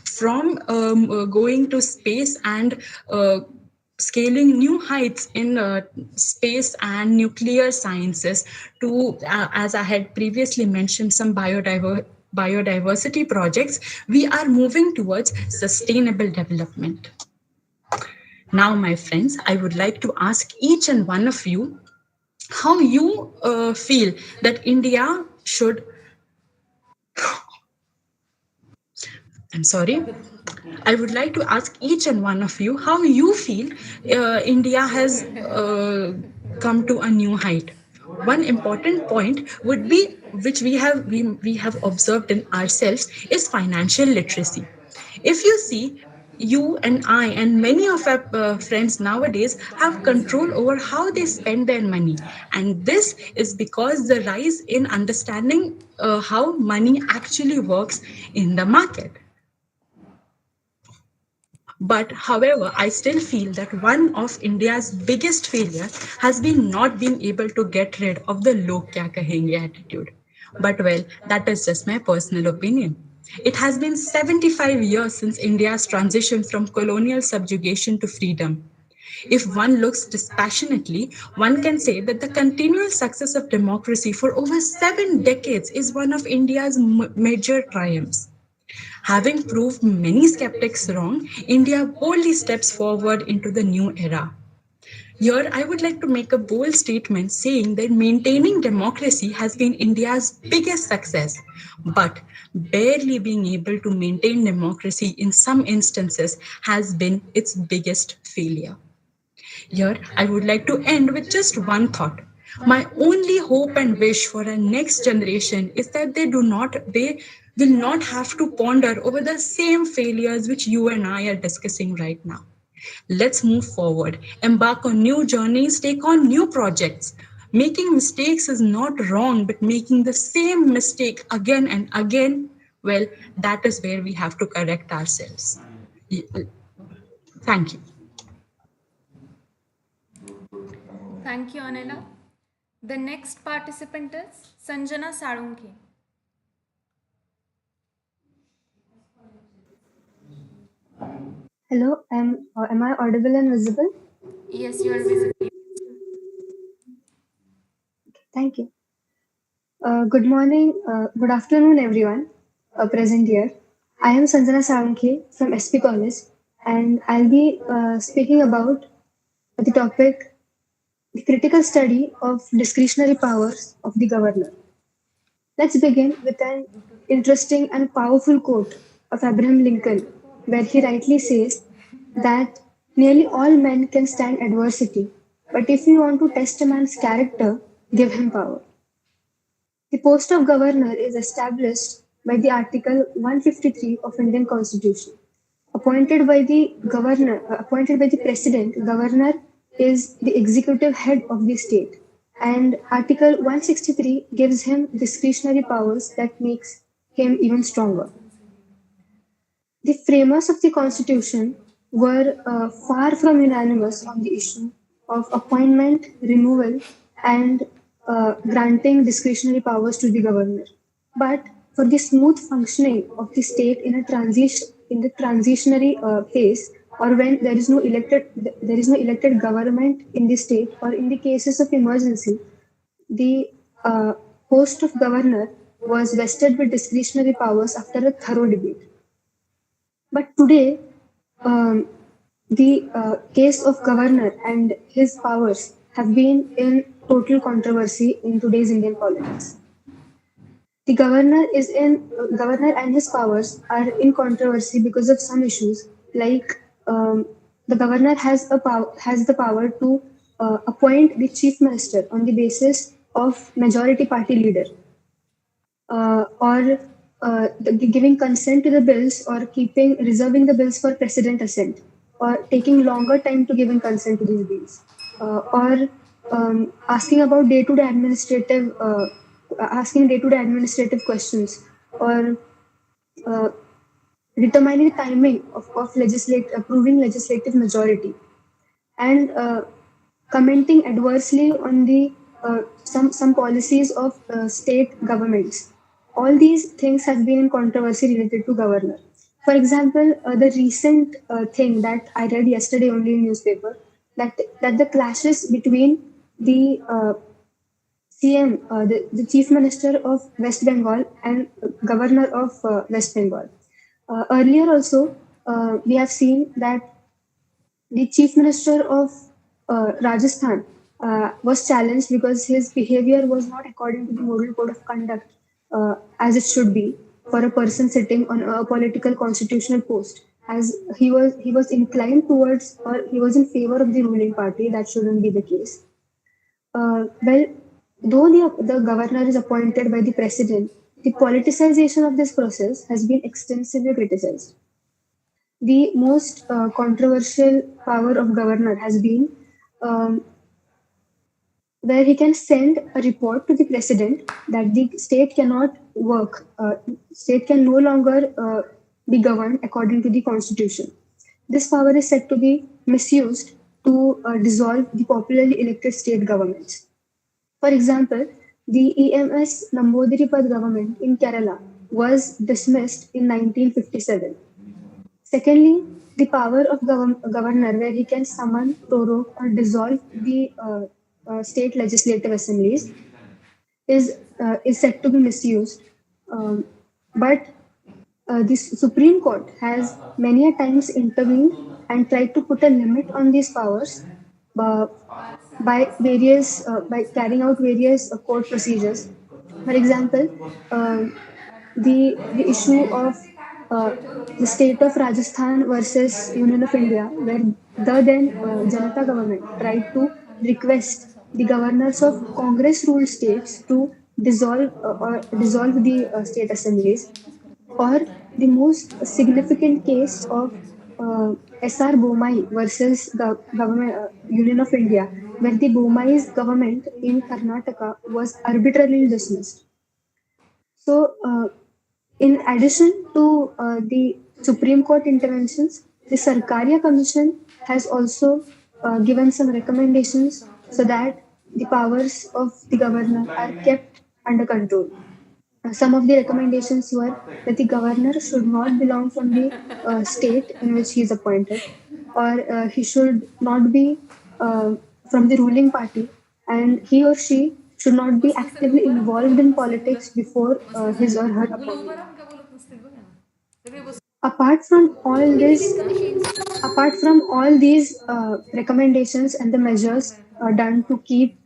From going to space and scaling new heights in space and nuclear sciences to, as I had previously mentioned, some biodiversity projects, we are moving towards sustainable development. Now, my friends, I would like to ask each and one of you how you feel that India should... I would like to ask each and one of you how you feel India has come to a new height. One important point would be, which we have observed in ourselves, is financial literacy. If you see, you and I and many of our friends nowadays have control over how they spend their money. And this is because the rise in understanding how money actually works in the market. But however, I still feel that one of India's biggest failure has been not being able to get rid of the log kya kahenge attitude. But well, that is just my personal opinion. It has been 75 years since India's transition from colonial subjugation to freedom. If one looks dispassionately, one can say that the continual success of democracy for over 7 decades is one of India's major triumphs. Having proved many skeptics wrong, India boldly steps forward into the new era. Here, I would like to make a bold statement saying that maintaining democracy has been India's biggest success, but barely being able to maintain democracy in some instances has been its biggest failure. Here, I would like to end with just one thought. My only hope and wish for our next generation is that they will not have to ponder over the same failures which you and I are discussing right now. Let's move forward, embark on new journeys, take on new projects. Making mistakes is not wrong, but making the same mistake again and again, well, that is where we have to correct ourselves. Thank you. Thank you, Anila. The next participant is Sanjana Sarunke. Hello, am I audible and visible? Yes, you are visible. Thank you. Good morning, good afternoon, everyone present here. I am Sanjana Sarunke from SP College, and I'll be speaking about the topic, the critical study of discretionary powers of the governor. Let's begin with an interesting and powerful quote of Abraham Lincoln, where he rightly says that nearly all men can stand adversity, but if you want to test a man's character, give him power. The post of governor is established by the Article 153 of Indian Constitution. Appointed by the president, governor is the executive head of the state, and Article 163 gives him discretionary powers that makes him even stronger. The framers of the Constitution were far from unanimous on the issue of appointment, removal, and granting discretionary powers to the governor. But for the smooth functioning of the state in a transitionary phase, or when there is no elected government in the state, or in the cases of emergency, the post of governor was vested with discretionary powers after a thorough debate. But today, the case of governor and his powers have been in total controversy in today's Indian politics. The governor and his powers are in controversy because of some issues, like the governor has the power to appoint the chief minister on the basis of majority party leader, or giving consent to the bills, or reserving the bills for president assent, or taking longer time to giving consent to these bills, or asking about day-to-day administrative questions, or determining the timing of approving legislative majority, and commenting adversely on the some policies of state governments. All these things have been in controversy related to governor. For example, the recent thing that I read yesterday only in newspaper, that the clashes between the CM, the Chief Minister of West Bengal, and Governor of West Bengal. Earlier also, we have seen that the Chief Minister of Rajasthan was challenged because his behavior was not according to the moral code of conduct as it should be for a person sitting on a political constitutional post, as he was inclined towards, or he was in favor of the ruling party. That shouldn't be the case. Well, though the governor is appointed by the president, the politicization of this process has been extensively criticized. The most controversial power of governor has been where he can send a report to the president that the state cannot work, state can no longer be governed according to the constitution. This power is said to be misused to dissolve the popularly elected state governments. For example, the EMS Namboodiripad government in Kerala was dismissed in 1957. Secondly, the power of governor, where he can summon, prorogue, or dissolve the state legislative assemblies, is said to be misused. But the Supreme Court has many a times intervened and tried to put a limit on these powers uh, by carrying out various court procedures. For example, the issue of the state of Rajasthan versus Union of India, where the then Janata government tried to request the governors of Congress-ruled states to dissolve the state assemblies, or the most significant case of S.R. Bomai versus government Union of India, where the Bomai's government in Karnataka was arbitrarily dismissed. So, in addition to the Supreme Court interventions, the Sarkaria Commission has also given some recommendations so that the powers of the governor are kept under control. Some of the recommendations were that the governor should not belong from the state in which he is appointed, or he should not be from the ruling party, and he or she should not be actively involved in politics before his or her appointment. Apart from all these recommendations and the measures done to keep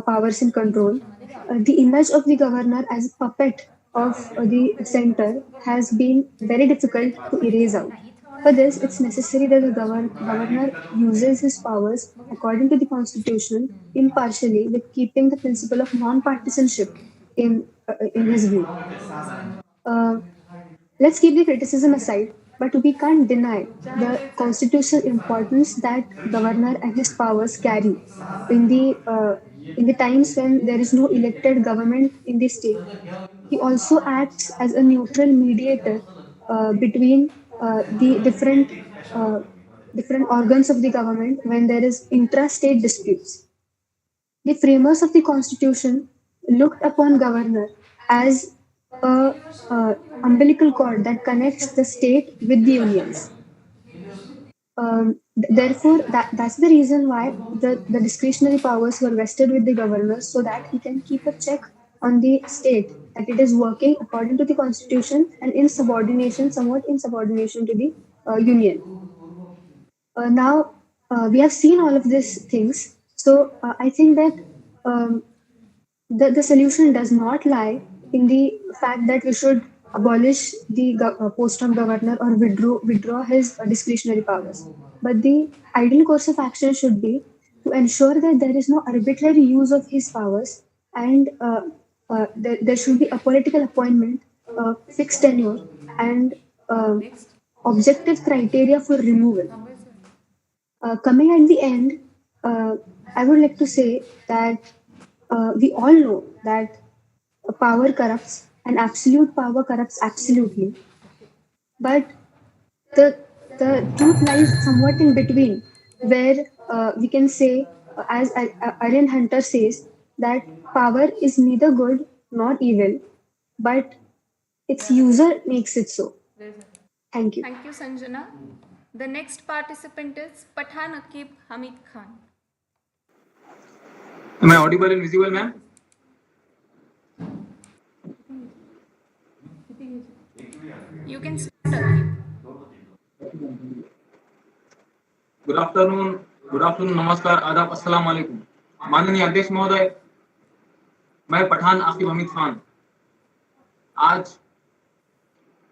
powers in control, the image of the governor as a puppet of the center has been very difficult to erase out. For this, it's necessary that the governor uses his powers according to the constitution impartially, with keeping the principle of non-partisanship in his view. Let's keep the criticism aside, but we can't deny the constitutional importance that governor and his powers carry in the times when there is no elected government in the state. He also acts as a neutral mediator between the different organs of the government when there is intra-state disputes. The framers of the constitution looked upon governor as a umbilical cord that connects the state with the unions. Therefore, that's the reason why the discretionary powers were vested with the governor, so that he can keep a check on the state, that it is working according to the constitution and somewhat in subordination to the union. Now, we have seen all of these things, so I think that the solution does not lie in the fact that we should abolish the post of governor or withdraw his discretionary powers. But the ideal course of action should be to ensure that there is no arbitrary use of his powers, and there should be a political appointment, fixed tenure, and objective criteria for removal. Coming at the end, I would like to say that we all know that power corrupts and absolute power corrupts absolutely. But the truth lies somewhat in between, where we can say, as Aryan Hunter says, that power is neither good nor evil, but its user makes it so. Thank you. Thank you, Sanjana. The next participant is Pathan Akib Hamid Khan. Am I audible and visible, ma'am? You can start, Akib. Good afternoon, नमस्कार, आदाब, अस्सलाम वालेकुम. माननीय अध्यक्ष महोदय, मैं पठान आकिब हमीद खान आज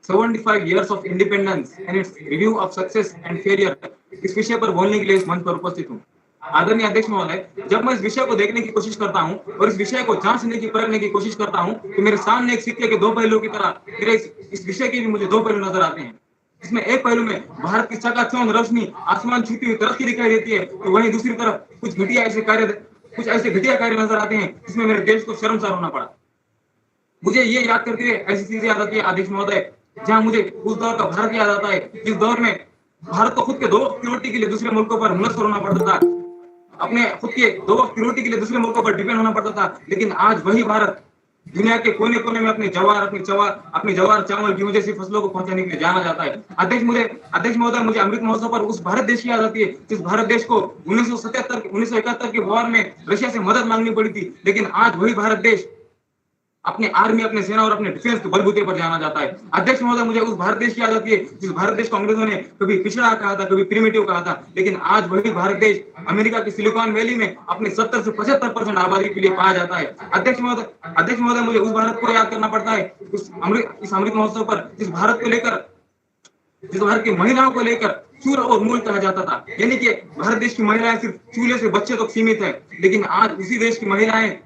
75 years of independence and its review of success and failure इस विषय पर बोलने के लिए इस मंच पर उपस्थित हूँ. आदरणीय अध्यक्ष महोदय, जब मैं इस विषय को देखने की कोशिश करता हूँ और इस विषय को जांचने की परखने की कोशिश करता हूँ, तो मेरे सामने एक सिक्के के दो पहलुओं की तरह मेरे इस विषय के भी मुझे दो पहलू नजर आते हैं. इसमें एक पहलू में भारत की चकाचौंध रोशनी आसमान छूती हुई तरक्की दिखाई देती है, तो वहीं दूसरी तरफ कुछ ऐसे घटिया कार्य नजर आते हैं जिसमें मेरे देश को शर्मसार होना पड़ा. मुझे ये याद करते हुए ऐसी चीजें याद आती है अध्यक्ष महोदय, जहाँ मुझे उस दौर का भारत याद आता है जिस दौर में भारत को खुद के दो वक्त की रोटी के लिए दूसरे मुल्कों पर मुनस्सर होना पड़ता था, अपने खुद के दो वक्त की रोटी के लिए दूसरे मुल्कों पर डिपेंड होना पड़ता था. लेकिन आज वही भारत दुनिया के कोने कोने में अपने जवार चावल गेहूं जैसी फसलों को पहुंचाने के लिए जाना जाता है। अध्यक्ष महोदय, मुझे अमृत महोत्सव पर उस भारत देश की याद आती है जिस भारत देश को 1971 के वॉर में रशिया से मदद मांगनी पड़ी थी, लेकिन आज वही भारत देश अपने आर्मी, अपने सेना और अपने डिफेंस के बलबूते पर जाना जाता है। अध्यक्ष महोदय, मुझे उस भारत देश की याद आती है जिस भारत देश को अंग्रेजों ने कभी पिछड़ा कहा था, कभी प्रिमिटिव कहा था, लेकिन आज वही भारत देश अमेरिका की सिलिकॉन वैली में अपने 70 से 75% आबादी के लिए पाया जाता है। अध्यक्ष महोदय, मुझे उस भारत को याद करना पड़ता है इस अमृत महोत्सव पर जिस भारत की महिलाओं को लेकर चूल और मूल कहा जाता था, यानी कि भारत देश की महिलाएं सिर्फ चूल्हे से बच्चे तक सीमित है, लेकिन आज उसी देश की महिलाएं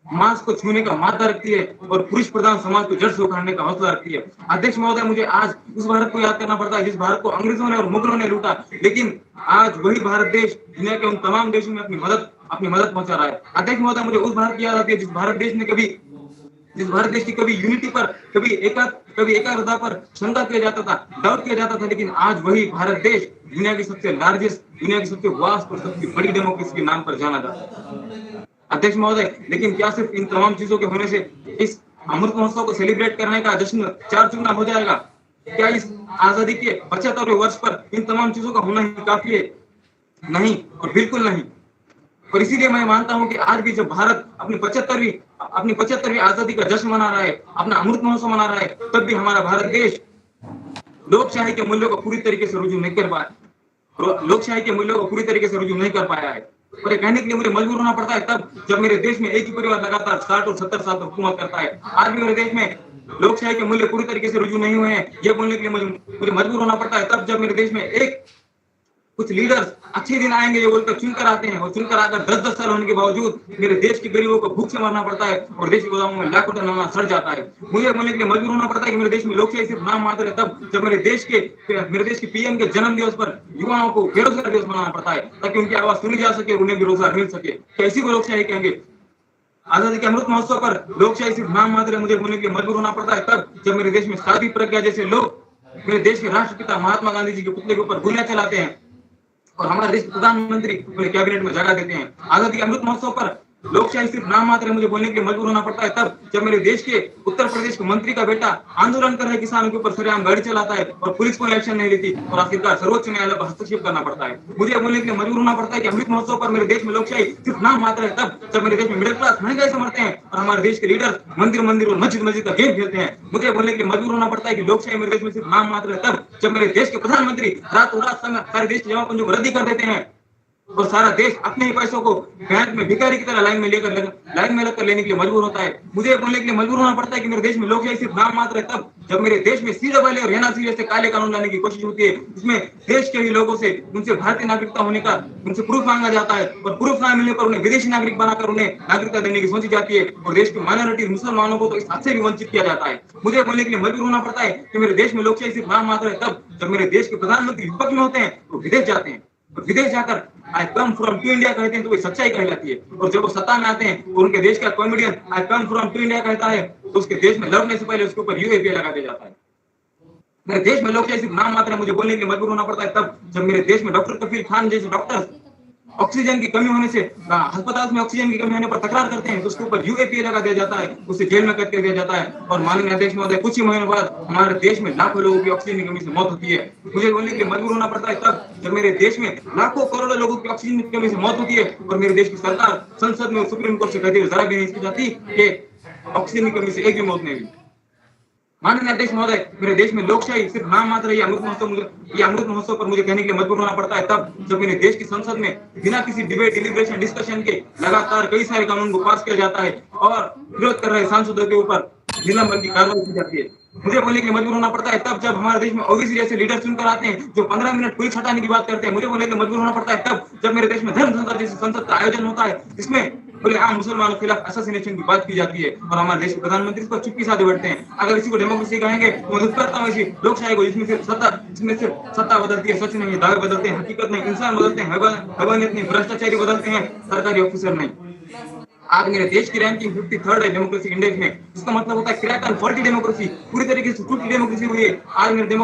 मांस को छूने का मादा रखती है और पुरुष प्रधान समाज को जड़ से उखाड़ने का हौसला रखती है। अध्यक्ष महोदय, मुझे आज उस भारत को याद करना पड़ता है जिस भारत को अंग्रेजों ने और मुगलों ने लूटा, लेकिन आज वही भारत देश दुनिया के उन तमाम देशों में अपनी मदद पहुंचा रहा है। अध्यक्ष महोदय, मुझे उस भारत की याद आती है जिस भारत देश की कभी यूनिटी पर, कभी एकाग्रता पर शंका किया जाता था, डाउट किया जाता था, लेकिन आज वही भारत देश दुनिया की सबसे लार्जेस्ट, दुनिया की सबसे वास्ट और सबसे बड़ी डेमोक्रेसी के नाम पर जाना जाता है। अध्यक्ष महोदय, लेकिन क्या सिर्फ इन तमाम चीजों के होने से इस अमृत महोत्सव को सेलिब्रेट करने का जश्न चार चुगना हो जाएगा? क्या इस आजादी के 75वें वर्ष पर इन तमाम चीजों का होना ही काफी है? नहीं, और बिल्कुल नहीं। और इसीलिए मैं मानता हूं कि आज भी जब भारत अपनी 75वीं आजादी का जश्न मना रहा है, अपना अमृत महोत्सव मना रहा है, तब भी हमारा भारत देश लोकशाही के मूल्यों को पूरी तरीके से रुजू नहीं कर पाया है। और ये कहने के लिए मुझे मजबूर होना पड़ता है तब जब मेरे देश में एक ही परिवार लगातार 60 और 70 साल तक हुकूमत करता है। आज भी मेरे देश में लोकशाही के मूल्य पूरी तरीके से रुजू नहीं हुए हैं, ये बोलने के लिए मुझे मजबूर होना पड़ता है तब जब मेरे देश में कुछ लीडर्स अच्छे दिन आएंगे ये बोलकर चुनकर आते हैं, और चुनकर आकर 10-10 साल होने के बावजूद मेरे देश के गरीबों को भूख से मरना पड़ता है और देश के गोदामों में लाखों टन अनाज सड़ जाता है। मुझे बोलने के लिए मजबूर होना पड़ता है कि मेरे देश में लोकशाही सिर्फ नाम मात्र है तब जब मेरे देश के पीएम के जन्म दिवस पर युवाओं को बेरोजगार दिवस मनाना पड़ता है ताकि उनकी आवाज सुनी जा सके, उन्हें भी रोजगार मिल सके। कैसी को लोकशाही कहेंगे? आजादी के अमृत महोत्सव पर लोकशाही सिर्फ नाम मात्र है। मुझे बोलने के लिए मजबूर होना पड़ता है तब जब मेरे देश में साध्वी प्रज्ञा जैसे लोग मेरे देश के राष्ट्रपिता महात्मा गांधी जी के पुतले के ऊपर गोलियां चलाते हैं और हमारे देश के प्रधानमंत्री पूरे कैबिनेट में जगह देते हैं। आजादी के अमृत महोत्सव पर लोकशाही सिर्फ नाम मात्र है। मुझे बोलने के लिए मजबूर होना पड़ता है तब जब मेरे देश के उत्तर प्रदेश के मंत्री का बेटा आंदोलन कर रहे किसानों के ऊपर सरेआम गाड़ी चलाता है और पुलिस कोई एक्शन नहीं लेती और आखिरकार सर्वोच्च न्यायालय पर हस्तक्षेप करना पड़ता है। मुझे बोलने के लिए मजबूर होना पड़ता है कि अमृत महोत्सव पर मेरे देश में लोकशाही सिर्फ नाम मात्र है तब जब मेरे देश में मिडिल क्लास महंगाई से मरते हैं और हमारे देश के लीडर मंदिर और मस्जिद का गेम खेलते हैं। मुझे बोलने के लिए मजबूर होना पड़ता है कि लोकशाही मेरे देश में सिर्फ नाम मात्र है तब जब मेरे देश के प्रधानमंत्री रातों रात सारे देश के जमा पूंजी को रद्दी कर देते हैं और सारा देश अपने ही पैसों को बैंक में भिखारी की तरह लाइन में लगकर लेने के लिए मजबूर होता है। मुझे बोलने के लिए मजबूर होना पड़ता है कि मेरे देश में लोकशाही सिर्फ नाम मात्र है तब जब मेरे देश में सीडब्ल्यू और एनआरसी जैसे काले कानून लाने की कोशिश होती है जिसमें देश के ही लोगों से उनसे भारतीय नागरिकता होने का उनसे प्रूफ मांगा जाता है और प्रूफ ना मिलने पर उन्हें विदेशी नागरिक बनाकर उन्हें नागरिकता देने की सोची जाती है और देश के माइनॉरिटी मुसलमानों को तो इस हद से भी वंचित किया जाता है। मुझे बोलने के लिए मजबूर होना पड़ता है कि मेरे देश में लोकशाही सिर्फ नाम मात्र है तब जब मेरे देश के प्रधानमंत्री विपक्ष में होते हैं तो विदेश जाते हैं और विदेश जाकर आई कम फ्रॉम टू इंडिया कहते हैं तो वही सच्चाई कहलाती है और जब वो सत्ता में आते हैं तो उनके देश का comedian I come from to India कहता है तो उसके देश में लड़ने से पहले उसके ऊपर यूएपी लगा दिया जाता है। मेरे देश में लोकशाही सिर्फ नाम मात्र है। मुझे बोलने के लिए मजबूर होना पड़ता है तब जब मेरे देश में डॉक्टर कफील खान जैसे डॉक्टर ऑक्सीजन की कमी होने से अस्पताल में ऑक्सीजन की कमी होने पर तकरार करते हैं तो उसके ऊपर यूएपी लगा दिया जाता है, उसे जेल में कट कर दिया जाता है और माननीय अध्यक्ष महोदय कुछ ही महीनों बाद हमारे देश में लाखों लोगों की ऑक्सीजन की कमी से मौत होती है। मुझे बोलने के लिए मजबूर होना पड़ता है तब जब मेरे देश में लाखों करोड़ों लोगों की ऑक्सीजन की कमी से मौत होती है और मेरे देश की सरकार संसद में सुप्रीम कोर्ट से कहती है जरा भी नहीं की जाती कि ऑक्सीजन की कमी से एक भी मौत नहीं हुई। माननीय अध्यक्ष महोदय, मेरे देश में लोकशाही सिर्फ नाम मात्र है। ये अमृत महोत्सव पर मुझे कहने के लिए मजबूर होना पड़ता है तब जब मेरे देश की संसद में बिना किसी डिबेट डिलिब्रेशन डिस्कशन के लगातार कई सारे कानून को पास किया जाता है और विरोध कर रहे सांसदों के ऊपर निलंबन की कार्रवाई की जाती है। मुझे बोलने के लिए मजबूर होना पड़ता है तब जब हमारे देश में ओबीसी जैसे लीडर चुनकर आते हैं जो 15 मिनट पुलिस हटाने की बात करते हैं। मुझे बोलने के लिए मजबूर होना पड़ता है तब जब मेरे देश में धर्म संसद जैसे संसद का आयोजन होता है जिसमें बोले आम मुसलमानों के खिलाफ असैसिनेशन की बात की जाती है और हमारे देश के प्रधानमंत्री इस पर चुप्पी साधे बैठते हैं। अगर इसी को डेमोक्रेसी कहेंगे तो मैं करता हूँ इसी लोकशाही को जिसमें सिर्फ सत्ता बदलती है, सच नहीं, दावे बदलते हैं, हकीकत नहीं, इंसान बदलते हैं, हैवानियत नहीं, भ्रष्टाचारी बदलते हैं, सरकारी ऑफिसर नहीं। आज मेरे देश की रैंकिंग 53rd है डेमोक्रेसी इंडेक्स में, जिसका मतलब होता है क्रैक एंड फॉल्टी डेमोक्रेसी, पूरी तरीके से टूटी डेमोक्रेसी हुई है। आज मेरे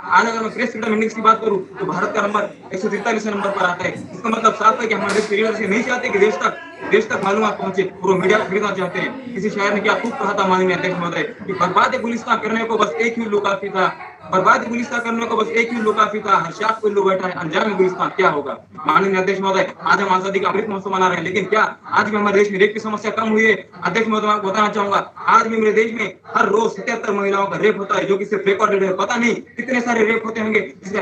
अगर मैं प्रेस फ्रीडम इंडेक्स की बात करूं तो भारत का नंबर 143 नंबर पर आता है। इसका मतलब साफ है कि हमारे देश के लीडर नहीं चाहते कि देश तक देश तक मालूमात पहुंचे और वो मीडिया को खरीदना चाहते हैं। किसी शायर ने क्या खूब कहा था माननीय अध्यक्ष महोदय कि बर्बाद गुलिस्तान करने को बस एक ही उल्लू काफी था, बर्बाद गुलिस्तान करने को बस एक ही उल्लू काफी था, हर शाख उल्लू बैठा है, अनजान में गुलिस्तान क्या होगा। माननीय अध्यक्ष महोदय, आज हम आजादी का अमृत महोत्सव मना रहे हैं, लेकिन क्या आज भी हमारे देश में रेप की समस्या कम हुई है? अध्यक्ष महोदय, मैं बताना चाहूंगा, आज भी मेरे देश में हर रोज 77 महिलाओं का रेप होता है, जो कि सिर्फ रिकॉर्डेड है। पता नहीं कितने सारे रेप होते होंगे जिसका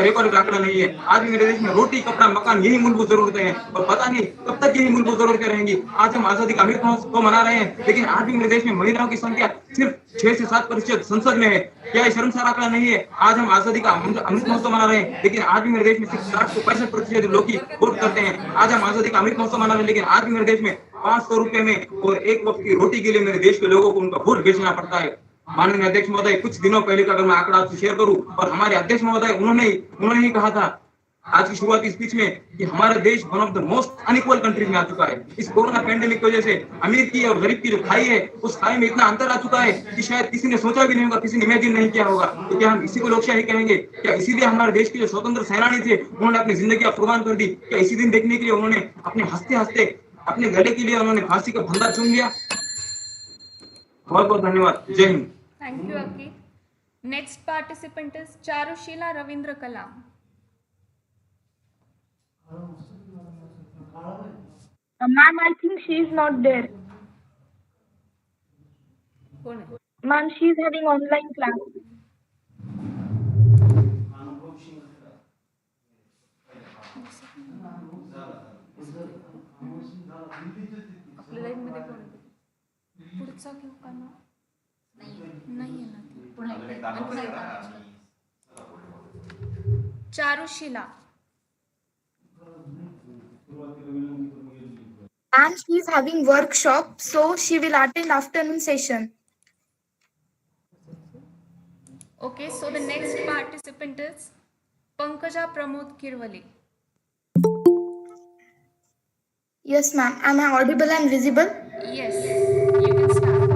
रिकॉर्डेड आंकड़ा नहीं है। आज भी मेरे देश में रोटी, कपड़ा, मकान यही मूलभूत जरूरतें हैं और पता नहीं कब तक यही मूलभूत जरूरतें रहेंगी। आज हम आजादी का अमृत महोत्सव मना रहे हैं, लेकिन आज भी मेरे देश में महिलाओं की संख्या सिर्फ 6 से 7% संसद में है। क्या ये शर्मसार आंकड़ा नहीं है? आज हम आजादी का अमृत महोत्सव मना रहे हैं, लेकिन आज भी मेरे देश में सिर्फ 60 से 65% लोग वोट करते हैं। आज हम आजादी का अमृत महोत्सव मना रहे हैं, लेकिन आज भी मेरे देश में 500 रुपए में और एक वक्त की रोटी के लिए मेरे देश के लोगों को उनका वोट बेचना पड़ता है। माननीय अध्यक्ष महोदय, कुछ दिनों पहले का अगर मैं आंकड़ा आपसे शेयर करूं, और हमारे अध्यक्ष महोदय उन्होंने ही कहा था आज की शुरुआती स्पीच में कि हमारा देश one of the most unequal countries में आ चुका है। इस कोरोना पैंडेमिक की वजह से अमीर की और गरीब की जो खाई है, उस खाई में इतना अंतर आ चुका है कि शायद किसी ने सोचा भी नहीं होगा, किसी ने इमेजिन नहीं किया होगा। तो क्या हम इसी को लोकशाही कहेंगे? क्या इसीलिए हमारे देश के जो स्वतंत्र सेनानी थे उन्होंने अपनी जिंदगी कुर्बान कर दी? क्या इसी दिन देखने के लिए उन्होंने अपने हंसते हंसते अपने गले के लिए उन्होंने फांसी का फंदा चुन लिया? बहुत बहुत धन्यवाद। जय Hind. Thank you Ankit. Next participant is Charushila Ravindra Kalam. Ma'am, I think she is not there. Ma'am, she is having online class. आपल्या लाईन मध्ये कोण आहे? पुढचा घेऊ का ना? नाही आहे ना. Charushila. And she is having workshop, so she will attend afternoon session. Okay, so the next participant is Pankaja Pramod Kirwale. Yes, ma'am. Am I audible and visible? Yes, you can start.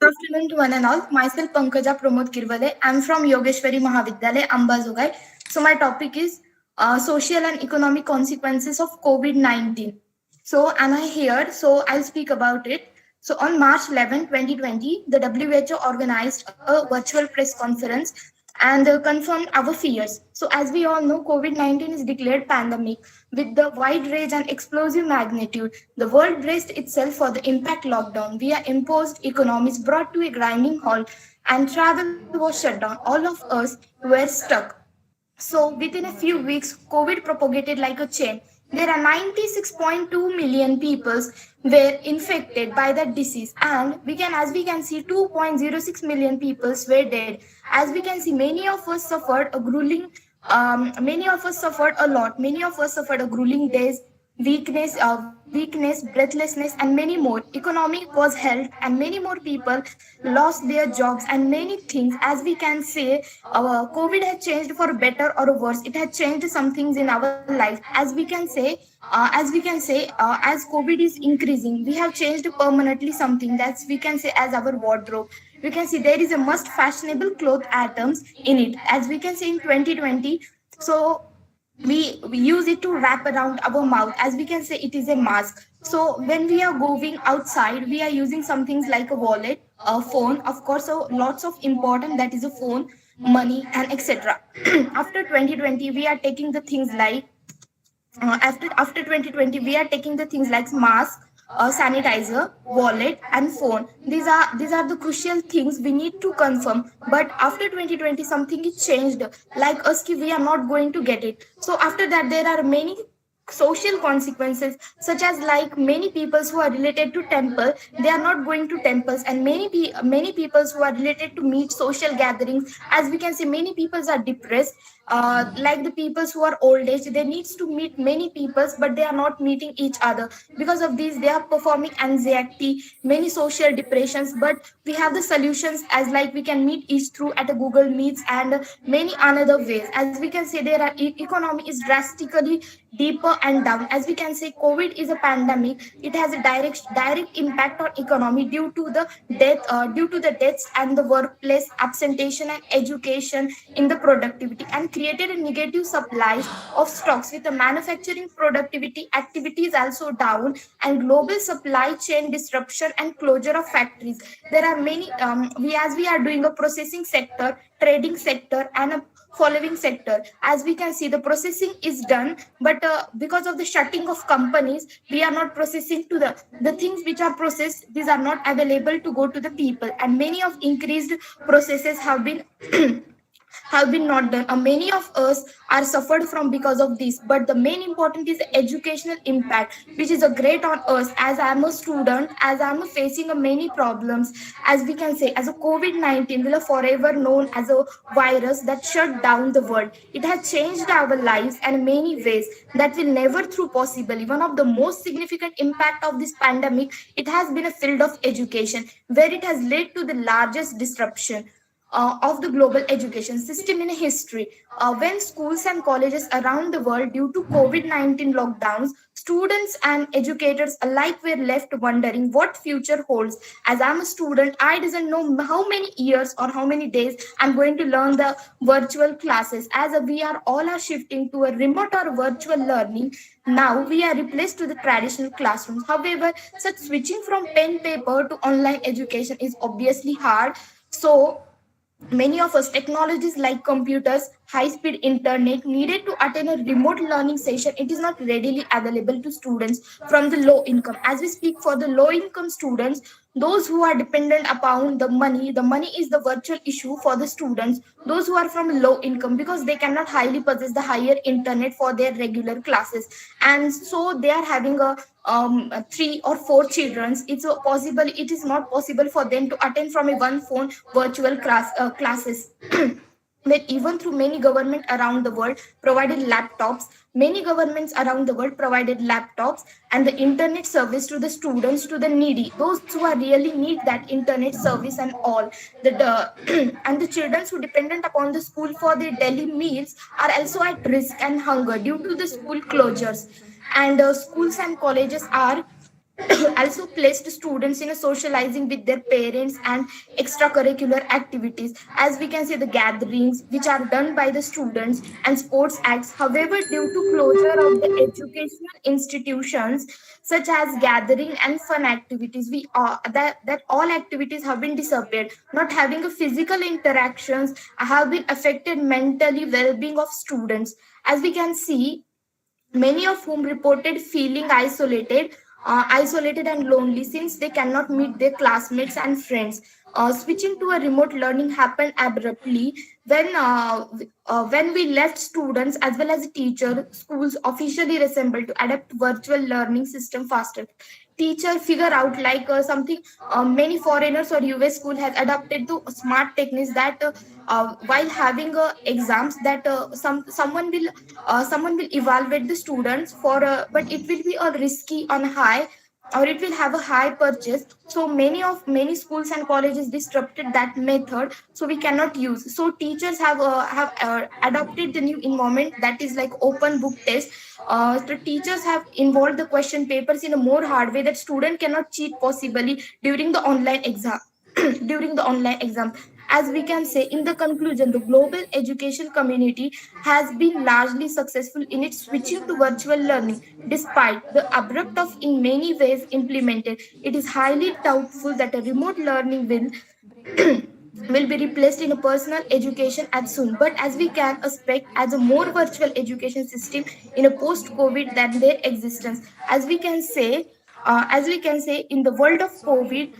Good afternoon to one and all. Myself Pankaja Pramod Kirwale. I'm from Yogeshwari Mahavidyalay, Ambajogai. So my topic is social and economic consequences of COVID-19. So am I here? So I'll speak about it. So on March 11, 2020, the WHO organized a virtual press conference and confirmed our fears. So as we all know, COVID-19 is declared pandemic with the wide range and explosive magnitude. The world braced itself for the impact lockdown. We are imposed economies brought to a grinding halt and travel was shut down. All of us were stuck. So within a few weeks, COVID propagated like a chain. There are 96.2 million people were infected by that disease, and as we can see, 2.06 million people were dead. As we can see, many of us suffered a grueling. Many of us suffered a lot. Many of us suffered a grueling days, weakness, breathlessness, and many more. Economy was held, and many more people lost their jobs, and many things. As we can say, COVID has changed for better or worse. It has changed some things in our life. As we can say, as COVID is increasing, we have changed permanently something. That's we can say as our wardrobe. We can see there is a must fashionable cloth items in it. As we can say in 2020, so we use it to wrap around our mouth. As we can say, it is a mask. So when we are going outside, we are using some things like a wallet, a phone, of course. So lots of important, that is a phone, money, and etc. After 2020, we are taking the things like after 2020, we are taking the things like mask, sanitizer, wallet, and phone. These are the crucial things we need to confirm. But after 2020, something is changed. Like us, we are not going to get it. So after that, there are many social consequences, such as like many people who are related to temple, they are not going to temples, and many people who are related to meet social gatherings. As we can see, many people are depressed. Like the people who are old age, they needs to meet many people, but they are not meeting each other. Because of this, they are performing anxiety, many social depressions. But we have the solutions, as like we can meet each through at a Google Meets and many another ways. As we can say, there are economy is drastically deeper and down. As we can say, COVID is a pandemic. It has a direct impact on economy due to the deaths and the workplace absentation and education in the productivity and created a negative supplies of stocks with the manufacturing productivity activities also down and global supply chain disruption and closure of factories. There are many, we are doing a processing sector, trading sector, and a following sector. As we can see, the processing is done, but because of the shutting of companies, we are not processing to the things which are processed. These are not available to go to the people, and many of increased processes have been have been not done. Many of us are suffered from because of this, but the main important is the educational impact, which is a great on us. As I am a student, as I am facing a many problems, as we can say, as a COVID-19 will forever known as a virus that shut down the world. It has changed our lives in many ways that will never through possible. One of the most significant impact of this pandemic, it has been a field of education, where it has led to the largest disruption of the global education system in history. When schools and colleges around the world, due to COVID-19 lockdowns, students and educators alike were left wondering what future holds. As I'm a student, I doesn't know how many years or how many days I'm going to learn the virtual classes. As we are all are shifting to a remote or virtual learning, now we are replaced to the traditional classrooms. However, such switching from pen paper to online education is obviously hard. So many of us technologies like computers, high speed internet needed to attend a remote learning session, it is not readily available to students from the low income. As we speak for the low income students, those who are dependent upon the money is the virtual issue for the students, those who are from low income, because they cannot highly purchase the higher internet for their regular classes, and so they are having a 3 or 4 children. It is not possible for them to attend from a one phone virtual classes. But even through many government around the world provided laptops, many governments around the world provided laptops and the internet service to the students, to the needy, those who are really need that internet service and all. And the children who dependent upon the school for their daily meals are also at risk and hunger due to the school closures. And schools and colleges are also placed students in a socializing with their parents and extracurricular activities. As we can see, the gatherings which are done by the students and sports acts. However, due to closure of the educational institutions, such as gathering and fun activities, we are that all activities have been disappeared. Not having a physical interactions have been affected mentally well-being of students. As we can see, many of whom reported feeling isolated and lonely since they cannot meet their classmates and friends. Switching to a remote learning happened abruptly when we left students as well as teachers. Schools officially resembled to adapt virtual learning system faster. Teacher figure out like something many foreigners or US school has adapted to smart techniques that while having exams that someone will evaluate the students for but it will be a risky on high, or it will have a high purchase. So many schools and colleges disrupted that method, so we cannot use. So teachers have adopted the new environment, that is like open book test. The teachers have involved the question papers in a more hard way that student cannot cheat possibly during the online exam. During the online exam, as we can say in the conclusion, the global education community has been largely successful in its switching to virtual learning. Despite the abrupt of in many ways implemented, it is highly doubtful that a remote learning will be replaced in a personal education as soon. But as we can expect as a more virtual education system in a post-COVID than their existence. As we can say, in the world of COVID,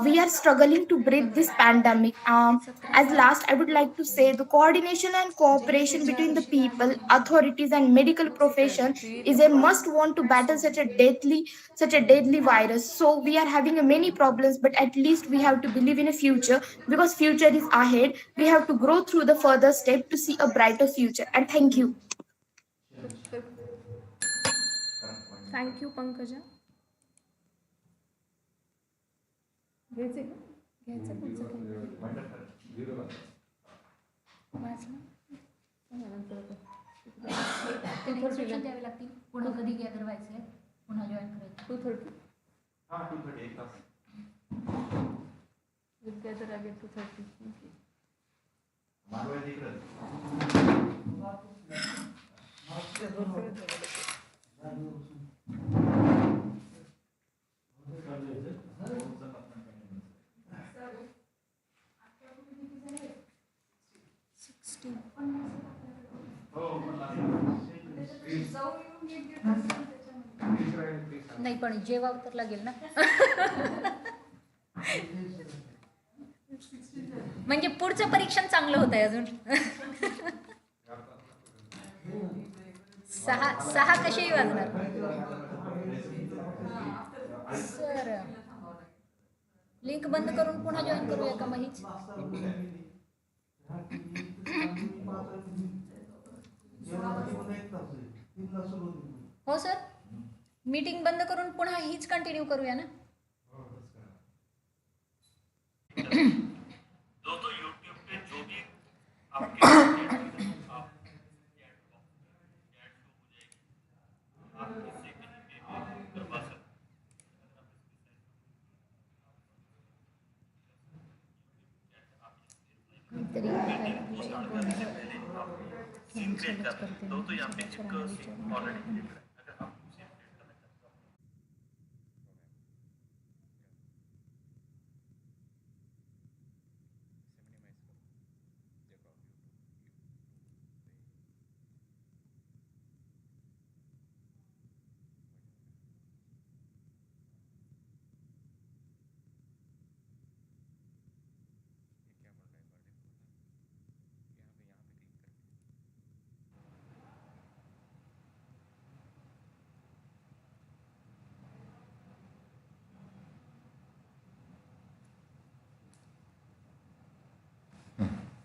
we are struggling to break this pandemic. As last, I would like to say the coordination and cooperation between the people, authorities, and medical profession is a must want to battle such a deadly virus. So we are having many problems, but at least we have to believe in a future, because future is ahead. We have to grow through the further step to see a brighter future. And thank you. Thank you, Pankaja. घ्यायचं का? घ्यायचं पुढचं instruction द्यावे लागतील, पुन्हा कधी gather व्हायचंय, पुन्हा जॉईन करायचं. 2:30 हां 2:30 एक तास गॅदर अगेन 2:30. मानव नाही पण जेवावं तर लागेल ना. म्हणजे पुढचं परीक्षण चांगलं होत आहे अजून. सहा कशी वाजणार सर. लिंक बंद करून पुन्हा जॉईन करूया का मग हीच. हो सर, मीटिंग बंद करून पुन्हा हीच कंटिन्यू करूया ना.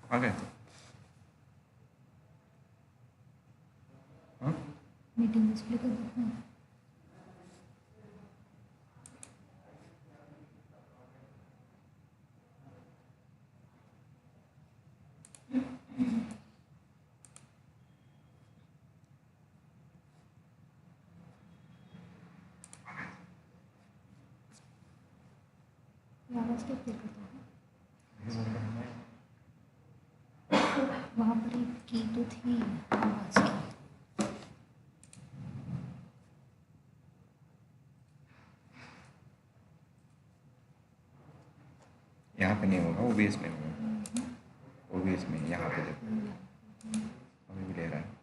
Okay. मीटिंग डिस्प्ले कर दो. आवाज क्या प्ले करता है. वहाँ पर एक की तो थी आवाज की. यहाँ पे नहीं होगा, OBS में होगा. OBS में यहाँ पे देखो अभी भी ले रहा है.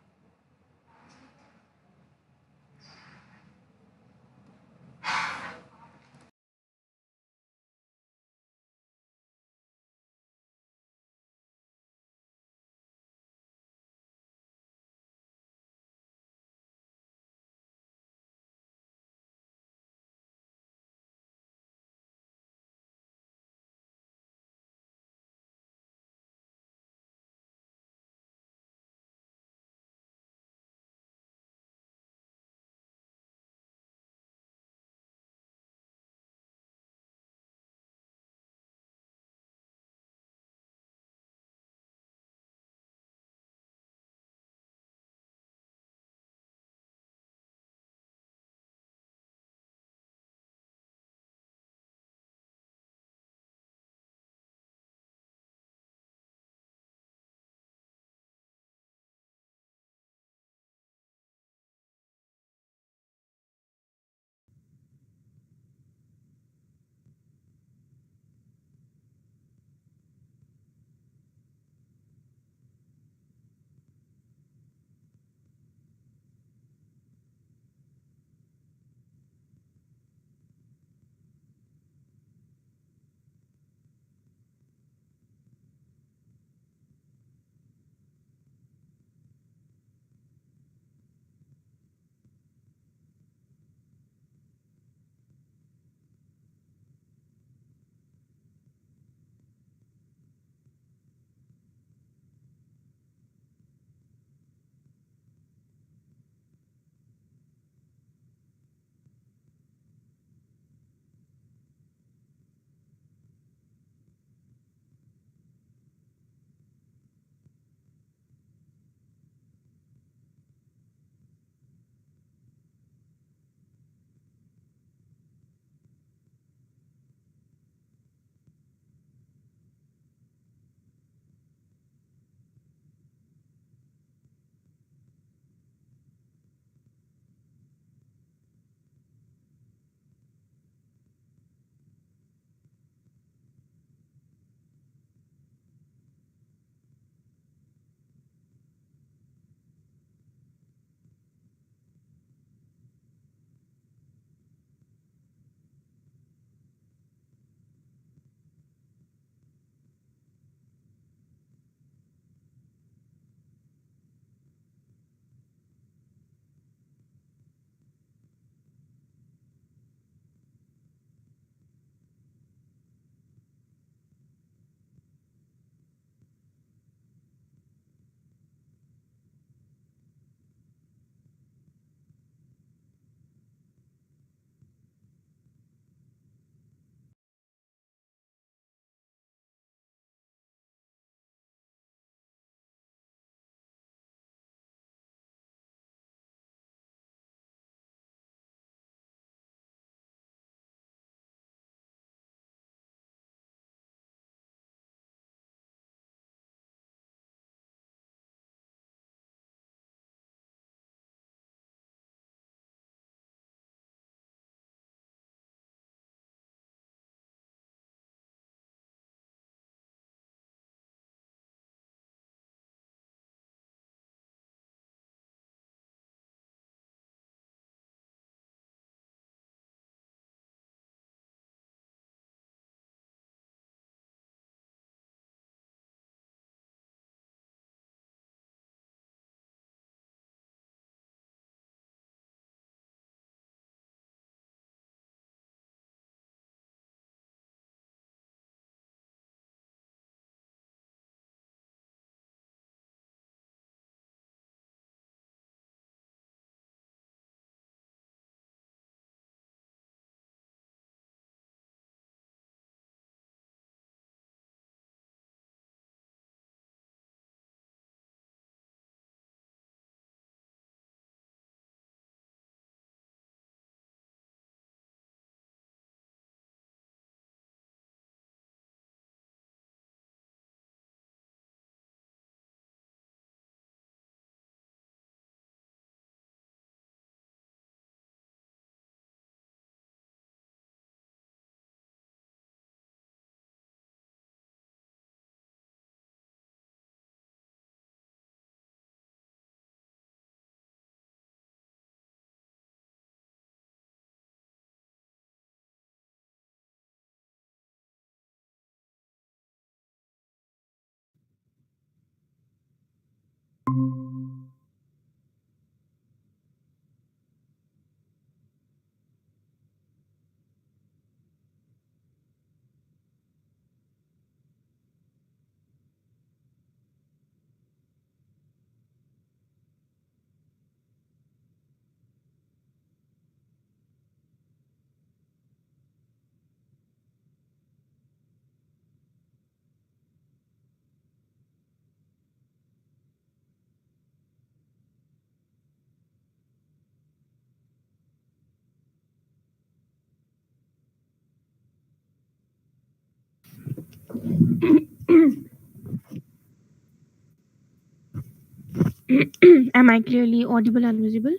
Am I clearly audible and visible?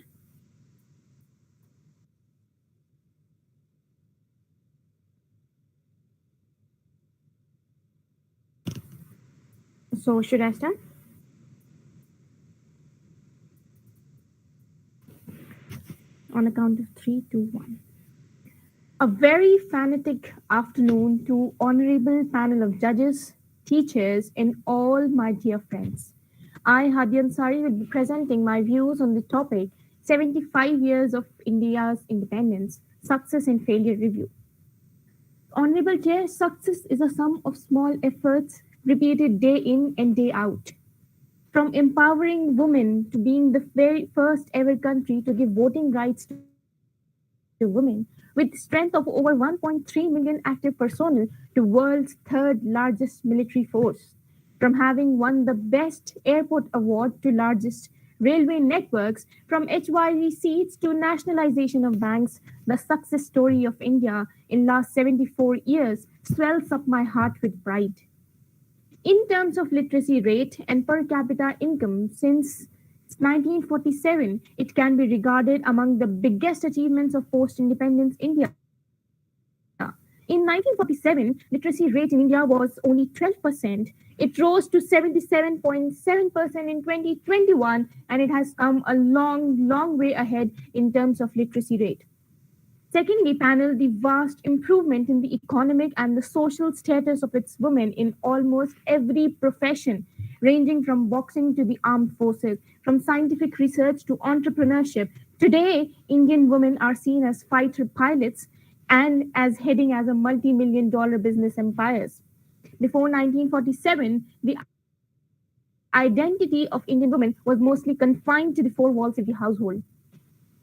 So should I start? On a count of 3, 2, 1. A very fanatic afternoon to honorable panel of judges, teachers, and all my dear friends. I, Hadi Ansari, will be presenting my views on the topic 75 years of India's independence, success and failure review. Honorable Chair, success is a sum of small efforts repeated day in and day out. From empowering women to being the very first ever country to give voting rights to women, with strength of over 1.3 million active personnel to world's third largest military force. From having won the Best Airport Award to largest railway networks, from HYV seats to nationalization of banks, the success story of India in last 74 years swells up my heart with pride. In terms of literacy rate and per capita income since 1947, it can be regarded among the biggest achievements of post-independence India. In 1947, literacy rate in India was only 12%. It rose to 77.7% in 2021, and it has come a long way ahead in terms of literacy rate. Secondly, panel, the vast improvement in the economic and the social status of its women in almost every profession, ranging from boxing to the armed forces, from scientific research to entrepreneurship. Today, Indian women are seen as fighter pilots and as heading as a multi-million-dollar business empires. Before 1947, the identity of Indian women was mostly confined to the four walls of the household.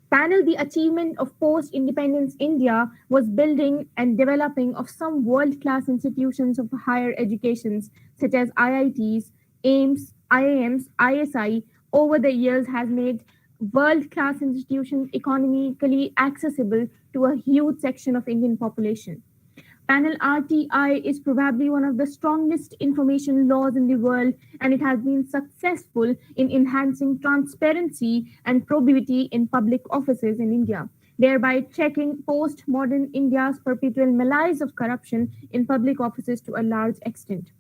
Panel, the achievement of post-independence India was building and developing of some world-class institutions of higher educations, such as IITs, AIMS, IIMs, ISI, over the years has made world-class institutions economically accessible to a huge section of Indian population. Panel, RTI is probably one of the strongest information laws in the world, and it has been successful in enhancing transparency and probity in public offices in India, thereby checking post-modern India's perpetual malaise of corruption in public offices to a large extent.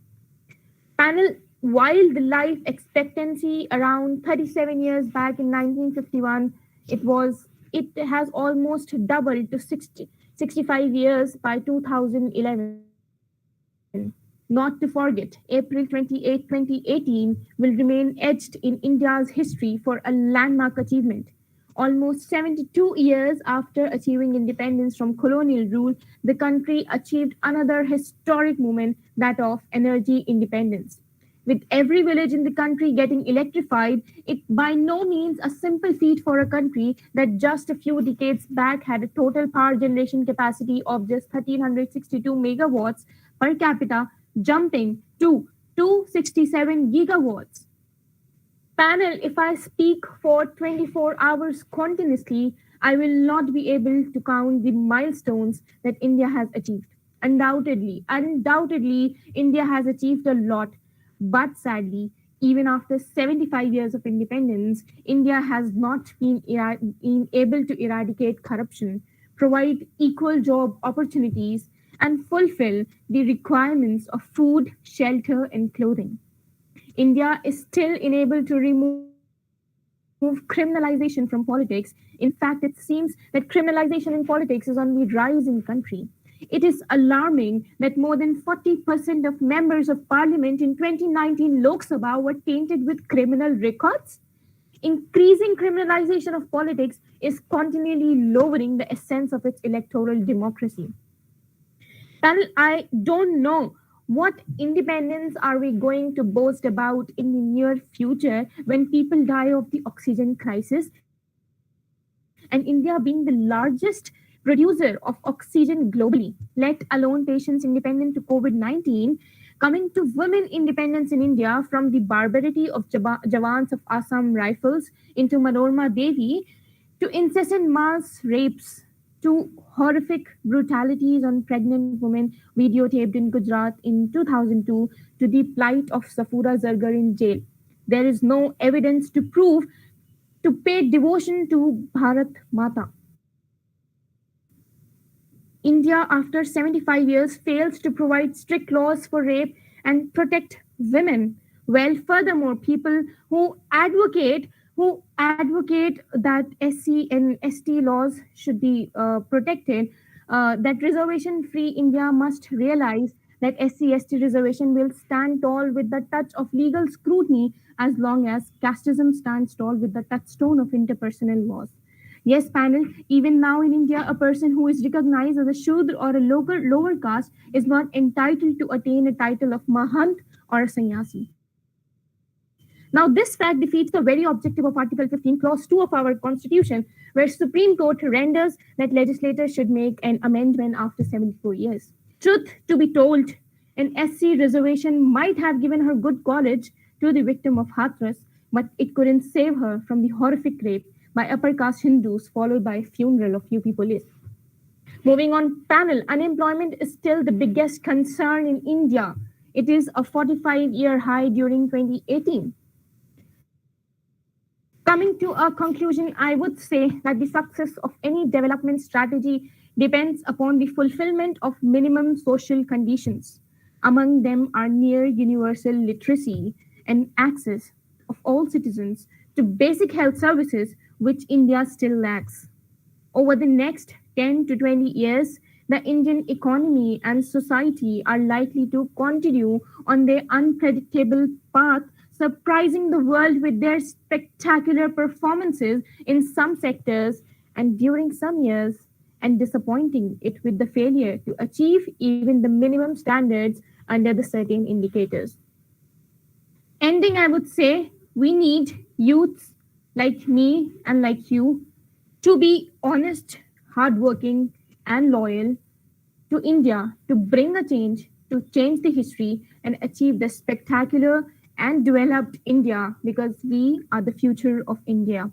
Panel, while the life expectancy around 37 years back in 1951, it has almost doubled to 65 years by 2011. Not to forget, April 28, 2018 will remain etched in India's history for a landmark achievement. Almost 72 years after achieving independence from colonial rule, the country achieved another historic moment, that of energy independence. With every village in the country getting electrified, it by no means a simple feat for a country that just a few decades back had a total power generation capacity of just 1,362 megawatts per capita, jumping to 267 gigawatts. Panel, if I speak for 24 hours continuously, I will not be able to count the milestones that India has achieved. Undoubtedly, India has achieved a lot. But sadly, even after 75 years of independence, India has not been able to eradicate corruption, provide equal job opportunities, and fulfill the requirements of food, shelter, and clothing. India is still unable to remove criminalization from politics. In fact, it seems that criminalization in politics is on the rise in the country. It is alarming that more than 40% of members of parliament in 2019 Lok Sabha were tainted with criminal records. Increasing criminalization of politics is continually lowering the essence of its electoral democracy. Panel, I don't know what independence are we going to boast about in the near future when people die of the oxygen crisis, and India being the largest producer of oxygen globally, let alone patients independent to COVID-19. Coming to women independence in India, from the barbarity of Jawans of Assam Rifles into Manorma Devi, to incessant mass rapes, to horrific brutalities on pregnant women videotaped in Gujarat in 2002 to the plight of Safura Zargar in jail. There is no evidence to prove to pay devotion to Bharat Mata. India, after 75 years, fails to provide strict laws for rape and protect women. Well, furthermore, people who advocate that SC and ST laws should be protected, that reservation-free India must realize that SC/ST reservation will stand tall with the touch of legal scrutiny as long as casteism stands tall with the touchstone of interpersonal laws. Yes, panel, even now in India, a person who is recognized as a Shudra or a lower caste is not entitled to attain a title of Mahant or a Sannyasi. Now, this fact defeats the very objective of Article 15, Clause 2 of our Constitution, where Supreme Court renders that legislators should make an amendment after 74 years. Truth to be told, an SC reservation might have given her good college to the victim of Hathras, but it couldn't save her from the horrific rape by upper caste Hindus, followed by a funeral of UP police. Moving on, panel, unemployment is still the biggest concern in India. It is a 45-year high during 2018. Coming to a conclusion, I would say that the success of any development strategy depends upon the fulfillment of minimum social conditions. Among them are near universal literacy and access of all citizens to basic health services, which India still lacks. Over the next 10 to 20 years, the Indian economy and society are likely to continue on their unpredictable path, surprising the world with their spectacular performances in some sectors and during some years, and disappointing it with the failure to achieve even the minimum standards under the certain indicators. Ending, I would say, we need youths like me and like you to be honest, hardworking, and loyal to India to bring a change, to change the history and achieve the spectacular and developed India, because we are the future of India.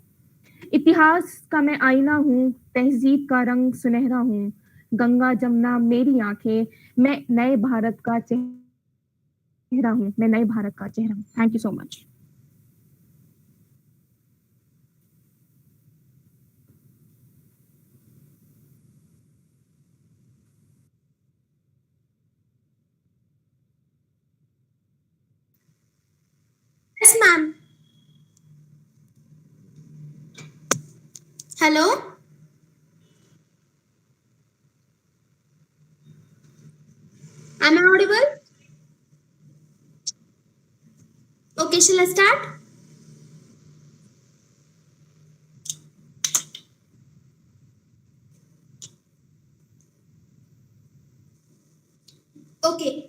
इतिहास का मैं आईना हूँ, तहजीब का रंग सुनहरा हूँ, गंगा जमुना मेरी आंखें, मैं नए भारत का चेहरा हूँ, मैं नए भारत का चेहरा हूँ. Thank you so much. Yes, ma'am. Hello? Am I audible? Okay, shall I start? Okay.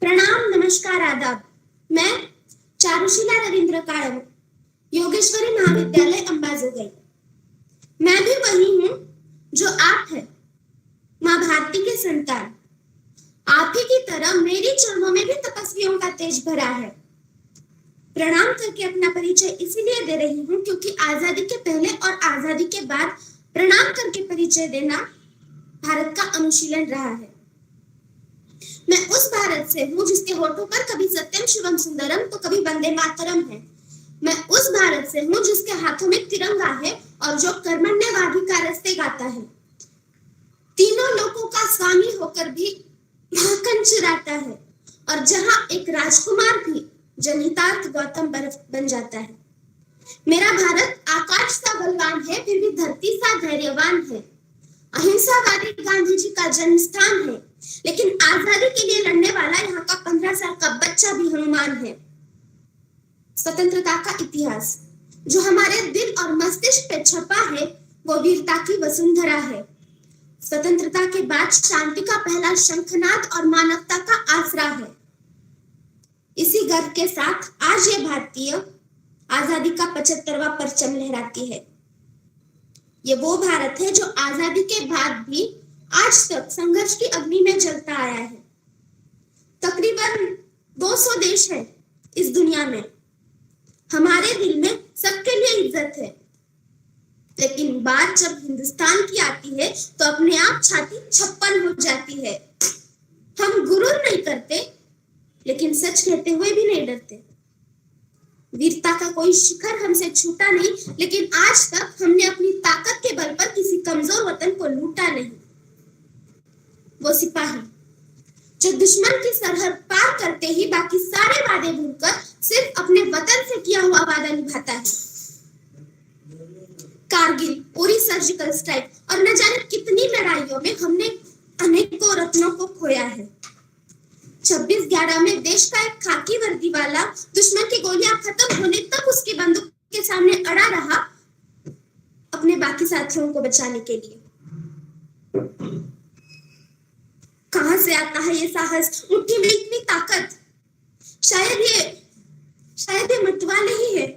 प्रणाम, नमस्कार, आदाब. मैं चारुशीला रविंद्र काळव, योगेश्वरी महाविद्यालय अंबाजोगाई. मैं भी वही हूँ जो आप है, माँ भारती के संतान. आप ही की तरह मेरी चरणों में भी तपस्वियों का तेज भरा है. प्रणाम करके अपना परिचय इसीलिए दे रही हूँ क्योंकि आजादी के पहले और आजादी के बाद प्रणाम करके परिचय देना भारत का अनुशीलन रहा है. मैं उस भारत से हूँ जिसके होठों पर कभी सत्यम शिवम सुंदरम तो कभी वंदे मातरम है. मैं उस भारत से हूँ जिसके हाथों में तिरंगा है और जो कर्मण्यवाधिकारस्ते गाता है. तीनों लोगों का स्वामी होकर भी महाकंच चुराता है और जहाँ एक राजकुमार भी जनितार्थ गौतम बन जाता है. मेरा भारत आकाश सा बलवान है फिर भी धरती सा धैर्यवान है. अहिंसावादी गांधी जी का जन्म स्थान है, लेकिन आजादी के लिए लड़ने वाला यहाँ का 15 साल का बच्चा भी हनुमान है. स्वतंत्रता का इतिहास जो हमारे दिल और मस्तिष्क पे छपा है वो वीरता की वसुंधरा है. स्वतंत्रता के बाद शांति का पहला शंखनाद और मानवता का आसरा है. इसी गर्व के साथ आज ये भारतीय आजादी का 75वां परचम लहराती है. ये वो भारत है जो आजादी के बाद भी आज तक संघर्ष की अग्नि में जलता आया है. तकरीबन 200 देश है इस दुनिया में. हमारे दिल में सबके लिए इज्जत है. लेकिन बात जब हिंदुस्तान की आती है तो अपने आप छाती 56 हो जाती है। हम गुरूर नहीं करते, लेकिन सच कहते हुए भी नहीं डरते। वीरता का कोई शिखर हमसे छूटा नहीं, लेकिन आज तक हमने अपनी ताकत के बल पर किसी कमजोर वतन को लूटा नहीं। वो सिपाही जो दुश्मन की सरहद पार करते ही बाकी सारे वादे भूलकर सिर्फ अपने वतन से किया हुआ वादा निभाता है। कारगिल, उरी सर्जिकल स्ट्राइक और न जाने कितनी लड़ाइयों में हमने अनेकों रत्नों को खोया है। 26/11 में देश का एक खाकी वर्दी वाला दुश्मन की गोलियां खत्म होने तक उसकी बंदूक के सामने अड़ा रहा, अपने बाकी साथियों को बचाने के लिए। कहां से आता है ये साहस, मुट्ठी में इतनी ताकत? शायद ये मतवाले ही है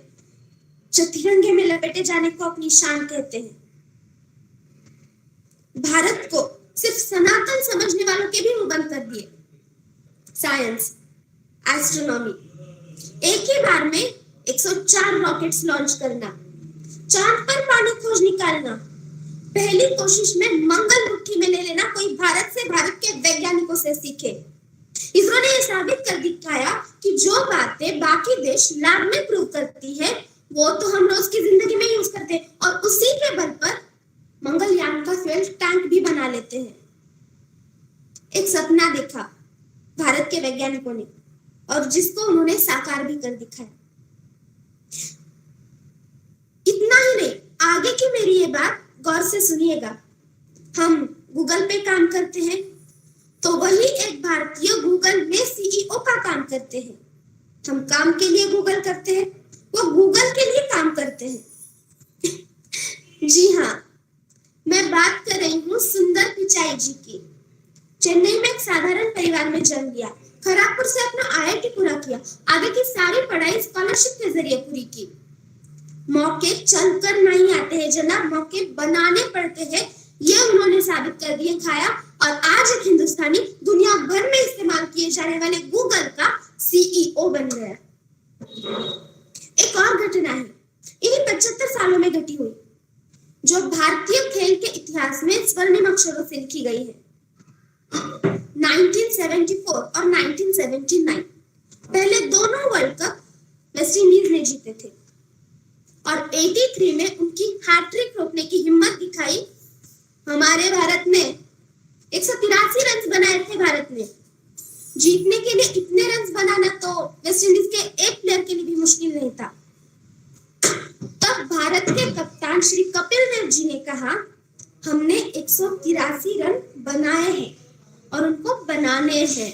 जो तिरंगे में लपेटे जाने को अपनी शान कहते हैं। भारत को सिर्फ सनातन समझने वालों के भी मुंह बंद कर दिए। साइंस, एस्ट्रोनॉमी, एक ही बार में 104 रॉकेट्स लॉन्च करना, चांद पर पानी खोज निकालना, पहली कोशिश में मंगल मुट्ठी में ले लेना कोई भारत के वैज्ञानिकों से सीखे। इसरो ने यह साबित कर दिखाया कि जो बातें बाकी देश लैब में प्रूव करती है वो तो हम रोज की जिंदगी में यूज करते हैं, और उसी के बल पर मंगलयान का फ्यूल टैंक भी बना लेते हैं। एक सपना देखा भारत के वैज्ञानिकों ने, और जिसको उन्होंने साकार भी कर दिखाया। इतना ही नहीं, आगे की मेरी ये बात गौर से सुनिएगा। हम गूगल पे काम करते हैं तो वही एक भारतीय गूगल में सीईओ का काम करते हैं। हम काम के लिए गूगल करते हैं, वो गूगल के लिए काम करते हैं। जी हाँ, मैं बात कर रही हूँ सुंदर पिचाई जी की। चेन्नई में एक साधारण परिवार में जन्म लिया, खड़गपुर से अपना आईआईटी पूरा किया, आगे की सारी पढ़ाई स्कॉलरशिप के जरिए पूरी की। मौके चलकर नहीं आते हैं जनाब, मौके बनाने पड़ते हैं, ये उन्होंने साबित कर दिए खाया। और आज एक हिंदुस्तानी दुनिया भर में इस्तेमाल किए जाने वाले गूगल का सीईओ बन गया। एक और घटना है, इन्हीं 75 सालों में घटी हुई, जो भारतीय खेल के इतिहास में स्वर्णिम अक्षरों से लिखी गई है। 1974 और 1979 पहले दोनों वर्ल्ड कप वेस्ट इंडीज ने जीते थे, और 83 में उनकी हैट्रिक रोकने की हिम्मत दिखाई हमारे भारत ने। 183 रन बनाए थे भारत ने। जीतने के लिए इतने रन बनाना तो वेस्ट इंडीज के एक प्लेयर के लिए भी मुश्किल नहीं था। तब भारत के कप्तान श्री कपिल देव जी ने कहा, हमने 183 रन बनाए हैं और उनको बनाने हैं।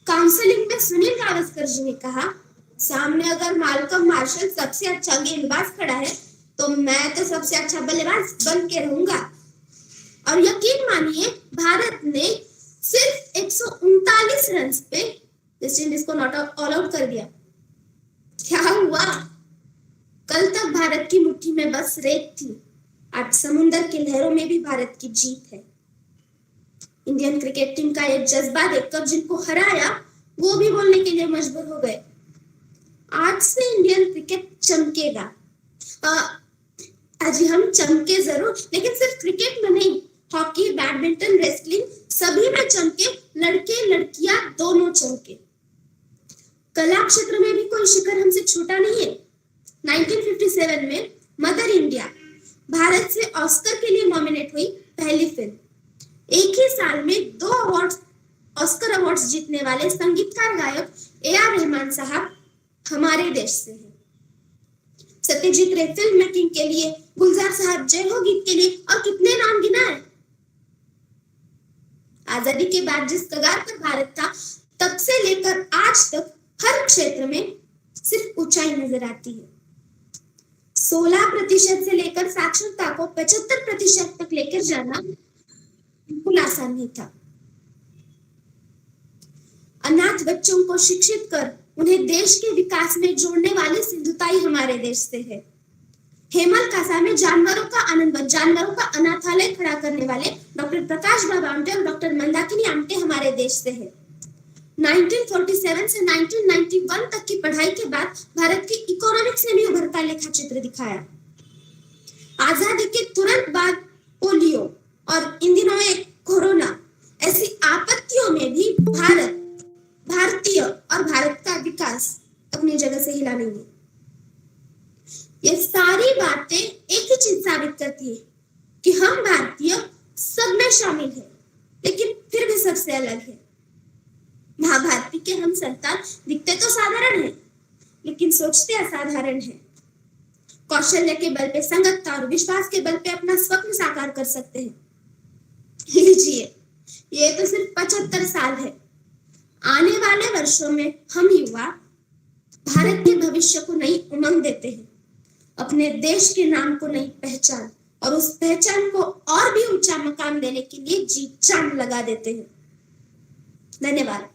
काउंसलिंग में सुनील गावस्कर जी ने कहा, सामने अगर मालकम मार्शल सबसे अच्छा गेंदबाज खड़ा है तो मैं तो सबसे अच्छा बल्लेबाज बन के रहूंगा। और यकीन मानिए, भारत ने सिर्फ 139 रन पे वेस्ट इंडीज को नॉट ऑल आउट कर दिया। क्या हुआ? कल तक भारत की मुट्ठी में बस रेत थी, आज समुंदर की लहरों में भी भारत की जीत है। इंडियन क्रिकेट टीम का एक जज्बा देखकर जिनको हराया वो भी बोलने के लिए मजबूर हो गए। आज से इंडियन क्रिकेट चमकेगा। आज हम चमके जरूर, लेकिन सिर्फ क्रिकेट में नहीं, हॉकी, बैडमिंटन, रेसलिंग सभी में चमके, लड़के लड़कियां दोनों चमके। कला क्षेत्र में भी कोई शिखर हमसे छूटा नहीं है। 1957 में मदर इंडिया भारत से ऑस्कर के लिए नॉमिनेट हुई पहली फिल्म। एक ही साल में 2 अवार्ड्स, ऑस्कर अवार्ड्स जीतने वाले संगीतकार गायक AR रहमान साहब हमारे देश से हैं। सत्यजीत रे फिल्म मेकिंग के लिए, गुलजार साहब जय हो गीत के लिए, और कितने नाम गिनाए। आजादी के बाद जिस कगार पर भारत था, तब से लेकर आज तक हर क्षेत्र में सिर्फ ऊंचाई नजर आती है। 16% से लेकर साक्षरता को 75% तक लेकर जाना बिल्कुल आसान नहीं था। अनाथ बच्चों को शिक्षित कर उन्हें देश के विकास में जोड़ने वाली सिंधुताई हमारे देश से है। हेमल कासा में जानवरों का आनंद, जानवरों का अनाथालय खड़ा करने वाले डॉक्टर प्रकाश बाबा आमटे और डॉक्टर मंदाकिनी आमटे हमारे देश से है। 1947 से 1991 तक की पढ़ाई के बाद भारत की इकोनॉमिक्स ने भी उभरता लेखा चित्र दिखाया। आजादी के तुरंत बाद पोलियो और इन दिनों में कोरोना, ऐसी आपत्तियों में भी भारतीय और भारत का विकास अपनी जगह से हिला नहीं है। ये सारी बातें एक ही चीज साबित करती है कि हम भारतीय सब में शामिल है, लेकिन फिर भी सबसे अलग है। महाभारती के हम संतान दिखते तो साधारण हैं, लेकिन सोचते असाधारण हैं। कौशल्य के बल पे, संगतता और विश्वास के बल पे अपना स्वप्न साकार कर सकते हैं। लीजिए, ये तो सिर्फ 75 साल है। आने वाले वर्षों में हम युवा भारत के भविष्य को नई उमंग देते हैं, अपने देश के नाम को नई पहचान और उस पहचान को और भी ऊंचा मकाम देने के लिए जी जान लगा देते हैं। धन्यवाद।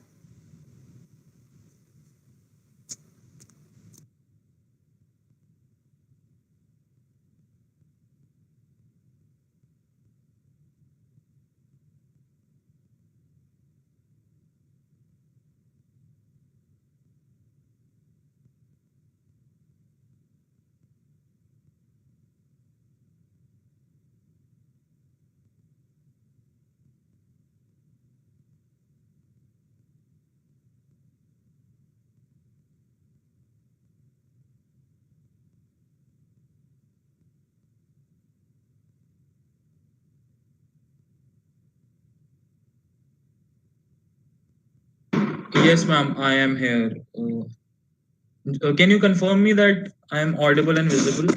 Yes, ma'am, I am here. Can you confirm me that I am audible and visible?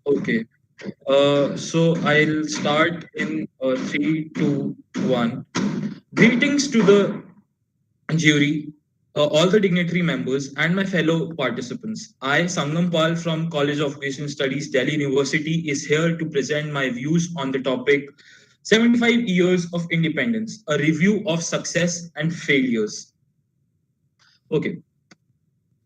Okay. So I'll start in 3, 2, 1. Greetings to the jury, all the dignitary members, and my fellow participants. I, Sangam Pal from College of Asian Studies, Delhi University, is here to present my views on the topic 75 Years of Independence, a review of success and failures. Okay.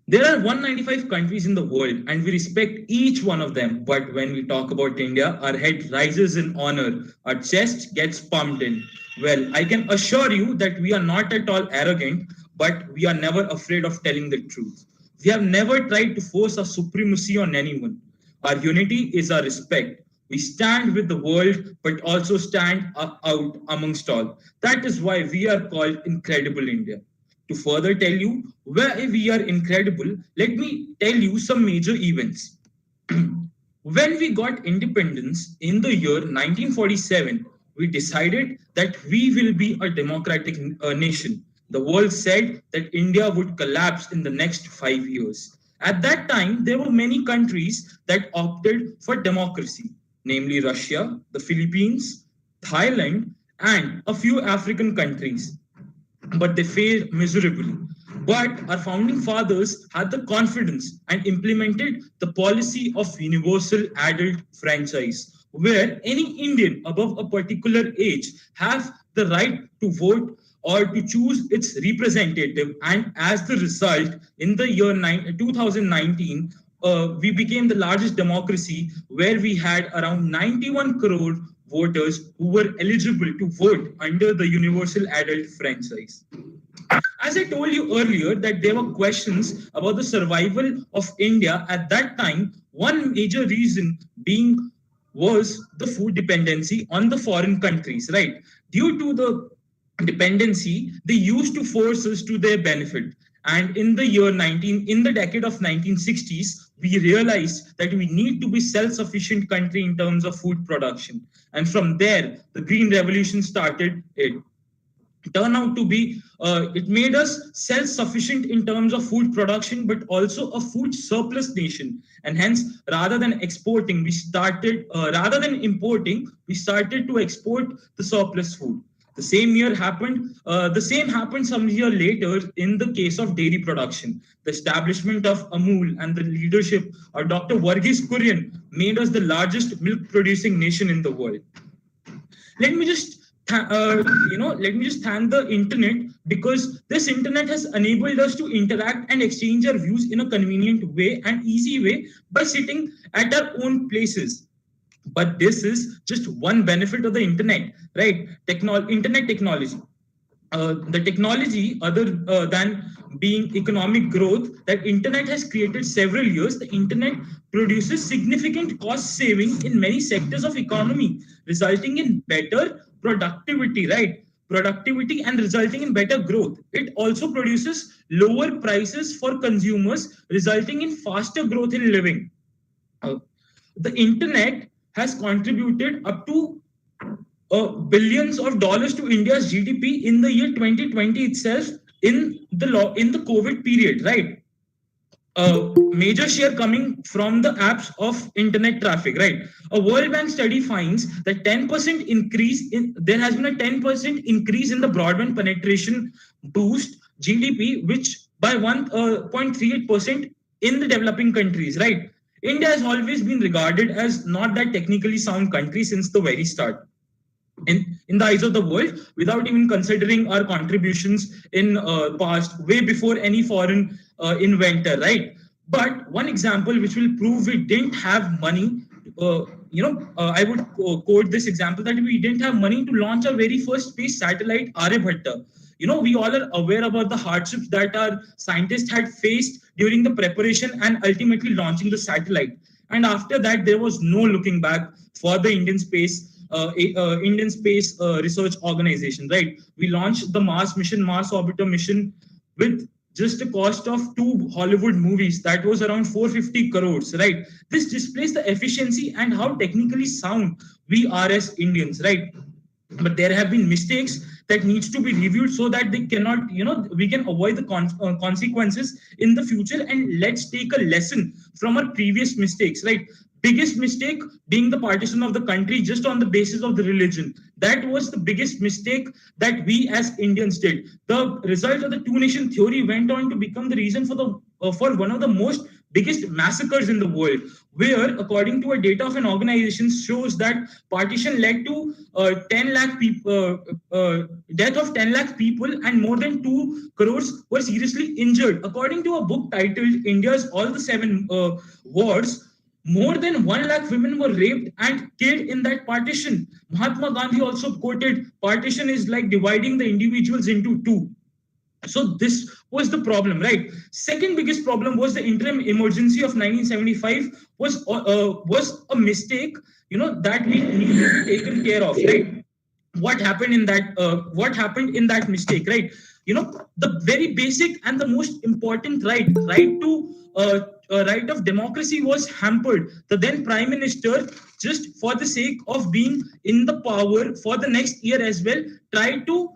There are 195 countries in the world and we respect each one of them. But when we talk about India, our head rises in honor, our chest gets pumped in. Well, I can assure you that we are not at all arrogant, but we are never afraid of telling the truth. We have never tried to force our supremacy on anyone. Our unity is our respect. We stand with the world, but also stand out amongst all. That is why we are called Incredible India. To further tell you why we are incredible, let me tell you some major events. When we got independence in the year 1947, we decided that we will be a democratic nation. The world said that India would collapse in the next 5 years. At that time, there were many countries that opted for democracy, namely Russia, the Philippines, Thailand, and a few African countries. But they failed miserably. But our founding fathers had the confidence and implemented the policy of universal adult franchise, where any Indian above a particular age has the right to vote or to choose its representative. And as the result, in the year 2019, we became the largest democracy, where we had around 91 crore voters who were eligible to vote under the universal adult franchise. As I told you earlier that there were questions about the survival of India at that time, one major reason being was the food dependency on the foreign countries, right? Due to the dependency, they used to force us to their benefit. And in the decade of 1960s, we realized that we need to be self-sufficient country in terms of food production. And from there, the Green Revolution started. It turned out to be, it made us self-sufficient in terms of food production, but also a food surplus nation. And hence, rather than importing, we started to export the surplus food. The same happened some year later in the case of dairy production. The establishment of Amul and the leadership of Dr. Varghese Kurian made us the largest milk producing nation in the world. Let me just thank the internet, because this internet has enabled us to interact and exchange our views in a convenient way and easy way by sitting at our own places. But this is just one benefit of the internet, right? Internet technology. the technology other than being economic growth that internet has created several years, the internet produces significant cost saving in many sectors of economy, resulting in better productivity, right? Productivity and resulting in better growth. It also produces lower prices for consumers, resulting in faster growth in living. The internet has contributed up to billions of dollars to India's GDP in the year 2020 itself in the COVID period, right? Major share coming from the apps of internet traffic, right? A World Bank study finds that 10% increase in there has been a 10% increase in the broadband penetration boost GDP, which by 1.38% in the developing countries, right? India has always been regarded as not that technically sound country since the very start in the eyes of the world, without even considering our contributions in past way before any foreign inventor, right? But one example which will prove we didn't have money, I would quote this example that we didn't have money to launch our very first space satellite, Aryabhatta. We all are aware about the hardships that our scientists had faced during the preparation and ultimately launching the satellite. And after that, there was no looking back for the Indian Space Research Organization, right? We launched the Mars Orbiter mission with just a cost of 2 Hollywood movies. That was around 450 crores, right? This displays the efficiency and how technically sound we are as Indians, right? But there have been mistakes that needs to be reviewed so that they cannot, we can avoid the consequences in the future. And let's take a lesson from our previous mistakes, right? Biggest mistake being the partition of the country just on the basis of the religion. That was the biggest mistake that we as Indians did. The result of the two-nation theory went on to become the reason for one of the most biggest massacres in the world, where according to a data of an organization shows that partition led to 10 lakh people, death of 10 lakh people, and more than 2 crores were seriously injured. According to a book titled India's All the Seven Wars, more than 1 lakh women were raped and killed in that partition. Mahatma Gandhi also quoted, partition is like dividing the individuals into two. So this was the problem, right? Second biggest problem was the interim emergency of 1975 was a mistake, that we need to be taken care of, right? What happened in that mistake, right? The very basic and the most important right of democracy was hampered. The then prime minister, just for the sake of being in the power for the next year as well, tried to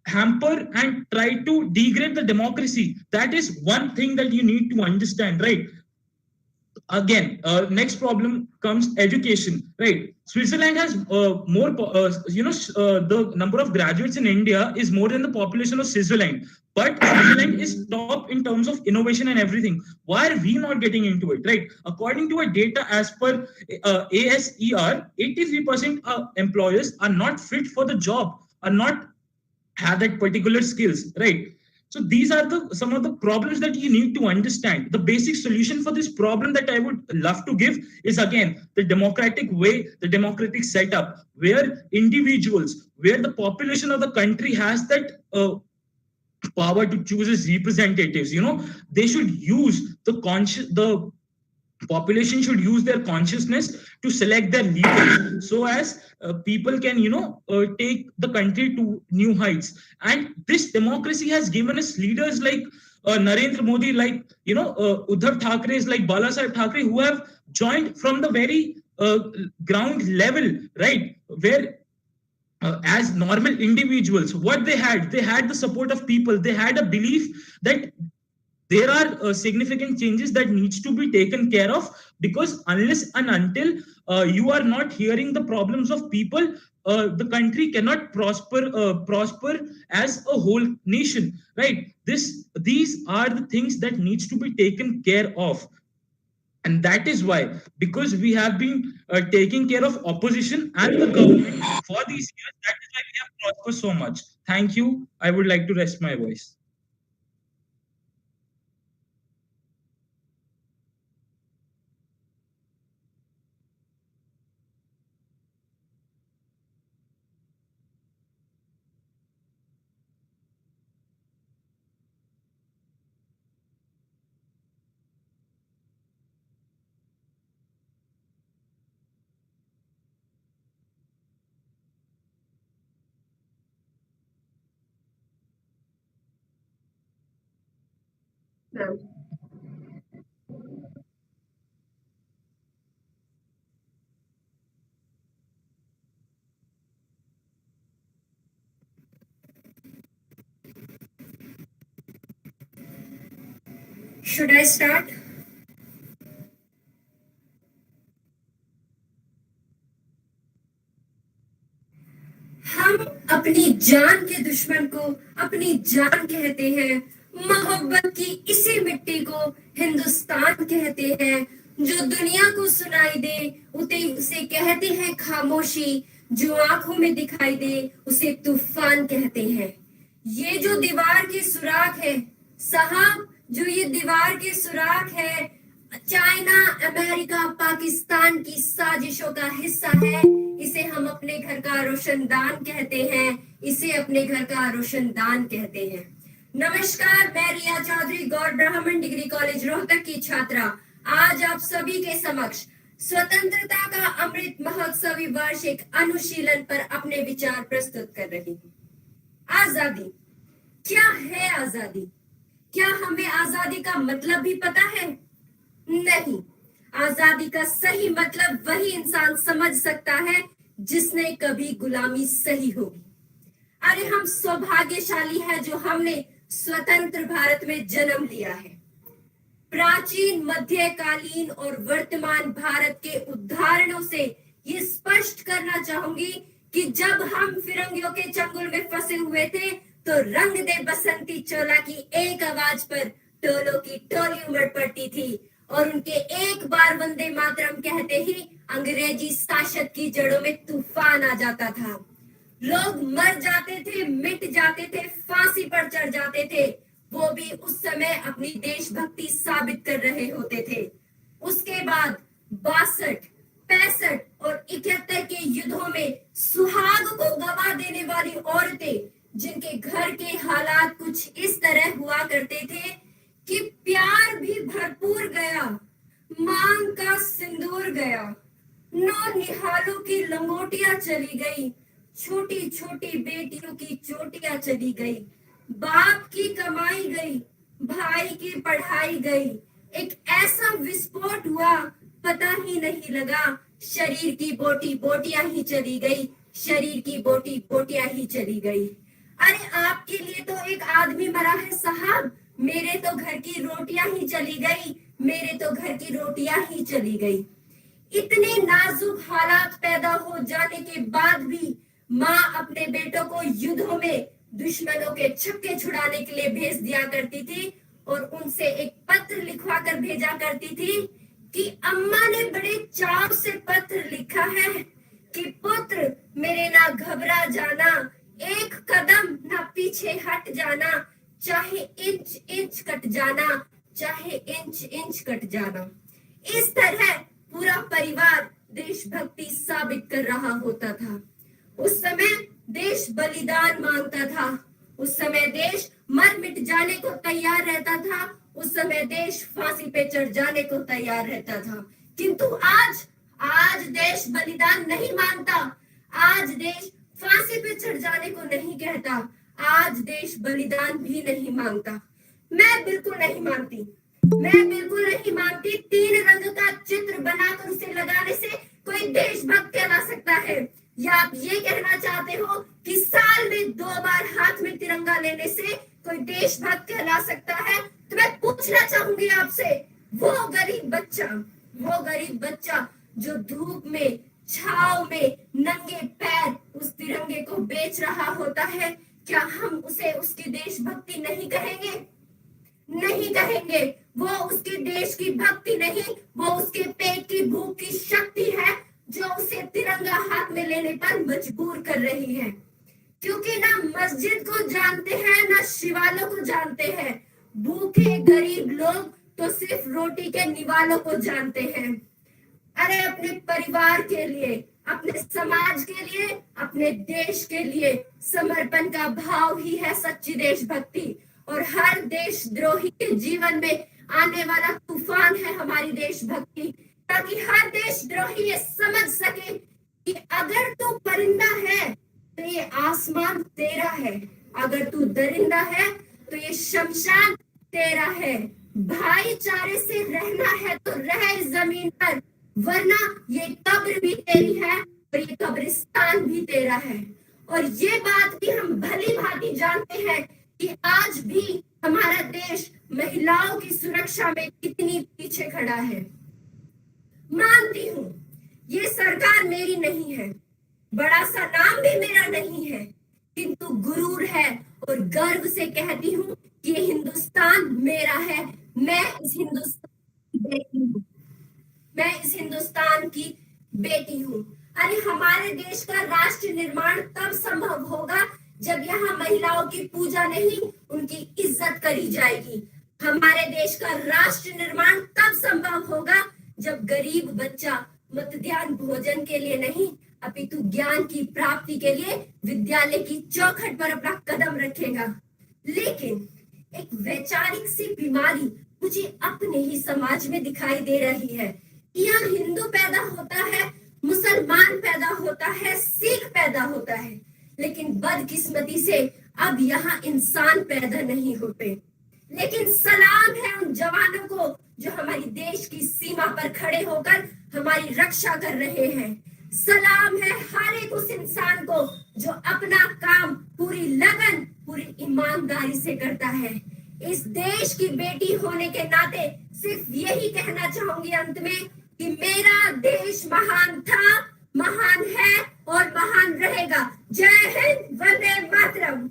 hamper and try to degrade the democracy. That is one thing that you need to understand, right? Again, next problem comes education, right? Switzerland has the number of graduates in India is more than the population of Switzerland, but Switzerland is top in terms of innovation and everything. Why are we not getting into it, right? According to a data as per ASER, 83% of employers are not fit for the job, are not have that particular skills, right? So these are some of the problems that you need to understand. The basic solution for this problem that I would love to give is, again, the democratic way, the democratic setup, where individuals, where the population of the country has that power to choose its representatives. They should use the population should use their consciousness to select their leaders, so as people can take the country to new heights. And this democracy has given us leaders like Narendra Modi, like Uddhav Thackeray, like Bala Sahib Thackeray, who have joined from the very ground level, right? Where as normal individuals, what they had the support of people. They had a belief that there are significant changes that needs to be taken care of, because unless and until you are not hearing the problems of people, the country cannot prosper as a whole nation, right? These are the things that needs to be taken care of. And that is why, because we have been taking care of opposition and the government for these years, that is why we have prospered so much. Thank you. I would like to rest my voice. ma'am. Should I start? हम अपनी जान के दुश्मन को अपनी जान कहते हैं, मोहब्बत की इसी मिट्टी को हिंदुस्तान कहते हैं। जो दुनिया को सुनाई दे उसे कहते हैं खामोशी, जो आंखों में दिखाई दे उसे तूफान कहते हैं। ये जो दीवार की सुराख है साहब, जो ये दीवार की सुराख है, चाइना, अमेरिका, पाकिस्तान की साजिशों का हिस्सा है। इसे हम अपने घर का रोशनदान कहते हैं, इसे अपने घर का रोशनदान कहते हैं। नमस्कार, मैं रिया चौधरी, गौर ब्राह्मण डिग्री कॉलेज रोहतक की छात्रा, आज आप सभी के समक्ष स्वतंत्रता का अमृत महोत्सवी वार्षिक अनुशीलन पर अपने विचार प्रस्तुत कर रही हूँ। आजादी क्या है? आजादी क्या हमें आजादी का मतलब भी पता है? नहीं, आजादी का सही मतलब वही इंसान समझ सकता है जिसने कभी गुलामी सही होगी। अरे हम सौभाग्यशाली हैं जो हमने स्वतंत्र भारत में जन्म लिया है। प्राचीन, मध्यकालीन और वर्तमान भारत के उदाहरणों से ये स्पष्ट करना चाहूंगी कि जब हम फिरंगियों के चंगुल में फंसे हुए थे तो रंग दे बसंती चोला की एक आवाज पर टोलों की टोली उमड़ पड़ती थी और उनके एक बार वंदे मातरम कहते ही अंग्रेजी शासन की जड़ों में तूफान आ जाता था। लोग मर जाते थे, मिट जाते थे, फांसी पर चढ़ जाते थे, वो भी उस समय अपनी देशभक्ति साबित कर रहे होते थे। उसके बाद 62, 65 और 71 के युद्धों में सुहाग को गवा देने वाली औरतें, जिनके घर के हालात कुछ इस तरह हुआ करते थे कि प्यार भी भरपूर गया, मांग का सिंदूर गया, नौ निहालों की लंगोटियां चली गई, छोटी छोटी बेटियों की चोटियां चली गई, बाप की कमाई गई, भाई की पढ़ाई गई, एक ऐसा विस्फोट हुआ पता ही नहीं लगा, शरीर की बोटी बोटियां ही चली गई, शरीर की बोटी बोटियां ही चली गई। अरे आपके लिए तो एक आदमी मरा है साहब, मेरे तो घर की रोटियां ही चली गई, मेरे तो घर की रोटियां ही चली गई। इतने नाजुक हालात पैदा हो जाने के बाद भी माँ अपने बेटों को युद्धों में दुश्मनों के छक्के छुड़ाने के लिए भेज दिया करती थी और उनसे एक पत्र लिखवा कर भेजा करती थी कि अम्मा ने बड़े चाव से पत्र लिखा है कि पुत्र मेरे ना घबरा जाना, एक कदम ना पीछे हट जाना, चाहे इंच इंच कट जाना, चाहे इंच इंच कट जाना। इस तरह पूरा परिवार देशभक्ति साबित कर रहा होता था। उस समय देश बलिदान मांगता था, उस समय देश मर मिट जाने को तैयार रहता था, उस समय देश फांसी पे चढ़ जाने को तैयार रहता था। किंतु आज देश बलिदान नहीं मांगता, आज देश फांसी पे चढ़ जाने को नहीं कहता, आज देश बलिदान भी नहीं मांगता। मैं बिल्कुल नहीं मानती, मैं बिल्कुल नहीं मानती 3 रंग का चित्र बनाकर उसे लगाने से कोई देशभक्त कहला सकता है। या आप ये कहना चाहते हो कि साल में 2 बार हाथ में तिरंगा लेने से कोई देशभक्त कहला सकता है? तो मैं पूछना चाहूंगी आपसे, वो गरीब बच्चा जो धूप में, छाव में, नंगे पैर उस तिरंगे को बेच रहा होता है, क्या हम उसे उसकी देशभक्ति नहीं कहेंगे? नहीं कहेंगे। वो उसके देश की भक्ति नहीं, वो उसके पेट की भूख की शक्ति है जो उसे तिरंगा हाथ में लेने पर मजबूर कर रही है। क्योंकि ना मस्जिद को जानते हैं, ना शिवालों को जानते हैं। भूखे गरीब लोग तो सिर्फ रोटी के निवालों को जानते हैं। अरे अपने परिवार के लिए, अपने समाज के लिए, अपने देश के लिए समर्पण का भाव ही है सच्ची देशभक्ति। और हर देशद्रोही के जीवन में आने वाला तूफान है हमारी देशभक्ति, ताकि हर देशद्रोही ये समझ सके कि अगर तू परिंदा है तो ये आसमान तेरा है, अगर तू दरिंदा है तो ये शमशान तेरा है। भाईचारे से रहना है तो रह इस जमीन पर, वरना ये कब्र भी तेरी है और ये कब्रिस्तान भी तेरा है। और ये बात भी हम भली भांति जानते हैं कि आज भी हमारा देश महिलाओं की सुरक्षा में कितनी पीछे खड़ा है। मानती हूँ ये सरकार मेरी नहीं है, बड़ा सा नाम भी मेरा नहीं है, किंतु गुरूर है और गर्व से कहती हूँ कि ये हिंदुस्तान मेरा है। मैं इस हिंदुस्तान की बेटी हूँ। अरे हमारे देश का राष्ट्र निर्माण तब संभव होगा जब यहाँ महिलाओं की पूजा नहीं, उनकी इज्जत करी जाएगी। हमारे देश का राष्ट्र निर्माण तब संभव होगा जब गरीब बच्चा मतदान भोजन के लिए नहीं, अपितु ज्ञान की प्राप्ति के लिए विद्यालय की चौखट पर अपना कदम रखेगा। लेकिन एक वैचारिक सी बीमारी मुझे अपने ही समाज में दिखाई दे रही है। यहाँ हिंदू पैदा होता है, मुसलमान पैदा होता है, सिख पैदा होता है, लेकिन बदकिस्मती से अब यहाँ इंसान पैदा नहीं होते। लेकिन सलाम है उन जवानों को जो हमारी देश की सीमा पर खड़े होकर हमारी रक्षा कर रहे हैं। सलाम है हर एक उस इंसान को जो अपना काम पूरी लगन, पूरी ईमानदारी से करता है। इस देश की बेटी होने के नाते सिर्फ यही कहना चाहूंगी अंत में कि मेरा देश महान था, महान है और महान रहेगा। जय Hind, Vande Mataram.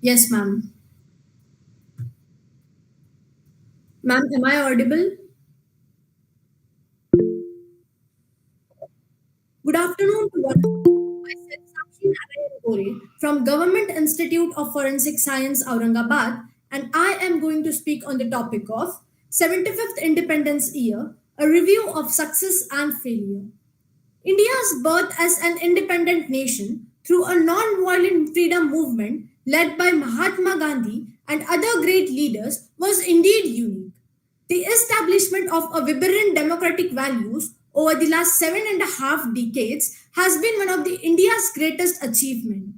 Yes, ma'am. Ma'am, am I audible? Good afternoon to one. Myself, Sakshi from Government Institute of Forensic Science, Aurangabad, and I am going to speak on the topic of 75th Independence Year, a review of success and failure. India's birth as an independent nation through a non-violent freedom movement led by Mahatma Gandhi and other great leaders was indeed unique. The establishment of a vibrant democratic values over the last 7.5 decades has been one of India's greatest achievements.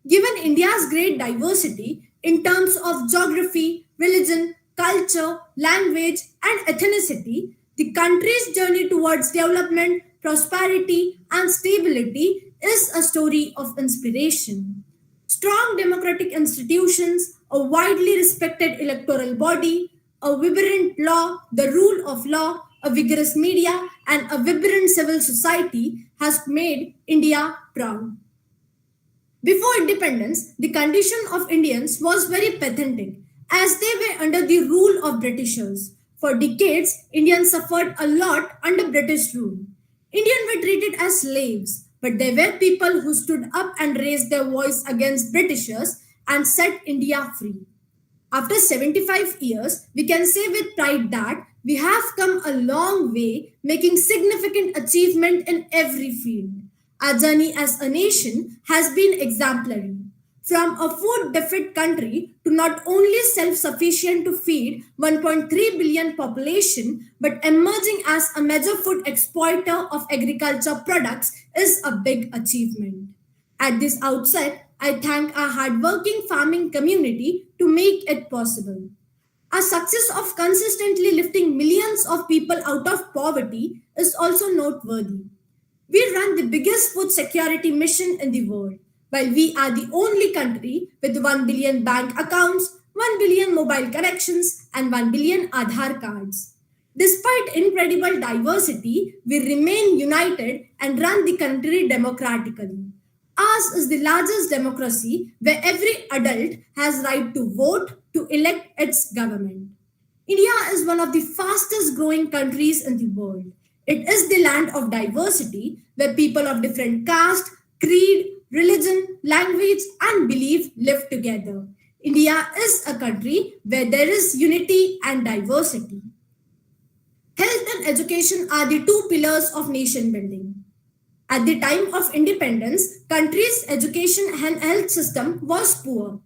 Given India's great diversity in terms of geography, religion, culture, language, and ethnicity, the country's journey towards development, prosperity, and stability is a story of inspiration. Strong democratic institutions, a widely respected electoral body, a vibrant law, the rule of law, a vigorous media, and a vibrant civil society has made India proud. Before independence, the condition of Indians was very pathetic as they were under the rule of Britishers. For decades, Indians suffered a lot under British rule. Indians were treated as slaves, but there were people who stood up and raised their voice against Britishers and set India free. After 75 years, we can say with pride that we have come a long way, making significant achievement in every field. Our journey as a nation has been exemplary. From a food deficit country to not only self-sufficient to feed 1.3 billion population, but emerging as a major food exporter of agriculture products is a big achievement. At this outset, I thank our hardworking farming community to make it possible. Our success of consistently lifting millions of people out of poverty is also noteworthy. We run the biggest food security mission in the world, while we are the only country with 1 billion bank accounts, 1 billion mobile connections, and 1 billion Aadhaar cards. Despite incredible diversity, we remain united and run the country democratically. Ours is the largest democracy where every adult has right to vote to elect its government. India is one of the fastest growing countries in the world. It is the land of diversity where people of different caste, creed, religion, language, and belief live together. India is a country where there is unity and diversity. Health and education are the two pillars of nation building. At the time of independence, country's education and health system was poor.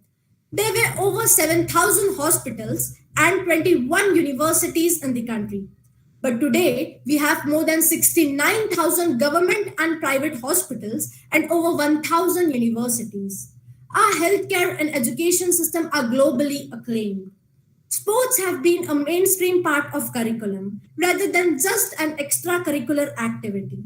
There were over 7,000 hospitals and 21 universities in the country. But today, we have more than 69,000 government and private hospitals and over 1,000 universities. Our healthcare and education system are globally acclaimed. Sports have been a mainstream part of curriculum rather than just an extracurricular activity.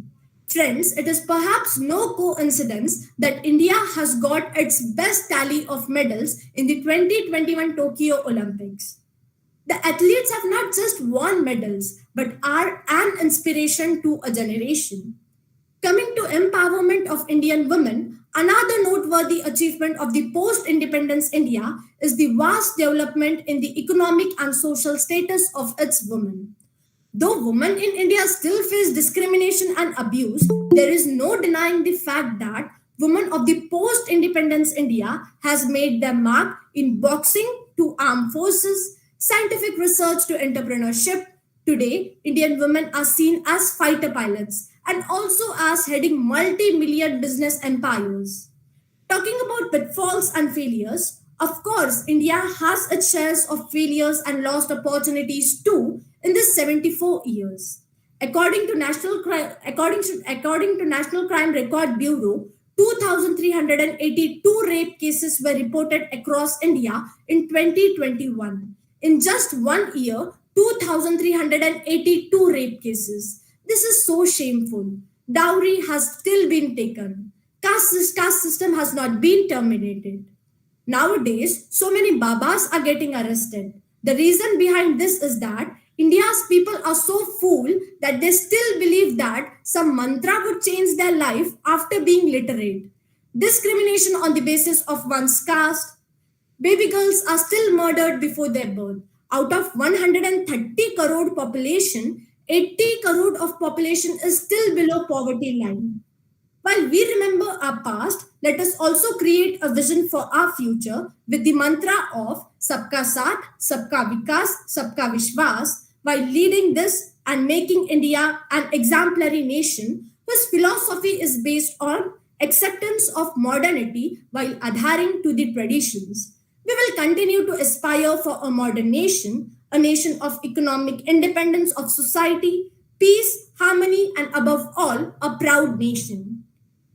Friends, it is perhaps no coincidence that India has got its best tally of medals in the 2021 Tokyo Olympics. The athletes have not just won medals, but are an inspiration to a generation. Coming to empowerment of Indian women, another noteworthy achievement of the post-independence India is the vast development in the economic and social status of its women. Though women in India still face discrimination and abuse, there is no denying the fact that women of the post-independence India has made their mark in boxing to armed forces, scientific research to entrepreneurship. Today, Indian women are seen as fighter pilots and also as heading multi-million business empires. Talking about pitfalls and failures, of course, India has its shares of failures and lost opportunities too in this 74 years. According to National Crime Record Bureau, 2,382 rape cases were reported across India in 2021. In just 1 year, 2,382 rape cases. This is so shameful. Dowry has still been taken. Caste system has not been terminated. Nowadays, so many babas are getting arrested. The reason behind this is that India's people are so fool that they still believe that some mantra would change their life after being literate. Discrimination on the basis of one's caste. Baby girls are still murdered before their birth. Out of 130 crore population, 80 crore of population is still below poverty line. While we remember our past, let us also create a vision for our future with the mantra of Sabka Saath, Sabka Vikas, Sabka Vishwas, while leading this and making India an exemplary nation whose philosophy is based on acceptance of modernity while adhering to the traditions. We will continue to aspire for a modern nation, a nation of economic independence of society, peace, harmony, and above all, a proud nation.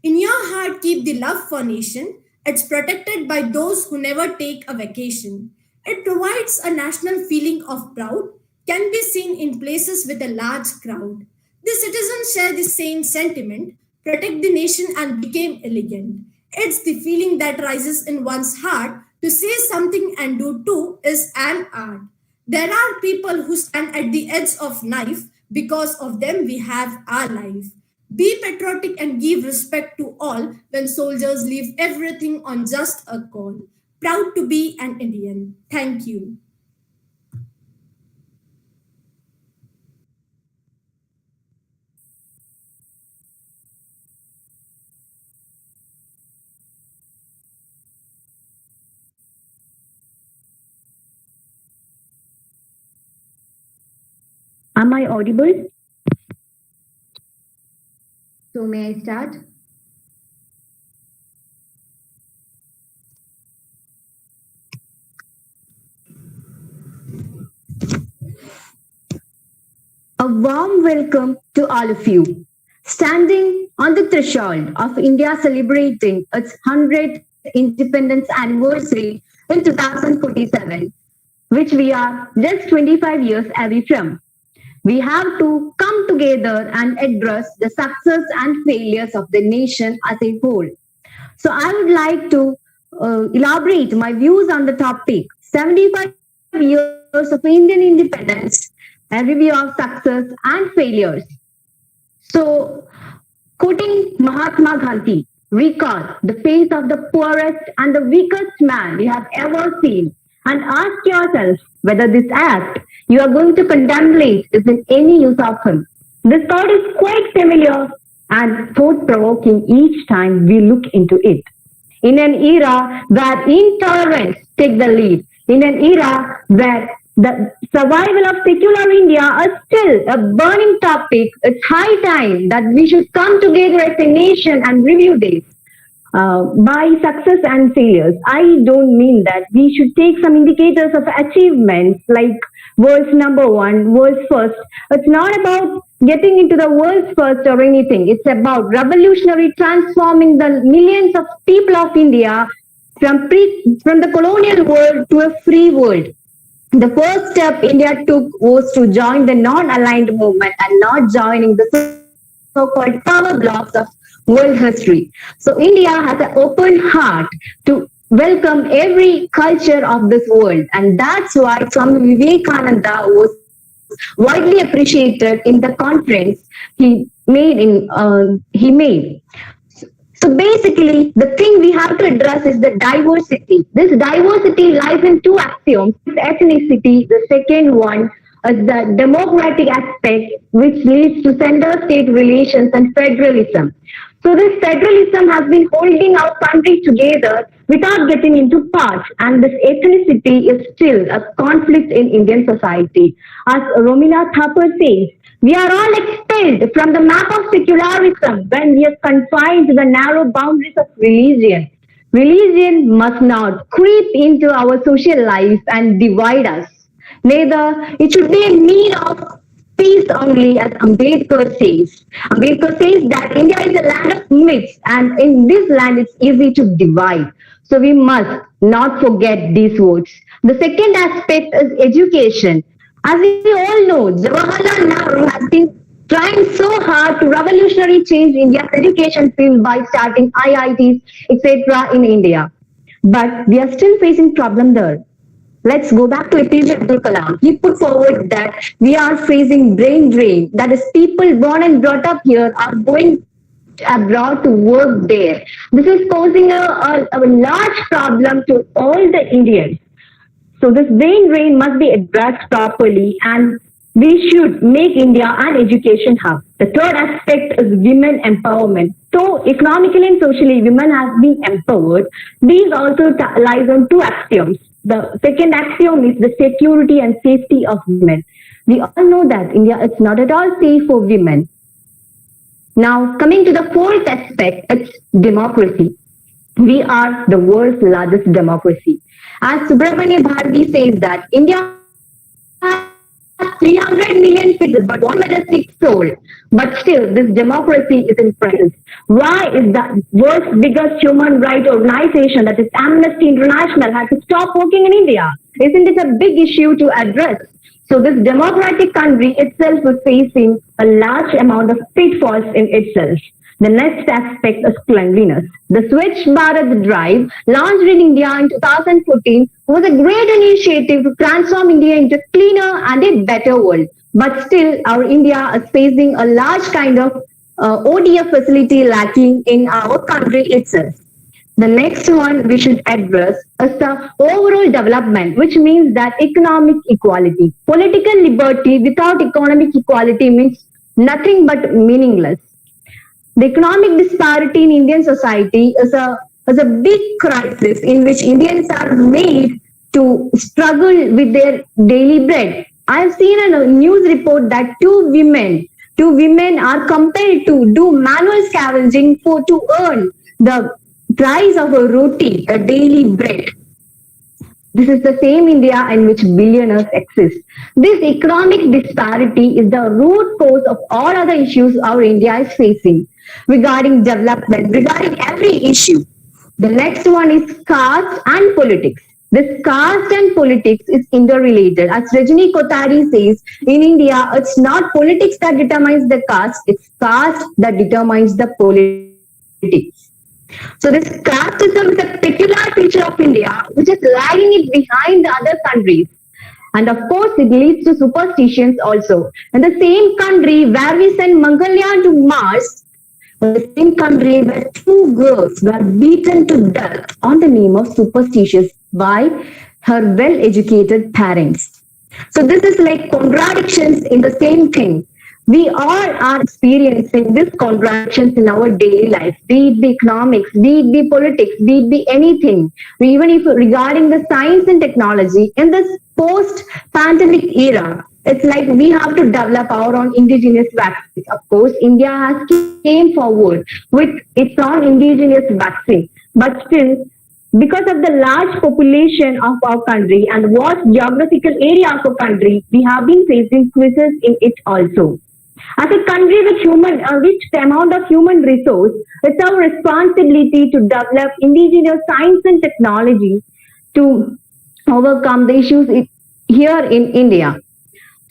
In your heart, keep the love for nation. It's protected by those who never take a vacation. It provides a national feeling of proud, can be seen in places with a large crowd. The citizens share the same sentiment, protect the nation and became elegant. It's the feeling that rises in one's heart to say something and do too is an art. There are people who stand at the edge of knife. Because of them, we have our life. Be patriotic and give respect to all when soldiers leave everything on just a call. Proud to be an Indian. Thank you. Am I audible? So may I start? A warm welcome to all of you. Standing on the threshold of India celebrating its 100th independence anniversary in 2047, which we are just 25 years away from. We have to come together and address the success and failures of the nation as a whole. So I would like to elaborate my views on the topic 75 years of Indian independence, a review of success and failures. So, quoting Mahatma Gandhi, recall the face of the poorest and the weakest man we have ever seen and ask yourself whether this act you are going to contemplate is in any use of him. This thought is quite familiar and thought-provoking each time we look into it. In an era where intolerance takes the lead, in an era where the survival of secular India is still a burning topic, it's high time that we should come together as a nation and review this. By success and failures, I don't mean that we should take some indicators of achievements like world's number one, world's first. It's not about getting into the world's first or anything. It's about revolutionary transforming the millions of people of India from the colonial world to a free world. The first step India took was to join the non-aligned movement and not joining the so-called power blocks of world history. So India has an open heart to welcome every culture of this world, and that's why Swami Vivekananda was widely appreciated in the conference he made. So basically, the thing we have to address is the diversity. This diversity lies in two axioms: ethnicity. The second one is the democratic aspect, which leads to center-state relations and federalism. So this federalism has been holding our country together without getting into parts, and this ethnicity is still a conflict in Indian society. As Romila Thapar says, we are all expelled from the map of secularism when we are confined to the narrow boundaries of religion. Religion must not creep into our social life and divide us. Neither it should be a mean of peace only, as Ambedkar says. Ambedkar says that India is a land of myths, and in this land it's easy to divide. So we must not forget these words. The second aspect is education. As we all know, Jawaharlal Nehru has been trying so hard to revolutionary change India's education field by starting IITs, etc. in India. But we are still facing problem there. Let's go back to APJ Abdul Kalam. He put forward that we are facing brain drain. That is, people born and brought up here are going abroad to work there. This is posing a large problem to all the Indians. So this brain drain must be addressed properly, and we should make India an education hub. The third aspect is women empowerment. So economically and socially, women have been empowered. These also lies on two axioms. The second axiom is the security and safety of women. We all know that India is not at all safe for women. Now, coming to the fourth aspect, it's democracy. We are the world's largest democracy. As Subramania Bharati says that India has 300 million citizens, but 1 majestic soul. But still, this democracy is in crisis. Why is the world's biggest human rights organization, that is Amnesty International, had to stop working in India? Isn't it a big issue to address? So this democratic country itself is facing a large amount of pitfalls in itself. The next aspect is cleanliness. The Swachh Bharat drive, launched in India in 2014, was a great initiative to transform India into a cleaner and a better world. But still, our India is facing a large kind of ODF facility lacking in our country itself. The next one we should address is the overall development, which means that economic equality. Political liberty without economic equality means nothing but meaningless. The economic disparity in Indian society is a big crisis in which Indians are made to struggle with their daily bread. I have seen a news report that two women are compelled to do manual scavenging to earn the price of a roti, a daily bread. This is the same India in which billionaires exist. This economic disparity is the root cause of all other issues our India is facing regarding development, regarding every issue. The next one is caste and politics. This caste and politics is interrelated. As Rajini Kothari says, in India, it's not politics that determines the caste, it's caste that determines the politics. So this casteism is a peculiar feature of India, which is lagging it behind the other countries. And of course, it leads to superstitions also. In the same country where we send Mangalyaan to Mars, the same country where two girls were beaten to death on the name of superstitions by her well-educated parents. So this is like contradictions in the same thing. We all are experiencing these contradictions in our daily life, be it the economics, be it the politics, be it the anything. Even if regarding the science and technology, in this post-pandemic era, It's like we have to develop our own indigenous vaccines. Of course, India has came forward with its own indigenous vaccine, but still, because of the large population of our country and vast geographical area of our country, we have been facing crisis in it also. As a country with rich amount of human resource, it's our responsibility to develop indigenous science and technology to overcome the issues here in India.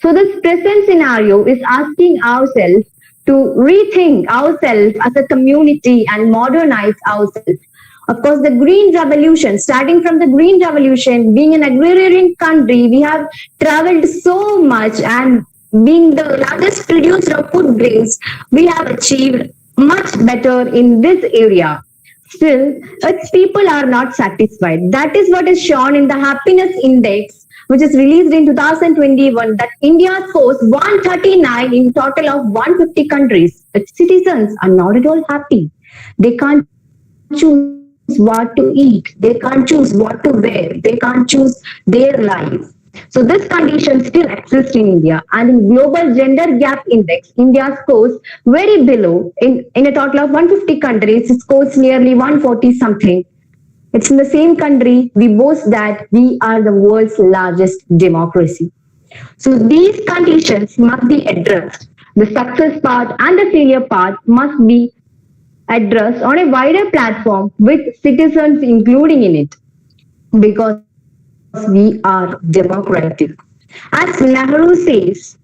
So this present scenario is asking ourselves to rethink ourselves as a community and modernize ourselves. Of course, the Green Revolution, starting from the Green Revolution, being an agrarian country, we have traveled so much, and being the largest producer of food grains, we have achieved much better in this area. Still, its people are not satisfied. That is what is shown in the happiness index, which is released in 2021, that India scores 139 in total of 150 countries. Its citizens are not at all happy. They can't choose what to eat. They can't choose what to wear. They can't choose their life. So this condition still exists in India. And in Global Gender Gap Index, India scores very below. In a total of 150 countries, it scores nearly 140 something. It's in the same country we boast that we are the world's largest democracy. So these conditions must be addressed. The success part and the failure part must be addressed on a wider platform with citizens including in it, because we are democratic. As Nehru says,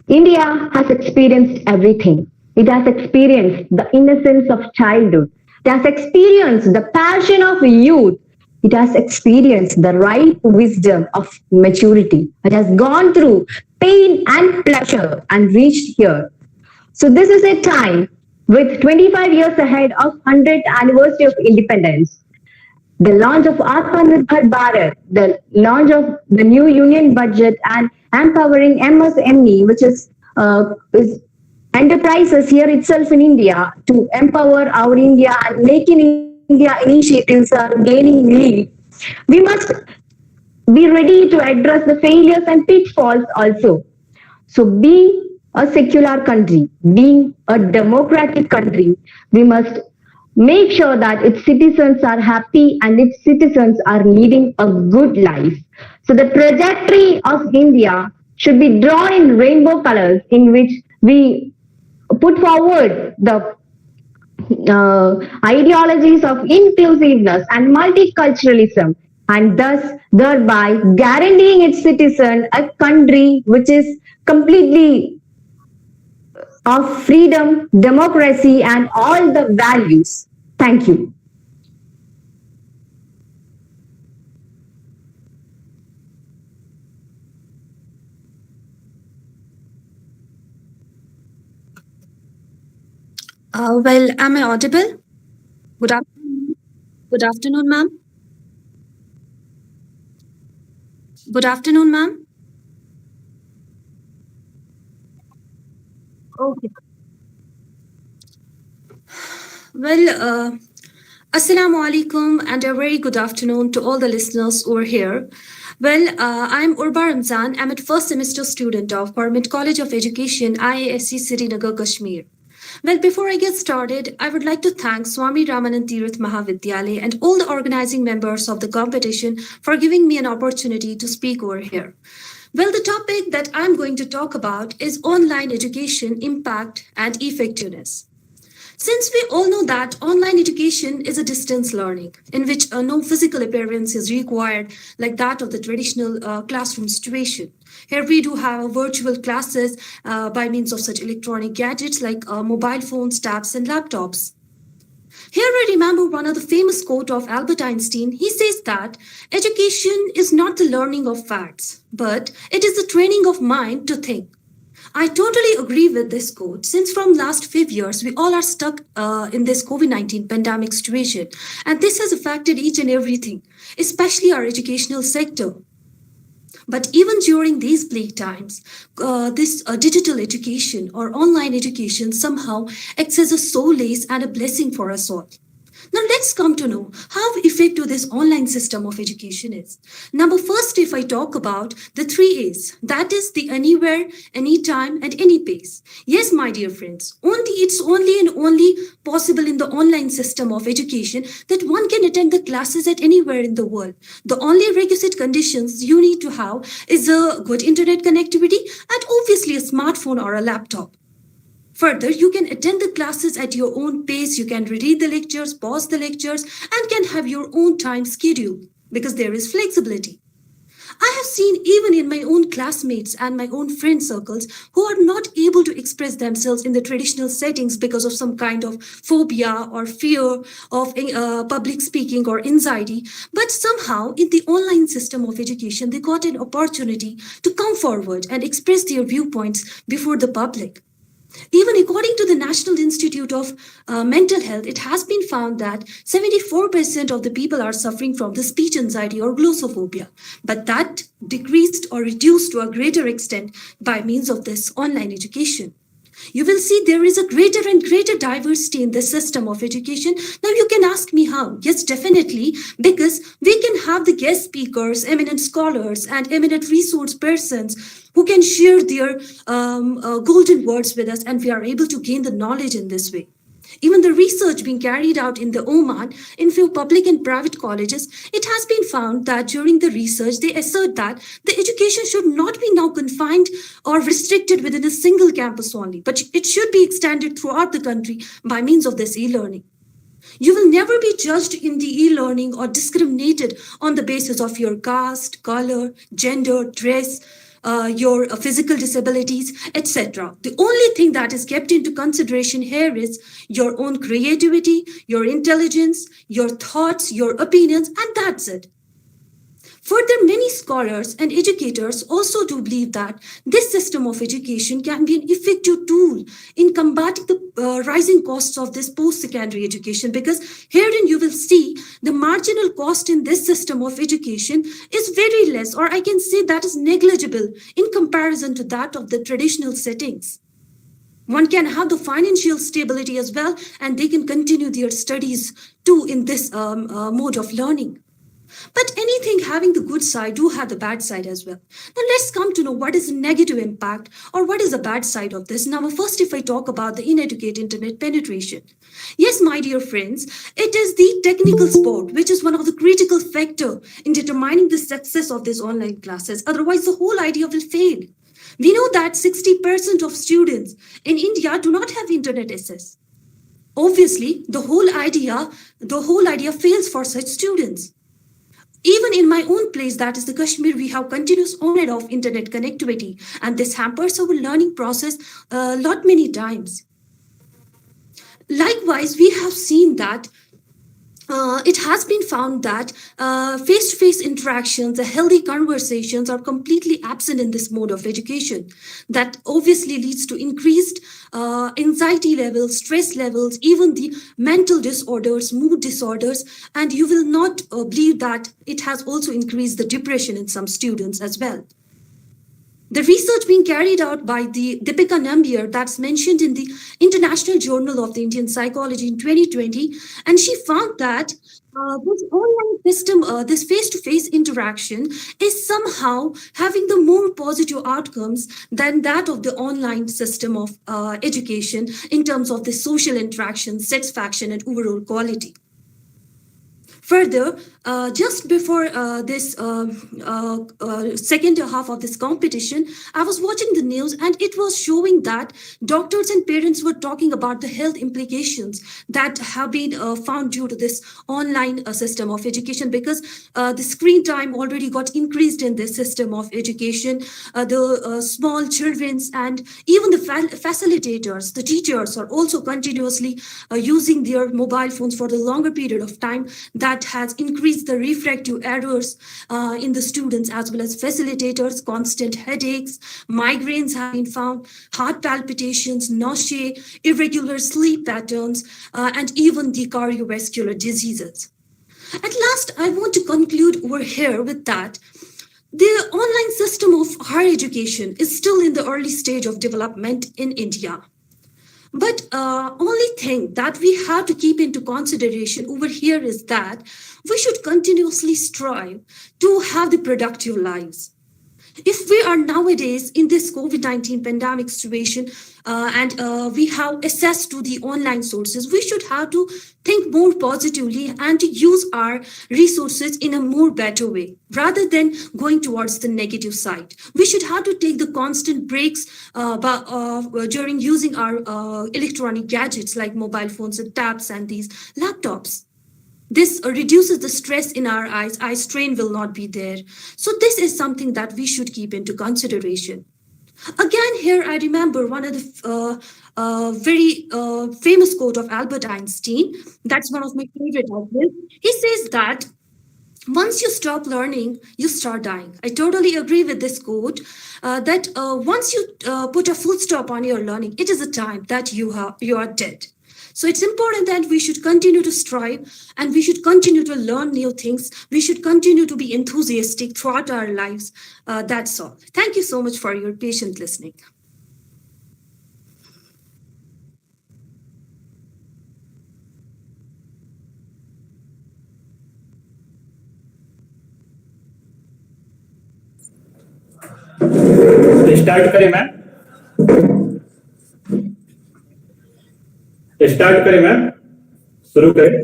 India has experienced everything. It has experienced the innocence of childhood. It has experienced the passion of youth. It has experienced the ripe wisdom of maturity. It has gone through pain and pleasure and reached here. So this is a time with 25 years ahead of 100th anniversary of independence. The launch of Atmanirbhar Bharat, the launch of the new union budget, and empowering MSME, which is enterprises here itself in India, to empower our India and make in India initiatives are gaining lead. We must be ready to address the failures and pitfalls also. So being a secular country, being a democratic country, we must make sure that its citizens are happy and its citizens are leading a good life. So the trajectory of India should be drawn in rainbow colors, in which we put forward the ideologies of inclusiveness and multiculturalism, and thus thereby guaranteeing its citizen a country which is completely of freedom, democracy, and all the values. Thank you. Well, am I audible? Good afternoon. Good afternoon, ma'am. Good afternoon, ma'am. Okay. Well, Assalamu alaikum and a very good afternoon to all the listeners over here. Well, I'm Urba Ramzan. I'm a first semester student of Government College of Education, IASC, Srinagar, Kashmir. Well, before I get started, I would like to thank Swami Ramanand Teerth Mahavidyalay and all the organizing members of the competition for giving me an opportunity to speak over here. Well, the topic that I'm going to talk about is online education impact and effectiveness. Since we all know that online education is a distance learning in which no physical appearance is required like that of the traditional classroom situation. Here we do have virtual classes by means of such electronic gadgets like mobile phones, tabs, and laptops. Here I remember one of the famous quote of Albert Einstein. He says that education is not the learning of facts, but it is the training of mind to think. I totally agree with this quote. Since from last 5 years, we all are stuck in this COVID-19 pandemic situation. And this has affected each and everything, especially our educational sector. But even during these bleak times, this digital education or online education somehow acts as a solace and a blessing for us all. Now let's come to know how effective this online system of education is. Number first, if I talk about the 3 A's, that is the anywhere, anytime, and any pace. Yes, my dear friends, it's only possible in the online system of education that one can attend the classes at anywhere in the world. The only requisite conditions you need to have is a good internet connectivity and obviously a smartphone or a laptop. Further, you can attend the classes at your own pace, you can read the lectures, pause the lectures, and can have your own time schedule because there is flexibility. I have seen even in my own classmates and my own friend circles who are not able to express themselves in the traditional settings because of some kind of phobia or fear of public speaking or anxiety, but somehow in the online system of education, they got an opportunity to come forward and express their viewpoints before the public. Even according to the National Institute of Mental Health, it has been found that 74% of the people are suffering from the speech anxiety or glossophobia, but that decreased or reduced to a greater extent by means of this online education. You will see there is a greater and greater diversity in the system of education. Now you can ask me how. Yes, definitely, because we can have the guest speakers, eminent scholars, and eminent resource persons who can share their golden words with us, and we are able to gain the knowledge in this way. Even the research being carried out in the Oman in few public and private colleges, it has been found that during the research, they assert that the education should not be now confined or restricted within a single campus only, but it should be extended throughout the country by means of this e-learning. You will never be judged in the e-learning or discriminated on the basis of your caste, color, gender, dress, your physical disabilities, etc. The only thing that is kept into consideration here is your own creativity, your intelligence, your thoughts, your opinions, and that's it. Further, many scholars and educators also do believe that this system of education can be an effective tool in combating the rising costs of this post-secondary education, because herein you will see the marginal cost in this system of education is very less, or I can say that is negligible in comparison to that of the traditional settings. One can have the financial stability as well, and they can continue their studies too in this mode of learning. But anything having the good side do have the bad side as well. Now let's come to know what is the negative impact or what is the bad side of this. Now first, if I talk about the inadequate internet penetration. Yes, my dear friends, it is the technical support which is one of the critical factor in determining the success of these online classes. Otherwise, the whole idea will fail. We know that 60% of students in India do not have internet access. Obviously, the whole idea fails for such students. Even in my own place, that is the Kashmir, we have continuous on and off internet connectivity, and this hampers our learning process a lot many times. Likewise, we have seen that it has been found that face-to-face interactions, the healthy conversations are completely absent in this mode of education. That obviously leads to increased anxiety levels, stress levels, even the mental disorders, mood disorders, and you will not believe that it has also increased the depression in some students as well. The research being carried out by the Deepika Nambiar, that's mentioned in the International Journal of the Indian Psychology in 2020, and she found that this online system, this face-to-face interaction is somehow having the more positive outcomes than that of the online system of education in terms of the social interaction, satisfaction, and overall quality. Further, just before this second half of this competition, I was watching the news and it was showing that doctors and parents were talking about the health implications that have been found due to this online system of education, because the screen time already got increased in this system of education. The small children's and even the facilitators, the teachers are also continuously using their mobile phones for the longer period of time. That has increased the refractive errors in the students as well as facilitators. Constant headaches, migraines have been found, heart palpitations, nausea, irregular sleep patterns, and even the cardiovascular diseases. At last, I want to conclude over here with that the online system of higher education is still in the early stage of development in India. But only thing that we have to keep into consideration over here is that we should continuously strive to have the productive lives. If we are nowadays in this COVID-19 pandemic situation and we have access to the online sources, we should have to think more positively and to use our resources in a more better way rather than going towards the negative side. We should have to take the constant breaks during using our electronic gadgets like mobile phones and tabs and these laptops. This reduces the stress in our eyes. Eye strain will not be there. So this is something that we should keep into consideration. Again, here I remember one of the very famous quote of Albert Einstein. That's one of my favorite as well. He says that once you stop learning, you start dying. I totally agree with this quote that once you put a full stop on your learning, it is a time that you are dead. So it's important that we should continue to strive and we should continue to learn new things. We should continue to be enthusiastic throughout our lives. That's all. Thank you so much for your patient listening. Start करें ma'am शुरू करें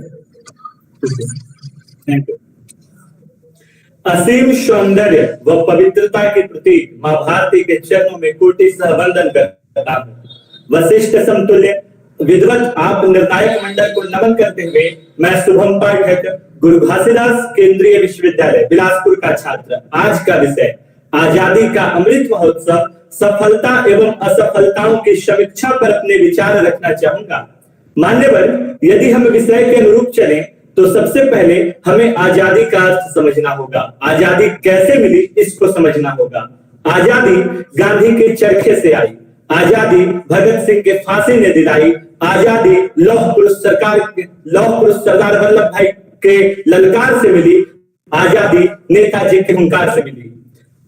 thank you. असीम सौंदर्य व पवित्रता के प्रतीक मां भारती के चरणों में कोटि सह वंदन करता हूं। वशिष्ठ समतुल्य विद्वत आप निर्णायक मंडल को नमन करते हुए मैं शुभम पाठक गुरु घासीदास केंद्रीय विश्वविद्यालय बिलासपुर का छात्र आज का विषय आजादी का अमृत महोत्सव सफलता एवं असफलताओं की समीक्षा पर अपने विचार रखना चाहूंगा। मान्यवर, यदि हम विषय के अनुरूप चलें तो सबसे पहले हमें आजादी का अर्थ समझना होगा। आजादी कैसे मिली इसको समझना होगा। आजादी गांधी के चरखे से आई, आजादी भगत सिंह के फांसी ने दिलाई, आजादी लौह पुरुष सरदार वल्लभ भाई के ललकार से मिली, आजादी नेताजी के हुंकार से मिली।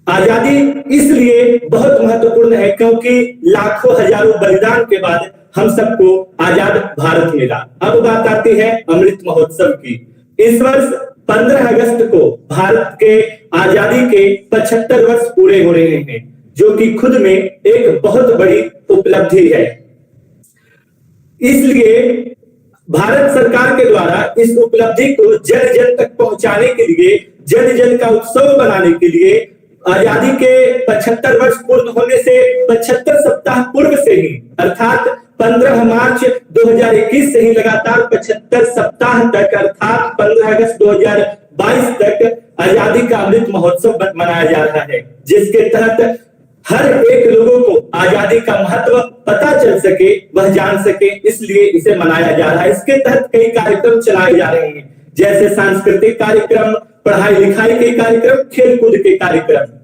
आजादी इसलिए बहुत महत्वपूर्ण है क्योंकि लाखों हजारों बलिदान के बाद हम सबको आजाद भारत मिला। अब बात आती है अमृत महोत्सव की। इस वर्ष 15 अगस्त को भारत के आजादी के 75 वर्ष पूरे हो रहे हैं, जो कि खुद में एक बहुत बड़ी उपलब्धि है। इसलिए भारत सरकार के द्वारा इस उपलब्धि को जन जन तक पहुंचाने के लिए, जन जन का उत्सव बनाने के लिए आजादी के 75 वर्ष पूर्ण होने से 75 सप्ताह पूर्व से ही अर्थात 15 मार्च 2021 से ही लगातार 75 सप्ताह तक अर्थात 15 अगस्त 2022 तक आजादी का अमृत महोत्सव मनाया जा रहा है, जिसके तहत हर एक लोगों को आजादी का महत्व पता चल सके, वह जान सके, इसलिए इसे मनाया जा रहा है। इसके तहत कई कार्यक्रम चलाए जा रहे हैं, जैसे सांस्कृतिक कार्यक्रम, पढ़ाई लिखाई के कार्यक्रम, खेलकूद के कार्यक्रम।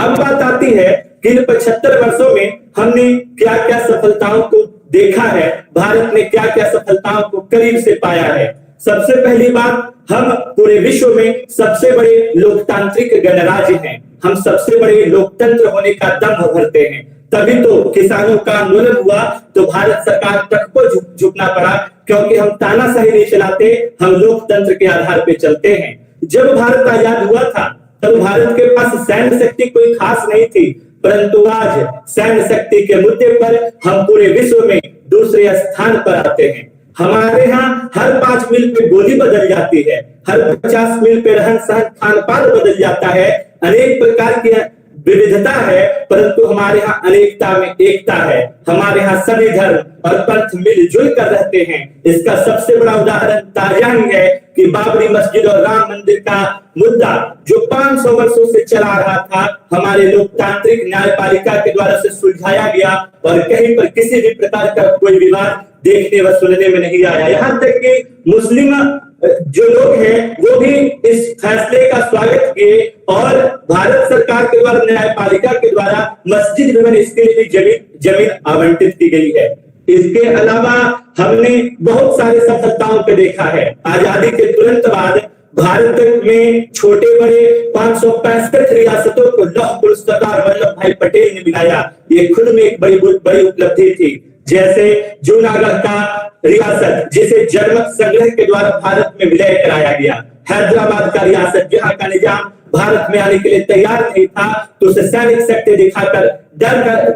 अब बात आती है कि इन 75 वर्षों में हमने क्या क्या सफलताओं को देखा है, भारत ने क्या क्या सफलताओं को करीब से पाया है। सबसे पहली बात, हम पूरे विश्व में सबसे बड़े लोकतांत्रिक गणराज्य हैं। हम सबसे बड़े लोकतंत्र होने का दम भरते हैं। तभी तो किसानों का आंदोलन हुआ तो भारत सरकार तक को झुकना पड़ा, क्योंकि हम तानाशाही नहीं चलाते, हम लोकतंत्र के आधार पे चलते हैं। जब भारत आजाद हुआ था तब भारत के पास सैन्य शक्ति कोई खास नहीं थी, परंतु आज सैन्य शक्ति के मुद्दे पर हम पूरे विश्व में दूसरे स्थान पर आते हैं। हमारे यहाँ हर 5 मील पे गोली बदल जाती है, हर 50 मील पे रहन सहन खान पान बदल जाता है, अनेक प्रकार की विविधता है, परंतु हमारे यहाँ अनेकता में एकता है। हमारे यहाँ सभी धर्म और पंथ मिलजुल कर रहते हैं। इसका सबसे बड़ा उदाहरण ताजा ही है कि बाबरी मस्जिद और राम मंदिर का मुद्दा जो 500 वर्षों से चला रहा था, हमारे लोकतांत्रिक न्यायपालिका के द्वारा से सुलझाया गया और कहीं पर किसी भी प्रकार का कोई विवाद देखने व सुनने में नहीं आया। यहाँ तक कि मुस्लिम जो लोग हैं वो भी इस फैसले का स्वागत किए और भारत सरकार के द्वारा, न्यायपालिका के द्वारा मस्जिद भवन इसके लिए भी जमीन आवंटित की गई है। इसके अलावा हमने बहुत सारे सफलताओं को देखा है। आजादी के तुरंत बाद भारत में छोटे बड़े 565 रियासतों को लौह पुरुष सरदार वल्लभ भाई पटेल ने मिलाया। ये खुद में एक बड़ी उपलब्धि थी। जैसे जूनागढ़ का रियासत जिसे जनमत संग्रह के द्वारा भारत में विलय कराया गया, हैदराबाद का रियासत जहां का निजाम भारत में आने के लिए तैयार नहीं था तो उसे सैनिक शक्ति दिखाकर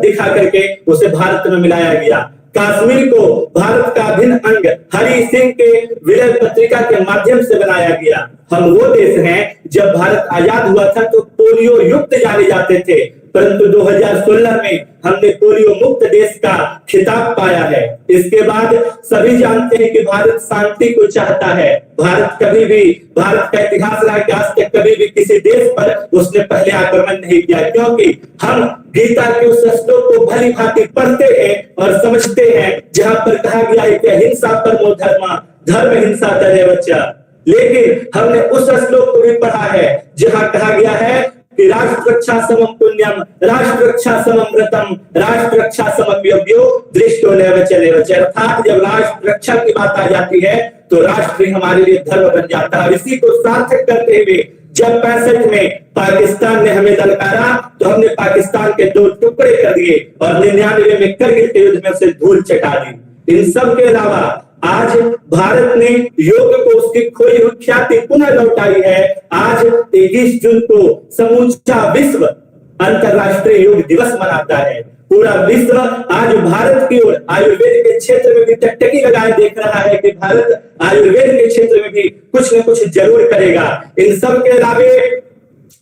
दिखा करके उसे भारत में मिलाया गया। कश्मीर को भारत का अभिन्न अंग हरि सिंह के विलय पत्रिका के माध्यम से बनाया गया। हम वो देश हैं जब भारत आजाद हुआ था तो पोलियो युक्त जाने जाते थे, परंतु 2016 में हमने पोलियो मुक्त देश का खिताब पाया है। इसके बाद सभी जानते हैं कि भारत शांति को चाहता है। भारत का इतिहास रहा कि आज तक कभी भी किसी देश पर उसने पहले आक्रमण नहीं किया, क्योंकि हम गीता के उस श्लोक को भली भांति पढ़ते हैं और समझते हैं जहां पर कहा गया है कि हिंसा परमो धर्म, धर्म हिंसा तदेव च। लेकिन हमने उस श्लोक को भी पढ़ा है जहां कहा गया है कि राष्ट्र रक्षा समम पुण्यम, राष्ट्र रक्षा समम व्रतम, राष्ट्र रक्षा समम यज्ञो दृष्टो नैव च। अर्थात जब राष्ट्र रक्षा की बात आ जाती है तो राष्ट्र ही हमारे लिए धर्म बन जाता है। इसी को सार्थक करते हुए जब 65 में पाकिस्तान ने हमें ललकारा तो हमने पाकिस्तान के 2 टुकड़े कर दिए और 99 में करगिल के युद्ध में उसे धूल चटा दी। इन सब के अलावा आज भारत ने योग को उसकी खोई हुई ख्याति पुनः लौटाई है। आज 21 जून को समूचा विश्व अंतरराष्ट्रीय योग दिवस मनाता है। पूरा विश्व आज भारत की ओर आयुर्वेद के क्षेत्र में भी टकटकी लगाए देख रहा है कि भारत आयुर्वेद के क्षेत्र में भी कुछ न कुछ जरूर करेगा। इन सब के अलावे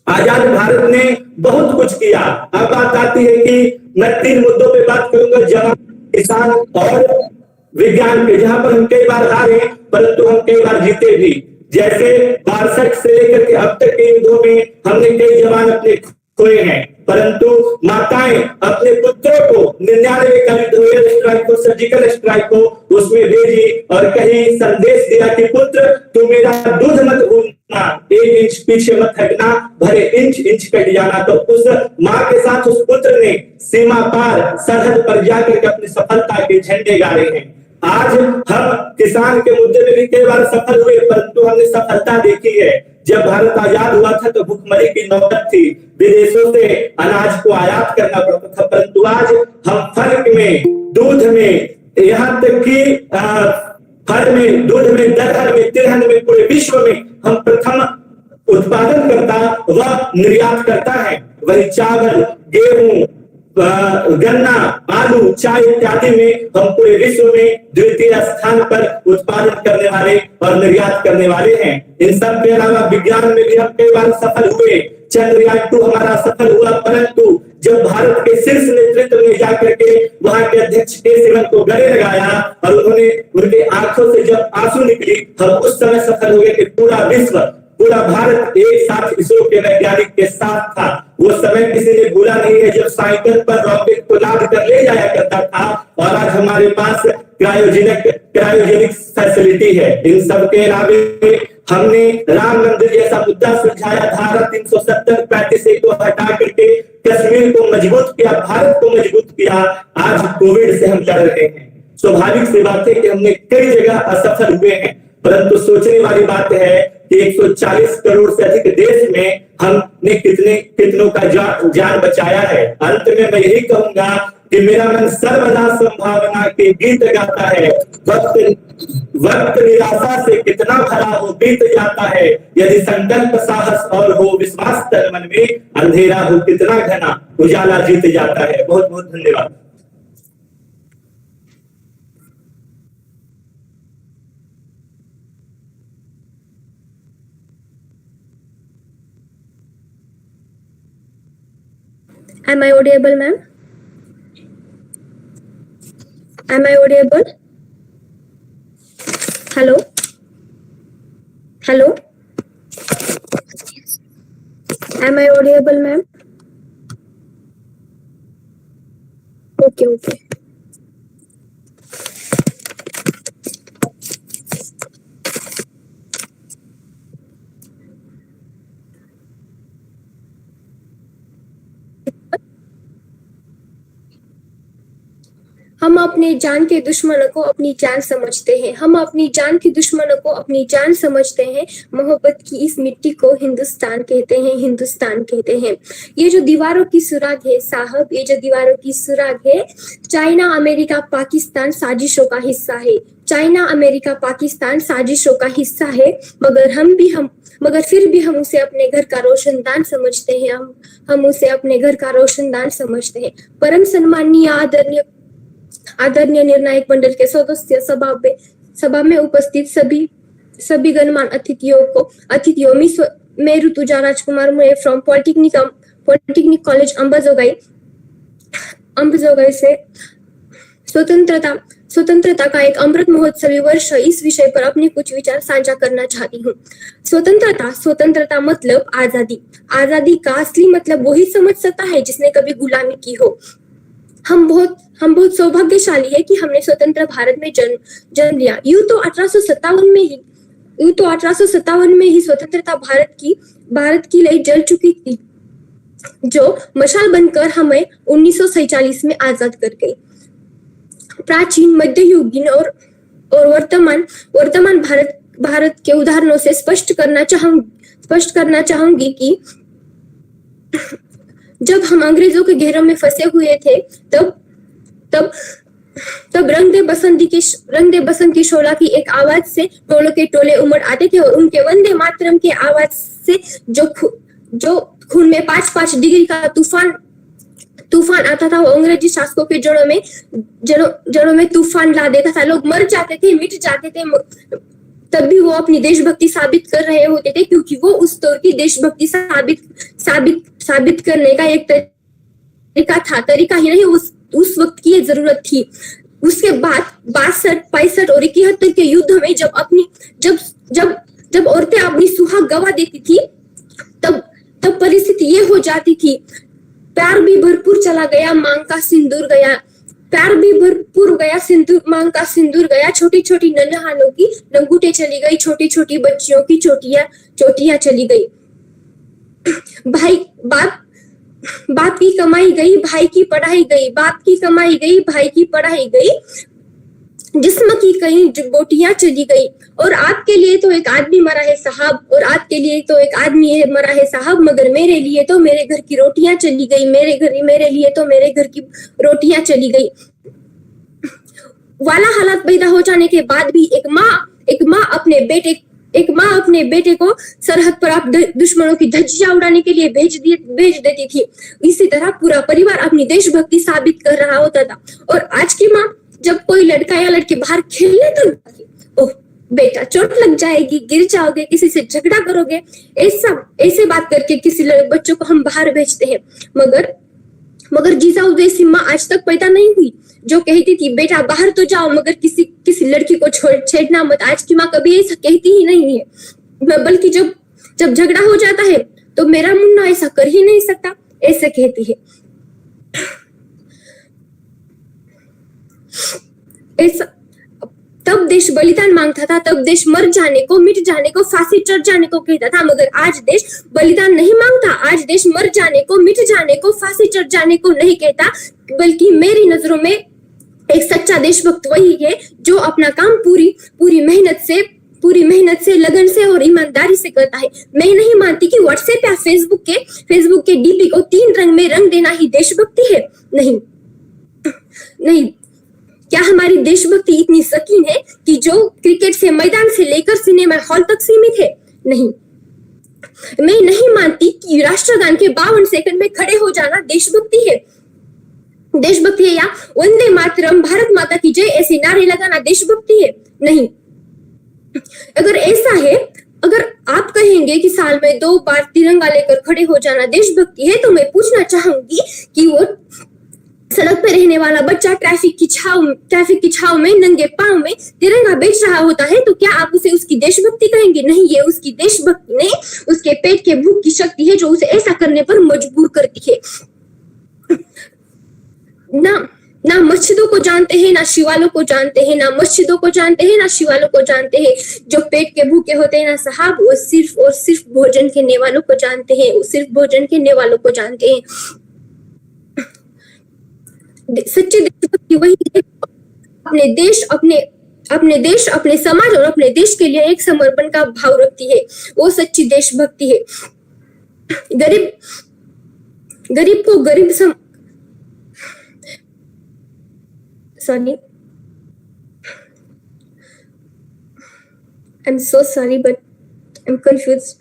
आजाद भारत ने बहुत कुछ किया। अब बात आती है कि मैं 3 मुद्दों पे बात करूंगा, जवान, किसान और विज्ञान पे, जहां पर हम कई बार हारे परंतु हम कई बार जीते भी। जैसे 62 से लेकर के अब तक के युद्धों में हमने कई जवान अपने खोए हैं, परंतु माताएं अपने पुत्रों को 99 का युद्ध एयर स्ट्राइक को, सर्जिकल स्ट्राइक को उसमें भेजी और कहीं संदेश दिया कि पुत्र तू मेरा दूध मत भूलना, 1 इंच पीछे मत हटना, भले इंच इंच कट जाना। तो उस माँ के साथ उस पुत्र ने सीमा पार सरहद पर जाकर के अपनी सफलता के झंडे गाड़े हैं। आज हम किसान के मुद्दे में भी कई बार सफल हुए परंतु हमने सफलता देखी है। जब भारत आजाद हुआ था तो भुखमरी की नौबत थी, विदेशों से अनाज को आयात करना पड़ता था, परंतु आज हम फल में, दूध में, यहाँ तक कि फल में, दूध में, दलहन में, तिलहन में, पूरे विश्व में हम प्रथम उत्पादन करता व निर्यात करता है। वही चावल, गेहूं, गन्ना, आलू, चाय इत्यादि में हम पूरे विश्व में द्वितीय स्थान पर उत्पादन करने वाले और निर्यात करने वाले हैं। इन सब के अलावा विज्ञान में भी हम कई बार सफल हुए। चंद्रयान 2 हमारा सफल हुआ, परंतु जब भारत के शीर्ष नेतृत्व में जाकर के वहां के अध्यक्ष के सिवन को गले लगाया और उन्होंने उनके आंखों से जब आंसू निकली, हम उस समय सफल हुए कि पूरा विश्व, पूरा भारत एक साथ इसरो के वैज्ञानिक के साथ था। वो समय किसी ने भूला नहीं है जब साइकिल पर रॉकेट को लाद कर ले जाया करता था और आज हमारे पास क्रायोजेनिक फैसिलिटी है। इन सब के अलावे हमने राम मंदिर जैसा मुद्दा सुलझाया, धारा 370-35 को हटा करके कश्मीर को मजबूत किया, भारत को मजबूत किया। आज कोविड से हम लड़ रहे हैं। स्वाभाविक सी बात है कि हमने कई जगह असफल हुए हैं, परंतु सोचने वाली बात है कि 140 करोड़ से अधिक देश में हमने कितनों का जान बचाया है। अंत में मैं यही कहूंगा कि मेरा मन सर्वदा संभावना के गीत गाता है। वक्त निराशा से कितना भरा हो बीत जाता है, यदि संकल्प साहस और हो विश्वास तन मन में, अंधेरा हो कितना घना उजाला जीत जाता है। बहुत बहुत धन्यवाद। Am I audible, ma'am? Am I audible? Hello? Hello? Am I audible, ma'am? Okay, okay. हम अपने जान के दुश्मनों को अपनी जान समझते हैं, हम अपनी जान के दुश्मनों को अपनी जान समझते हैं। मोहब्बत की इस मिट्टी को हिंदुस्तान कहते हैं, हिंदुस्तान कहते हैं। ये जो दीवारों की सुराग है साहब, ये जो दीवारों की सुराग है, चाइना अमेरिका पाकिस्तान साजिशों का हिस्सा है। चाइना अमेरिका पाकिस्तान साजिशों का हिस्सा है, मगर फिर भी हम उसे अपने घर का रोशनदान समझते हैं। हम उसे अपने घर का रोशनदान समझते हैं। परम सम्माननीय आदरणीय निर्णायक मंडल के सदस्य, सभा में उपस्थित सभी गणमान्य अतिथियों मैं ऋतुजा राजकुमार मुए फ्रॉम पॉलिटेक्निक कॉलेज अंबाजोगाई से स्वतंत्रता का एक अमृत महोत्सवी वर्ष इस विषय पर अपने कुछ विचार साझा करना चाहती हूँ। स्वतंत्रता मतलब आजादी। आजादी का असली मतलब वही समझ सकता है जिसने कभी गुलामी की हो। हम बहुत सौभाग्यशाली है कि हमने स्वतंत्र भारत में जन्म लिया। यूं तो 1857 में ही स्वतंत्रता भारत की लय जल चुकी थी, जो मशाल बनकर हमें 1947 में आजाद कर गई। प्राचीन, मध्ययुगीन और वर्तमान भारत के उदाहरणों से स्पष्ट करना चाहूंगी कि जब हम अंग्रेजों के घेरों में फंसे हुए थे, तब रंग दे बसंत की शोला की एक आवाज से टोलों के टोले उमड़ आते थे, और उनके वंदे मातरम के आवाज से जो खून में 5-5 डिग्री का तूफान आता था, वो अंग्रेजी शासकों के जड़ों में तूफान ला देता था। लोग मर जाते थे, मिट जाते थे, तब भी वो अपनी देशभक्ति साबित कर रहे होते थे, क्योंकि वो उस दौर की देशभक्ति साबित करने का एक तरीका ही नहीं, उस वक्त की जरूरत थी। उसके बाद 62, 65 और 71 के युद्ध में जब औरतें अपनी सुहाग गवा देती थी, तब परिस्थिति ये हो जाती थी, प्यार भी भरपूर चला गया, मांग का सिंदूर गया। प्यार भी भरपूर गया, मांग का सिंदूर गया। छोटी छोटी नन्हानों की लंगूटे चली गई, छोटी छोटी बच्चियों की चोटियां चली गई। भाई बाप की कमाई गई, भाई की पढ़ाई गई। बाप की कमाई गई, भाई की पढ़ाई गई। जिस्म की कई बोटियां चली गई। और आपके लिए तो एक आदमी मरा है साहब, और आपके लिए तो एक आदमी मरा है साहब, मगर मेरे लिए तो मेरे घर की रोटियां चली गई। मेरे लिए तो मेरे घर की रोटियां चली गई। वाला हालात पैदा हो जाने के बाद भी एक माँ अपने बेटे को सरहद पर आप दुश्मनों की धज्जियां उड़ाने के लिए भेज देती थी। इसी तरह पूरा परिवार अपनी देशभक्ति साबित कर रहा होता था। और आज की माँ जब कोई लड़का या लड़की बाहर खेलने तो ओह बेटा चोट लग जाएगी, गिर जाओगे, किसी से झगड़ा करोगे, ऐसे बात करके किसी बच्चों को हम बाहर भेजते हैं। मगर जिजाऊ जैसी माँ आज तक पैदा नहीं हुई जो कहती थी बेटा बाहर तो जाओ मगर किसी लड़की को छेड़ना मत। आज की माँ कभी ऐसा कहती ही नहीं है, बल्कि जब झगड़ा हो जाता है तो मेरा मुन्ना ऐसा कर ही नहीं सकता, ऐसे कहती है। ऐसा तब देश बलिदान मांगता था, तब देश मर जाने को, मिट जाने को, फांसी चढ़ जाने को कहता था। मगर आज देश बलिदान नहीं मांगता, आज देश मर जाने को, मिट जाने को, फांसी चढ़ जाने को नहीं कहता, बल्कि मेरी नजरों में एक सच्चा देशभक्त वही है जो अपना काम पूरी मेहनत से, लगन से और ईमानदारी से करता है। मैं नहीं मानती कि व्हाट्सएप या फेसबुक के डीपी को 3 रंग में रंग देना ही देशभक्ति है। नहीं। क्या हमारी देशभक्ति इतनी सकीन है कि जो क्रिकेट से मैदान से लेकर सिनेमा हॉल तक सीमित है? नहीं। मैं नहीं मानती कि राष्ट्रगान के 52 सेकंड में खड़े हो जाना देशभक्ति है। या वंदे मातरम, भारत माता की जय ऐसे नारे लगाना देशभक्ति है? नहीं। अगर ऐसा है, अगर आप कहेंगे कि साल में 2 बार तिरंगा लेकर खड़े हो जाना देशभक्ति है, तो मैं पूछना चाहूंगी कि वो सड़क पे रहने वाला बच्चा ट्रैफिक की छाव में नंगे पांव में तिरंगा बेच रहा होता है, तो क्या आप उसे उसकी देशभक्ति कहेंगे? नहीं, ये उसकी देशभक्ति नहीं, उसके पेट के भूख की शक्ति है जो उसे ऐसा करने पर मजबूर करती है। ना मस्जिदों को जानते हैं, ना शिवालों को जानते हैं, ना मस्जिदों को जानते हैं, ना शिवालों को जानते हैं। जो पेट के भूखे होते हैं ना साहब, वो सिर्फ और सिर्फ भोजन के नेवालों को जानते हैं, वो सिर्फ भोजन के नेवालों को जानते हैं। सच्ची देशभक्ति वही है अपने समाज और अपने देश के लिए एक समर्पण का भाव रखती है, वो सच्ची देशभक्ति है। गरीब को गरीब sorry, I'm so sorry but I'm confused.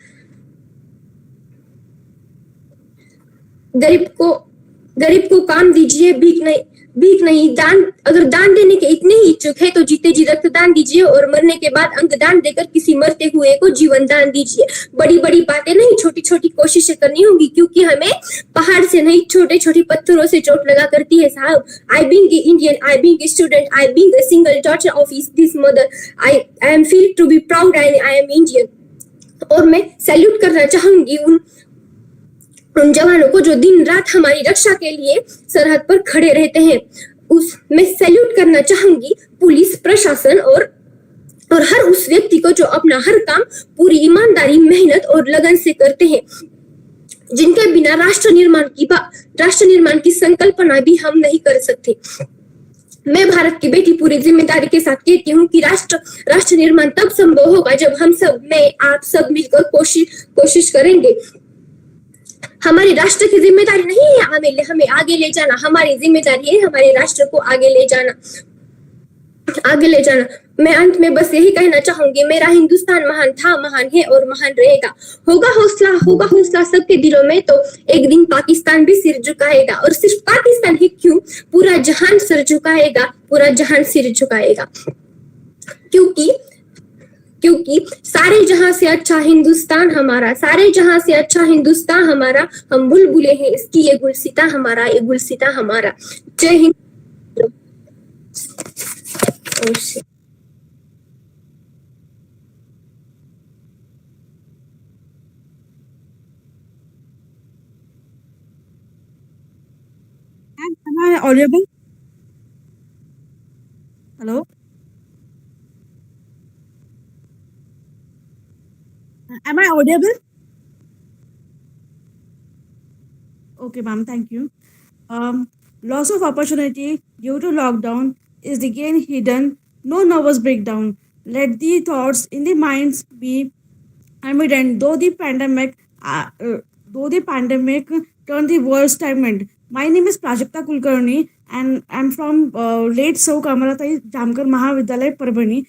गरीब को काम दीजिए, भीख नहीं। दान, अगर दान देने के इतने ही इच्छुक है तो जीते जी रक्तदान दीजिए और मरने के बाद अंगदान देकर किसी मरते हुए को जीवन दान दीजिए। बड़ी बड़ी बातें नहीं, छोटी छोटी कोशिशें करनी होगी, क्योंकि हमें पहाड़ से नहीं छोटे छोटे पत्थरों से चोट लगा करती है साहब। I being Indian, I being a student, I being a single daughter of this mother, I am feel to be proud and I am Indian. और मैं सैल्यूट करना चाहूंगी उन जवानों को जो दिन रात हमारी रक्षा के लिए सरहद पर खड़े रहते हैं। मैं सैल्यूट करना चाहूंगी पुलिस प्रशासन और हर उस व्यक्ति को जो अपना हर काम पूरी ईमानदारी, मेहनत और लगन से करते हैं, जिनके बिना राष्ट्र निर्माण की संकल्पना भी हम नहीं कर सकते। मैं भारत की बेटी पूरी जिम्मेदारी के साथ कहती हूँ कि राष्ट्र निर्माण तब संभव होगा जब हम सब, मैं आप सब मिलकर कोशिश करेंगे। हमारी राष्ट्र की जिम्मेदारी नहीं है हमें आगे ले जाना, हमारी जिम्मेदारी है हमारे राष्ट्र को आगे ले जाना। मैं अंत में बस यही कहना चाहूंगी, मेरा हिंदुस्तान महान था, महान है और महान रहेगा। होगा हौसला सबके दिलों में, तो एक दिन पाकिस्तान भी सिर झुकाएगा। और सिर्फ पाकिस्तान ही क्यों, पूरा जहान सिर झुकाएगा, पूरा जहान सिर झुकाएगा। क्योंकि सारे जहां से अच्छा हिंदुस्तान हमारा, सारे जहां से अच्छा हिंदुस्तान हमारा। हम बुलबुले हैं इसकी, ये गुलसिता हमारा, ये गुलसिता हमारा। जय Hind. Am I audible? Hello? Am I audible? Okay, ma'am, thank you. Loss of opportunity due to lockdown is again hidden. No nervous breakdown. Let the thoughts in the minds be evident. Though the pandemic turned the world stagnant. My name is Prajakta Kulkarni and I'm from late Sau Kamaratai Jamkar Mahavidyalay Parbhani.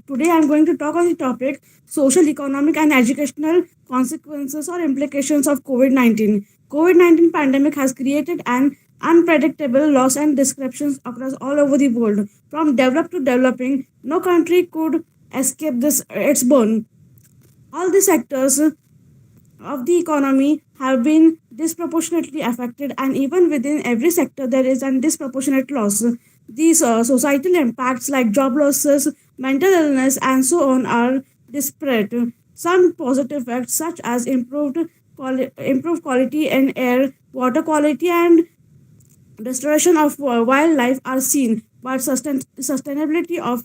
Today I'm going to talk on the topic social, economic and educational consequences or implications of COVID-19. COVID-19 pandemic has created an unpredictable loss and disruptions across all over the world. From developed to developing, no country could escape its burn. All the sectors of the economy have been disproportionately affected, and even within every sector there is a disproportionate loss. These societal impacts like job losses, mental illness and so on are disparate. Some positive effects such as improved quality in air, water quality and restoration of wildlife are seen, but sustainability of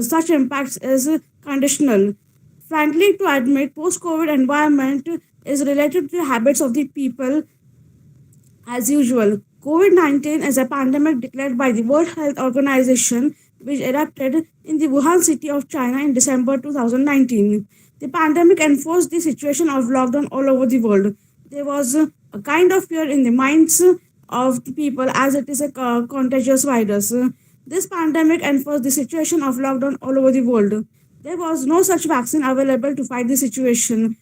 such impacts is conditional. Frankly, to admit, post-COVID environment is related to the habits of the people as usual. COVID-19 is a pandemic declared by the World Health Organization, which erupted in the Wuhan city of China in December 2019. The pandemic enforced the situation of lockdown all over the world. There was a kind of fear in the minds of the people as it is a contagious virus. This pandemic enforced the situation of lockdown all over the world. There was no such vaccine available to fight the situation.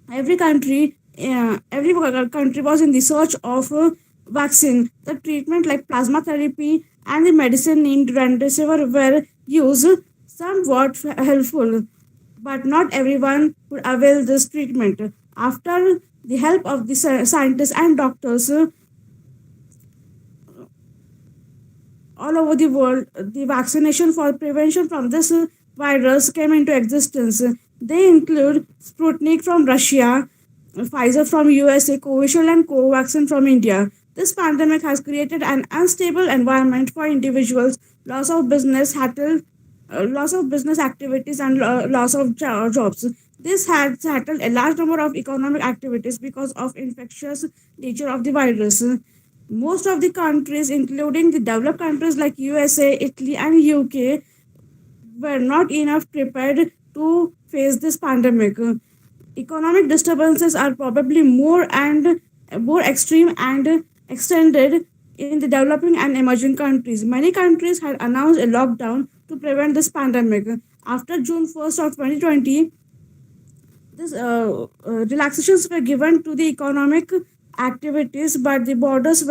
Every country was in the search of a vaccine. The treatment like plasma therapy and the medicine named remdesivir were used, somewhat helpful, but not everyone could avail this treatment. After the help of the scientists and doctors all over the world, the vaccination for prevention from this virus came into existence. They include Sputnik from Russia, Pfizer from USA, Covishield and Covaxin from India. This pandemic has created an unstable environment for individuals, loss of business activities and loss of jobs. This has settled a large number of economic activities because of infectious nature of the virus. Most of the countries, including the developed countries like USA, Italy, and UK, were not enough prepared to face this pandemic. Economic disturbances are probably more extreme and extended in the developing and emerging countries. Many countries had announced a lockdown to prevent this pandemic. After June 1st of 2020, this relaxations were given to the economic activities, but the borders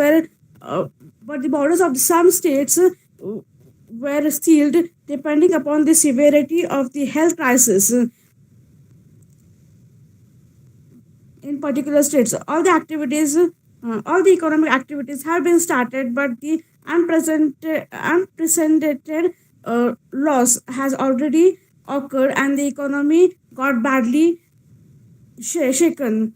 of some states were sealed depending upon the severity of the health crisis in particular states. All the economic activities have been started, but the unprecedented loss has already occurred, and the economy got badly shaken.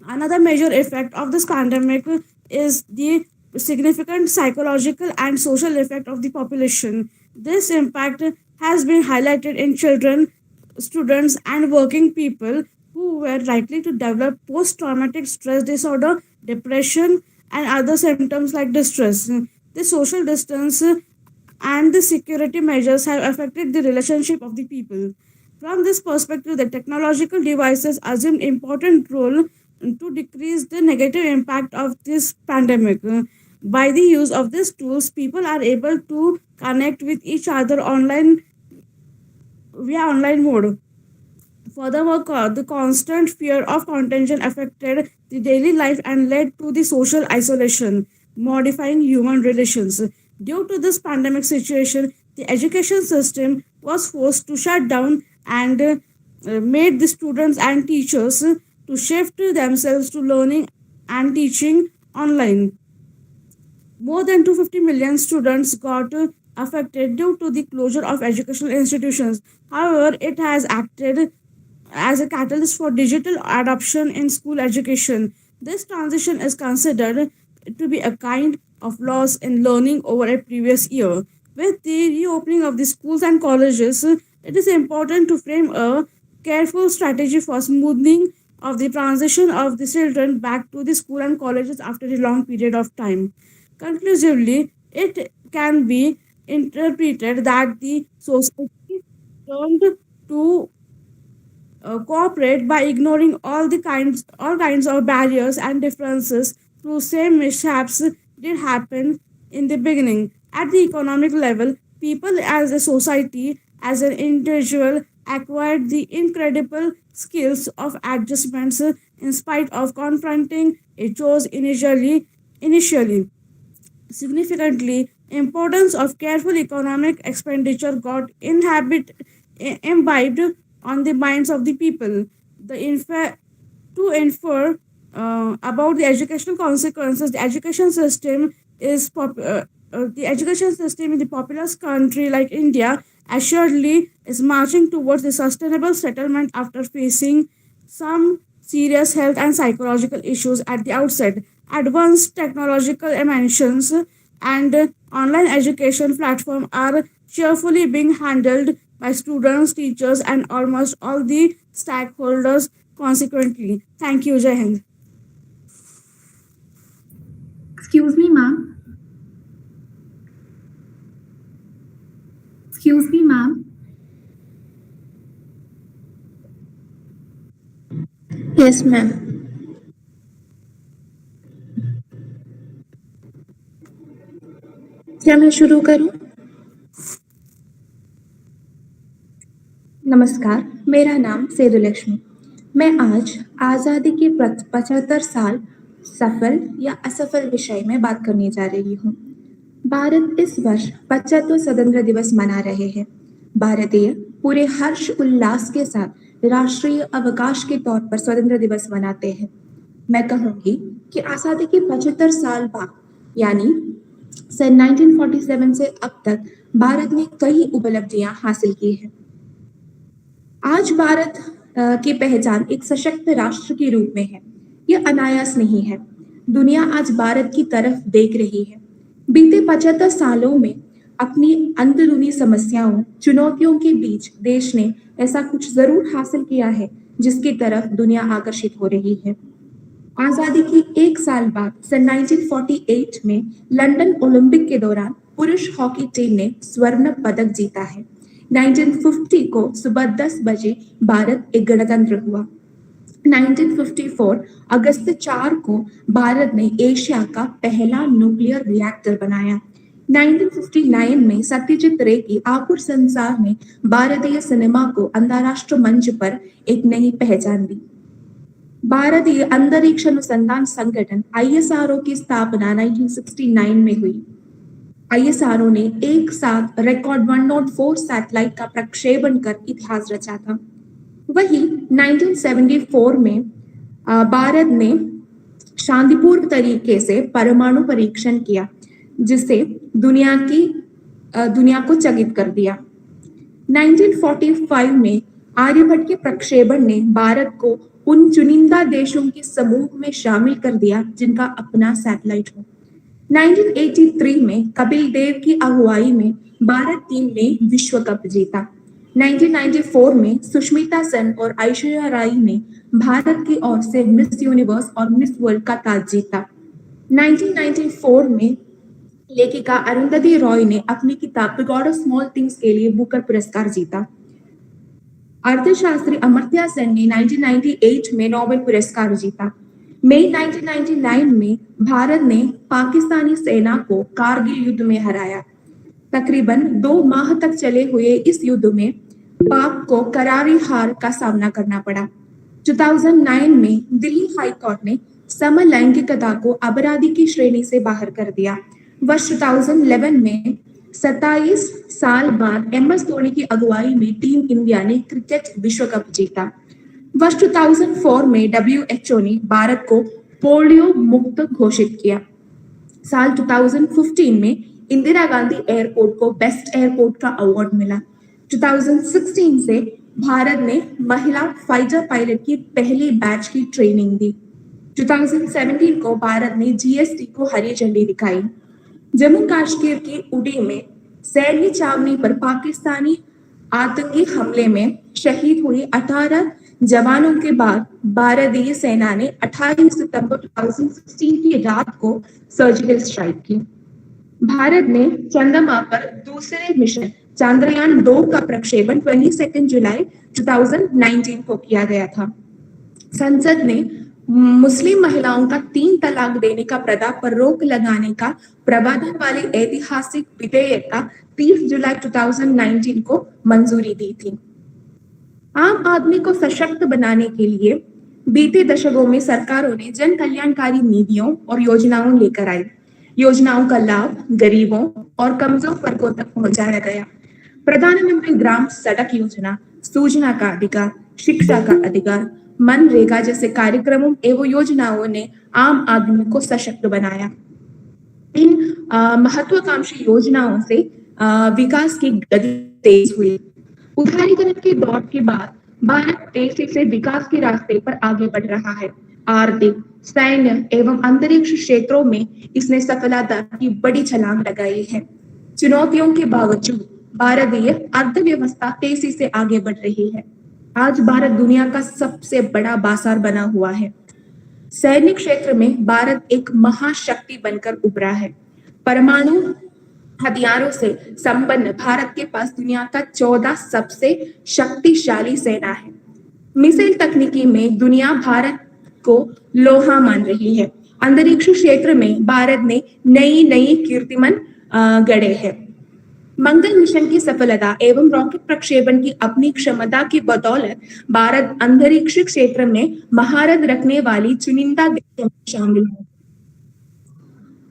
Another major effect of this pandemic is the significant psychological and social effect of the population. This impact has been highlighted in children, students, and working people who were likely to develop post traumatic stress disorder, depression, and other symptoms like distress. The social distance and the security measures have affected the relationship of the people. From this perspective, the technological devices assumed important role to decrease the negative impact of this pandemic. By the use of these tools, people are able to connect with each other online via online mode. Furthermore, the constant fear of contagion affected the daily life and led to the social isolation, modifying human relations. Due to this pandemic situation, the education system was forced to shut down and made the students and teachers to shift themselves to learning and teaching online. More than 250 million students got affected due to the closure of educational institutions. However, it has acted as a catalyst for digital adoption in school education. This transition is considered to be a kind of loss in learning over a previous year. With the reopening of the schools and colleges, it is important to frame a careful strategy for smoothing of the transition of the children back to the school and colleges after a long period of time. Conclusively, it can be interpreted that the society turned to cooperate by ignoring all kinds of barriers and differences through same mishaps did happen in the beginning. At the economic level, people as a society, as an individual, acquired the incredible skills of adjustments in spite of confronting a chores initially. Significantly, importance of careful economic expenditure got imbibed on the minds of the people. To infer about the educational consequences, the education system in the populous country like India assuredly is marching towards the sustainable settlement after facing some serious health and psychological issues at the outset. Advanced technological inventions and online education platforms are cheerfully being handled by students, teachers, and almost all the stakeholders consequently. Thank you, Jai Hind. Excuse me, ma'am. Excuse me, ma'am. Yes, ma'am. क्या मैं शुरू करूं? नमस्कार, मेरा नाम सेदुलक्ष्मी। मैं आज आज़ादी के 75 साल सफल या असफल विषय में बात करने जा रही हूँ। भारत इस वर्ष 75 स्वतंत्र दिवस मना रहे हैं। भारतीय पूरे हर्ष उल्लास के साथ राष्ट्रीय अवकाश के तौर पर स्वतंत्र दिवस मनाते हैं। मैं कहूँगी कि आज़ादी के 75 साल बाद यानी सन 1947 से अब तक भारत ने कई उपलब्धियां हासिल की हैं। आज भारत की पहचान एक सशक्त राष्ट्र के रूप में है। यह अनायास नहीं है। दुनिया आज भारत की तरफ देख रही है। बीते 75 सालों में अपनी अंदरूनी समस्याओं, चुनौतियों के बीच देश ने ऐसा कुछ जरूर हासिल किया है जिसकी तरफ दुनिया आकर्षित हो रही है। आजादी के एक साल बाद सन 1948 में लंदन ओलंपिक के दौरान पुरुष हॉकी टीम ने स्वर्ण पदक जीता है। 1950 को सुबह 10 बजे भारत एक गणतंत्र हुआ। 1954 अगस्त 4 को भारत ने एशिया का पहला न्यूक्लियर रिएक्टर बनाया। 1959 में सत्यजीत रे की आपुर संसार ने भारतीय सिनेमा को अंतर्राष्ट्रीय मंच पर एक नई पहचान दी। भारतीय अंतरिक्ष अनुसंधान संगठन ISRO की स्थापना 1969 में हुई। ISRO ने एक साथ रिकॉर्ड 104 सैटेलाइट का प्रक्षेपण कर इतिहास रचा था। वही 1974 में भारत ने शांतिपूर्ण तरीके से परमाणु परीक्षण किया, जिससे दुनिया को चकित कर दिया। 1945 में आर्यभट्ट के प्रक्षेपण ने भारत को उन चुनिंदा देशों के समूह में शामिल कर दिया जिनका अपना सैटेलाइट हो। 1983 में कपिल देव की अगुवाई में भारत टीम ने विश्व कप जीता। 1994 में सुष्मिता सेन और ऐश्वर्या राय ने भारत की ओर से मिस यूनिवर्स और मिस वर्ल्ड का ताज जीता। 1994 में लेखिका अरुंधति रॉय ने अपनी किताब the God of small things के लिए बुकर पुरस्कार जीता। अर्थशास्त्री अमर्त्य सेन ने 1998 में नोबेल पुरस्कार जीता। मई 1999 में भारत ने पाकिस्तानी सेना को कारगिल युद्ध में हराया। तकरीबन 2 माह तक चले हुए इस युद्ध में पाक को करारी हार का सामना करना पड़ा। 2009 में दिल्ली हाई कोर्ट ने समलैंगिकता को अपराधी की श्रेणी से बाहर कर दिया। वर्ष 2011 में 27 साल बाद MS धोनी की अगुवाई में टीम इंडिया ने क्रिकेट विश्व कप जीता। वर्ष 2004 में WHO ने भारत को पोलियो मुक्त घोषित किया। साल 2015 में इंदिरा गांधी एयरपोर्ट को बेस्ट एयरपोर्ट का अवार्ड मिला। 2016 से भारत ने महिला फाइटर पायलट की पहली बैच की ट्रेनिंग दी। 2017 को भारत ने GST को हरी झंडी दिखाई। जम्मू कश्मीर की उड़ी में सैन्य छावनी पर पाकिस्तानी आतंकी हमले में शहीद हुए 18 जवानों के बाद भारतीय सेना ने 28 सितंबर 2016 की रात को सर्जिकल स्ट्राइक की। भारत ने चंद्रमा पर दूसरे मिशन चंद्रयान 2 का प्रक्षेपण 22 जुलाई 2019 को किया गया था। संसद ने मुस्लिम महिलाओं का 3 तलाक देने का प्रथा पर रोक लगाने का प्रावधान वाले ऐतिहासिक विधेयक का 30 जुलाई 2019 को मंजूरी दी थी। आम आदमी को सशक्त बनाने के लिए बीते दशकों में सरकारों ने जन कल्याणकारी नीतियों और योजनाओं लेकर आई। योजनाओं का लाभ गरीबों और कमजोर वर्गों तक पहुंचाया गया। प्रधानमंत्री ग्राम सड़क योजना, सूचना का अधिकार, शिक्षा का अधिकार, मनरेगा जैसे कार्यक्रमों एवं योजनाओं ने आम आदमी को सशक्त बनाया। इन महत्वाकांक्षी योजनाओं से विकास की गति तेज हुई। उदारीकरण के दौर के बाद भारत तेजी से विकास के रास्ते पर आगे बढ़ रहा है। आर्थिक, सैन्य एवं अंतरिक्ष क्षेत्रों में इसने सफलता की बड़ी छलांग लगाई है। चुनौतियों के बावजूद भारतीय अर्थव्यवस्था तेजी से आगे बढ़ रही है। आज भारत दुनिया का सबसे बड़ा बाजार बना हुआ है। सैनिक क्षेत्र में भारत एक महाशक्ति बनकर उभरा है। परमाणु हथियारों से संपन्न भारत के पास दुनिया का 14 सबसे शक्तिशाली सेना है। मिसाइल तकनीकी में दुनिया भारत को लोहा मान रही है। अंतरिक्ष क्षेत्र में भारत ने नई कीर्तिमान गढ़े हैं। मंगल मिशन की सफलता एवं रॉकेट प्रक्षेपण की अपनी क्षमता की बदौलत भारत अंतरिक्ष क्षेत्र में महारत रखने वाली चुनिंदा देशों में शामिल है।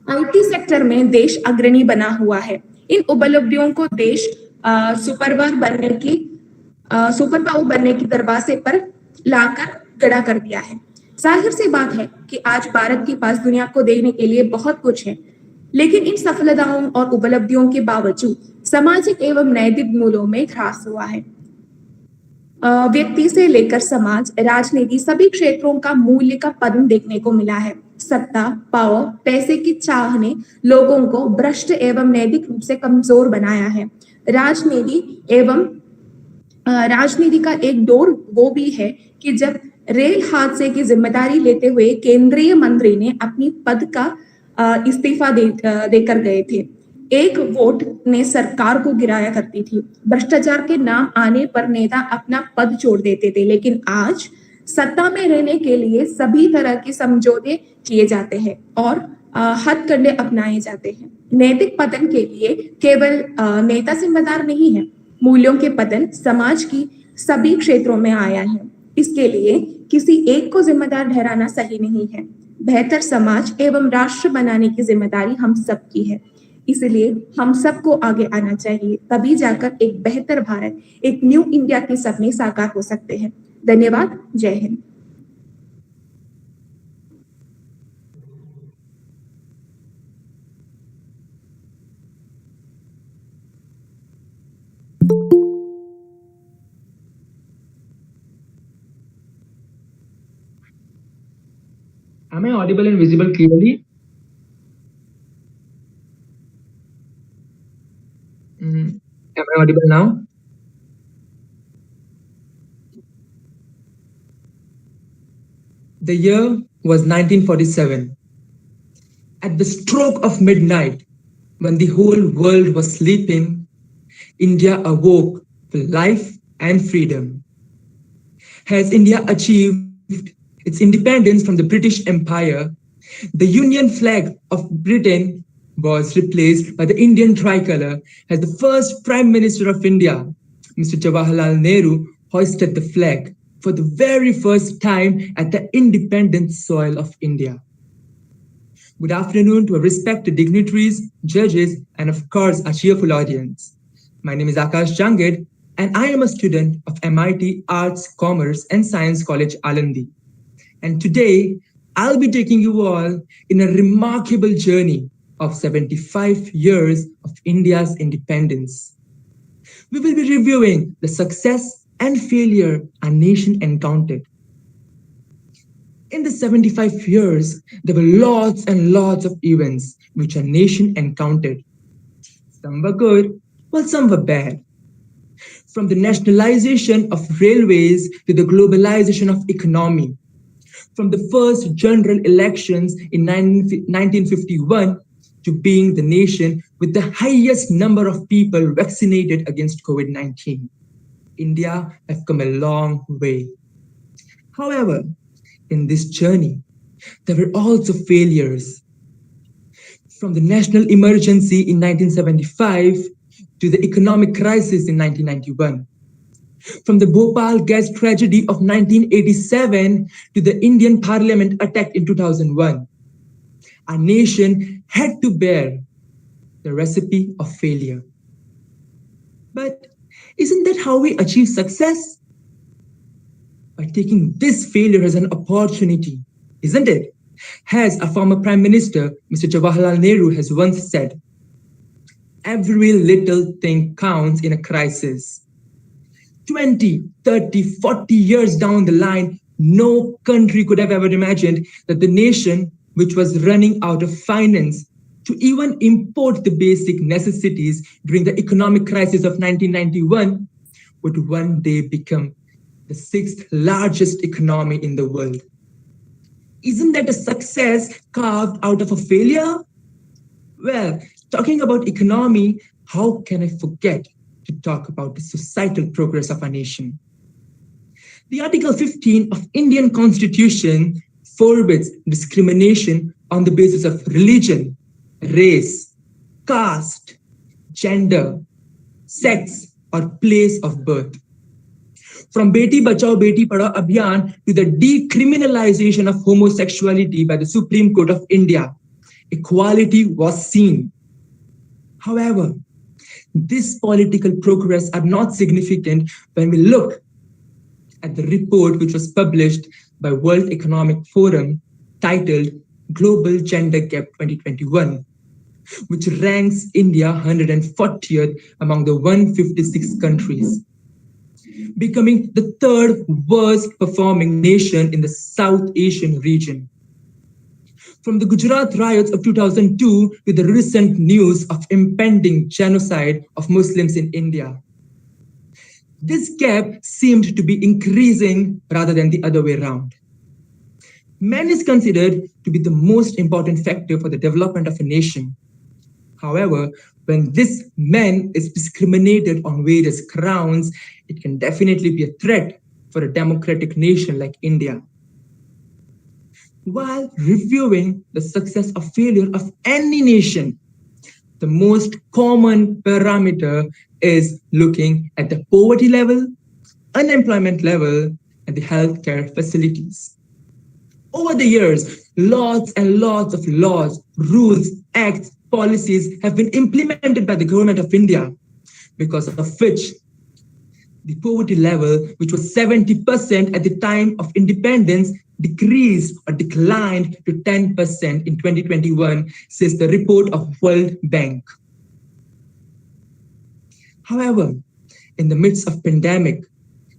IT सेक्टर में देश अग्रणी बना हुआ है। इन उपलब्धियों को देश सुपर पावर बनने की दरवाजे पर लाकर खड़ा कर दिया है। जाहिर सी बात है कि आज भारत के पास दुनिया को देने के लिए बहुत कुछ है, लेकिन इन सफलताओं और उपलब्धियों के बावजूद सामाजिक एवं नैतिक मूल्यों में ह्रास हुआ है। व्यक्ति से लेकर समाज, राजनीति सभी क्षेत्रों का मूल्य का पतन देखने को मिला है। सत्ता, पावर, पैसे की चाह ने लोगों को भ्रष्ट एवं नैतिक रूप से कमजोर बनाया है। राजनीति का एक दौर वो भी है कि जब रेल हादसे की जिम्मेदारी लेते हुए केंद्रीय मंत्री ने अपनी पद का इस्तीफा देकर गए थे। एक वोट ने सरकार को गिराया करती थी। भ्रष्टाचार के नाम आने पर नेता अपना पद छोड़ देते थे, लेकिन आज सत्ता में रहने के लिए सभी तरह के समझौते किए जाते हैं और हथकंडे अपनाए जाते हैं। नैतिक पतन के लिए केवल नेता जिम्मेदार नहीं है, मूल्यों के पतन समाज की सभी क्षेत्रों में आया है। इसके लिए किसी एक को जिम्मेदार ठहराना सही नहीं है। बेहतर समाज एवं राष्ट्र बनाने की जिम्मेदारी हम सबकी है, इसलिए हम सबको आगे आना चाहिए, तभी जाकर एक बेहतर भारत, एक न्यू इंडिया के सपने साकार हो सकते हैं। धन्यवाद। जय Hind. Am I audible and visible clearly? Am I audible now? The year was 1947. At the stroke of midnight, when the whole world was sleeping, India awoke for life and freedom. Has India achieved its independence from the British Empire, the Union flag of Britain was replaced by the Indian tricolor as the first Prime Minister of India, Mr. Jawaharlal Nehru, hoisted the flag for the very first time at the independent soil of India. Good afternoon to our respected dignitaries, judges, and of course, our cheerful audience. My name is Akash Jangid, and I am a student of MIT Arts, Commerce, and Science College, Alandi. And today, I'll be taking you all in a remarkable journey of 75 years of India's independence. We will be reviewing the success and failure our nation encountered. In the 75 years, there were lots and lots of events which our nation encountered. Some were good, while some were bad. From the nationalization of railways to the globalization of economy, from the first general elections in 1951 to being the nation with the highest number of people vaccinated against COVID-19. India has come a long way. However, in this journey, there were also failures. From the national emergency in 1975 to the economic crisis in 1991. From the Bhopal gas tragedy of 1987 to the Indian Parliament attack in 2001, our nation had to bear the recipe of failure. But isn't that how we achieve success? By taking this failure as an opportunity, isn't it? As our former Prime Minister, Mr. Jawaharlal Nehru, has once said, every little thing counts in a crisis. 20, 30, 40 years down the line, no country could have ever imagined that the nation, which was running out of finance to even import the basic necessities during the economic crisis of 1991, would one day become the 6th largest economy in the world. Isn't that a success carved out of a failure? Well, talking about economy, how can I forget to talk about the societal progress of our nation? The Article 15 of Indian Constitution forbids discrimination on the basis of religion, race, caste, gender, sex, or place of birth. From Beti Bachao Beti Padhao Abhiyan to the decriminalization of homosexuality by the Supreme Court of India, equality was seen. However, this political progress are not significant when we look at the report which was published by World Economic Forum titled Global Gender Gap 2021, which ranks India 140th among the 156 countries, becoming the 3rd worst performing nation in the South Asian region. From the Gujarat riots of 2002 to the recent news of impending genocide of Muslims in India. This gap seemed to be increasing rather than the other way around. Man is considered to be the most important factor for the development of a nation. However, when this man is discriminated on various grounds, it can definitely be a threat for a democratic nation like India. While reviewing the success or failure of any nation, the most common parameter is looking at the poverty level, unemployment level, and the healthcare facilities. Over the years, lots and lots of laws, rules, acts, policies have been implemented by the government of India, because of which the poverty level, which was 70% at the time of independence, decreased or declined to 10% in 2021, says the report of World Bank. However, in the midst of pandemic,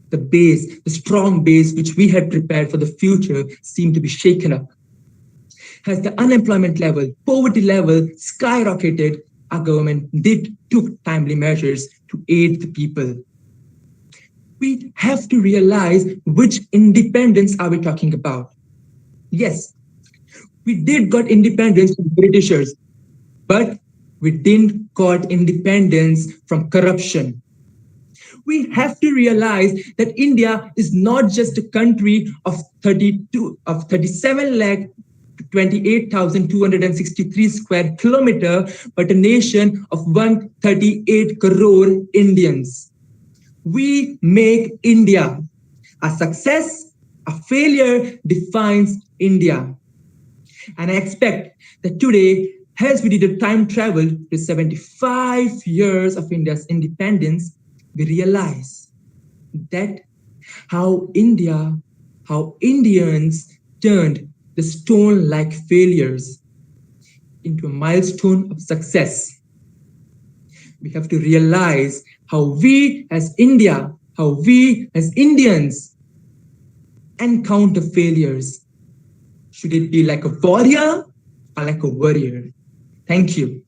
the strong base which we had prepared for the future seemed to be shaken up. As the unemployment level, poverty level skyrocketed, our government took timely measures to aid the people. We have to realize which independence are we talking about. Yes, we did got independence from Britishers, but we didn't got independence from corruption. We have to realize that India is not just a country of 37 lakh 28,263 square kilometer, but a nation of 138 crore Indians. We make India. A success, a failure defines India. And I expect that today, as we did a time travel to 75 years of India's independence, we realize that how Indians turned the stone-like failures into a milestone of success. We have to realize how we as India, how we as Indians encounter failures. Should it be like a warrior or like a warrior? Thank you.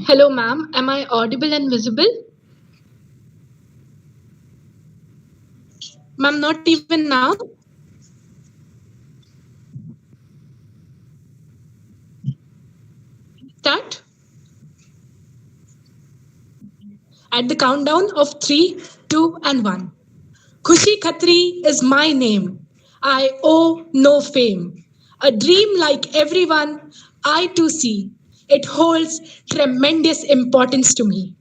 Hello, ma'am. Am I audible and visible? Ma'am, not even now? Start. At the countdown of 3, 2, and 1. Khushi Khatri is my name. I owe no fame. A dream like everyone, I too see. It holds tremendous importance to me.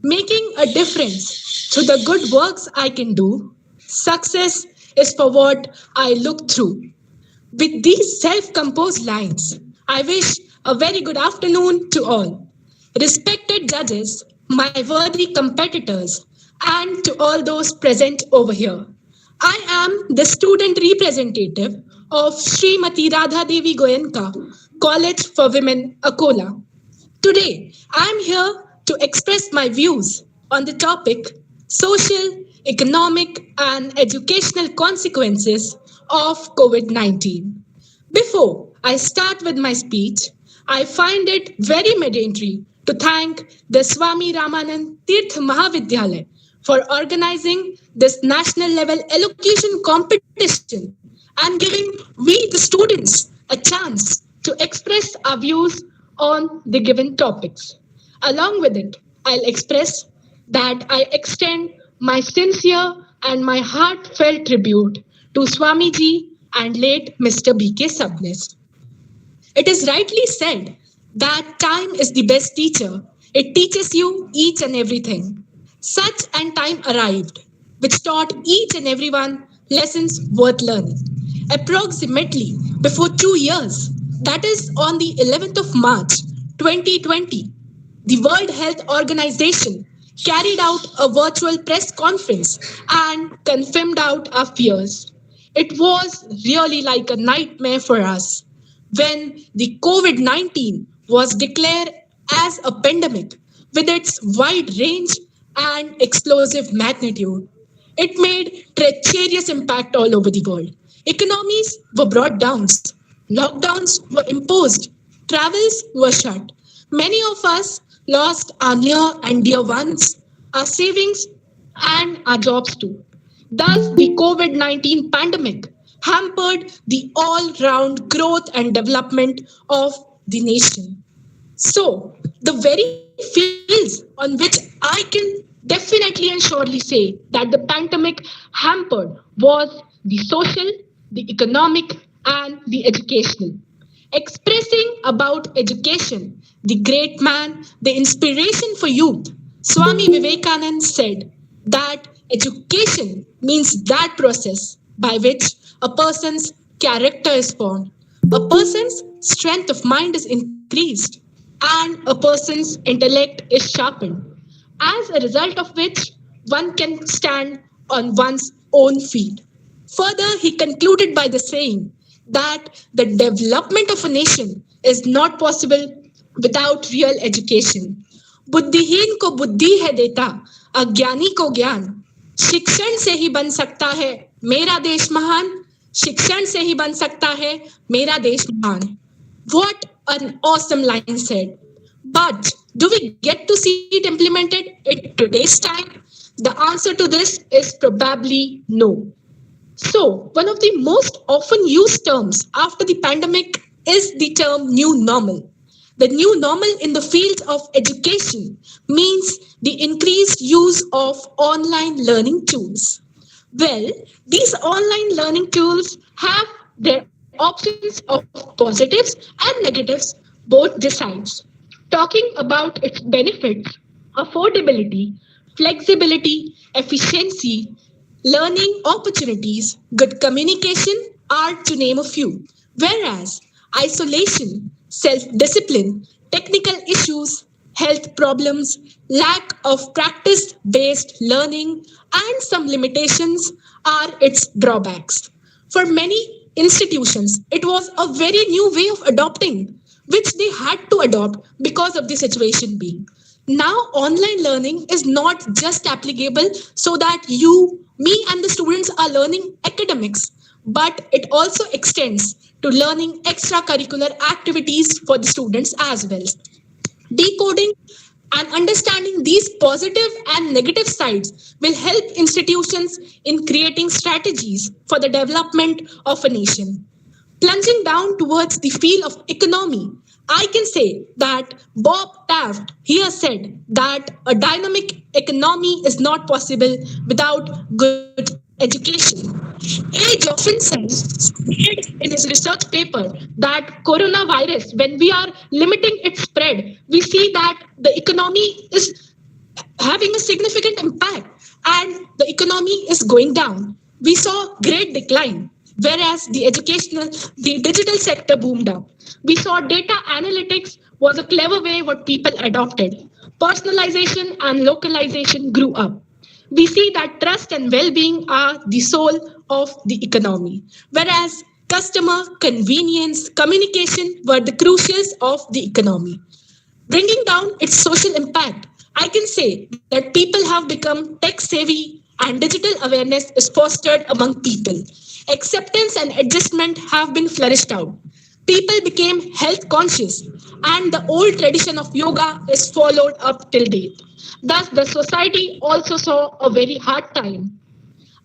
Making a difference through the good works I can do. Success is for what I look through. With these self-composed lines, I wish a very good afternoon to all. Respected judges, my worthy competitors, and to all those present over here. I am the student representative of Srimati Radha Devi Goenka, College for Women, Akola. Today, I am here to express my views on the topic social, economic, and educational consequences of COVID-19. Before I start with my speech, I find it very mandatory to thank the Swami Ramanand Teerth Mahavidyalay for organizing this national level elocution competition and giving we the students a chance to express our views on the given topics. Along with it, I'll express that I extend my sincere and my heartfelt tribute to Swamiji and late Mr. B.K. Sabnis. It is rightly said that time is the best teacher. It teaches you each and everything. Such an time arrived which taught each and everyone lessons worth learning. Approximately before 2 years, that is on the 11th of March 2020, the World Health Organization carried out a virtual press conference and confirmed out our fears. It was really like a nightmare for us when the COVID 19 was declared as a pandemic with its wide range and explosive magnitude. It made treacherous impact all over the world. Economies were brought down, lockdowns were imposed, travels were shut. Many of us lost our near and dear ones, our savings, and our jobs too. Thus, the COVID 19 pandemic hampered the all round growth and development of the nation. So, the very fields on which I can definitely and surely say that the pandemic hampered was the social, the economic, and the educational. Expressing about education, the great man, the inspiration for youth, Swami Vivekanand said that education means that process by which a person's character is formed, a person's strength of mind is increased, and a person's intellect is sharpened, as a result of which one can stand on one's own feet. Further, he concluded by the saying that the development of a nation is not possible without real education. बुद्धिहीन को बुद्धि है देता, अज्ञानी को ज्ञान. शिक्षण से ही बन सकता है मेरा देश महान, शिक्षण से ही बन सकता है मेरा देश महान. What an awesome line said. But do we get to see it implemented in today's time? The answer to this is probably no. So, one of the most often used terms after the pandemic is the term new normal. The new normal in the field of education means the increased use of online learning tools. Well, these online learning tools have their options of positives and negatives, both the sides. Talking about its benefits, affordability, flexibility, efficiency, learning opportunities, good communication are to name a few. Whereas isolation, self-discipline, technical issues, health problems, lack of practice-based learning, and some limitations are its drawbacks. For many institutions, it was a very new way of adopting, which they had to adopt because of the situation being. Now, online learning is not just applicable so that you, me, and the students are learning academics, but it also extends to learning extracurricular activities for the students as well. Decoding and understanding these positive and negative sides will help institutions in creating strategies for the development of a nation. Plunging down towards the field of economy, I can say that Bob Taft here said that a dynamic economy is not possible without good education. A. Joffin said in his research paper that coronavirus, when we are limiting its spread, we see that the economy is having a significant impact and the economy is going down. We saw great decline, whereas the digital sector boomed up. We saw data analytics was a clever way what people adopted. Personalization and localization grew up. We see that trust and well-being are the soul of the economy, whereas customer, convenience, communication were the crucials of the economy. Bringing down its social impact, I can say that people have become tech-savvy and digital awareness is fostered among people. Acceptance and adjustment have been flourished out. People became health conscious and the old tradition of yoga is followed up till date. Thus, the society also saw a very hard time.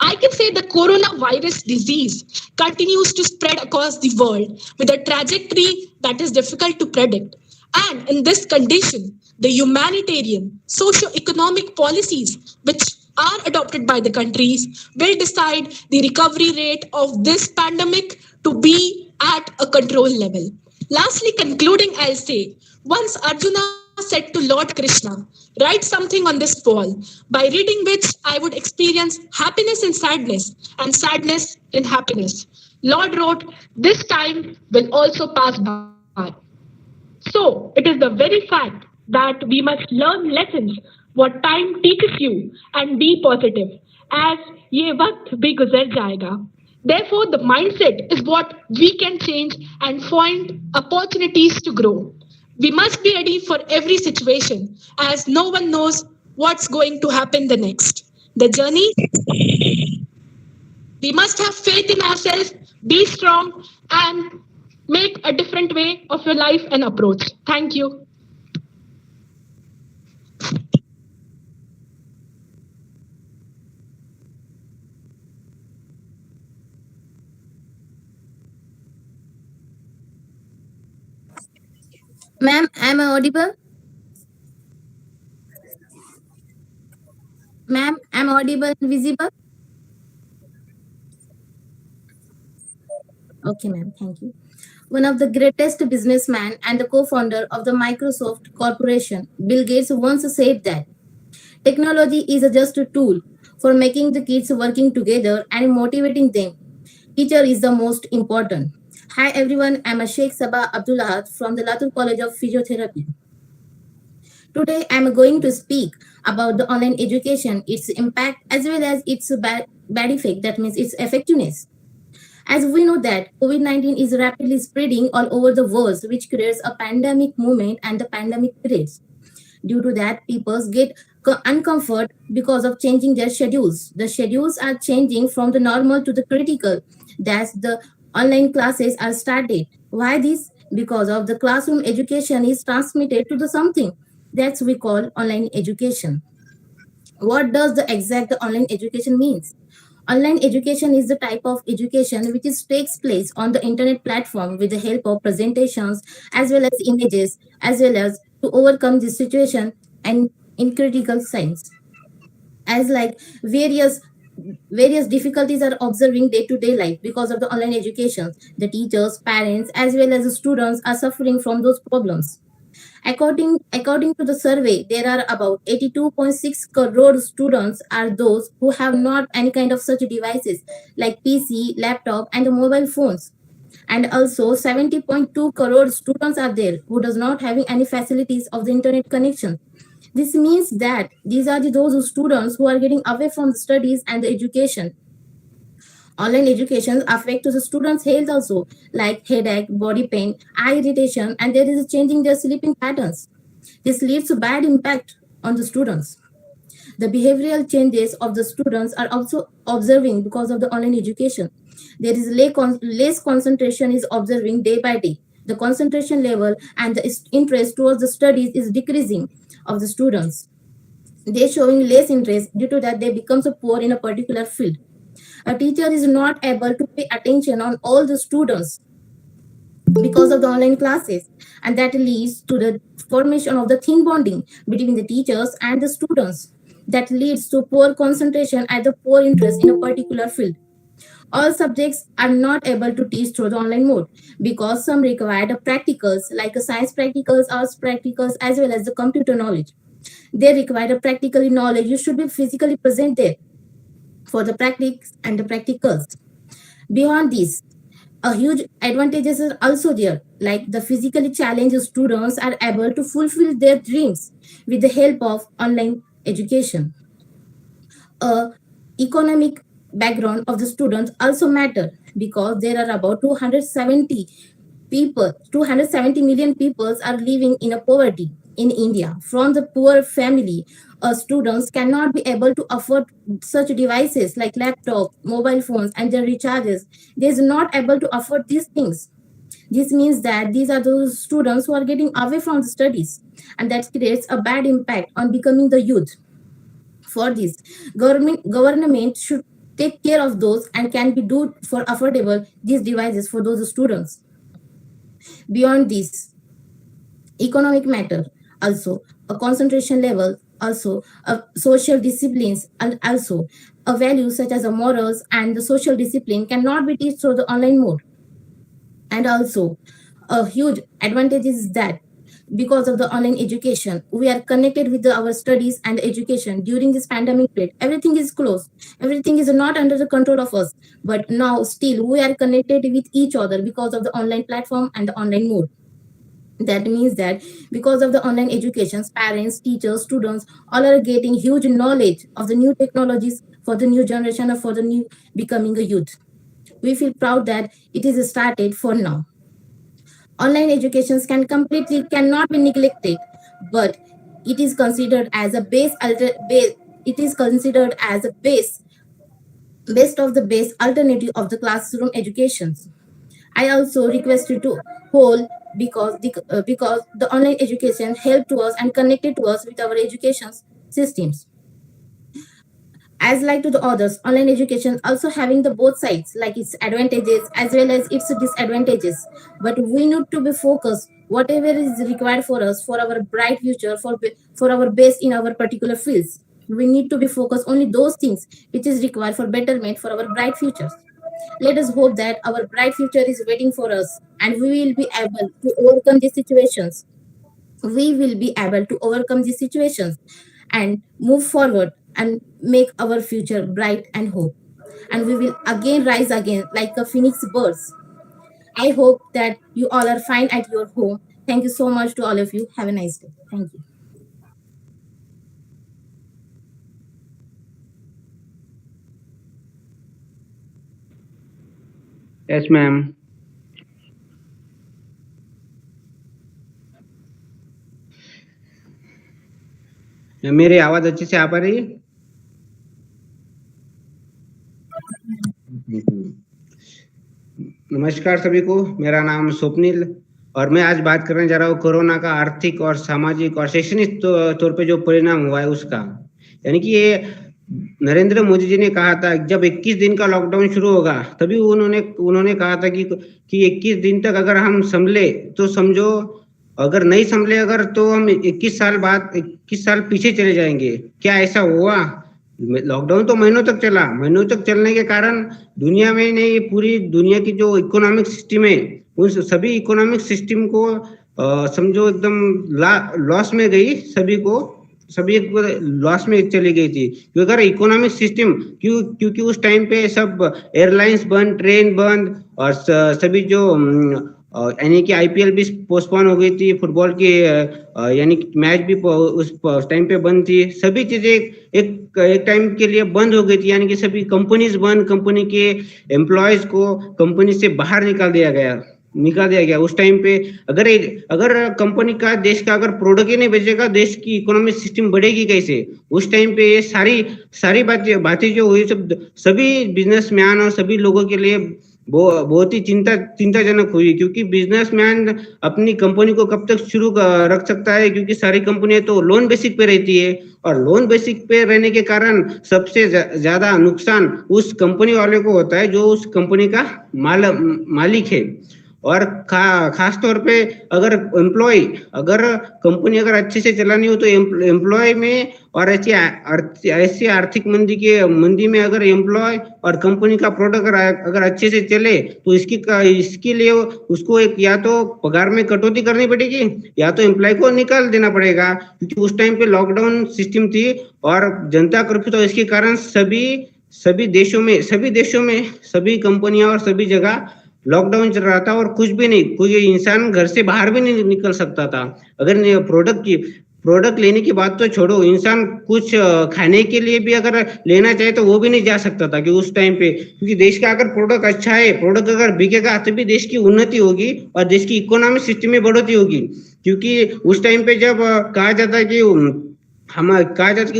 I can say the coronavirus disease continues to spread across the world with a trajectory that is difficult to predict. And in this condition, the humanitarian, socio-economic policies which are adopted by the countries will decide the recovery rate of this pandemic to be at a control level. Lastly, concluding, I'll say, once Arjuna said to Lord Krishna, "Write something on this wall, by reading which I would experience happiness in sadness and sadness in happiness." Lord wrote, "This time will also pass by." So it is the very fact that we must learn lessons what time teaches you and be positive, as ye waqt bhi guzar jayega. Therefore, the mindset is what we can change and find opportunities to grow. We must be ready for every situation, as no one knows what's going to happen the next. The journey, we must have faith in ourselves, be strong, and make a different way of your life and approach. Thank you. Ma'am, am I audible? Ma'am, am I audible and visible? Okay, ma'am, thank you. One of the greatest businessmen and the co-founder of the Microsoft Corporation, Bill Gates, once said that technology is just a tool for making the kids working together and motivating them. Teacher is the most important. Hi everyone, I'm Sheikh Sabah Abdullah from the Latur College of Physiotherapy. Today I'm going to speak about the online education, its impact as well as its bad effect, that means its effectiveness. As we know that COVID-19 is rapidly spreading all over the world, which creates a pandemic movement and the pandemic periods. Due to that, people get uncomfort because of changing their schedules. The schedules are changing from the normal to the critical. That's the online classes are started. Why this? Because of the classroom education is transmitted to the something that's we call online education. What does the exact online education means? Online education is the type of education which takes place on the internet platform with the help of presentations as well as images, as well as to overcome this situation and in critical science. As like various difficulties are observing day-to-day life because of the online education. The teachers, parents, as well as the students are suffering from those problems. According to the survey, there are about 82.6 crore students are those who have not any kind of such devices like PC, laptop, and the mobile phones. And also 70.2 crore students are there who does not having any facilities of the internet connection. This means that these are those students who are getting away from the studies and the education. Online education affects the students' health also, like headache, body pain, eye irritation, and there is a changing their sleeping patterns. This leads to bad impact on the students. The behavioral changes of the students are also observing because of the online education. There is less concentration is observing day by day. The concentration level and the interest towards the studies is decreasing of the students. They're showing less interest. Due to that, they become so poor in a particular field. A teacher is not able to pay attention on all the students because of the online classes, and that leads to the formation of the thin bonding between the teachers and the students. That leads to poor concentration and the poor interest in a particular field. All subjects are not able to teach through the online mode because some require the practicals like science practicals, arts practicals, as well as the computer knowledge. They require the practical knowledge. You should be physically present there for the practice and the practicals. Beyond this, a huge advantages are also there, like the physically challenged students are able to fulfill their dreams with the help of online education. Economic background of the students also matter because there are about 270 million people are living in a poverty in India. From the poor family, students cannot be able to afford such devices like laptop, mobile phones, and their recharges. They are not able to afford these things. This means that these are those students who are getting away from the studies, and that creates a bad impact on becoming the youth. For this, government should take care of those and can be do for affordable these devices for those students. Beyond this, economic matter also, a concentration level also, social disciplines, and also a value such as a morals and the social discipline cannot be taught through the online mode. And also a huge advantage is that because of the online education. We are connected with our studies and education during this pandemic period. Everything is closed. Everything is not under the control of us. But now still we are connected with each other because of the online platform and the online mode. That means that because of the online education, parents, teachers, students, all are getting huge knowledge of the new technologies for the new generation or for the new becoming a youth. We feel proud that it is started for now. Online education cannot be neglected, but it is considered as a best of the best alternative of the classroom educations. I also request you to hold because the online education helped to us and connected to us with our education systems. As like to the others, online education also having the both sides, like its advantages as well as its disadvantages. But we need to be focused whatever is required for us for our bright future, for our best in our particular fields. We need to be focused only those things which is required for betterment for our bright futures. Let us hope that our bright future is waiting for us and we will be able to overcome these situations. We will be able to overcome these situations and move forward and make our future bright and hope. And we will again rise again like a phoenix birds. I hope that you all are fine at your home. Thank you so much to all of you. Have a nice day. Thank you. Yes, ma'am. मेरी आवाज अच्छी से आ पा रही है? नमस्कार सभी को, मेरा नाम स्वप्निल और मैं आज बात करने जा रहा हूँ कोरोना का आर्थिक और सामाजिक और शैक्षणिक तौर पे जो परिणाम हुआ है उसका। यानी कि ये नरेंद्र मोदी जी ने कहा था जब 21 दिन का लॉकडाउन शुरू होगा तभी उन्होंने कहा था कि 21 दिन तक अगर हम संभले तो समझो, अगर नहीं संभले अगर तो हम 21 साल पीछे चले जाएंगे। क्या ऐसा हुआ? लॉकडाउन तो महीनों तक चलने के कारण दुनिया में नहीं, पूरी दुनिया की जो इकोनॉमिक सिस्टम है उन सभी इकोनॉमिक सिस्टम को समझो एकदम लॉस में गई, सभी लॉस में चली गई थी। क्योंकि अगर इकोनॉमिक सिस्टम क्योंकि उस टाइम पे सब एयरलाइंस बंद, ट्रेन बंद और सभी जो यानी कि आईपीएल भी पोस्टपोन हो गई थी, फुटबॉल की यानी मैच भी उस टाइम पे बंद थी, सभी चीजें एक टाइम के लिए बंद हो गई थी। यानी कि सभी कंपनीज बंद, कंपनी के एम्प्लॉयज को कंपनी से बाहर निकाल दिया गया। उस टाइम पे अगर कंपनी का देश का अगर प्रोडक्ट ही नहीं बेचेगा, देश की इकोनॉमिक सिस्टम बढ़ेगी कैसे? उस टाइम पे ये सारी बातें जो हुई सभी बिजनेसमैन और सभी लोगों के लिए बहुत ही चिंताजनक हुई। क्योंकि बिजनेसमैन अपनी कंपनी को कब तक शुरू रख सकता है, क्योंकि सारी कंपनियां तो लोन बेसिक पे रहती है और लोन बेसिक पे रहने के कारण सबसे ज्यादा नुकसान उस कंपनी वाले को होता है जो उस कंपनी का मालिक है। और खास तौर पे अगर कंपनी अगर अच्छे से चलानी हो तो एम्प्लॉय में, और ऐसी आर्थिक मंदी में अगर एम्प्लॉय और कंपनी का प्रोडक्ट अगर अच्छे से चले तो इसके लिए उसको या तो पगार में कटौती करनी पड़ेगी या तो एम्प्लॉय को निकाल देना पड़ेगा। क्योंकि उस टाइम पे लॉकडाउन सिस्टम थी और जनता कर्फ्यू, तो इसके कारण सभी देशों में सभी कंपनियां और सभी जगह लॉकडाउन चल रहा था और कुछ भी नहीं, कोई इंसान घर से बाहर भी नहीं निकल सकता था। अगर प्रोडक्ट लेने की बात तो छोड़ो, इंसान कुछ खाने के लिए भी अगर लेना चाहे तो वो भी नहीं जा सकता था कि उस टाइम पे, क्योंकि देश का अगर प्रोडक्ट अच्छा है, प्रोडक्ट अगर बिकेगा तभी देश की उन्नति होगी और देश की इकोनॉमिक सिस्टम में बढ़ोतरी होगी। क्योंकि उस टाइम पे जब कहा जाता कि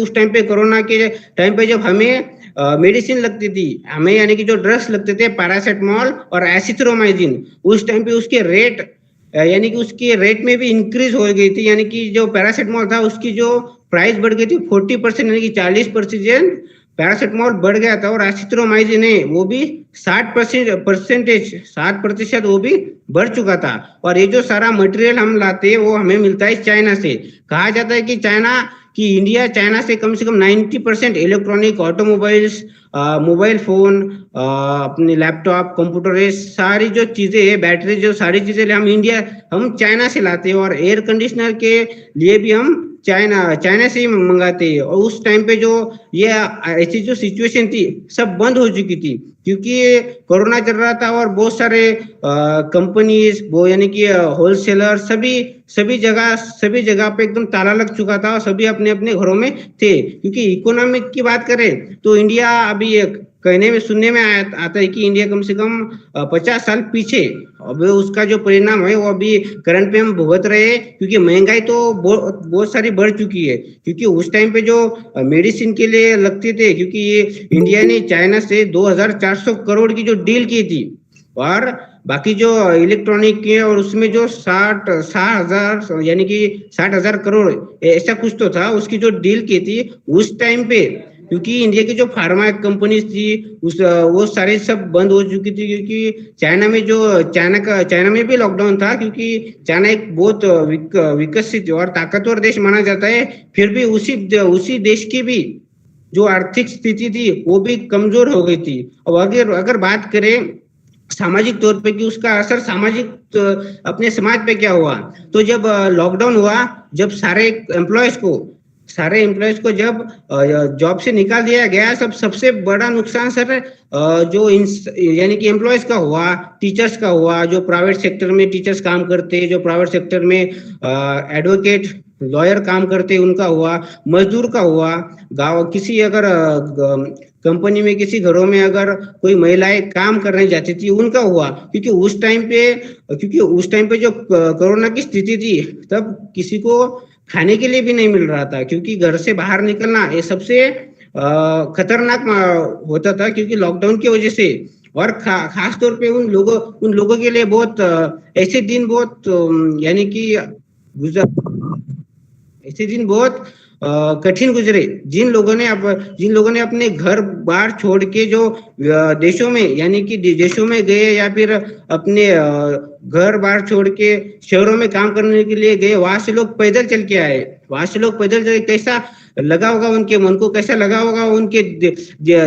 उस टाइम पे कोरोना के टाइम पे जब हमें मेडिसिन लगती थी, हमें यानी कि जो ड्रग्स लगते थे पैरासिटामोल और एसिथ्रोमाइसिन, उस टाइम पे उसके रेट में भी इंक्रीज हो गई थी। यानी कि जो पैरासिटामोल था उसकी जो प्राइस बढ़ गई थी 40%, यानी कि 40% पैरासिटामोल बढ़ गया था और एसिथ्रोमाइसिन है वो भी 60% वो भी बढ़ चुका था। और ये जो सारा मटेरियल हम लाते हैं वो हमें मिलता है चाइना से। कहा जाता है कि कि इंडिया चाइना से कम 90% इलेक्ट्रॉनिक, ऑटोमोबाइल्स, मोबाइल फोन, अपने लैपटॉप, कंप्यूटर, ये सारी जो चीजें है, बैटरी, जो सारी चीजें हम चाइना से लाते हैं। और एयर कंडीशनर के लिए भी हम चाइना से ही मंगाते हैं। और उस टाइम पे जो ये ऐसी जो सिचुएशन थी सब बंद हो चुकी थी, क्योंकि कोरोना चल रहा था और बहुत सारे कंपनीज, वो यानी कि होलसेलर, सभी जगह पे एकदम ताला लग चुका था और सभी अपने अपने घरों में थे। क्योंकि इकोनॉमिक की बात करें तो इंडिया अभी कहने में सुनने में आता है कि इंडिया कम से कम 50 साल पीछे। अब उसका जो परिणाम है वो अभी करंट पे हम भुगत रहे हैं, क्योंकि महंगाई तो बहुत सारी बढ़ चुकी है। क्योंकि उस टाइम पे जो मेडिसिन के लिए लगते थे, क्योंकि ये इंडिया ने चाइना से 2400 करोड़ की जो डील की थी, और बाकी जो इलेक्ट्रॉनिक के और उसमें जो 60,000 यानी कि 60,000 करोड़ ऐसा कुछ तो था, उसकी जो डील की थी उस टाइम पे, क्योंकि इंडिया की जो फार्मा कंपनीज थी वो सारे सब बंद हो चुकी थी। क्योंकि चाइना में भी लॉकडाउन था, क्योंकि चाइना एक बहुत विकसित और ताकतवर देश माना जाता है। फिर भी उसी देश की भी जो आर्थिक स्थिति थी वो भी कमजोर हो गई थी। अब अगर बात करें सामाजिक तौर पे कि उसका असर अपने समाज पे क्या हुआ, तो जब लॉकडाउन हुआ, जब सारे एम्प्लॉयज को जब जॉब से निकाल दिया गया, सबसे बड़ा नुकसान सर जो यानी कि एम्प्लॉयज का हुआ, टीचर्स का हुआ, जो प्राइवेट सेक्टर में टीचर्स काम करते, जो प्राइवेट सेक्टर में एडवोकेट, लॉयर काम करते, उनका हुआ, मजदूर का हुआ, गाँव किसी अगर कंपनी में किसी घरों में अगर कोई महिलाएं काम करने जाती थी उनका हुआ। क्योंकि उस टाइम पे जो कोरोना की स्थिति थी तब किसी को खाने के लिए भी नहीं मिल रहा था, क्योंकि घर से बाहर निकलना ये सबसे खतरनाक होता था, क्योंकि लॉकडाउन की वजह से। और खास तौर पे उन लोगों के लिए बहुत ऐसे दिन यानी कि ऐसे दिन बहुत कठिन गुजरे, जिन लोगों ने अपने घर बार छोड़ के जो देशों में गए, या फिर अपने घर बार छोड़ के शहरों में काम करने के लिए गए, वहां से लोग पैदल चल के आए। कैसा लगा होगा उनके मन को, कैसा लगा होगा उनके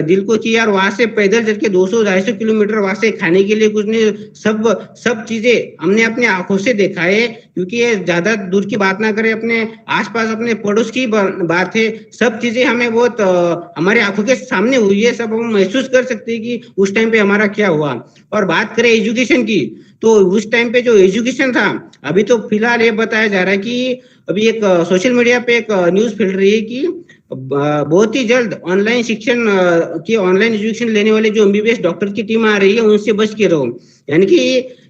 दिल को कि यार वहां से पैदल चल के 200-250 किलोमीटर, वहां से खाने के लिए कुछ नहीं, सब चीजें हमने अपने आंखों से देखा है। क्योंकि ये ज्यादा दूर की बात ना करें, अपने आसपास अपने पड़ोस की बात है, सब चीजें हमें बहुत हमारे आंखों के सामने हुई है, सब हम महसूस कर सकते हैं कि उस टाइम पे हमारा क्या हुआ। और बात करें एजुकेशन की, तो उस टाइम पे जो एजुकेशन था, अभी तो फिलहाल ये बताया जा रहा है कि अभी एक सोशल मीडिया पे एक न्यूज फैल रही है कि बहुत ही जल्द ऑनलाइन एजुकेशन लेने वाले जो एमबीबीएस डॉक्टर की टीम आ रही है, उनसे बच के रहो। यानी कि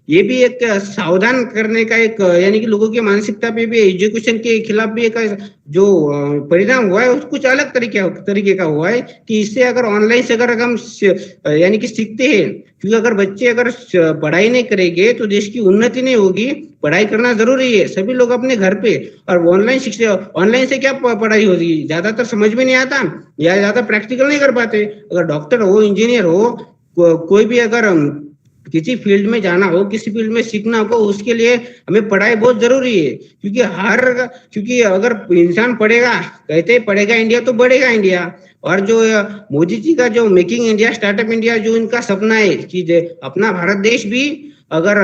ये भी एक सावधान करने का एक, यानी कि लोगों की मानसिकता पे भी एजुकेशन के खिलाफ भी एक जो परिणाम हुआ है कुछ अलग तरीके का हुआ है। कि इससे अगर ऑनलाइन से अगर हम यानी कि सीखते हैं, क्योंकि अगर बच्चे अगर पढ़ाई नहीं करेंगे तो देश की उन्नति नहीं होगी। पढ़ाई करना जरूरी है, सभी लोग अपने घर पे। और ऑनलाइन से क्या पढ़ाई होगी, ज्यादातर समझ में नहीं आता या ज्यादा प्रैक्टिकल नहीं कर पाते। अगर डॉक्टर हो, इंजीनियर हो, कोई भी अगर किसी फील्ड में जाना हो, किसी फील्ड में सीखना हो, उसके लिए हमें पढ़ाई बहुत जरूरी है। क्योंकि अगर इंसान पढ़ेगा, कहते हैं पढ़ेगा इंडिया तो बढ़ेगा इंडिया। और जो मोदी जी का जो मेकिंग इंडिया, स्टार्टअप इंडिया, जो इनका सपना है कि अपना भारत देश भी अगर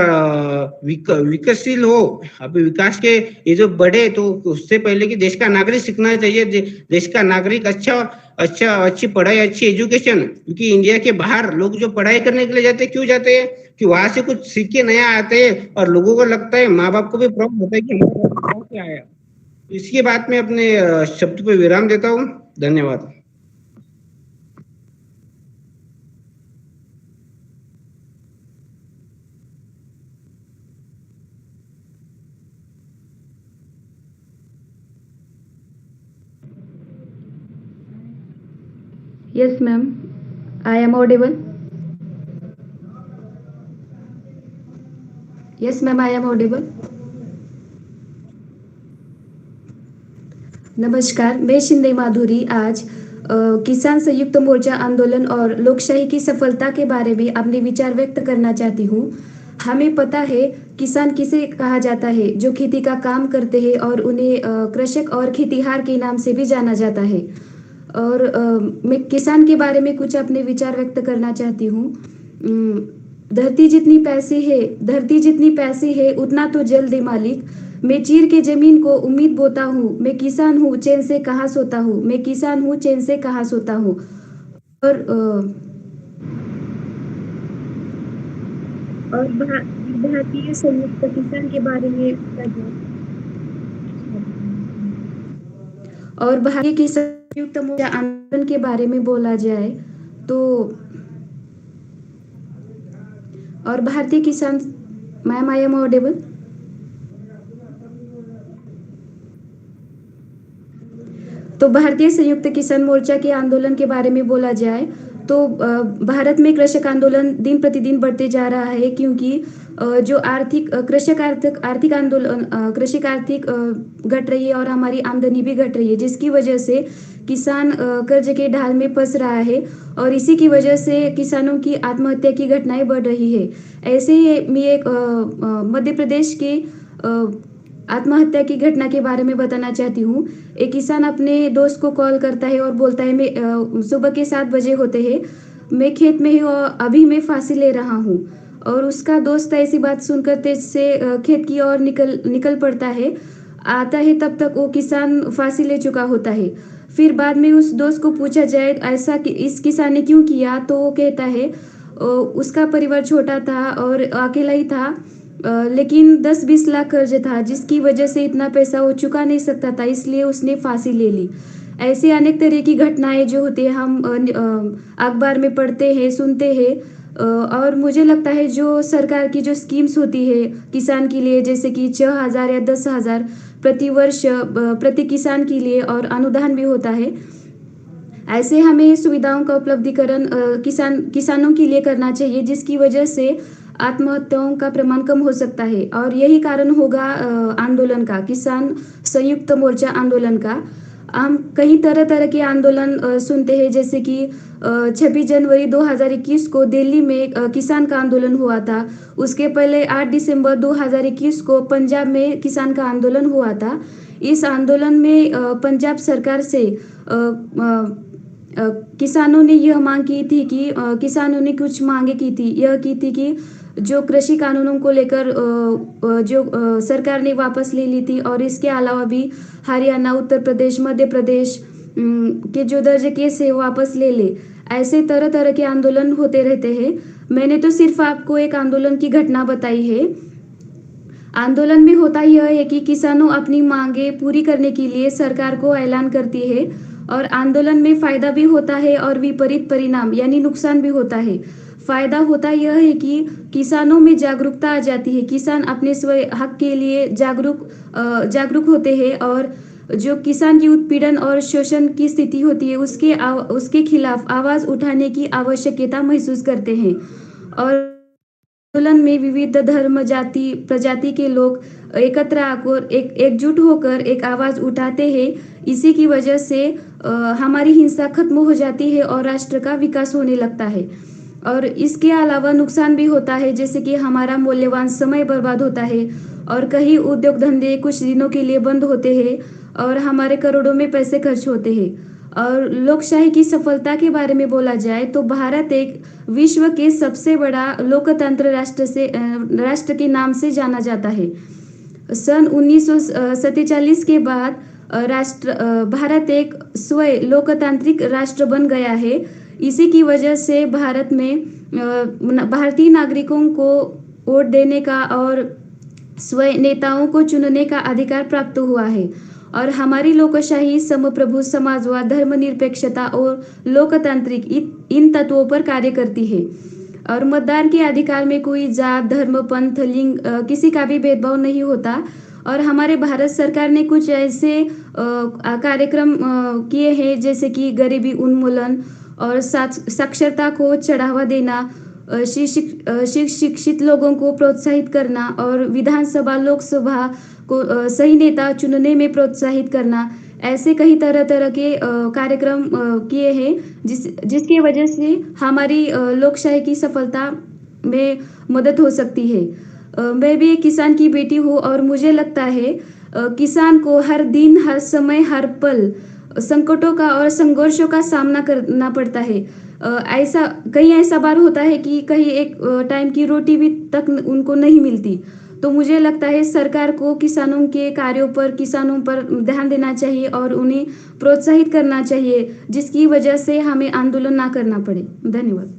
विकसशील हो, अभी विकास के ये जो बढ़े, तो उससे पहले कि देश का नागरिक सीखना चाहिए। देश का नागरिक अच्छी पढ़ाई, अच्छी एजुकेशन। क्योंकि इंडिया के बाहर लोग जो पढ़ाई करने के लिए जाते हैं, क्यों जाते हैं? कि वहां से कुछ सीख के नया आते हैं और लोगों को लगता है, माँ बाप को भी प्राउड होता है कि हमारा क्या आया। इसके बाद में अपने शब्द पे विराम देता हूँ। धन्यवाद। Yes, ma'am. I am audible. Yes, ma'am. I am audible. नमस्कार, मैं शिंदे माधुरी आज किसान संयुक्त मोर्चा आंदोलन और लोकशाही की सफलता के बारे में अपने विचार व्यक्त करना चाहती हूँ। हमें पता है किसान किसे कहा जाता है, जो खेती का काम करते हैं और उन्हें कृषक और खेतिहार के नाम से भी जाना जाता है। और मैं किसान के बारे में कुछ अपने विचार व्यक्त करना चाहती हूँ। धरती जितनी पैसी है उतना तो जल दे मालिक। मैं चीर के जमीन को उम्मीद बोता हूँ, मैं किसान हूँ चैन से कहाँ सोता हूँ, मैं किसान हूँ चैन से कहाँ सोता हूँ। और भारतीय संयुक्त किसान के बारे में और भारतीय किसान संयुक्त मोर्चा आंदोलन के बारे में बोला जाए तो और भारतीय किसान मैम आई एम ऑडिबल। तो भारतीय संयुक्त किसान मोर्चा के आंदोलन के बारे में बोला जाए तो भारत में कृषक आंदोलन दिन प्रतिदिन बढ़ते जा रहा है, क्योंकि जो कृषक आर्थिक घट रही है और हमारी आमदनी भी घट रही है, जिसकी वजह से किसान कर्ज के ढाल में फंस रहा है और इसी की वजह से किसानों की आत्महत्या की घटनाएं बढ़ रही है। ऐसे ही मैं एक मध्य प्रदेश के आत्महत्या की घटना के बारे में बताना चाहती हूँ। एक किसान अपने दोस्त को कॉल करता है और बोलता है मैं सुबह के 7 बजे होते हैं, मैं खेत में ही और अभी मैं फांसी ले रहा हूँ। और उसका दोस्त ऐसी बात सुनकर तेज से खेत की ओर निकल पड़ता है। आता है तब तक वो किसान फांसी ले चुका होता है। फिर बाद में उस दोस्त को पूछा जाए ऐसा कि इस किसान ने क्यों किया, तो वो कहता है उसका परिवार छोटा था और अकेला ही था, लेकिन 10-20 लाख कर्ज था, जिसकी वजह से इतना पैसा वो चुका नहीं सकता था, इसलिए उसने फांसी ले ली। ऐसे अनेक तरह की घटनाएं जो होती है हम अखबार में पढ़ते हैं, सुनते हैं। और मुझे लगता है जो सरकार की जो स्कीम्स होती है किसान के लिए, जैसे कि 6,000 या 10,000 प्रति वर्ष प्रति किसान के लिए और अनुदान भी होता है, ऐसे हमें सुविधाओं का उपलब्धिकरण किसानों के लिए करना चाहिए, जिसकी वजह से आत्महत्याओं का प्रमाण कम हो सकता है। और यही कारण होगा आंदोलन का, किसान संयुक्त मोर्चा आंदोलन का। हम कई तरह के आंदोलन सुनते हैं, जैसे कि 26 जनवरी 2021 को दिल्ली में किसान का आंदोलन हुआ था। उसके पहले 8 दिसंबर 2021 को पंजाब में किसान का आंदोलन हुआ था। इस आंदोलन में पंजाब सरकार से किसानों ने यह मांग की थी कि किसानों ने कुछ मांगे की थी, यह की थी कि जो कृषि कानूनों को लेकर जो सरकार ने वापस ले ली थी, और इसके अलावा भी हरियाणा, उत्तर प्रदेश, मध्य प्रदेश के जो दर्ज केस है वापस ले ले। ऐसे तरह के आंदोलन होते रहते हैं। मैंने तो सिर्फ आपको एक आंदोलन की घटना बताई है। आंदोलन में होता यह है कि किसानों अपनी मांगे पूरी करने के लिए सरकार को ऐलान करती है, और आंदोलन में फायदा भी होता है और विपरीत परिणाम यानी नुकसान भी होता है। फायदा होता यह है कि किसानों में जागरूकता आ जाती है, किसान अपने स्वयं हक के लिए जागरूक होते हैं, और जो किसान की उत्पीड़न और शोषण की स्थिति होती है उसके खिलाफ आवाज उठाने की आवश्यकता महसूस करते हैं। और आंदोलन में विविध धर्म, जाति, प्रजाति के लोग एकत्र आकर एकजुट होकर एक आवाज उठाते हैं। इसी की वजह से हमारी हिंसा खत्म हो जाती है और राष्ट्र का विकास होने लगता है। और इसके अलावा नुकसान भी होता है, जैसे कि हमारा मूल्यवान समय बर्बाद होता है और कई उद्योग धंधे कुछ दिनों के लिए बंद होते हैं और हमारे करोड़ों में पैसे खर्च होते हैं। और लोकशाही की सफलता के बारे में बोला जाए तो भारत एक विश्व के सबसे बड़ा लोकतंत्र राष्ट्र के नाम से जाना जाता है। सन 1947 के बाद भारत एक स्वयं लोकतांत्रिक राष्ट्र बन गया है। इसी की वजह से भारत में भारतीय नागरिकों को वोट देने का और स्वयं नेताओं को चुनने का अधिकार प्राप्त हुआ है। और हमारी लोकशाही समप्रभु, समाजवाद, धर्मनिरपेक्षता और लोकतांत्रिक इन तत्वों पर कार्य करती है। और मतदान के अधिकार में कोई जात, धर्म, पंथ, लिंग किसी का भी भेदभाव नहीं होता। और हमारे भारत सरकार ने कुछ ऐसे कार्यक्रम किए हैं, जैसे कि गरीबी उन्मूलन और साक्षरता को बढ़ावा देना, शिक्षित लोगों को प्रोत्साहित करना और विधानसभा, लोकसभा को सही नेता चुनने में प्रोत्साहित करना। ऐसे कई तरह के कार्यक्रम किए हैं जिसकी वजह से हमारी लोकशाही की सफलता में मदद हो सकती है। मैं भी एक किसान की बेटी हूँ और मुझे लगता है किसान को हर दिन, हर समय, हर पल संकटों का और संघर्षों का सामना करना पड़ता है। ऐसा बार होता है कि कहीं एक टाइम की रोटी भी तक उनको नहीं मिलती। तो मुझे लगता है सरकार को किसानों के कार्यों पर, किसानों पर ध्यान देना चाहिए और उन्हें प्रोत्साहित करना चाहिए, जिसकी वजह से हमें आंदोलन ना करना पड़े। धन्यवाद।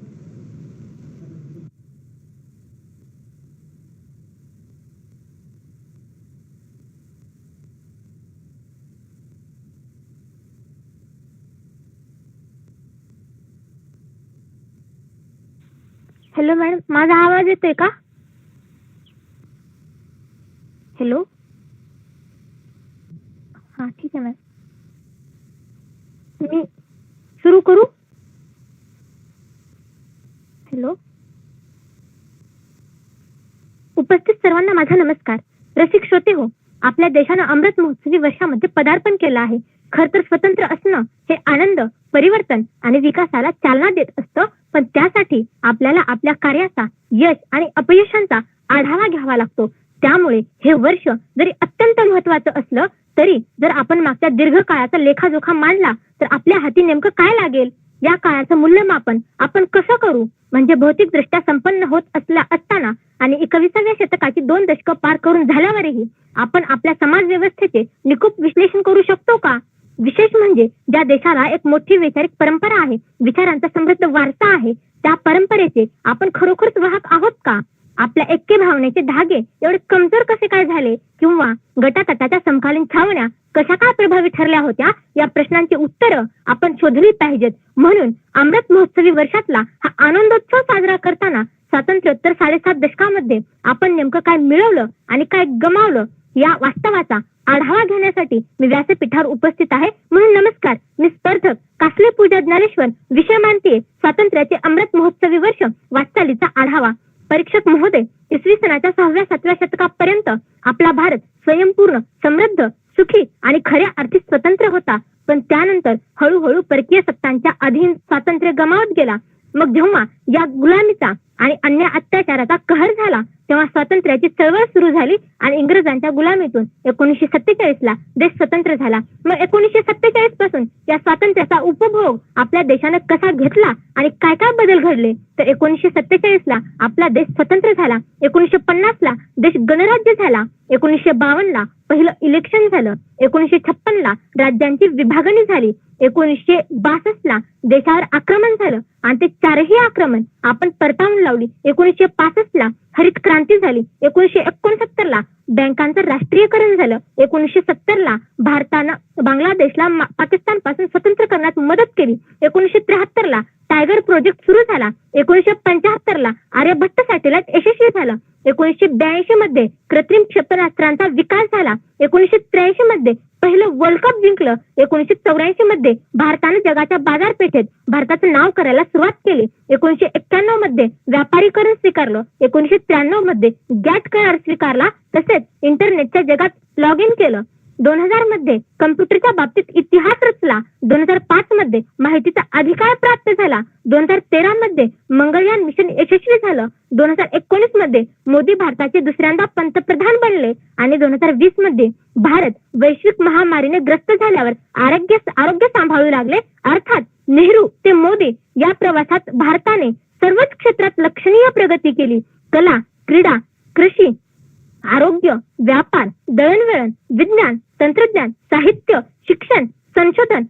हॅलो मॅडम, माझा आवाज येतोय का? हॅलो, हा ठीक आहे मॅम, मी सुरू करू? हॅलो, उपस्थित सर्वांना माझा नमस्कार. रसिक श्रोते हो, आपल्या देशानं अमृत महोत्सवी वर्षामध्ये पदार्पण केलं आहे. खर तर स्वतंत्र असणं हे आनंद, परिवर्तन आणि विकासाला चालना देत असतं, पण त्यासाठी आपल्याला आपल्या कार्याचा, यश आणि अपयशांचा आढावा घ्यावा लागतो. त्यामुळे हे वर्ष जरी अत्यंत महत्वाचं असलं तरी जर आपण मागच्या दीर्घ काळाचा लेखाजोखा मांडला तर आपल्या हाती नेमकं काय लागेल, या काळाचं मूल्यमापन आपण कसं करू? म्हणजे भौतिकदृष्ट्या संपन्न होत असताना आणि 21व्या शतकाची 2 दशकं पार करून झाल्यावरही आपण आपल्या समाज व्यवस्थेचे निकोप विश्लेषण करू शकतो का? विशेष म्हणजे ज्या देशाला एक मोठी वैचारिक परंपरा आहे, विचारांचा समृद्ध वारसा आहे, त्या परंपरेचे आपण खरोखरच वाहक आहोत का? आपल्या ऐक्य भावनेचे धागे एवढे कमजोर कसे काय झाले, किंवा गटातटाच्या समकालीन छावण्या कशा काय प्रभावी ठरल्या होत्या, या प्रश्नांची उत्तरं आपण शोधली पाहिजेत. म्हणून अमृत महोत्सवी वर्षातला हा आनंदोत्सव साजरा करताना स्वातंत्र्योत्तर 7.5 दशकामध्ये आपण नेमकं काय मिळवलं आणि काय गमावलं, या वास्तवाचा आढावा घेण्यासाठी मी व्यासपीठावर उपस्थित आहे. म्हणून नमस्कार, मी स्पर्धक कासले पूजा ज्ञानेश्वर, विषय मांडते स्वातंत्र्याचे अमृत महोत्सवी वर्ष, वाटचालीचा आढावा. परीक्षक महोदय, इसवी सनाच्या 6व्या-7व्या शतकापर्यंत आपला भारत स्वयंपूर्ण, समृद्ध, सुखी आणि खऱ्या अर्थी स्वतंत्र होता. पण त्यानंतर हळूहळू परकीय सत्तांच्या अधीन स्वातंत्र्य गमावत गेला. मग जेव्हा या गुलामीचा आणि अन्य अत्याचाराचा कहर झाला तेव्हा स्वातंत्र्याची चळवळ सुरू झाली आणि इंग्रजांच्या गुलामीतून 1947ला देश स्वतंत्र झाला. मग 1947 पासून या स्वातंत्र्याचा उपभोग आपल्या देशानं कसा घेतला आणि काय काय बदल घडले, तर 1947ला आपला देश स्वतंत्र झाला. 1950ला देश गणराज्य झाला. 1952ला पहिलं इलेक्शन झालं. 1956ला राज्यांची विभागणी झाली. 1962ला देशावर आक्रमण झालं आणि ते 4ही आक्रमण आपण परतावून लावली. 1965ला हरित क्रांती झाली. 1969ला बँकांचं राष्ट्रीयकरण झालं. 1970ला भारतानं बांगलादेशला पाकिस्तानपासून स्वतंत्र करण्यात मदत केली. 1973ला टायगर प्रोजेक्ट सुरू झाला. 1975ला आर्यभट्ट सॅटेलाइट यशस्वी झालं. 1982 मध्ये कृत्रिम क्षेपणास्त्रांचा विकास झाला. 1983 मध्ये पहिलं वर्ल्ड कप जिंकलं. 1984 मध्ये भारतानं जगाच्या बाजारपेठेत भारताचं नाव करायला सुरुवात केली. 1991 मध्ये व्यापारीकरण स्वीकारलं. 1993 मध्ये गॅट करार स्वीकारला. तसेच इंटरनेटच्या जगात लॉग इन केलं. 2000 मध्ये कम्प्युटरच्या बाबतीत इतिहास रचला. 2005 मध्ये माहितीचा अधिकार प्राप्त झाला. 2013 मध्ये मंगळयान मिशन यशस्वी झालं. 2019 मध्ये मोदी भारताचे दुसऱ्यांदा पंतप्रधान बनले आणि 2020 मध्ये भारत वैश्विक महामारीने ग्रस्त झाल्यावर आरोग्य सांभाळू लागले. अर्थात नेहरू ते मोदी या प्रवासात भारताने सर्वच क्षेत्रात लक्षणीय प्रगती केली. कला, क्रीडा, कृषी, आरोग्य, व्यापार, दळणवळण, विज्ञान, तंत्रज्ञान, साहित्य, शिक्षण, संशोधन,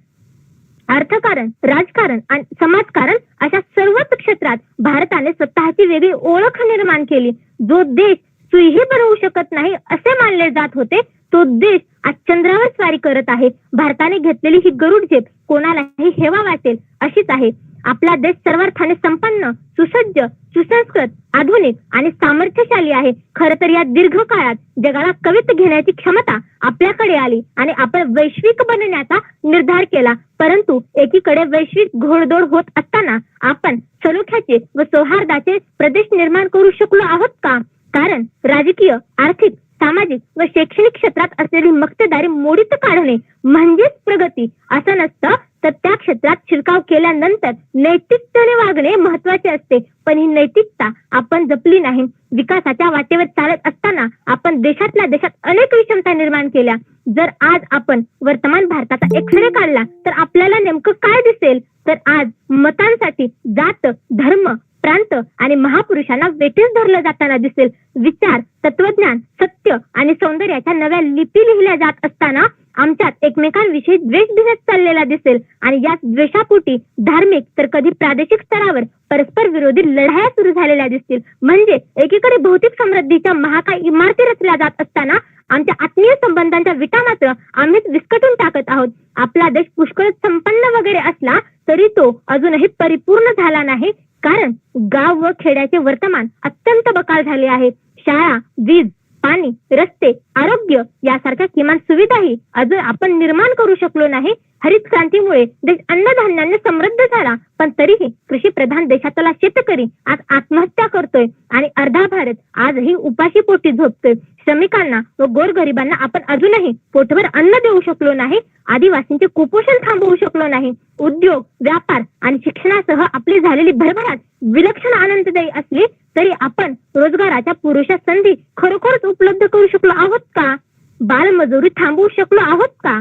अर्थकारण, राजकारण आणि समाजकारण अशा सर्वच क्षेत्रात भारताने स्वतःची वेगळी ओळख निर्माण केली. जो देश सुईही बनवू शकत नाही असे मानले जात होते, तो देश आज चंद्रावर स्वारी करत आहे. भारताने घेतलेली ही गरुड झेप कोणालाही हेवा वाटेल अशीच आहे. आपला देश सर्वार्थाने संपन्न, सुसज्ज, सुसंस्कृत, आधुनिक आणि सामर्थ्यशाली आहे. खरं तर या दीर्घ काळात जगाला कवित घेण्याची क्षमता आपल्याकडे आली आणि आपण वैश्विक बनण्याचा निर्धार केला. परंतु एकीकडे वैश्विक घोडदौड होत असताना आपण सलोख्याचे व सौहार्दाचे प्रदेश निर्माण करू शकलो आहोत का? कारण राजकीय, आर्थिक, सामाजिक व शैक्षणिक क्षेत्रात असलेली मक्तेदारी मोडीत काढणे म्हणजेच प्रगती असं नसतं, तर त्या क्षेत्रात शिरकाव केल्यानंतर नैतिकतेने वागणे महत्वाचे असते. पण ही नैतिकता आपण जपली नाही. विकासाच्या वाटेवर चालत असताना आपण देशातल्या देशात अनेक विषमता निर्माण केल्या. जर आज आपण वर्तमान भारताचा एक्सरे काढला तर आपल्याला नेमकं काय दिसेल? तर आज मतांसाठी जात, धर्म, प्रांत आणि महापुरुषांना वेठीस धरलं जाताना दिसेल. विचार, तत्वज्ञान, सत्य आणि सौंदर्याच्या नव्या लिपी लिहिल्या जात असताना आमच्यात एकमेकांविषयी द्वेष भिजत चाललेला दिसेल. आणि या द्वेषापोटी धार्मिक तर कधी प्रादेशिक स्तरावर परस्पर विरोधी लढाया सुरू झालेल्या दिसतील. म्हणजे एकीकडे भौतिक समृद्धीच्या महाकाय इमारती रचल्या जात असताना आमच्या आत्मीय संबंधांच्या विटा मात्र आम्हीच विस्कटून टाकत आहोत. आपला देश पुष्कळ संपन्न वगैरे असला तरी तो अजूनही परिपूर्ण झाला नाही. कारण गाव व खेड्याचे वर्तमान अत्यंत बकाल झाले आहे. शाळा, वीज, पाणी, रस्ते, आरोग्य यासारख्या किमान सुविधाही अजून आपण निर्माण करू शकलो नाही. हरित क्रांतीमुळे देश अन्नधान्याने समृद्ध झाला, पण तरीही कृषी प्रधान देशातला शेतकरी आज आत्महत्या करतोय आणि अर्धा भारत आजही उपाशी पोटी झोपतोय. श्रमिकांना व गोरगरिबांना आपण अजूनही पोटभर अन्न देऊ शकलो नाही. आदिवासींचे कुपोषण थांबवू शकलो नाही. उद्योग, व्यापार आणि शिक्षणासह आपली झालेली भरभराट विलक्षण आनंददायी असली तरी आपण रोजगाराच्या पुरेशा संधी खरोखरच उपलब्ध करू शकलो आहोत का? बालमजुरी थांबवू शकलो आहोत का?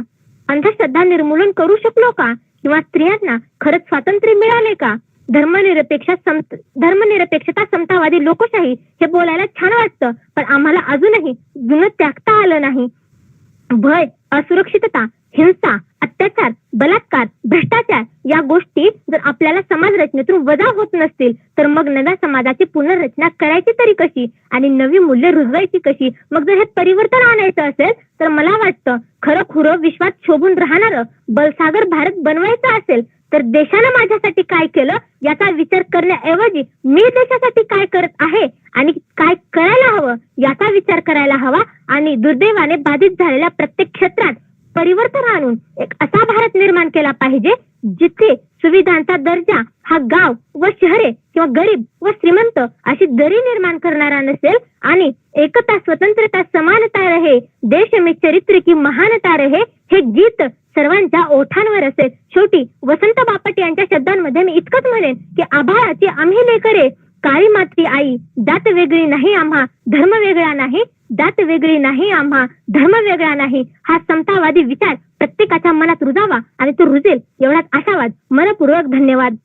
अंधश्रद्धा निर्मूलन करू शकलो का? किंवा स्त्रियांना खरंच स्वातंत्र्य मिळाले का? धर्मनिरपेक्षता, समतावादी लोकशाही हे बोलायला छान वाटतं, पण आम्हाला अजूनही जुनं त्यागता आलं नाही. भय, असुरक्षितता, हिंसा, अत्याचार, बलात्कार, भ्रष्टाचार या गोष्टी जर आपल्याला समाज रचनेतून वजा होत नसतील तर मग नव्या समाजाची पुनर्रचना करायची तरी कशी आणि नवी मूल्य रुजवायची कशी? मग जर हे परिवर्तन आणायचं असेल तर मला वाटतं खरं खुरं विश्वात शोभून राहणारं बलसागर भारत बनवायचा असेल तर देशानं माझ्यासाठी काय केलं याचा विचार करण्याऐवजी मी देशासाठी काय करत आहे आणि काय करायला हवं याचा विचार करायला हवा. आणि दुर्दैवाने बाधित झालेल्या प्रत्येक क्षेत्रात परिवर्तन आणून एक असा भारत निर्माण केला पाहिजे जिथे सुविधांचा दर्जा हा गाव व शहरे किंवा गरीब व श्रीमंत अशी दरी निर्माण करणारा नसेल आणि एकता, स्वतंत्रता, समानता रहे, देश में चरित्र की महानता रहे हे गीत सर्वांच्या ओठांवर असेल. शेवटी वसंत बापट यांच्या शब्दांमध्ये मी इतकंच म्हणेन की आभाळाची आम्ही लेकरे, काळी माती आई, जात वेगळी नाही आम्हा, धर्म वेगळा नाही, जात वेगळी नाही आम्हा, धर्म वेगळा नाही हा समतावादी विचार प्रत्येकाच्या मनात रुजावा आणि तो रुजेल एवढाच आशावाद. मनपूर्वक धन्यवाद.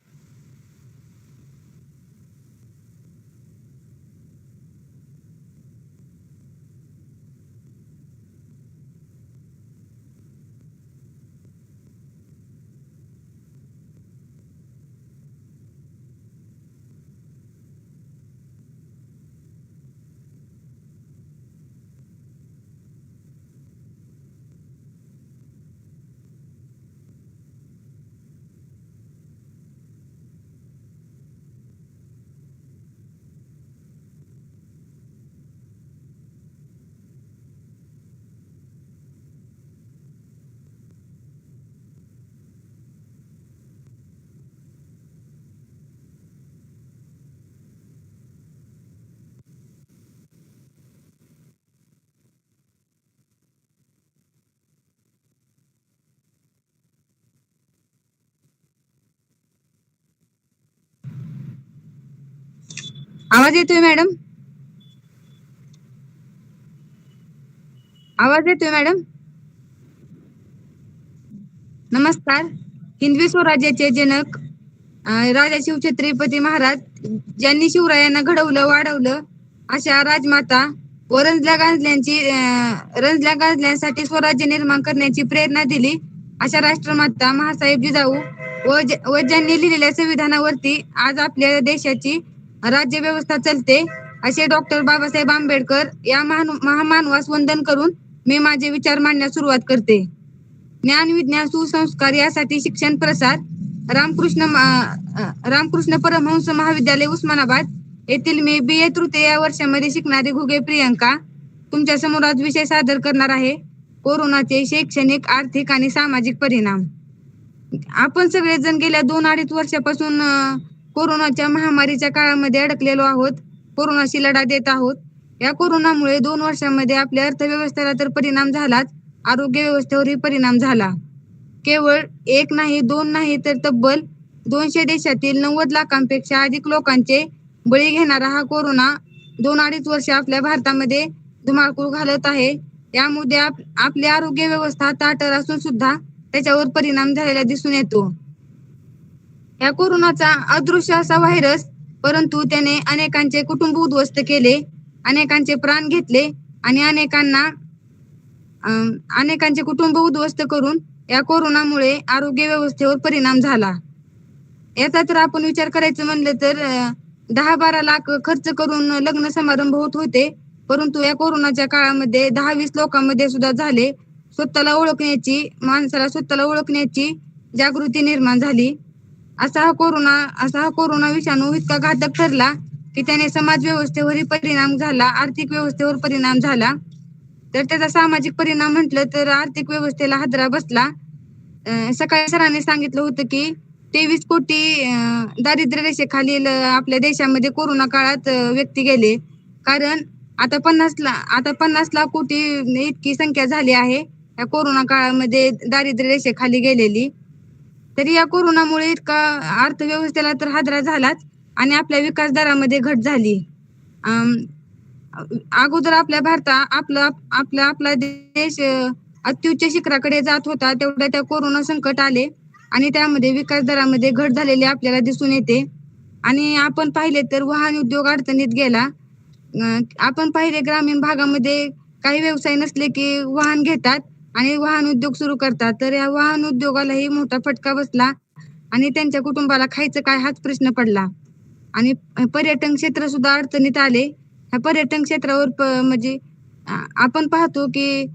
आवाज येतोय मॅडम? आवाज येतोय मॅडम? नमस्कार. हिंदवी स्वराज्याचे जनक राजा शिवछत्रपती महाराज ज्यांनी शिवरायांना घडवलं, वाढवलं अशा राजमाता व रंजल्या गाजल्यांसाठी स्वराज्य निर्माण करण्याची प्रेरणा दिली अशा राष्ट्रमाता महासाहेब जिजाऊ व ज्यांनी लिहिलेल्या संविधानावरती आज आपल्या देशाची राज्य व्यवस्था चलते असे डॉक्टर बाबासाहेब आंबेडकर या महामानवास वंदन करून मी माझे विचार मांडण्यास सुरुवात करते. ज्ञान, विज्ञान, सुसंस्कार यासाठी शिक्षण प्रसार रामकृष्ण परमहंस महाविद्यालय उस्मानाबाद येथील मी BA तृतीय या वर्षामध्ये शिकणारी घुगे प्रियंका तुमच्या समोर आज विषय सादर करणार आहे. कोरोनाचे शैक्षणिक, आर्थिक आणि सामाजिक परिणाम. आपण सगळेजण गेल्या 2-2.5 वर्षापासून कोरोनाच्या महामारीच्या काळामध्ये अडकलेलो आहोत. कोरोनाशी लढा देत आहोत. या कोरोनामुळे 2 वर्षांमध्ये आपल्या अर्थव्यवस्थेला तर परिणाम झालाच, आरोग्य व्यवस्थेवरही परिणाम झाला. केवळ 1 नाही 2 नाही तर तब्बल 200 देशातील 90 लाखांपेक्षा अधिक लोकांचे बळी घेणारा हा कोरोना 2-2.5 वर्ष आपल्या भारतामध्ये धुमाकूळ घालत आहे. यामध्ये आपली आरोग्य व्यवस्था ताठर असून सुद्धा त्याच्यावर परिणाम झालेला दिसून येतो. या कोरोनाचा अदृश्य असा व्हायरस, परंतु त्याने अनेकांचे कुटुंब उद्ध्वस्त केले, अनेकांचे प्राण घेतले आणि अनेकांचे कुटुंब उद्ध्वस्त करून या कोरोनामुळे आरोग्य व्यवस्थेवर परिणाम झाला. याचा तर आपण विचार करायचं म्हणलं तर 10-12 लाख खर्च करून लग्न समारंभ होत होते, परंतु या कोरोनाच्या काळामध्ये 10-20 लोकांमध्ये सुद्धा झाले. माणसाला स्वतःला ओळखण्याची जागृती निर्माण झाली. असा हा कोरोना विषाणू इतका घातक ठरला की त्याने समाज व्यवस्थेवरही परिणाम झाला, आर्थिक व्यवस्थेवर परिणाम झाला. तर त्याचा सामाजिक परिणाम म्हटलं तर आर्थिक व्यवस्थेला हादरा बसला. सकाळी सरांनी सांगितलं होतं की 23 कोटी दारिद्र्य रेषेखालील आपल्या देशामध्ये कोरोना काळात व्यक्ती गेले. कारण आता 50 लाख कोटी इतकी संख्या झाली आहे या कोरोना काळामध्ये दारिद्र्य रेषेखाली गेलेली. तरी या कोरोनामुळे इतका अर्थव्यवस्थेला तर हादरा झालाच आणि आपल्या विकास दरामध्ये घट झाली. अगोदर आपला देश अत्युच्च शिखराकडे जात होता, तेवढ्या त्या कोरोना संकट आले आणि त्यामध्ये विकास दरामध्ये घट झालेली आपल्याला दिसून येते. आणि आपण पाहिले तर वाहन उद्योग अडचणीत गेला. आपण पाहिले ग्रामीण भागामध्ये काही व्यवसाय नसले की वाहन घेतात आणि वाहन उद्योग सुरू करतात. तर या वाहन उद्योगालाही मोठा फटका बसला आणि त्यांच्या कुटुंबाला खायचं काय हाच प्रश्न पडला. आणि पर्यटन क्षेत्र सुद्धा अडचणीत आले. ह्या पर्यटन क्षेत्रावर म्हणजे आपण पाहतो की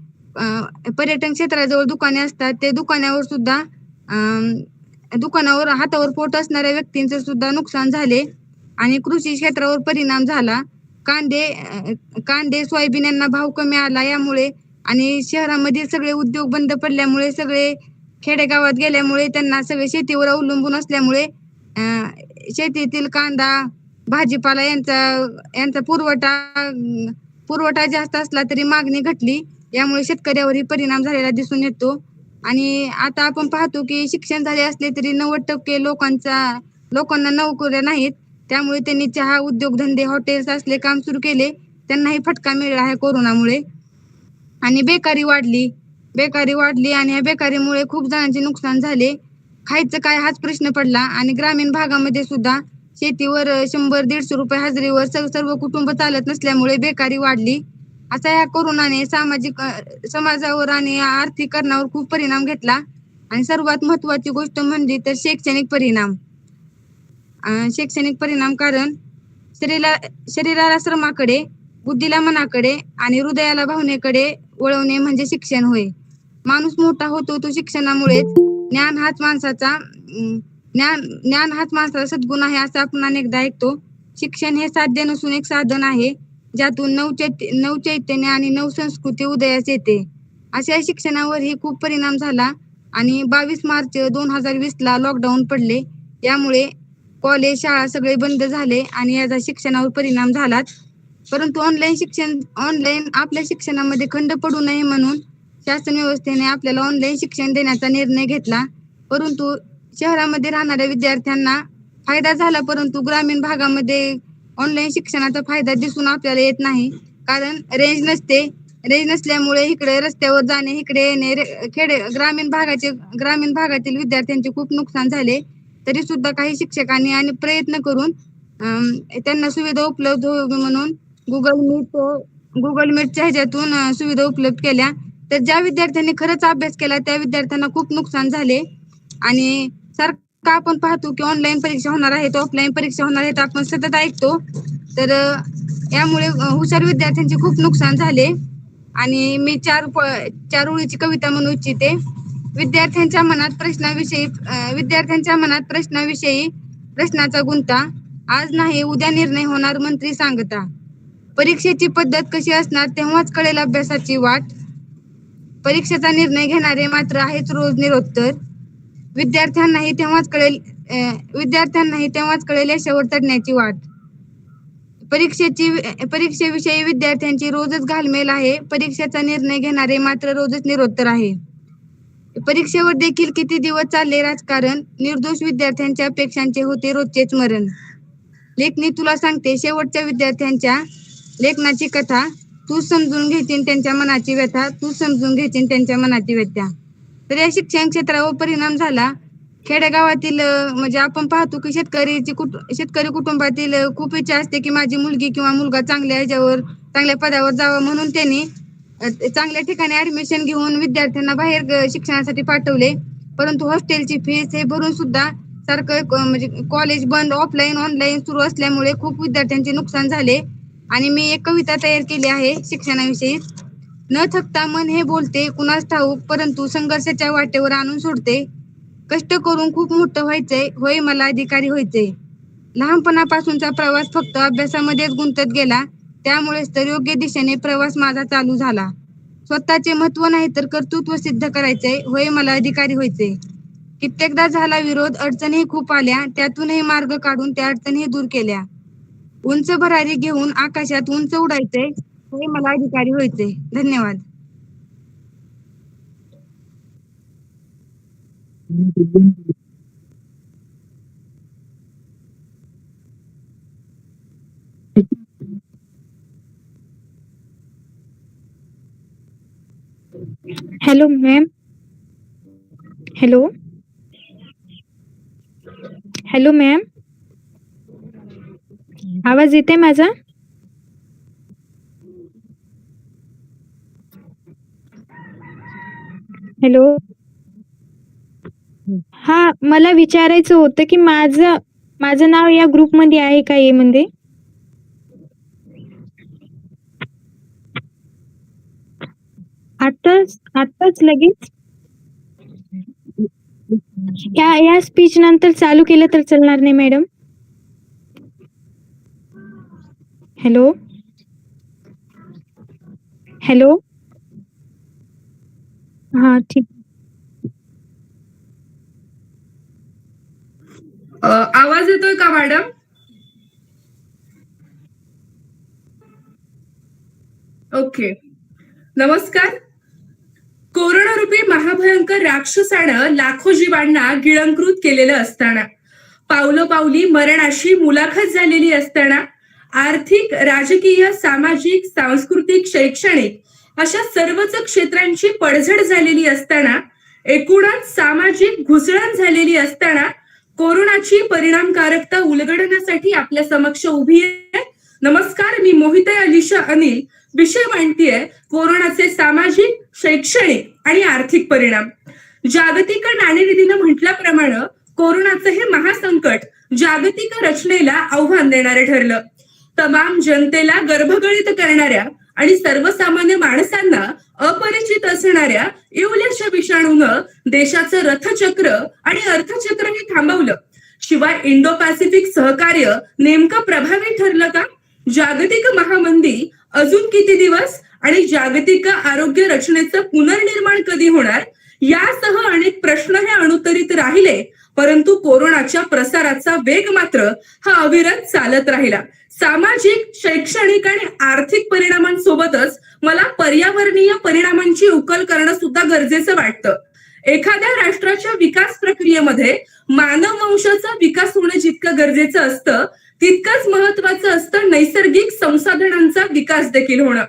पर्यटन क्षेत्राजवळ दुकाने असतात, ते दुकानावर हातावर पोट असणाऱ्या व्यक्तींचे सुद्धा नुकसान झाले आणि कृषी क्षेत्रावर परिणाम झाला. कांदे सोयाबीन यांना भाव कमी आला यामुळे आणि शहरामधील सगळे उद्योग बंद पडल्यामुळे, सगळे खेडेगावात गेल्यामुळे त्यांना सगळे शेतीवर अवलंबून असल्यामुळे शेतीतील कांदा भाजीपाला यांचा पुरवठा जास्त असला तरी मागणी घटली. यामुळे शेतकऱ्यावरही परिणाम झालेला दिसून येतो. आणि आता आपण पाहतो की शिक्षण झाले असले तरी 90% लोकांना नोकऱ्या नाहीत. त्यामुळे त्यांनी चहा उद्योगधंदे हॉटेल्स असले काम सुरू केले, त्यांनाही फटका मिळाला आहे कोरोनामुळे. आणि बेकारी वाढली आणि या बेकारीमुळे खूप जणांचे नुकसान झाले. खायचं काय हाच प्रश्न पडला आणि ग्रामीण भागामध्ये सुद्धा शेतीवर 100-150 रुपये हजेरीवर सर्व कुटुंब चालत नसल्यामुळे बेकारी वाढली. असा या कोरोनाने समाजावर आणि आर्थिकरणावर खूप परिणाम घेतला. आणि सर्वात महत्वाची गोष्ट म्हणजे तर शैक्षणिक परिणाम. कारण शरीराला श्रमाकडे, बुद्धीला मनाकडे आणि हृदयाला भावनेकडे वळवणे म्हणजे शिक्षण होय. माणूस मोठा होतो तो शिक्षणामुळेच. ज्ञान हाच माणसाचा सद्गुण आहे असं आपण अनेकदा ऐकतो. शिक्षण हे साध्य नसून एक साधन आहे, ज्यातून नवचैतन्य आणि नवसंस्कृती उदयास येते. अशा शिक्षणावरही खूप परिणाम झाला आणि 22 मार्च 2020 ला लॉकडाऊन पडले. यामुळे कॉलेज शाळा सगळे बंद झाले आणि याचा शिक्षणावर परिणाम झालाच. परंतु ऑनलाईन आपल्या शिक्षणामध्ये खंड पडू नये म्हणून शासन व्यवस्थेने आपल्याला ऑनलाईन शिक्षण देण्याचा निर्णय घेतला. परंतु शहरामध्ये राहणाऱ्या विद्यार्थ्यांना फायदा झाला, परंतु ग्रामीण भागामध्ये ऑनलाईन शिक्षणाचा फायदा दिसून आपल्याला येत नाही. कारण रेंज नसल्यामुळे इकडे रस्त्यावर जाणे, इकडे येणे, ग्रामीण भागातील विद्यार्थ्यांचे खूप नुकसान झाले. तरी सुद्धा काही शिक्षकांनी आणि प्रयत्न करून त्यांना सुविधा उपलब्ध व्हावी म्हणून गुगल मीटच्या ह्याच्यातून सुविधा उपलब्ध केल्या. तर ज्या विद्यार्थ्यांनी खरंच अभ्यास केला त्या विद्यार्थ्यांना खूप नुकसान झाले. आणि सारखं आपण पाहतो की ऑनलाईन परीक्षा होणार आहेत, ऑफलाईन परीक्षा होणार आहेत, आपण सतत ऐकतो. तर यामुळे हुशार विद्यार्थ्यांचे खूप नुकसान झाले. आणि मी चार ओळीची कविता म्हणू इच्छिते. विद्यार्थ्यांच्या मनात प्रश्नाविषयी प्रश्नाचा गुंता, आज नाही उद्या निर्णय होणार मंत्री सांगता. परीक्षेची पद्धत कशी असणार तेव्हाच कळेल अभ्यासाची वाट. परीक्षेचा निर्णय घेणारे मात्र आहेच रोज निरोत्तर. विद्यार्थ्यांनाही तेव्हाच कळेल यशावर चढण्याची वाट. परीक्षेविषयी विद्यार्थ्यांची रोजच घालमेल आहे. परीक्षेचा निर्णय घेणारे मात्र रोजच निरोत्तर आहे. परीक्षेवर देखील किती दिवस चालले राजकारण, निर्दोष विद्यार्थ्यांच्या अपेक्षांचे होते रोजचेच मरण. लेखनी तुला सांगते शेवटच्या विद्यार्थ्यांच्या लेखनाची कथा, तू समजून घेशील त्यांच्या मनाची व्यथा, तू समजून घेशील त्यांच्या मनाची व्यथा. तर या शिक्षण क्षेत्रावर परिणाम झाला. खेडेगावातील म्हणजे आपण पाहतो की शेतकरी कुटुंबातील खूप इच्छा असते की माझी मुलगी किंवा मुलगा चांगल्या पदावर जावा, म्हणून त्यांनी चांगल्या ठिकाणी ऍडमिशन घेऊन विद्यार्थ्यांना बाहेर शिक्षणासाठी पाठवले. परंतु हॉस्टेलची फीस हे भरून सुद्धा सारखं म्हणजे कॉलेज बंद, ऑफलाईन ऑनलाईन सुरू असल्यामुळे खूप विद्यार्थ्यांचे नुकसान झाले. आणि मी एक कविता तयार केली आहे शिक्षणाविषयी. न थकता मन हे बोलते कुणास ठाऊक, परंतु संघर्षाच्या वाटेवर आणून सोडते. कष्ट करून खूप मोठं व्हायचंय, होय मला अधिकारी व्हायचंय. लहानपणापासूनचा प्रवास फक्त अभ्यासामध्येच गुंतत गेला, त्यामुळेच तर योग्य दिशेने प्रवास माझा चालू झाला. स्वतःचे महत्व नाही तर कर्तृत्व सिद्ध करायचंय, होय मला अधिकारी व्हायचंय. कित्येकदा झाला विरोध, अडचणी खूप आल्या, त्यातूनही मार्ग काढून त्या अडचणी दूर केल्या. उंच भरारी घेऊन आकाशात उंच उडायचंय, होय मला अधिकारी व्हायचंय. धन्यवाद. Hello ma'am. Hello hello ma'am, आवाज येते माझा? हॅलो. हा, मला विचारायचं होतं की माझं नाव या ग्रुपमध्ये आहे का ए मध्ये? आताच लगेच या स्पीच नंतर चालू केलं तर चालणार नाही मॅडम? Hello hello. हा ठीक. आवाज येतोय का मॅडम? ओके. नमस्कार. कोरोना रूपी महाभयंकर राक्षसानं लाखो जीवांना गिळंकृत केलेलं असताना, पावलोपावली मरणाशी मुलाखत झालेली असताना, आर्थिक, राजकीय, सामाजिक, सांस्कृतिक, शैक्षणिक अशा सर्वच क्षेत्रांची पडझड झालेली असताना, एकूणच सामाजिक घुसळण झालेली असताना, कोरोनाची परिणामकारकता उलगडण्यासाठी आपल्या समक्ष उभी आहे. नमस्कार, मी मोहिते अलिशा अनिल. विषय मांडतीये कोरोनाचे सामाजिक, शैक्षणिक आणि आर्थिक परिणाम. जागतिक नाणेनिधीनं म्हटल्याप्रमाणे कोरोनाचं हे महासंकट जागतिक रचनेला आव्हान देणारे ठरलं. तमाम जनतेला गर्भगळीत करणाऱ्या आणि सर्वसामान्य माणसांना अपरिचित असणाऱ्या इवल्याच्या विषाणूनं देशाचं रथचक्र आणि अर्थचक्रही थांबवलं. शिवाय इंडो पॅसिफिक सहकार्य नेमकं प्रभावी ठरलं का? जागतिक महामंदी अजून किती दिवस आणि जागतिक आरोग्य रचनेचं पुनर्निर्माण कधी होणार, यासह अनेक प्रश्न हे अनुत्तरित राहिले. परंतु कोरोनाच्या प्रसाराचा वेग मात्र हा अविरत चालत राहिला. सामाजिक, शैक्षणिक आणि आर्थिक परिणामांसोबतच मला पर्यावरणीय परिणामांची उकल करणं सुद्धा गरजेचं वाटतं. एखाद्या राष्ट्राच्या विकास प्रक्रियेमध्ये मानव वंशाचा विकास होणं जितकं गरजेचं असतं, तितकंच महत्वाचं असतं नैसर्गिक संसाधनांचा विकास देखील होणं.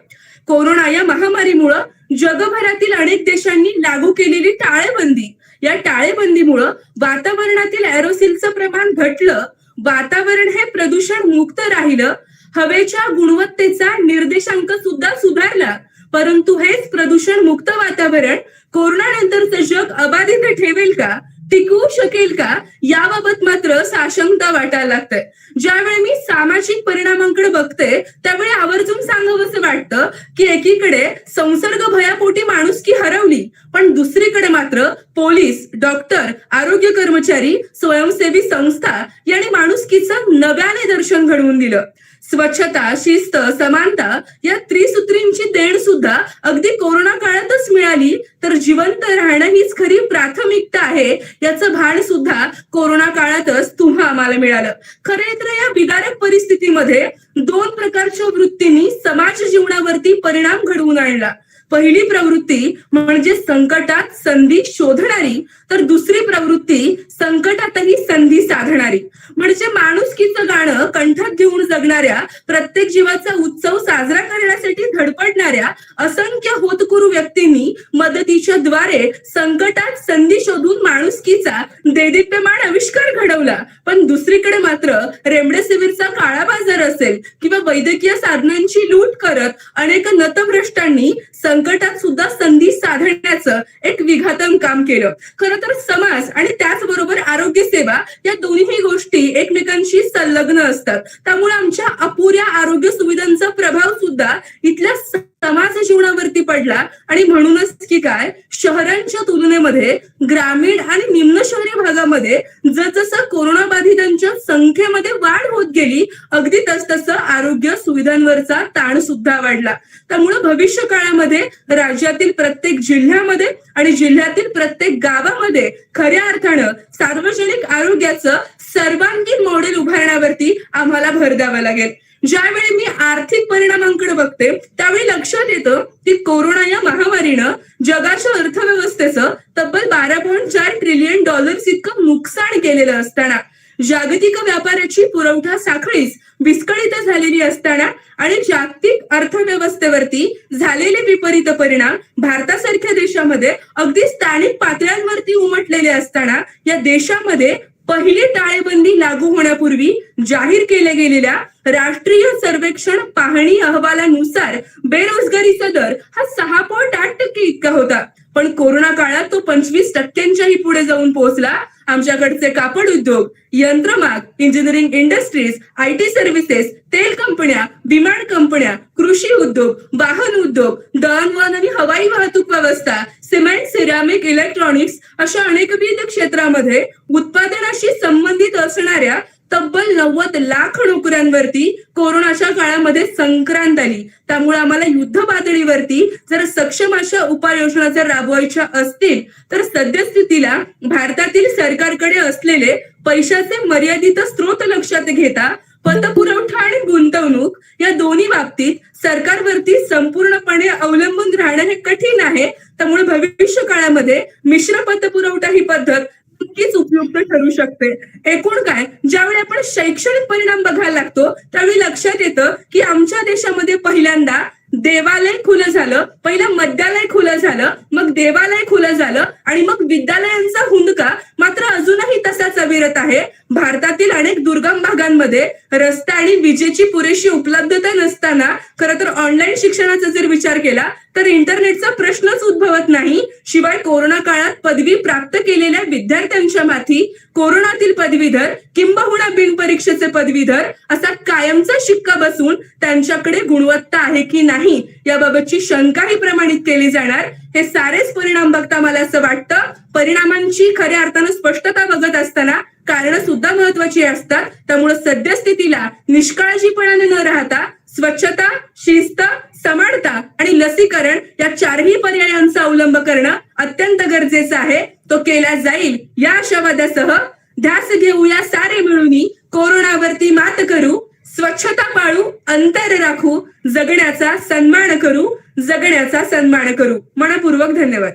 कोरोना या महामारीमुळं जगभरातील अनेक देशांनी लागू केलेली टाळेबंदी, या टाळेबंदीमुळं वातावरणातील एरोसिलचं प्रमाण घटलं, वातावरण हे प्रदूषण मुक्त राहिलं, हवेच्या गुणवत्तेचा निर्देशांक सुद्धा सुधारला. परंतु हेच प्रदूषण मुक्त वातावरण कोरोनानंतरचं जग अबाधित ठेवेल का, टिकवू शकेल का, याबाबत मात्र साशंकता वाटायला लागतंय. ज्यावेळी मी सामाजिक परिणामांकडे बघते त्यावेळी आवर्जून सांगावंसं वाटतं की एकीकडे संसर्ग भयापोटी माणुसकी हरवली, पण दुसरीकडे मात्र पोलीस, डॉक्टर, आरोग्य कर्मचारी, स्वयंसेवी संस्था यांनी माणुसकीचं नव्याने दर्शन घडवून दिलं. स्वच्छता, शिस्त, समानता या त्रिसूत्रींची देण सुद्धा अगदी कोरोना काळातच मिळाली, तर जिवंत राहणं हीच खरी प्राथमिकता आहे याचं भान सुद्धा कोरोना काळातच तुम्हा आम्हाला मिळालं. खरे तर या विदारक परिस्थितीमध्ये दोन प्रकारच्या वृत्तींनी समाज जीवनावरती परिणाम घडवून आणला. पहिली प्रवृत्ती म्हणजे संकटात संधी शोधणारी, तर दुसरी प्रवृत्ती संकटातही संधी साधणारी. म्हणजे माणुसकीचं गाणं कंठात घेऊन जगणाऱ्या, प्रत्येक जीवाचा उत्सव साजरा करण्यासाठी धडपडणाऱ्या असंख्य होतकरू व्यक्तींनी मदतीच्या द्वारे संकटात संधी शोधून माणुसकीचा देदीप्यमान आविष्कार घडवला. पण दुसरीकडे मात्र रेमडेसिवीरचा काळा बाजार असेल किंवा वैद्यकीय साधनांची लूट करत अनेक नतभ्रष्टांनी संकटात सुद्धा संधी साधण्याचं एक विघातन काम केलं. खरं तर समाज आणि त्याचबरोबर आरोग्य सेवा या दोन्ही गोष्टी एकमेकांशी संलग्न असतात. त्यामुळे आमच्या अपुऱ्या आरोग्य सुविधांचा प्रभाव सुद्धा इथल्या समाज जीवनावरती पडला. आणि म्हणूनच की काय, शहरांच्या तुलनेमध्ये ग्रामीण आणि निम्न शहरी भागामध्ये जसजसं कोरोना बाधितांच्या संख्येमध्ये वाढ होत गेली, अगदी तसतसं आरोग्य सुविधांवरचा ताण सुद्धा वाढला. त्यामुळे भविष्य काळामध्ये राज्यातील प्रत्येक जिल्ह्यामध्ये आणि जिल्ह्यातील प्रत्येक गावामध्ये खऱ्या अर्थानं सार्वजनिक आरोग्याचं सर्वांगीण मॉडेल उभारण्यावरती आम्हाला भर द्यावा लागेल. ज्यावेळी मी आर्थिक परिणामांकडे बघते त्यावेळी लक्षात येतं की कोरोना या महामारीनं जगाच्या अर्थव्यवस्थेचं तब्बल $12.4 ट्रिलियन इतकं नुकसान केलेलं असताना, जागतिक व्यापाराची पुरवठा साखळीच विस्कळीत झालेली असताना आणि जागतिक अर्थव्यवस्थेवरती झालेले विपरीत परिणाम भारतासारख्या देशामध्ये अगदी स्थानिक पातळ्यांवरती उमटलेले असताना, या देशामध्ये पहिली टाळेबंदी लागू होण्यापूर्वी जाहीर केल्या गेलेल्या राष्ट्रीय सर्वेक्षण पाहणी अहवालानुसार बेरोजगारीचा दर हा 6.8% इतका होता. पण कोरोना काळात तो 25%च्याही पुढे जाऊन पोहोचला. आमच्याकडचे कापड उद्योग, यंत्रमाग, इंजिनिअरिंग इंडस्ट्रीज, IT सर्व्हिसेस, तेल कंपन्या, विमान कंपन्या, कृषी उद्योग, वाहन उद्योग, दळणवळण आणि हवाई वाहतूक व्यवस्था, सिमेंट, सिरॅमिक, इलेक्ट्रॉनिक्स अशा अनेकविध क्षेत्रामध्ये उत्पादनाशी संबंधित असणाऱ्या तब्बल 90 लाख नोकऱ्यांवरती कोरोनाच्या काळामध्ये संक्रांत आली. त्यामुळे आम्हाला युद्ध पातळीवरती जर सक्षम अशा उपाययोजना जर राबवायच्या असतील तर सद्यस्थितीला भारतातील सरकारकडे असलेले पैशाचे मर्यादित स्रोत लक्षात घेता पतपुरवठा आणि गुंतवणूक या दोन्ही बाबतीत सरकारवरती संपूर्णपणे अवलंबून राहणं हे कठीण आहे. त्यामुळे भविष्य काळामध्ये मिश्र पतपुरवठा ही पद्धत नक्कीच उपयुक्त ठरू शकते. एकूण काय, ज्यावेळी आपण शैक्षणिक परिणाम बघायला लागतो त्यावेळी लक्षात येतं की आमच्या देशामध्ये पहिल्यांदा देवालय खुलं झालं, पहिलं मद्यालय खुलं झालं, मग देवालय खुलं झालं आणि मग विद्यालयांचा हुंदका मात्र अजूनही तसाच अविरत आहे. भारतातील अनेक दुर्गम भागांमध्ये रस्ता आणि विजेची पुरेशी उपलब्धता नसताना खरं तर ऑनलाईन शिक्षणाचा जर विचार केला तर इंटरनेटचा प्रश्नच उद्भवत नाही. शिवाय कोरोना काळात पदवी प्राप्त केलेल्या विद्यार्थ्यांच्या माथी कोरोनातील पदवीधर किंबहुना बिनपरीक्षेचे पदवीधर असा कायमचा शिक्का बसून त्यांच्याकडे गुणवत्ता आहे की नाही याबाबतची शंकाही प्रमाणित केली जाणार. हे सारेच परिणाम बघता मला असं वाटतं परिणामांची खऱ्या अर्थानं स्पष्टता बघत असताना कारण सुद्धा महत्वाची असतात. त्यामुळे सद्यस्थितीला निष्काळजीपणाने न राहता स्वच्छता, शिस्त, समानता आणि लसीकरण या चारही पर्यायांचा अवलंब करणं अत्यंत गरजेचं आहे. तो केला जाईल या आशावादासह ध्यास घेऊया सारे मिळून कोरोनावरती मात करू, स्वच्छता पाळू, अंतर राखू, जगण्याचा सन्मान करू, जगण्याचा सन्मान करू. मनपूर्वक धन्यवाद.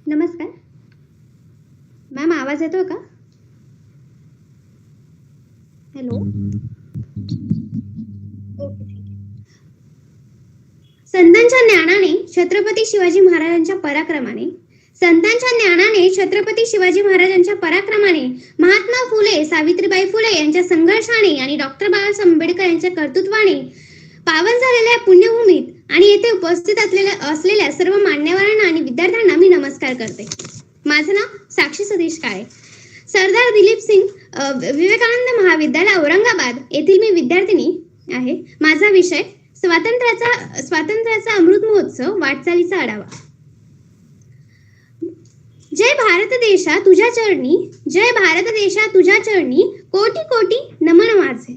नमस्कार मॅम, आवाज येतोय का? हॅलो. संतांच्या ज्ञानाने छत्रपती शिवाजी महाराजांच्या पराक्रमाने महात्मा फुले, सावित्रीबाई फुले यांच्या संघर्षाने आणि डॉक्टर बाबासाहेब आंबेडकर यांच्या कर्तृत्वाने पावन झालेल्या पुण्यभूमीत आणि येथे उपस्थित असलेल्या सर्व मान्यवरांना आणि विद्यार्थ्यांना मी नमस्कार करते. माझं नाव साक्षी सतीश काळे, सरदार दिलीप सिंग विवेकानंद महाविद्यालय औरंगाबाद येथील मी विद्यार्थिनी आहे. माझा विषय स्वातंत्र्याचा अमृत महोत्सव वाटचालीचा आढावा. जय भारत देशा तुझ्या चरणी, जय भारत देशा तुझ्या चरणी कोटी कोटी नमन माझे.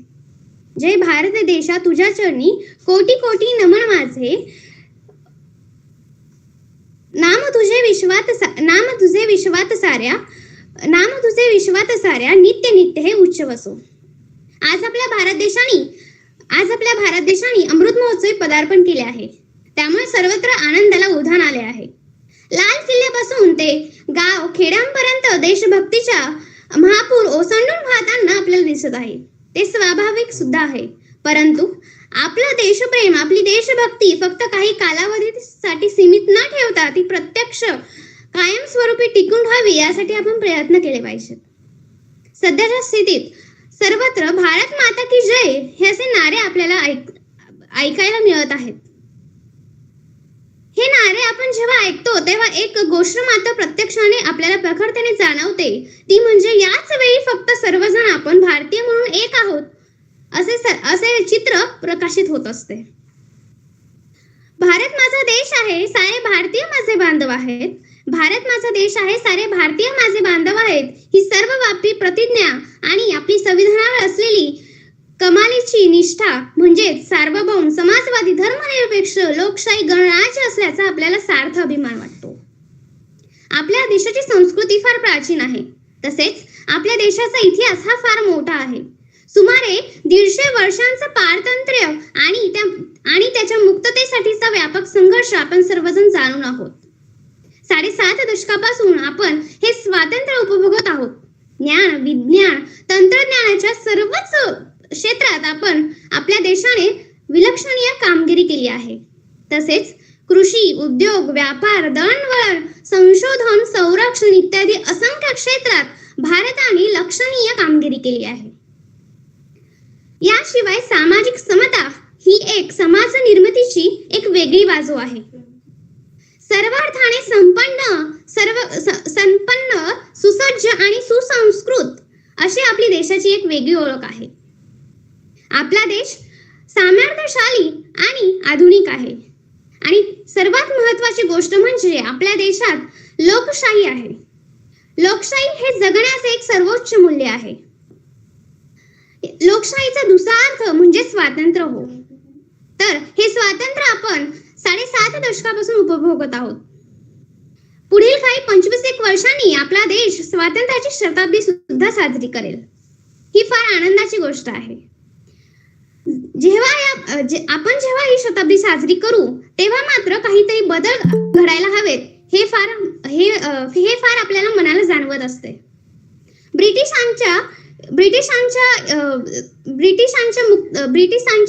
जय भारत देशा तुझ्या चरणी कोटी कोटी नमन माझे. नाम तुझे विश्वात साऱ्या नित्य नित्य हे उच्चव असो. आज आपल्या भारत देशाने अमृत महोत्सवी पदार्पण केले आहे. त्यामुळे सर्वत्र आनंदाला उधाण आले आहे. लाल किल्ल्यापासून ते गाव खेड्यांपर्यंत देशभक्तीच्या महापूर ओसंडून वाहताना आपल्याला दिसत आहे. ते स्वाभाविक सुद्धा आहे. परंतु आपलं देशप्रेम, आपली देशभक्ती फक्त काही कालावधीसाठी सीमित न ठेवता ती प्रत्यक्ष कायमस्वरूपी टिकून राहावी यासाठी आपण प्रयत्न केले पाहिजेत. सध्याच्या स्थितीत सर्वत्र भारत माता की जय हे असे नारे आपल्याला ऐकायला मिळत आहेत. हे नारे आपण जेव्हा ऐकतो तेव्हा एक गोष्ट मात्र प्रत्यक्षाने आपल्याला प्रखरतेने जाणवते. ती म्हणजे याच वेळी फक्त सर्वजण आपण भारतीय म्हणून एक आहोत असे चित्र प्रकाशित होत असते. भारत माझा देश आहे, सारे भारतीय माझे बांधव आहेत. भारत माझा देश आहे, सारे भारतीय माझे बांधव आहेत. ही सर्वव्यापी प्रतिज्ञा आणि आपली संविधानावर असलेली कमालीची निष्ठा म्हणजेच सार्वभौम समाजवादी धर्मनिरपेक्ष लोकशाही गणराज्य असल्याचा आपल्याला सार्थ अभिमान वाटतो. आपल्या देशाची संस्कृती फार प्राचीन आहे. तसेच आपल्या देशाचा इतिहास हा फार मोठा आहे. सुमारे 150 वर्षांचं पारतंत्र्य आणि त्याच्या मुक्ततेसाठीचा व्यापक संघर्ष आपण सर्वजण जाणून आहोत. 7.5 दशकापासून आपण हे स्वातंत्र्य उपभोगत आहोत. ज्ञान, विज्ञान, तंत्रज्ञानाच्या सर्वच क्षेत्रात आपण आपल्या देशाने विलक्षणीय कामगिरी केली आहे. तसेच कृषी, उद्योग, व्यापार, दळणवळण, संशोधन, संरक्षण इत्यादी असंख्य क्षेत्रात भारताने लक्षणीय कामगिरी केली आहे. याशिवाय सामाजिक समता ही एक समाज निर्मितीची एक वेगळी बाजू आहे. सर्वार्थाने संपन्न, सुसज्ज आणि सुसंस्कृत अशी आपली देशाची एक वेगळी ओळख आहे. आपला देश सामर्थ्यशाली आणि आधुनिक आहे. आणि सर्वात महत्त्वाची गोष्ट म्हणजे आपल्या देशात लोकशाही आहे. लोकशाही हे जगण्याचे एक सर्वोच्च मूल्य आहे. लोकशाहीचा दुसरा अर्थ म्हणजे स्वातंत्र्य हो. तर हे स्वातंत्र्य आपण 7.5 दशकापासून उपभोगत आहोत. पुढील काही 25 वर्षांनी आपला देश स्वातंत्र्याची शताब्दी सुद्धा साजरी करेल. ही फार आनंदाची गोष्ट आहे. जेव्हा ही शताब्दी साजरी करू तेव्हा मात्र काहीतरी बदल घडायला हवेत हे फार आपल्याला मनाला जाणवत असते. ब्रिटिशांच्या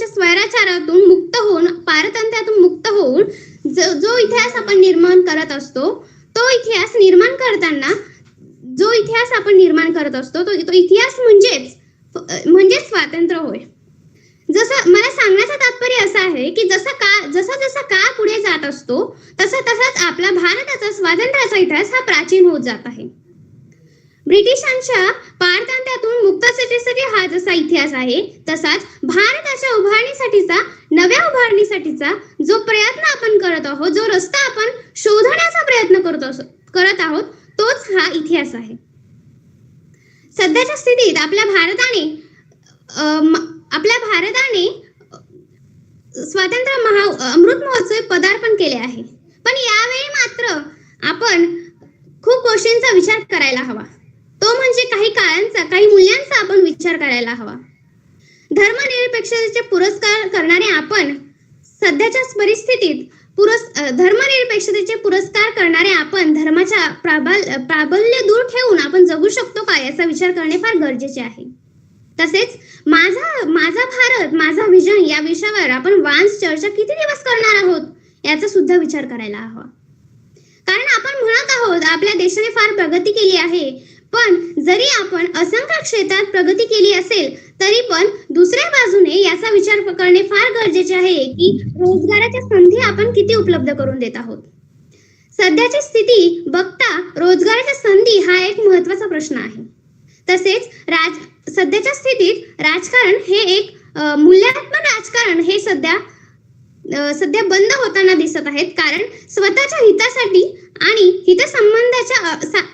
स्वैराचारातून मुक्त होऊन, पारतंत्र्यातून मुक्त होऊन जो इतिहास आपण निर्माण करत असतो तो इतिहास निर्माण करत असतो तो इतिहास म्हणजेच स्वातंत्र्य होय. जसं मला सांगण्याचं तात्पर्य असं आहे की जसा काळ पुढे जात असतो तसाच आपला भारताचा स्वातंत्र्याचा इतिहास हा प्राचीन होत जात आहे. ब्रिटिशांच्या पारतंत्र्यातून मुक्ततेसाठी हा जसा इतिहास आहे तसाच भारताच्या नव्या उभारणीसाठीचा जो प्रयत्न आपण करत आहोत, जो रस्ता आपण शोधण्याचा प्रयत्न करत आहोत तोच हा इतिहास आहे. सध्याच्या स्थितीत आपल्या भारताने स्वातंत्र्य अमृत महोत्सवी पदार्पण केले आहे. पण यावेळी मात्र आपण खूप गोष्टींचा विचार करायला हवा. तो म्हणजे काही मूल्यांचा आपण विचार करायला हवा. धर्मनिरपेक्षतेचे पुरस्कार करणारे आपण सध्याच्या परिस्थितीत धर्मनिरपेक्षतेचे पुरस्कार करणारे आपण धर्माच्या प्राबल्य दूर ठेवून आपण जगू शकतो का याचा विचार करणे फार गरजेचे आहे. तसेच माझा भारत माझा विजन या विषयावर आपण वांस चर्चा किती दिवस करणार आहोत याचा सुद्धा विचार करायला हवा. कारण आपण म्हणत आहोत आपल्या देशाने फार प्रगती केली आहे. पण जरी आपण असंख्य क्षेत्रात प्रगती केली असेल तरी पण दुसऱ्या बाजूने याचा विचार करणे फार गरजेचे आहे की रोजगाराच्या संधी आपण किती उपलब्ध करून देत आहोत. सध्याची स्थिती बघता रोजगाराच्या संधी हा एक महत्त्वाचा प्रश्न आहे. तसेच सध्याच्या स्थितीत राजकारण हे एक मूल्यात्मक राजकारण हे सध्या बंद होताना दिसत आहेत. कारण स्वतःच्या हितासाठी आणि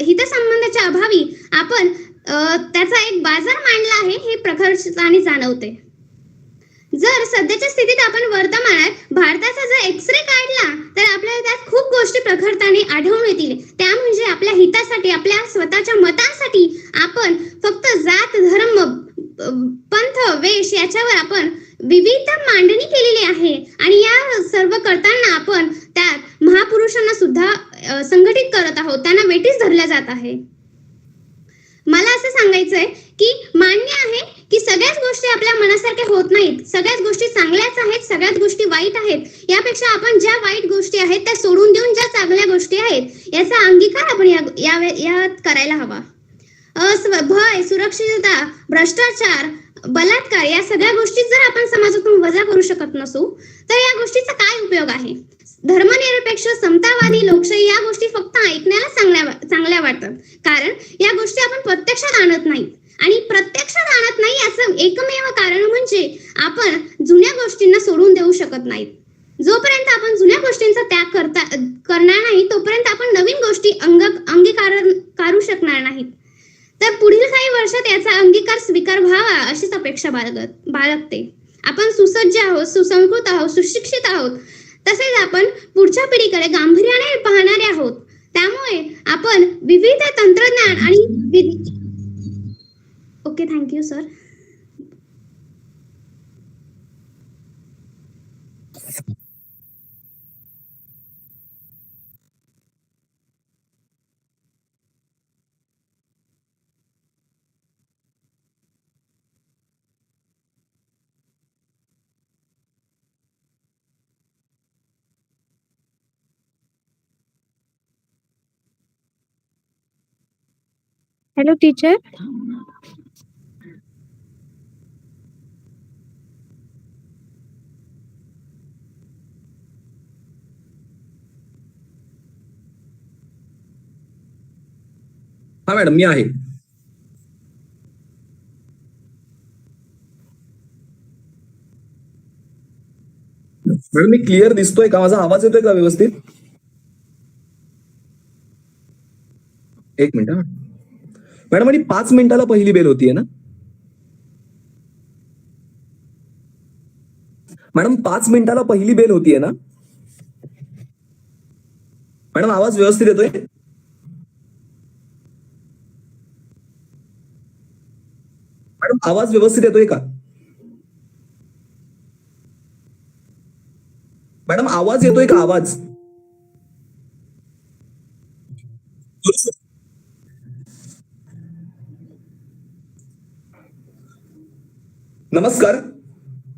हितसंबंधाच्या अभावी आपण त्याचा एक बाजार मांडला आहे हे प्रखरपणे जाणवते. जर सध्याच्या स्थितीत आपण वर्तमानात भारताचा जर एक्सरे काढला तर आपल्याला त्यात खूप गोष्टी प्रखरपणे आढळून येतील. त्या म्हणजे आपल्या हितासाठी, आपल्या स्वतःच्या मतांसाठी आपण फक्त जात, धर्म, पंथ, वेश याच्यावर आपण विविध मांडणी केलेली आहे आणि या सर्व करताना आपण त्यात महापुरुषांना सुद्धा संघटित करत आहोत, त्यांना वेठीस धरल्या जात आहे. मला असं सांगायचंय की मान्य आहे की सगळ्याच गोष्टी आपल्या मनासारख्या होत नाहीत, सगळ्याच गोष्टी चांगल्याच आहेत, सगळ्याच गोष्टी वाईट आहेत. यापेक्षा आपण ज्या वाईट गोष्टी आहेत त्या सोडून देऊन ज्या चांगल्या गोष्टी आहेत याचा अंगीकार आपण यात करायला हवा. भय, सुरक्षितता, भ्रष्टाचार, बलात्कार या सगळ्या गोष्टी जर आपण समाजातून वजा करू शकत नसू तर या गोष्टीचा काय उपयोग आहे? धर्मनिरपेक्ष, समतावादी, लोकशाही या गोष्टी फक्त ऐकण्याला चांगल्या वाटतात, कारण या गोष्टी आपण प्रत्यक्षात आणत नाही. आणि प्रत्यक्षात आणत नाही याचं एकमेव कारण म्हणजे आपण जुन्या गोष्टींना सोडून देऊ शकत नाहीत. जोपर्यंत आपण जुन्या गोष्टींचा त्याग करणार नाही तोपर्यंत आपण नवीन गोष्टी अंगीकारू शकणार नाहीत. तर पुढील काही वर्षात याचा अंगीकार स्वीकार व्हावा अशीच अपेक्षा बाळगते. आपण सुसज्ज आहोत, सुसंस्कृत आहोत, सुशिक्षित आहोत, तसेच आपण पुढच्या पिढीकडे गांभीर्याने पाहणारे आहोत. त्यामुळे आपण विविध तंत्रज्ञान आणि okay, thank you sir. Hello, teacher. हा मॅडम, मी आहे. मॅडम मी क्लिअर दिसतोय का? माझा आवाज येतोय का व्यवस्थित? एक मिनिट. मॅडम आणि 5 मिनिटाला पहिली बेल होतीये ना मॅडम? 5 मिनिटाला पहिली बेल होतीये ना मॅडम? आवाज व्यवस्थित येतोय? मॅडम आवाज व्यवस्थित येतोय का? मॅडम आवाज येतोय का? आवाज नमस्कार.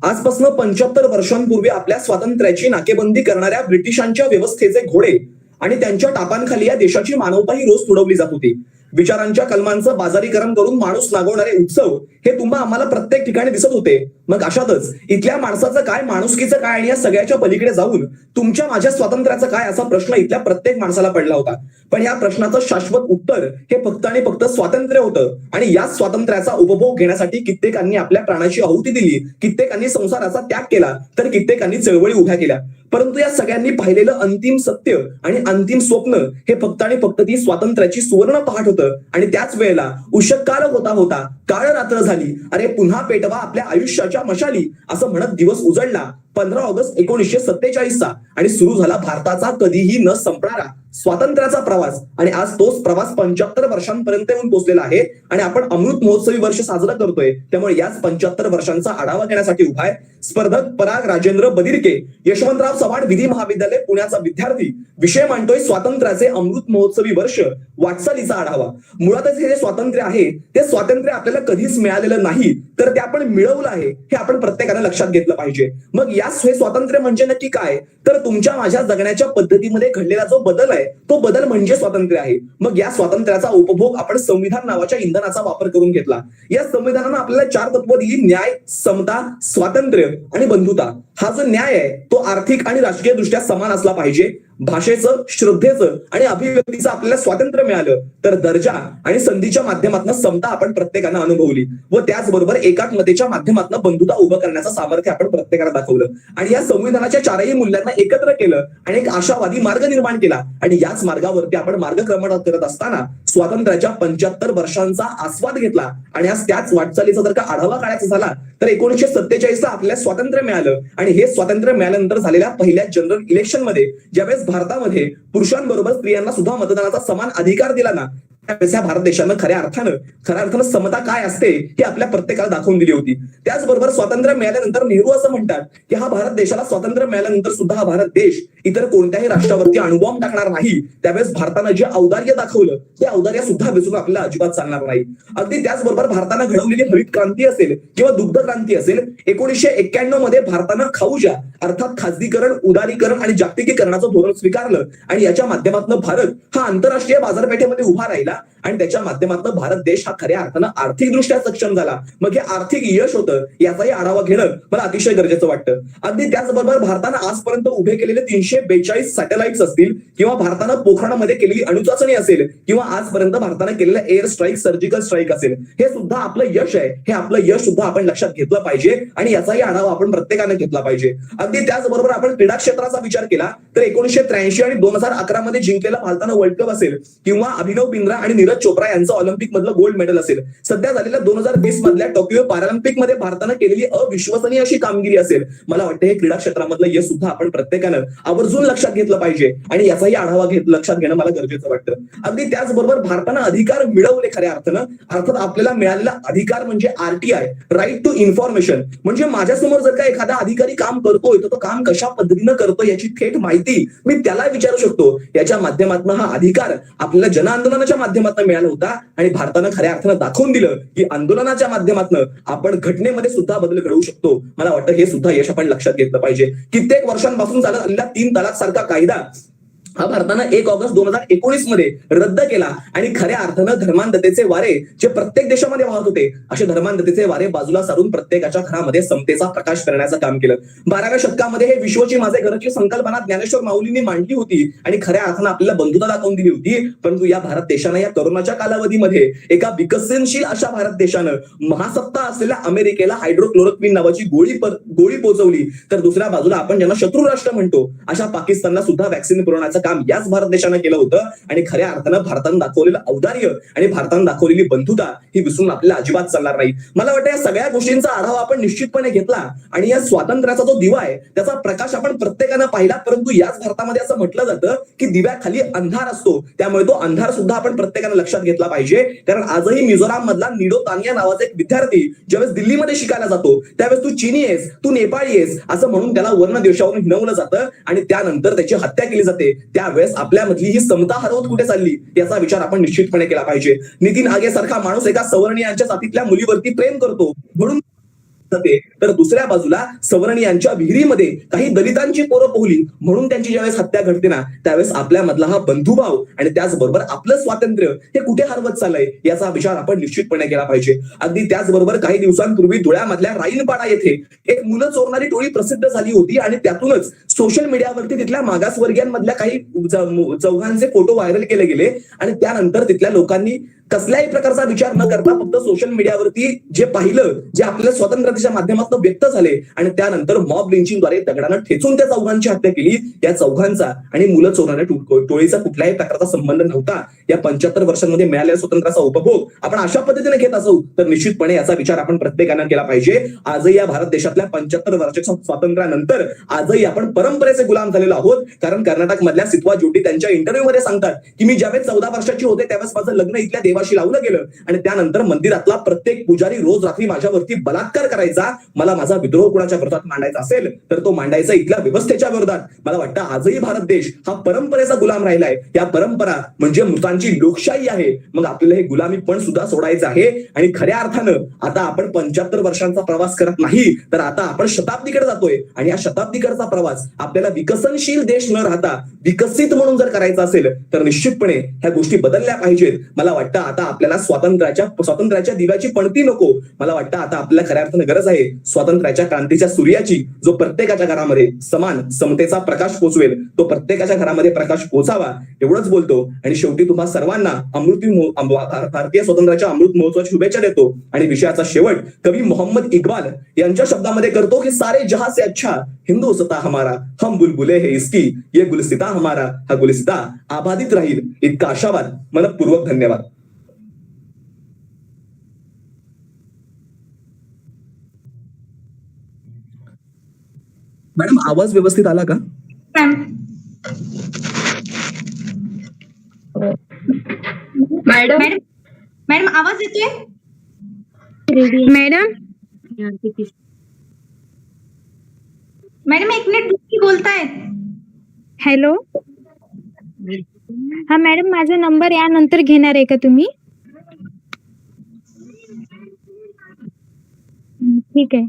आजपासून 75 वर्षांपूर्वी आपल्या स्वातंत्र्याची नाकेबंदी करणाऱ्या ब्रिटिशांच्या व्यवस्थेचे घोडे आणि त्यांच्या टापांखाली या देशाची मानवता ही रोज तुडवली जात होती. विचारांच्या कलमांचं बाजारीकरण करून माणूस नागवणारे उत्सव हे तुम्हा आम्हाला प्रत्येक ठिकाणी दिसत होते. मग अशातच इथल्या माणसाचं काय, माणुसकीचं काय आणि या सगळ्याच्या पलीकडे जाऊन तुमच्या माझ्या स्वातंत्र्याचं काय असा प्रश्न इथल्या प्रत्येक माणसाला पडला होता. पण या प्रश्नाचं शाश्वत उत्तर हे फक्त आणि फक्त स्वातंत्र्य होतं. आणि याच स्वातंत्र्याचा उपभोग घेण्यासाठी कित्येकांनी आपल्या प्राणाची आहुती दिली, कित्येकांनी संसाराचा त्याग केला, तर कित्येकांनी चळवळी उभ्या केल्या. परंतु या सगळ्यांनी पाहिलेलं अंतिम सत्य आणि अंतिम स्वप्न हे फक्त आणि फक्त ती स्वातंत्र्याची सुवर्ण पहाट होतं. आणि त्याच वेळेला उषःकाल होता होता काळ रात्र झाली, अरे पुन्हा पेटवा आपल्या आयुष्याच्या मशाली असं म्हणत दिवस उजळला 15 ऑगस्ट 1947 आणि सुरू झाला भारताचा कधीही न संपणारा स्वातंत्र्याचा प्रवास. आणि आज तोच प्रवास 75 वर्षांपर्यंत येऊन पोहोचलेला आहे आणि आपण अमृत महोत्सवी वर्ष साजरा करतोय. त्यामुळे याच 75 वर्षांचा आढावा घेण्यासाठी उभा आहे स्पर्धक पराग राजेंद्र बदिरके, यशवंतराव चव्हाण विधी महाविद्यालय पुण्याचा विद्यार्थी. विषय मांडतोय स्वातंत्र्याचे अमृत महोत्सवी वर्ष, वाटचालीचा आढावा. मुळातच हे जे स्वातंत्र्य आहे ते स्वातंत्र्य आपल्याला कधीच मिळालेलं नाही, तर ते आपण मिळवलं आहे हे आपण प्रत्येकाने लक्षात घेतलं पाहिजे. मग याच हे स्वातंत्र्य म्हणजे नक्की काय? तर तुमच्या माझ्या जगण्याच्या पद्धतीमध्ये घडलेला जो बदल आहे तो बदल म्हणजे स्वातंत्र्य आहे. मग या स्वातंत्र्याचा उपभोग आपण संविधान नावाच्या इंधनाचा वापर करून घेतला. या संविधानानं आपल्याला 4 तत्व दिली: न्याय, समता, स्वातंत्र्य आणि बंधुता. हा जो न्याय आहे तो आर्थिक आणि राजकीय दृष्ट्या समान असला पाहिजे. भाषेचं, श्रद्धेचं आणि अभिव्यक्तीचं आपल्याला स्वातंत्र्य मिळालं तर दर्जा आणि संधीच्या माध्यमातून समता आपण प्रत्येकानं अनुभवली व त्याचबरोबर एकात्मतेच्या माध्यमातून बंधुता उभं करण्याचं सामर्थ्य आपण प्रत्येकाला दाखवलं आणि या संविधानाच्या चारही मूल्यांना एकत्र केलं आणि एक आशावादी मार्ग निर्माण केला आणि याच मार्गावरती आपण मार्गक्रमण करत असताना स्वातंत्र्याच्या 75 वर्षांचा आस्वाद घेतला आणि आज त्याच वाटचालीचा जर का आढावा काढायचा झाला तर 1947 ला आपल्याला स्वातंत्र्य मिळालं आणि हे स्वातंत्र्य मिळाल्यानंतर झालेल्या पहिल्या जनरल इलेक्शन मध्ये ज्यावेळेस भारतामध्ये पुरुषांबरोबर स्त्रियांना सुद्धा मतदानाचा समान अधिकार दिला ना त्यावेळेस या भारत देशानं खऱ्या अर्थानं समता काय असते हे आपल्या प्रत्येकाला दाखवून दिली होती. त्याचबरोबर स्वातंत्र्य मिळाल्यानंतर नेहरू असं म्हणतात की हा भारत देशाला स्वातंत्र्य मिळाल्यानंतर सुद्धा हा भारत देश इतर कोणत्याही राष्ट्रावरती अणुबॉम्ब टाकणार नाही. त्यावेळेस भारतानं जे औदार्य दाखवलं ते औदार्य सुद्धा विसरून आपल्याला अजिबात चालणार नाही. अगदी त्याचबरोबर भारतानं घडवलेली हरित क्रांती असेल किंवा दुग्ध क्रांती असेल 1991 मध्ये भारतानं खाऊजा अर्थात खाजगीकरण, उदारीकरण आणि जागतिकीकरणाचं धोरण स्वीकारलं आणि याच्या माध्यमातून भारत हा आंतरराष्ट्रीय बाजारपेठेमध्ये उभा राहिला आणि त्याच्या माध्यमातून भारत देश हा खऱ्या अर्थानं आर्थिकदृष्ट्या सक्षम झाला. मग हे आर्थिक यश होतं याचाही आढावा घेणं मला अतिशय गरजेचं वाटतं. अगदी त्याचबरोबर भारतानं आजपर्यंत उभे केलेले 342 सॅटेलाइट्स असतील किंवा भारतानं पोखराणामध्ये केलेली अणुचाचणी असेल किंवा आजपर्यंत भारतानं केलेलं एअर स्ट्राईक, सर्जिकल स्ट्राईक असेल हे सुद्धा आपलं यश आहे. हे आपलं यश सुद्धा आपण लक्षात घेतलं पाहिजे आणि याचाही आढावा आपण प्रत्येकाने घेतला पाहिजे. अगदी त्याचबरोबर आपण क्रीडा क्षेत्राचा विचार केला तर 1983 आणि 2011 मध्ये जिंकलेला भारतानं वर्ल्ड कप असेल किंवा अभिनव बिंद्रा आणि नीरज चोप्रा यांचं ऑलिम्पिक मधलं गोल्ड मेडल असेल, सध्या झालेल्या 2020 मधल्या टोकियो पॅरालिम्पिक मध्ये भारतानं केलेली अविश्वसनीय अशी कामगिरी असेल. मला वाटतं हे क्रीडा क्षेत्रामधलं यश सुद्धा आपण प्रत्येकानं आवर्जून लक्षात घेतलं पाहिजे आणि याचाही आढावा लक्षात घेणं मला गरजेचं वाटतं. अगदी त्याचबरोबर भारतानं अधिकार मिळवले खऱ्या अर्थानं. अर्थात आपल्याला मिळालेला अधिकार म्हणजे RTI, राईट टू इन्फॉर्मेशन. म्हणजे माझ्यासमोर जर का एखादा अधिकारी काम करतोय तर तो काम कशा पद्धतीनं करतो याची थेट माहिती मी त्याला विचारू शकतो. याच्या माध्यमातून हा अधिकार आपल्याला जन आंदोलनाच्या माध्यमातून मिळाला होता आणि भारतानं खऱ्या अर्थानं दाखवून दिलं की आंदोलनाच्या माध्यमातून आपण घटनेमध्ये सुद्धा बदल घडवू शकतो. मला वाटतं हे सुद्धा यश आपण लक्षात घेतलं पाहिजे. कित्येक वर्षांपासून चालत आलेला 3 तलाक सारखा कायदा हा भारतानं 1 ऑगस्ट 2019 मध्ये रद्द केला आणि खऱ्या अर्थानं धर्मांधतेचे वारे जे प्रत्येक देशामध्ये वाहत होते असे धर्मांधतेचे वारे बाजूला सारून प्रत्येकाच्या घरामध्ये समतेचा प्रकाश करण्याचं काम केलं. 12व्या शतकामध्ये हे विश्वची माझे घरची संकल्पना ज्ञानेश्वर माऊलींनी मांडली होती आणि खऱ्या अर्थानं आपल्याला बंधुता दाखवून दिली होती. परंतु या भारत देशानं या कोरोनाच्या कालावधीमध्ये एका विकसनशील अशा भारत देशानं महासत्ता असलेल्या अमेरिकेला हायड्रोक्लोरोक्विन नावाची गोळी पोहोचवली तर दुसऱ्या बाजूला आपण ज्यांना शत्रू राष्ट्र म्हणतो अशा पाकिस्तानला सुद्धा व्हॅक्सिन पुरवण्याचं काम याच भारत देशानं केलं होतं आणि खऱ्या अर्थानं भारतानं दाखवलेलं औदार्य आणि भारतानं दाखवलेली बंधुता ही विसरून आपल्याला अजिबात चालणार नाही. मला वाटतं या सगळ्या गोष्टींचा आढावा आपण निश्चितपणे घेतला आणि या स्वातंत्र्याचा जो दिवा आहे त्याचा प्रकाश आपण प्रत्येकानं पाहिला. परंतु याच भारतामध्ये असं म्हटलं जातं की दिव्याखाली अंधार असतो, त्यामुळे तो अंधार सुद्धा आपण प्रत्येकानं लक्षात घेतला पाहिजे. कारण आजही मिझोराम मधला निडो तानिया नावाचा एक विद्यार्थी ज्यावेळेस दिल्लीमध्ये शिकायला जातो त्यावेळेस तू चीनी आहेस, तू नेपाळी आहेस असं म्हणून त्याला वर्ण देशावरून हिणवलं जातं आणि त्यानंतर त्याची हत्या केली जाते. त्यावेळेस आपल्यामधली ही समता हरवत कुठे चालली याचा विचार आपण निश्चितपणे केला पाहिजे. नितीन आगे सारखा माणूस एका सवर्णीयांच्या जातीतल्या मुलीवरती प्रेम करतो म्हणून तर दुसऱ्या बाजूला सवर्णीयांच्या विहिरीमध्ये काही दलितांची पोरं पोहली म्हणून त्यांची ज्यावेळेस हत्या घडते ना त्यावेळेस आपल्यामधला हा बंधुभाव आणि त्याचबरोबर आपलं स्वातंत्र्य हे कुठे हरवत चाललंय याचा विचार आपण निश्चितपणे केला पाहिजे. अगदी त्याचबरोबर काही दिवसांपूर्वी धुळ्यामधल्या राईनपाडा येथे एक मुलं चोरणारी टोळी प्रसिद्ध झाली होती आणि त्यातूनच सोशल मीडियावरती तिथल्या मागासवर्गीयांमधल्या काही चौघांचे फोटो व्हायरल केले गेले आणि त्यानंतर तिथल्या लोकांनी कसल्याही प्रकारचा विचार न करता फक्त सोशल मीडियावरती जे पाहिलं, जे आपल्या स्वातंत्र्याच्या माध्यमातून व्यक्त झाले आणि त्यानंतर मॉब लिंचिंगद्वारे दगडानं ठेचून त्या चौघांची हत्या केली. या चौघांचा आणि मुलं चोरणाऱ्या टोळीचा कुठल्याही प्रकारचा संबंध नव्हता. या 75 वर्षांमध्ये मिळालेल्या स्वातंत्र्याचा उपभोग आपण अशा पद्धतीने घेत असू तर निश्चितपणे याचा विचार आपण प्रत्येकानं केला पाहिजे. आजही या भारत देशातल्या 75 वर्षाच्या स्वातंत्र्यानंतर आजही आपण परंपरेचे गुलाम झालेलो आहोत. कारण कर्नाटक मधल्या सितवा जोटी त्यांच्या इंटरव्ह्यू मध्ये सांगतात की मी ज्यावेळेस 14 वर्षाची होते त्यावेळेस माझं लग्न इथल्या देवाशी लावलं गेलं आणि त्यानंतर मंदिरातला प्रत्येक पुजारी रोज रात्री माझ्यावरती बलात्कार करायचा. मला माझा विद्रोह कुणाच्या विरोधात मांडायचा असेल तर तो मांडायचा इथल्या व्यवस्थेच्या विरोधात. मला वाटतं आजही भारत देश हा परंपरेचा गुलाम राहिलाय. या परंपरा म्हणजे मृतांची लोकशाही आहे. मग आपल्याला हे गुलामी पण सुद्धा सोडायचं आहे आणि खऱ्या अर्थानं आता आपण 75 वर्षांचा प्रवास करत नाही तर आता आपण शताब्दीकडे जातोय आणि या शताब्दीकडचा प्रवास आपल्याला विकसनशील देश न राहता विकसित म्हणून जर करायचा असेल तर निश्चितपणे ह्या गोष्टी बदलल्या पाहिजेत. मला वाटतं आता आपल्याला स्वातंत्र्याच्या दिव्याची पणती नको. मला वाटतं आता आपल्याला खऱ्या अर्थानं गरज आहे स्वातंत्र्याच्या क्रांतीच्या सूर्याची, जो प्रत्येकाच्या घरामध्ये समतेचा प्रकाश पोचवेल. तो प्रत्येकाच्या घरामध्ये प्रकाश पोचावा एवढंच बोलतो. आणि शेवटी तुम्हा सर्वांना भारतीय स्वातंत्र्याच्या अमृत महोत्सवाची शुभेच्छा देतो. आणि विषयाचा शेवट कवी मोहम्मद इक्बाल यांच्या शब्दामध्ये करतो की सारे जहां से अच्छा हिंदुस्तान हमारा, हम बुलबुले है इसकी, ये गुलसिता हमारा, हा गुलसिता आबादित राहील. इतका आशावाद. मनपूर्वक धन्यवाद. मॅडम आवाज व्यवस्थित आला का? मॅडम आवाज येतोय? मॅडम 1 मिनिट बोलतायत. हॅलो. हा मॅडम, माझा नंबर यानंतर घेणार आहे का तुम्ही? ठीक आहे.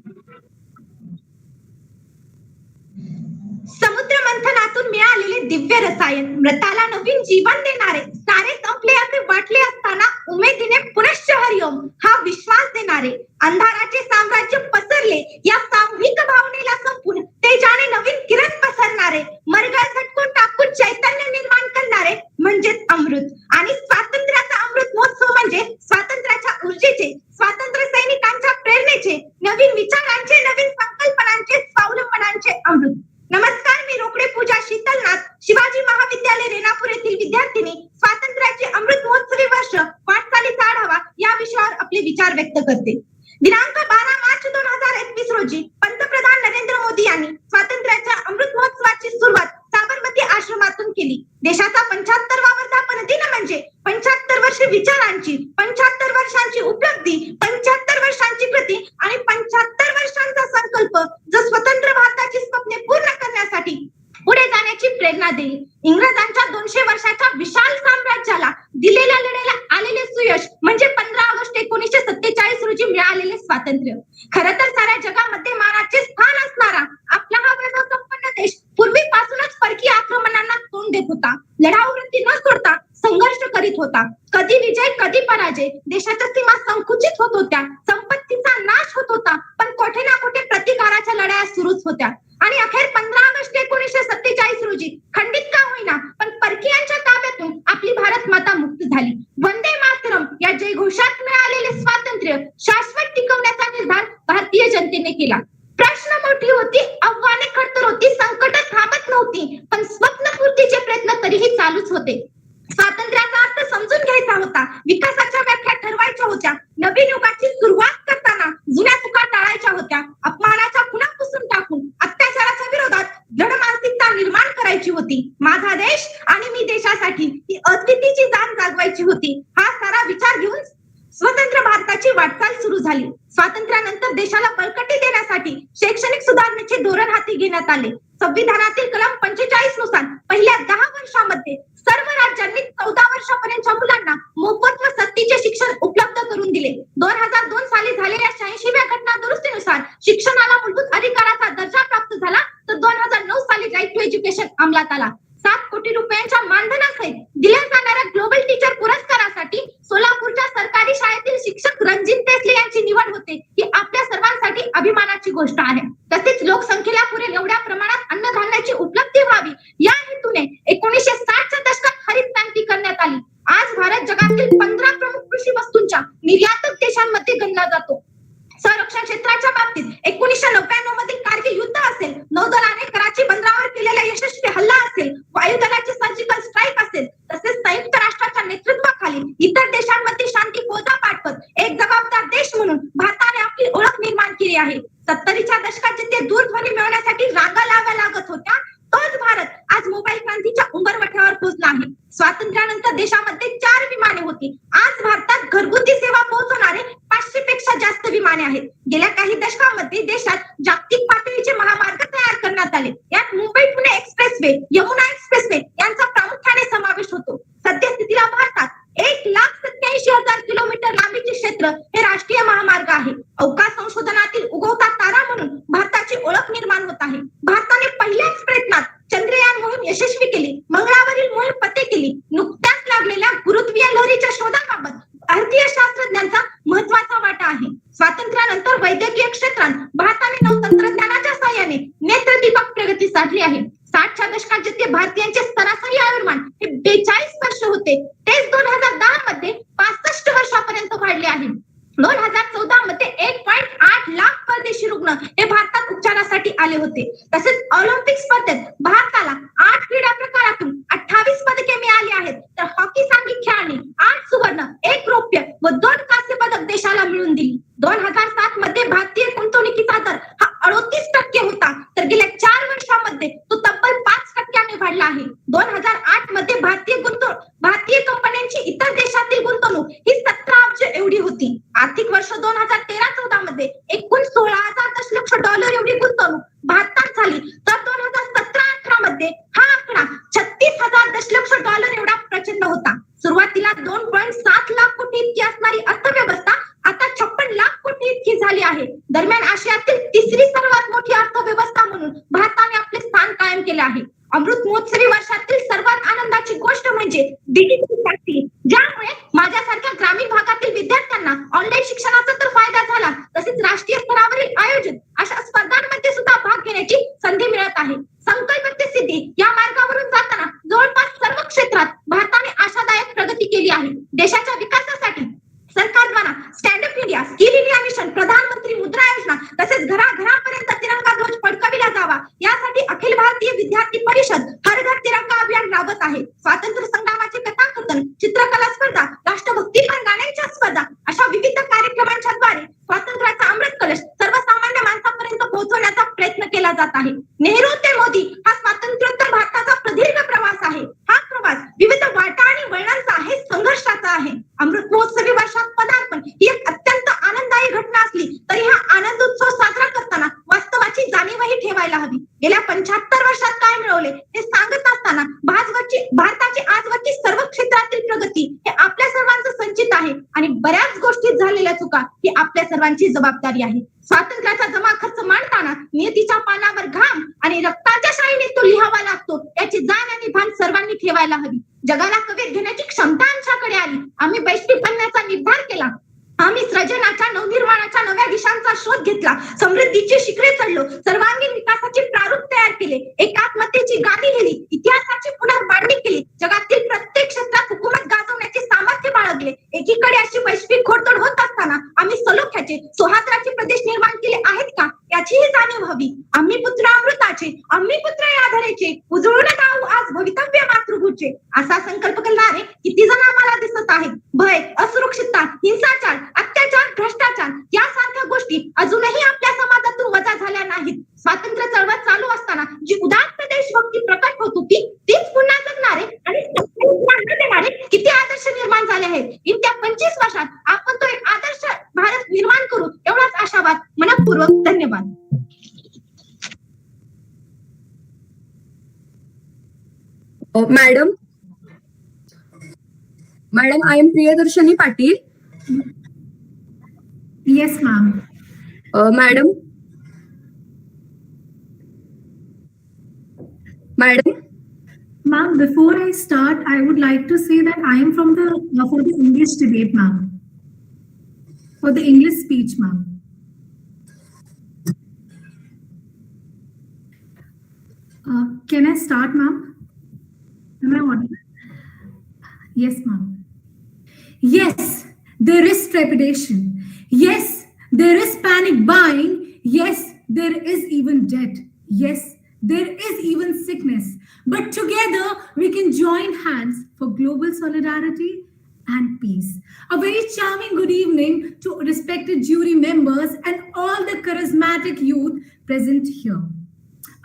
समुद्र मंथनातून मिळालेले दिव्य रसायन, मृताला नवीन जीवन देणारे, सारे संपले असे वाटले असताना उमेदीने पुनश्च हरिओम हा विश्वास देणारे, अंधाराचे साम्राज्य पसरले या सामूहिक भावनेला संपून तेजाने नवीन किरण पसरणारे, मरगळ झटकून टाकून चैतन्य निर्माण करणारे म्हणजेच अमृत. आणि स्वातंत्र्याचा अमृत महोत्सव म्हणजे स्वातंत्र्याच्या ऊर्जेचे, स्वातंत्र्य सैनिकांच्या प्रेरणेचे, नवीन विचारांचे, नवीन संकल्पनांचे, स्वावलंबनांचे अमृत. नमस्कार, मी रोकडे पूजा शीतलनाथ, शिवाजी महाविद्यालय रेणापूर येथील विद्यार्थिनी, स्वातंत्र्याचे अमृत महोत्सवी वर्ष वाटचालीचा आढावा या विषयावर आपले विचार व्यक्त करते. दिनांक 12 मार्च 2021 रोजी पंतप्रधान नरेंद्र मोदी यांनी स्वातंत्र्याच्या अमृत महोत्सवाची सुरुवात साबरमती आश्रमातून केली. देशाचा 75वा वर्धापन दिन म्हणजे 75 वर्ष विचारांची, 75 वर्षांची उपलब्धी, 75 वर्षांची कृती आणि 75 वर्षांचा संकल्प, जो स्वतंत्र भारताची स्वप्ने पूर्ण करण्यासाठी पुढे जाण्याची प्रेरणा देईल. इंग्रजांच्या 200 वर्षाच्या विशाल साम्राज्याला दिलेल्या लढ्याला आलेले सुयश म्हणजे 15 ऑगस्ट 1947 रोजी मिळालेले स्वातंत्र्य. खरं तर साऱ्या जगामध्ये मानाचे स्थान असणारा आपला हा वैभवसंपन्न देश पूर्वीपासूनच परकीय आक्रमणांना तोंड देत होता. लढाऊ वृत्ती न सोडता संघर्ष करीत होता. कधी विजय कधी पराजय, देशाच्या सीमा संकुचित होत होत्या, संपत्तीचा नाश होत होता, पण कुठे ना कुठे प्रतिकाराच्या लढाया सुरूच होत्या. आणि अखेर 15 ऑगस्ट 1947 रोजी खंडित का होईना पण परकीयांच्या ताब्यातून आपली भारत माता मुक्त झाली. वंदे मातरम या जयघोषात मिळालेले स्वातंत्र्य शाश्वत टिकवण्याचा निर्धार भारतीय जनतेने केला. प्रश्न मोठी होती, आव्हाने खडतर होती, संकट थांबत नव्हती, पण स्वप्नपूर्तीचे प्रयत्न तरीही चालूच होते. स्वातंत्र्याचा अर्थ समजून घ्यायचा होता, विकासाच्या व्याख्या ठरवायच्या होत्या, नवीन युगाची सुरुवात करताना जुन्या चुका टाळायच्या होत्या, अपमानाच्या खुणा पुसून टाकून अत्याचाराच्या विरोधात दृढ मानसिकता निर्माण करायची होती. माझा देश आणि मी देशासाठी ही अद्वितीची जाण जागवायची होती. हा सारा विचार घेऊन स्वतंत्र भारताची वाटचाल सुरू झाली. स्वातंत्र्यानंतर देशाला बळकटी देण्यासाठी शैक्षणिक सुधारणेचे धोरण हाती घेण्यात आले. संविधानातील कलम 45 नुसार पहिल्या 10 वर्षांमध्ये सर्व राज्यांनी 14 वर्षापर्यंतच्या मुलांना मोफत व सक्तीचे शिक्षण उपलब्ध करून दिले. 2002 साली झालेल्या 86व्या घटना दुरुस्तीनुसार शिक्षणाला मूलभूत अधिकाराचा दर्जा प्राप्त झाला, तर 2009 साली राईट टू एज्युकेशन अंमलात आला. 7 कोटी रुपयांच्या मानधनासहित दिल्या जाणाऱ्या ग्लोबल टीचर पुरस्कारासाठी सोलापूरच्या सरकारी शाळेतील शिक्षक रणजित देसले यांची निवड होते, ही आपल्या सर्वांसाठी अभिमानाची गोष्ट आहे. तसेच लोकसंख्येला पुरेल एवढ्या प्रमाणात अन्नधान्याची उपलब्धी व्हावी या हेतूने 1960च्या दशकात हरित क्रांती करण्यात आली. आज भारत जगातील 15 प्रमुख कृषी वस्तूंच्या निर्यातक देशांमध्ये गणला जातो. संरक्षण क्षेत्राच्या बाबतीत 1999 मधील कारगिल युद्ध असेल, नौदलाने कराची बंदरावर केलेला यशस्वी हल्ला असेल, वायुदलाची सर्जिकल स्ट्राईक असेल, तसेच संयुक्त राष्ट्राच्या नेतृत्वाखाली इतर देशांमध्ये शांती फौजा पाठवत एक जबाबदार देश म्हणून भारताने आपली ओळख निर्माण केली आहे. 70च्या दशकात जिथे दूरध्वनी मिळवण्यासाठी रांगा लागा लागत होत्या, तोच भारत आज मोबाईल क्रांतीच्या उंबरवठ्यावर पोहोचला आहे. स्वातंत्र्यानंतर देशामध्ये 4 विमाने होती. आज भारतात घरगुती सेवा पोहोचवणारे 500 पेक्षा जास्त विमाने आहेत. गेल्या काही दशकांमध्ये देशात जागतिक पातळीचे महामार्ग तयार करण्यात आले. यात मुंबई पुणे एक्सप्रेसवे, यमुना एक्सप्रेसवे यांचा प्रामुख्याने समावेश होतो. सद्यस्थितीला भारतात 1,87,000 किलोमीटर लांबीचे क्षेत्र हे राष्ट्रीय महामार्ग आहे. अवकाश संशोधनातील उगवता तारा म्हणून भारताची ओळख निर्माण होत आहे. भारताने पहिल्याच प्रयत्नात चंद्रयान मोहीम यशस्वी केली, मंगळावरील मोहीम फते केली. नुकत्याच लागलेल्या गुरुत्वीय लहरीच्या शोधाबाबत पर्यंत वाढले आहे. 2014 मध्ये 1.8 लाख परदेशी रुग्ण हे भारतात उपचारासाठी आले होते. तसेच ऑलिम्पिक स्पर्धेत भारताला 8 क्रीडा प्रकारातून 28 पदके मिळाली आहेत. तर हॉकी सांघिक खेळाने 8 सुवर्ण, 1 रौप्य व 2 कांस्य पदक देशाला मिळवून दिली. 2007 मध्ये भारतीय गुंतवणुकीचा दर हा 38% होता, तर गेल्या 4 वर्षांमध्ये तो तब्बल 5% वाढला आहे. 2008 मध्ये भारतीय कंपन्यांची इतर देशातील गुंतवणूक ही 17 अब्ज एवढी होती. आर्थिक वर्ष 2013-14 मध्ये एकूण 16,000 दशलक्ष डॉलर एवढी गुंतवणूक भारतात झाली, तर 2017-18 मध्ये हा आकडा 36,000 दशलक्ष डॉलर एवढा प्रचंड होता. सुरुवातीला 2.7 लाख कोटी इतकी असणारी अर्थव्यवस्था आता 56 लाख कोटी इतकी झाली आहे. दरम्यान आशियातील तिसरी सर्वात मोठी अर्थव्यवस्था म्हणून भारताने आपले स्थान कायम केले आहे. अमृत महोत्सवी वर्षातील सर्वात आनंदाची गोष्ट म्हणजे डिजिटल शक्ती, ज्यामुळे माझ्यासारख्या ग्रामीण भागातील विद्यार्थ्यांना ऑनलाईन शिक्षणाचा तर फायदा झाला, तसेच राष्ट्रीय स्तरावरील आयोजित अशा स्पर्धांमध्ये सुद्धा भाग घेण्याची संधी मिळत आहे. संकल्प ते सिद्धी या मार्गावरून जाताना जवळपास सर्व क्षेत्रात भारताने आशादायक प्रगती केली आहे. देशाच्या विकासासाठी सरकारद्वारा stand up India, skill India mission, प्रधानमंत्री मुद्रा योजना तसेच घराघरापर्यंत तिरंगा ध्वज फडकविला जावा यासाठी अखिल भारतीय विद्यार्थी परिषद हर घर तिरंगा अभियान राबवत आहे. स्वातंत्र्य संग्रामाचे कथाकथन, चित्रकला स्पर्धा, राष्ट्रभक्तीपर गाण्यांच्या स्पर्धा अशा विविध कार्यक्रमांच्या द्वारे स्वातंत्र्याचा अमृत कलश सर्वसामान्य माणसापर्यंत पोहोचवण्याचा प्रयत्न केला जात आहे. नेहरू ते मोदी हा स्वातंत्र्योत्तर भारताचा प्रदीर्घ प्रवास आहे. हा प्रवास विविध वाटा आणि वळणांचा आहे, संघर्षाचा आहे. अमृत महोत्सवी वर्षात पदार्पण ही एक अत्यंत आनंददायी घटना असली तरी हा आनंद उत्सव साजरा करताना वास्तवाची जाणीवही ठेवायला हवी. गेल्या 75 वर्षात काय मिळवले हे सांगत असताना भारताची आजवरची सर्व क्षेत्रातील प्रगती हे आपल्या सर्वांचं संचित आहे आणि बऱ्याच गोष्टी झालेल्या चुका ही आपल्या सर्वांची जबाबदारी आहे. स्वातंत्र्याचा जमा खर्च मांडताना नियतीच्या पानावर घाम आणि रक्ताच्या शाईने तो लिहावा लागतो याची जाण आणि भान सर्वांनी ठेवायला हवी. जगाला कवेत घेण्याची क्षमता आमच्याकडे आली. आम्ही वैश्विक बनण्याचा निर्धार केला. आम्ही सृजनाच्या, नवनिर्माणाच्या नव्या दिशांचा शोध घेतला. समृद्धीची शिखरे चढलो. सर्वांगीण विकासाचे प्रारूप तयार केले. एकात्मतेची गादी लिहिली. इतिहासाची पुनर्मांडणी केली. जगातील प्रत्येक क्षेत्रात हुकूमत गाजवण्याचे सामर्थ्य बाळगले. एकीकडे अशी वैश्विक घोडदौड होत असताना आम्ही सलोख्याचे, सौहार्दाचे प्रदेश निर्माण केले आहेत का याचीही जाणीव हवी. आम्ही पुत्र अमृताचे, आम्ही पुत्र याधरेचे, उजळून गाऊ आज भवितव्य मातृभूचे असा संकल्प करणारे किती जण आम्हाला दिसत आहेत. भय, असुरक्षितता, हिंसाचार, अत्याचार, भ्रष्टाचार यासारख्या गोष्टी अजूनही आपल्या समाजातून वजा झाल्या नाहीत. स्वातंत्र्य चळवळ चालू असताना जी उदात्त देशभक्ती प्रकट होत होती तीच पुन्हा जगणारे आणि देणारे किती आदर्श निर्माण झाले आहेत. येत्या 25 वर्षात आपण तो एक आदर्श भारत निर्माण करू एवढाच आशावाद. मनपूर्वक धन्यवाद. Madam, I am Priyadarshini Patil. Yes, ma'am. Madam. Ma'am, before I start, I would like to say that I am from for the English debate, ma'am. For the English speech, ma'am. Can I start, ma'am? Am I audible? Yes, ma'am. Yes, there is trepidation. Yes, there is panic buying. Yes, there is even debt. Yes, there is even sickness. But together we can join hands for global solidarity and peace. A very charming good evening to respected jury members and all the charismatic youth present here.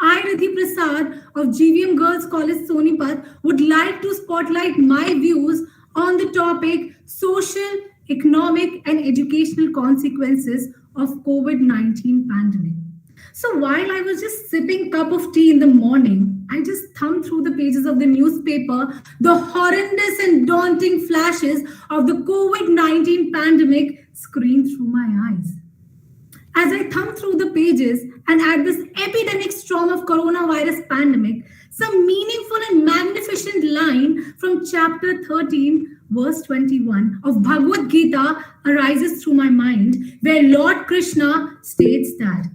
I, Riddhi Prasad of GVM Girls College Sonipat, would like to spotlight my views on the topic social, economic and educational consequences of COVID-19 pandemic. So while I was just sipping cup of tea in the morning, I just thumbed through the pages of the newspaper, the horrendous and daunting flashes of the COVID-19 pandemic screened through my eyes. As I thumbed through the pages and at this epidemic storm of coronavirus pandemic, some meaningful and magnificent line from chapter 13, verse 21 of Bhagavad Gita arises through my mind, where Lord Krishna states that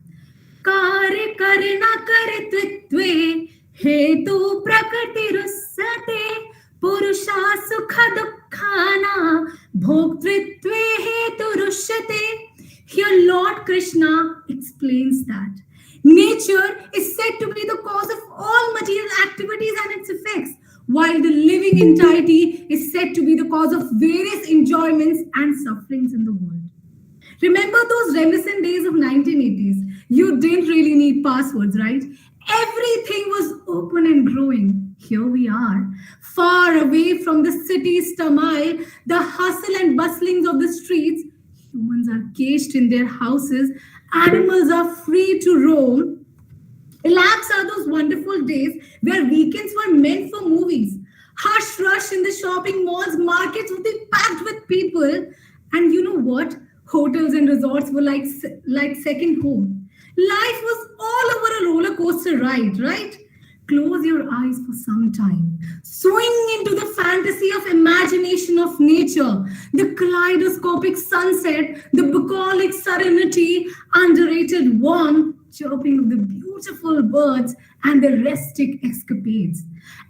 कार्य करना कर्तृत्वे हेतु प्रकृतिरुस्सते पुरुषा सुख दुःख khana bhoktritve heturushate. Here Lord Krishna explains that nature is said to be the cause of all material activities and its effects, while the living entirety is said to be the cause of various enjoyments and sufferings in the world. Remember those reminiscent days of 1980s? You didn't really need passwords, right? Everything was open and growing. Here we are, far away from the city's turmoil, the hustle and bustlings of the streets. Humans are caged in their houses. Animals are free to roam. Elapsed are those wonderful days where weekends were meant for movies. Hush rush in the shopping malls, markets would be packed with people. And you know what? Hotels and resorts were like second home. Life was all over a roller coaster ride, right? Close your eyes for some time. Swing into the fantasy of imagination of nature, the kaleidoscopic sunset, the bucolic serenity, underrated warmth, chirping of the beautiful birds, and the rustic escapades.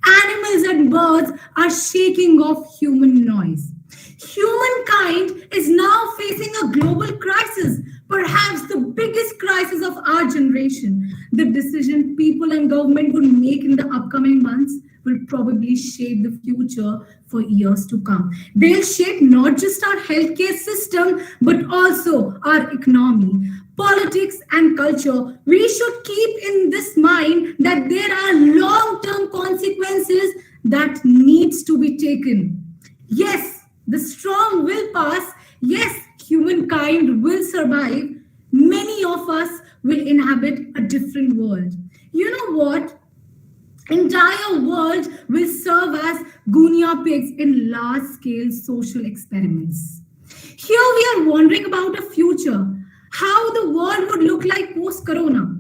Animals and birds are shaking off human noise. Humankind is now facing a global crisis, perhaps the biggest crisis of our generation. The decision people and government would make in the upcoming months will probably shape the future for years to come. They'll shape not just our healthcare system, but also our economy, politics, and culture. We should keep in this mind that there are long-term consequences that needs to be taken. Yes, the strong will pass. Yes, humankind will survive. Many of us will inhabit a different world. You know what? Entire world will serve as guinea pigs in large-scale social experiments. Here we are wondering about a future, how the world would look like post-corona.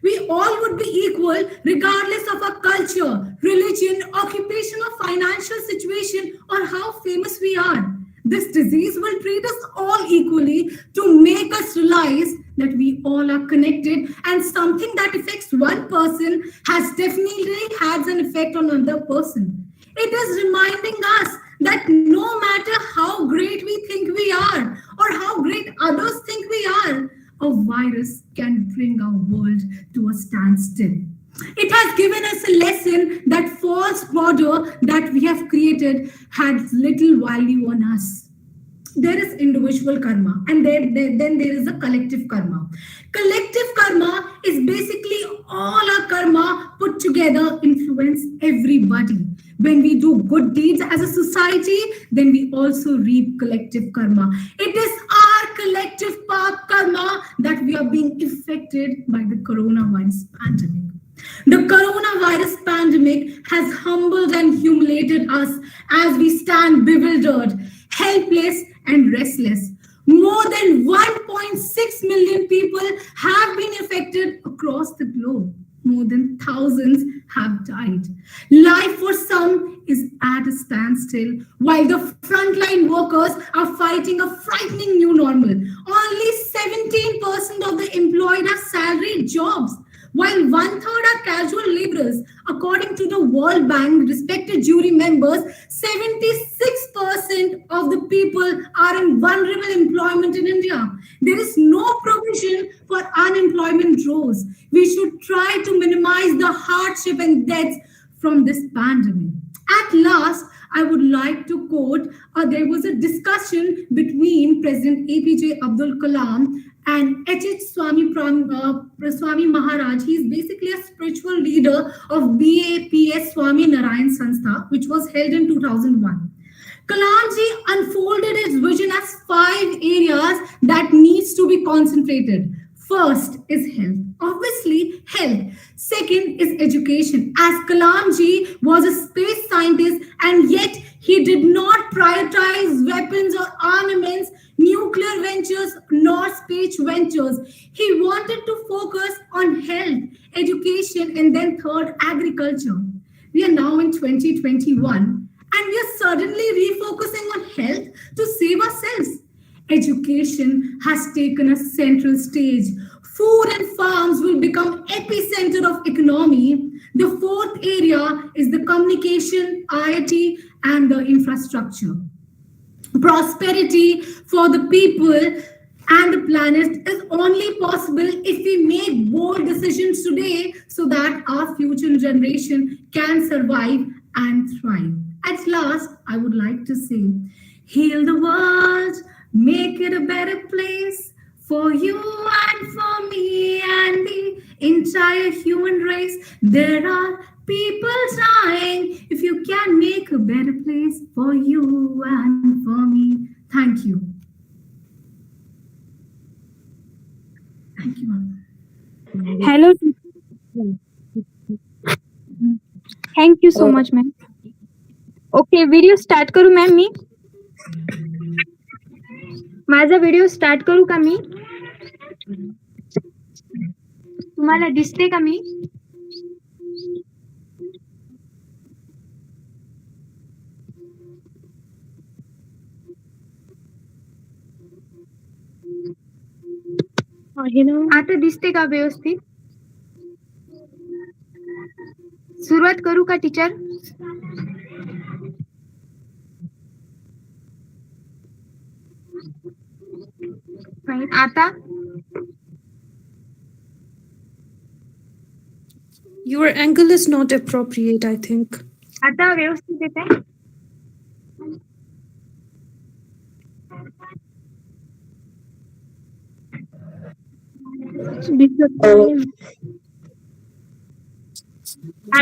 We all would be equal regardless of our culture, religion, occupation, or financial situation, or how famous we are. This disease will treat us all equally to make us realize that we all are connected, and something that affects one person has definitely had an effect on another person. It is reminding us that no matter how great we think we are or how great others think we are, a virus can bring our world to a standstill. It has given us a lesson that false border that we have created has little value on us. There is individual karma, and then there is a collective karma. Collective karma is basically all our karma put together influence everybody. When we do good deeds as a society, then we also reap collective karma. It is our collective karma that we are being affected by the coronavirus pandemic. The coronavirus pandemic has humbled and humiliated us as we stand bewildered, helpless, and restless. More than 1.6 million people have been affected across the globe. More than thousands have died. Life for some is at a standstill, while the frontline workers are fighting a frightening new normal. Only 17% of the employed have salaried jobs, while one-third are casual laborers. According to the World Bank, respected jury members, 76% of the people are in vulnerable employment in India. There is no provision for unemployment roles. We should try to minimize the hardship and deaths from this pandemic. At last, I would like to quote, there was a discussion between President APJ Abdul Kalam and H.H. Swami Maharaj. He is basically a spiritual leader of BAPS Swami Narayan Sanstha, which was held in 2001. Kalamji unfolded his vision as 5 areas that needs to be concentrated. First is health. Obviously, health. Second is education. As Kalamji was a space scientist, and yet he did not prioritize weapons or armaments, nuclear ventures, nor space ventures. He wanted to focus on health, education, and then third, agriculture. We are now in 2021, and we are suddenly refocusing on health to save ourselves. Education has taken a central stage. Food and farms will become epicenter of economy. The fourth area is the communication, IoT, and the infrastructure. prosperity for the people and the planet is only possible if we make bold decisions today so that our future generation can survive and thrive. At last, I would like to say, heal the world, make it a better place for you and for me and the entire human race. There are people dying. If you can make a better place for you and for me. Thank you. Thank you, ma'am. Hello. Thank you so much, ma'am. Okay, video start करू ma'am मी? माझा video start करू का मी? तुम्हाला दिसते का मी? आता दिसते का व्यवस्थित? सुरुवात करू का टीचर? आता Your angle is not appropriate, I think. आता व्यवस्थित येत आहे?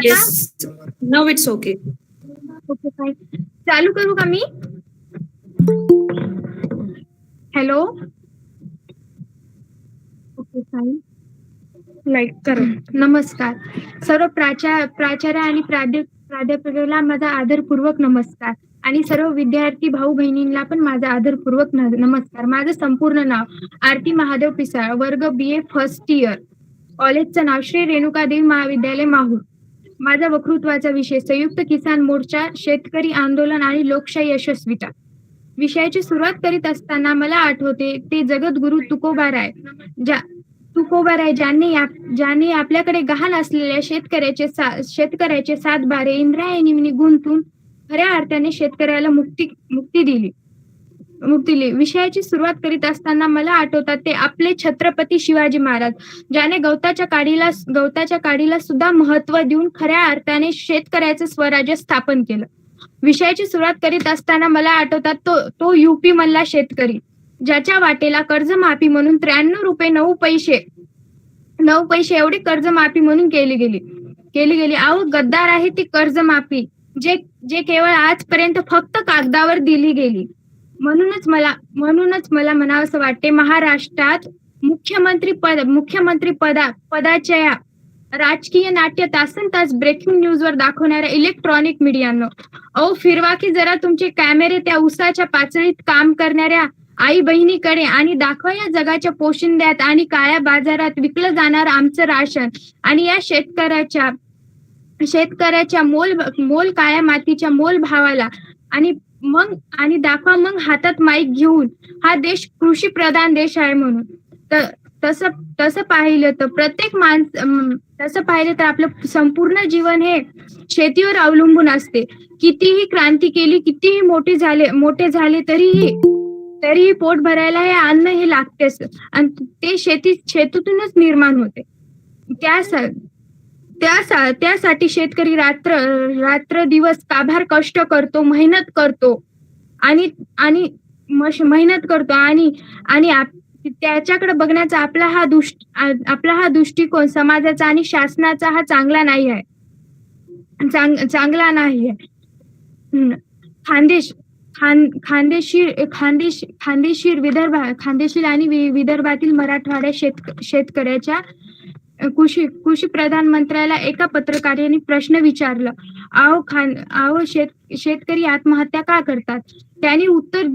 Yes. Now it's okay. Okay, fine. चालू करू का मी? हॅलो. Okay, fine. लाईक करा. नमस्कार सर्व प्राचार्य आणि प्राध्यापकाला माझा आदरपूर्वक नमस्कार आणि सर्व विद्यार्थी भाऊ बहिणींना पण माझा आदरपूर्वक नमस्कार. माझं संपूर्ण नाव आरती महादेव पिसाळ, वर्ग BA फर्स्ट इयर. कॉलेजचं नाव श्री रेणुकादेवी महाविद्यालय माहूर. माझा वक्तृत्वाचा विषय संयुक्त किसान मोर्चा, शेतकरी आंदोलन आणि लोकशाही यशस्वीता. विषयाची सुरुवात करीत असताना मला आठवते ते जगद्गुरु तुकोबाराय ज्यांनी आपल्याकडे गहाण असलेल्या शेतकऱ्याचे 7 बारे इंद्रायणी गुंतून खऱ्या अर्थाने शेतकऱ्याला मुक्ती दिली. विषयाची सुरुवात करीत असताना मला आठवतात ते आपले छत्रपती शिवाजी महाराज, ज्याने गवताच्या काडीला सुद्धा महत्व देऊन खऱ्या अर्थाने शेतकऱ्याचं स्वराज्य स्थापन केलं. विषयाची सुरुवात करीत असताना मला आठवतात तो UP मधला शेतकरी, ज्याच्या वाटेला कर्जमाफी म्हणून 93 रुपये 9 पैसे एवढी कर्जमाफी म्हणून केली गेली. अहो, गद्दार आहे ती कर्जमाफी, जे केवळ आजपर्यंत फक्त कागदावर दिली गेली. म्हणूनच मला म्हणावंसं वाटते, महाराष्ट्रात मुख्यमंत्री पदाच्या या राजकीय नाट्य तासन तास ब्रेकिंग न्यूजवर दाखवणाऱ्या इलेक्ट्रॉनिक मीडियानो, अहो फिरवा की जरा तुमचे कॅमेरे त्या उसाच्या पाचळीत काम करणाऱ्या आई बहिणीकडे आणि दाखवा या जगाच्या पोशिंद्यात आणि काळ्या बाजारात विकलं जाणार आमचं राशन आणि या शेतकऱ्याच्या मोल काळ्या मातीच्या मोल भावाला आणि दाखवा मग हातात माईक घेऊन हा देश कृषी प्रधान देश आहे म्हणून. तसं पाहिलं तर आपलं संपूर्ण जीवन हे शेतीवर अवलंबून असते. कितीही क्रांती केली, कितीही मोठे झाले तरीही पोट भरायला हे अन्न हे लागतेच आणि ते शेतीतूनच निर्माण होते. त्यासाठी शेतकरी रात्र दिवस काभार कष्ट करतो, मेहनत करतो आणि त्याच्याकडे बघण्याचा आपला हा दृष्टिकोन समाजाचा आणि शासनाचा हा चांगला नाही आहे. खानदेशी आणि विदर्भातील मराठवाड्या शेतकऱ्याच्या कृषी प्रधान मंत्र्याला एका पत्रकाराने प्रश्न विचारला, अहो शेतकरी आत्महत्या का करतात? त्यांनी उत्तर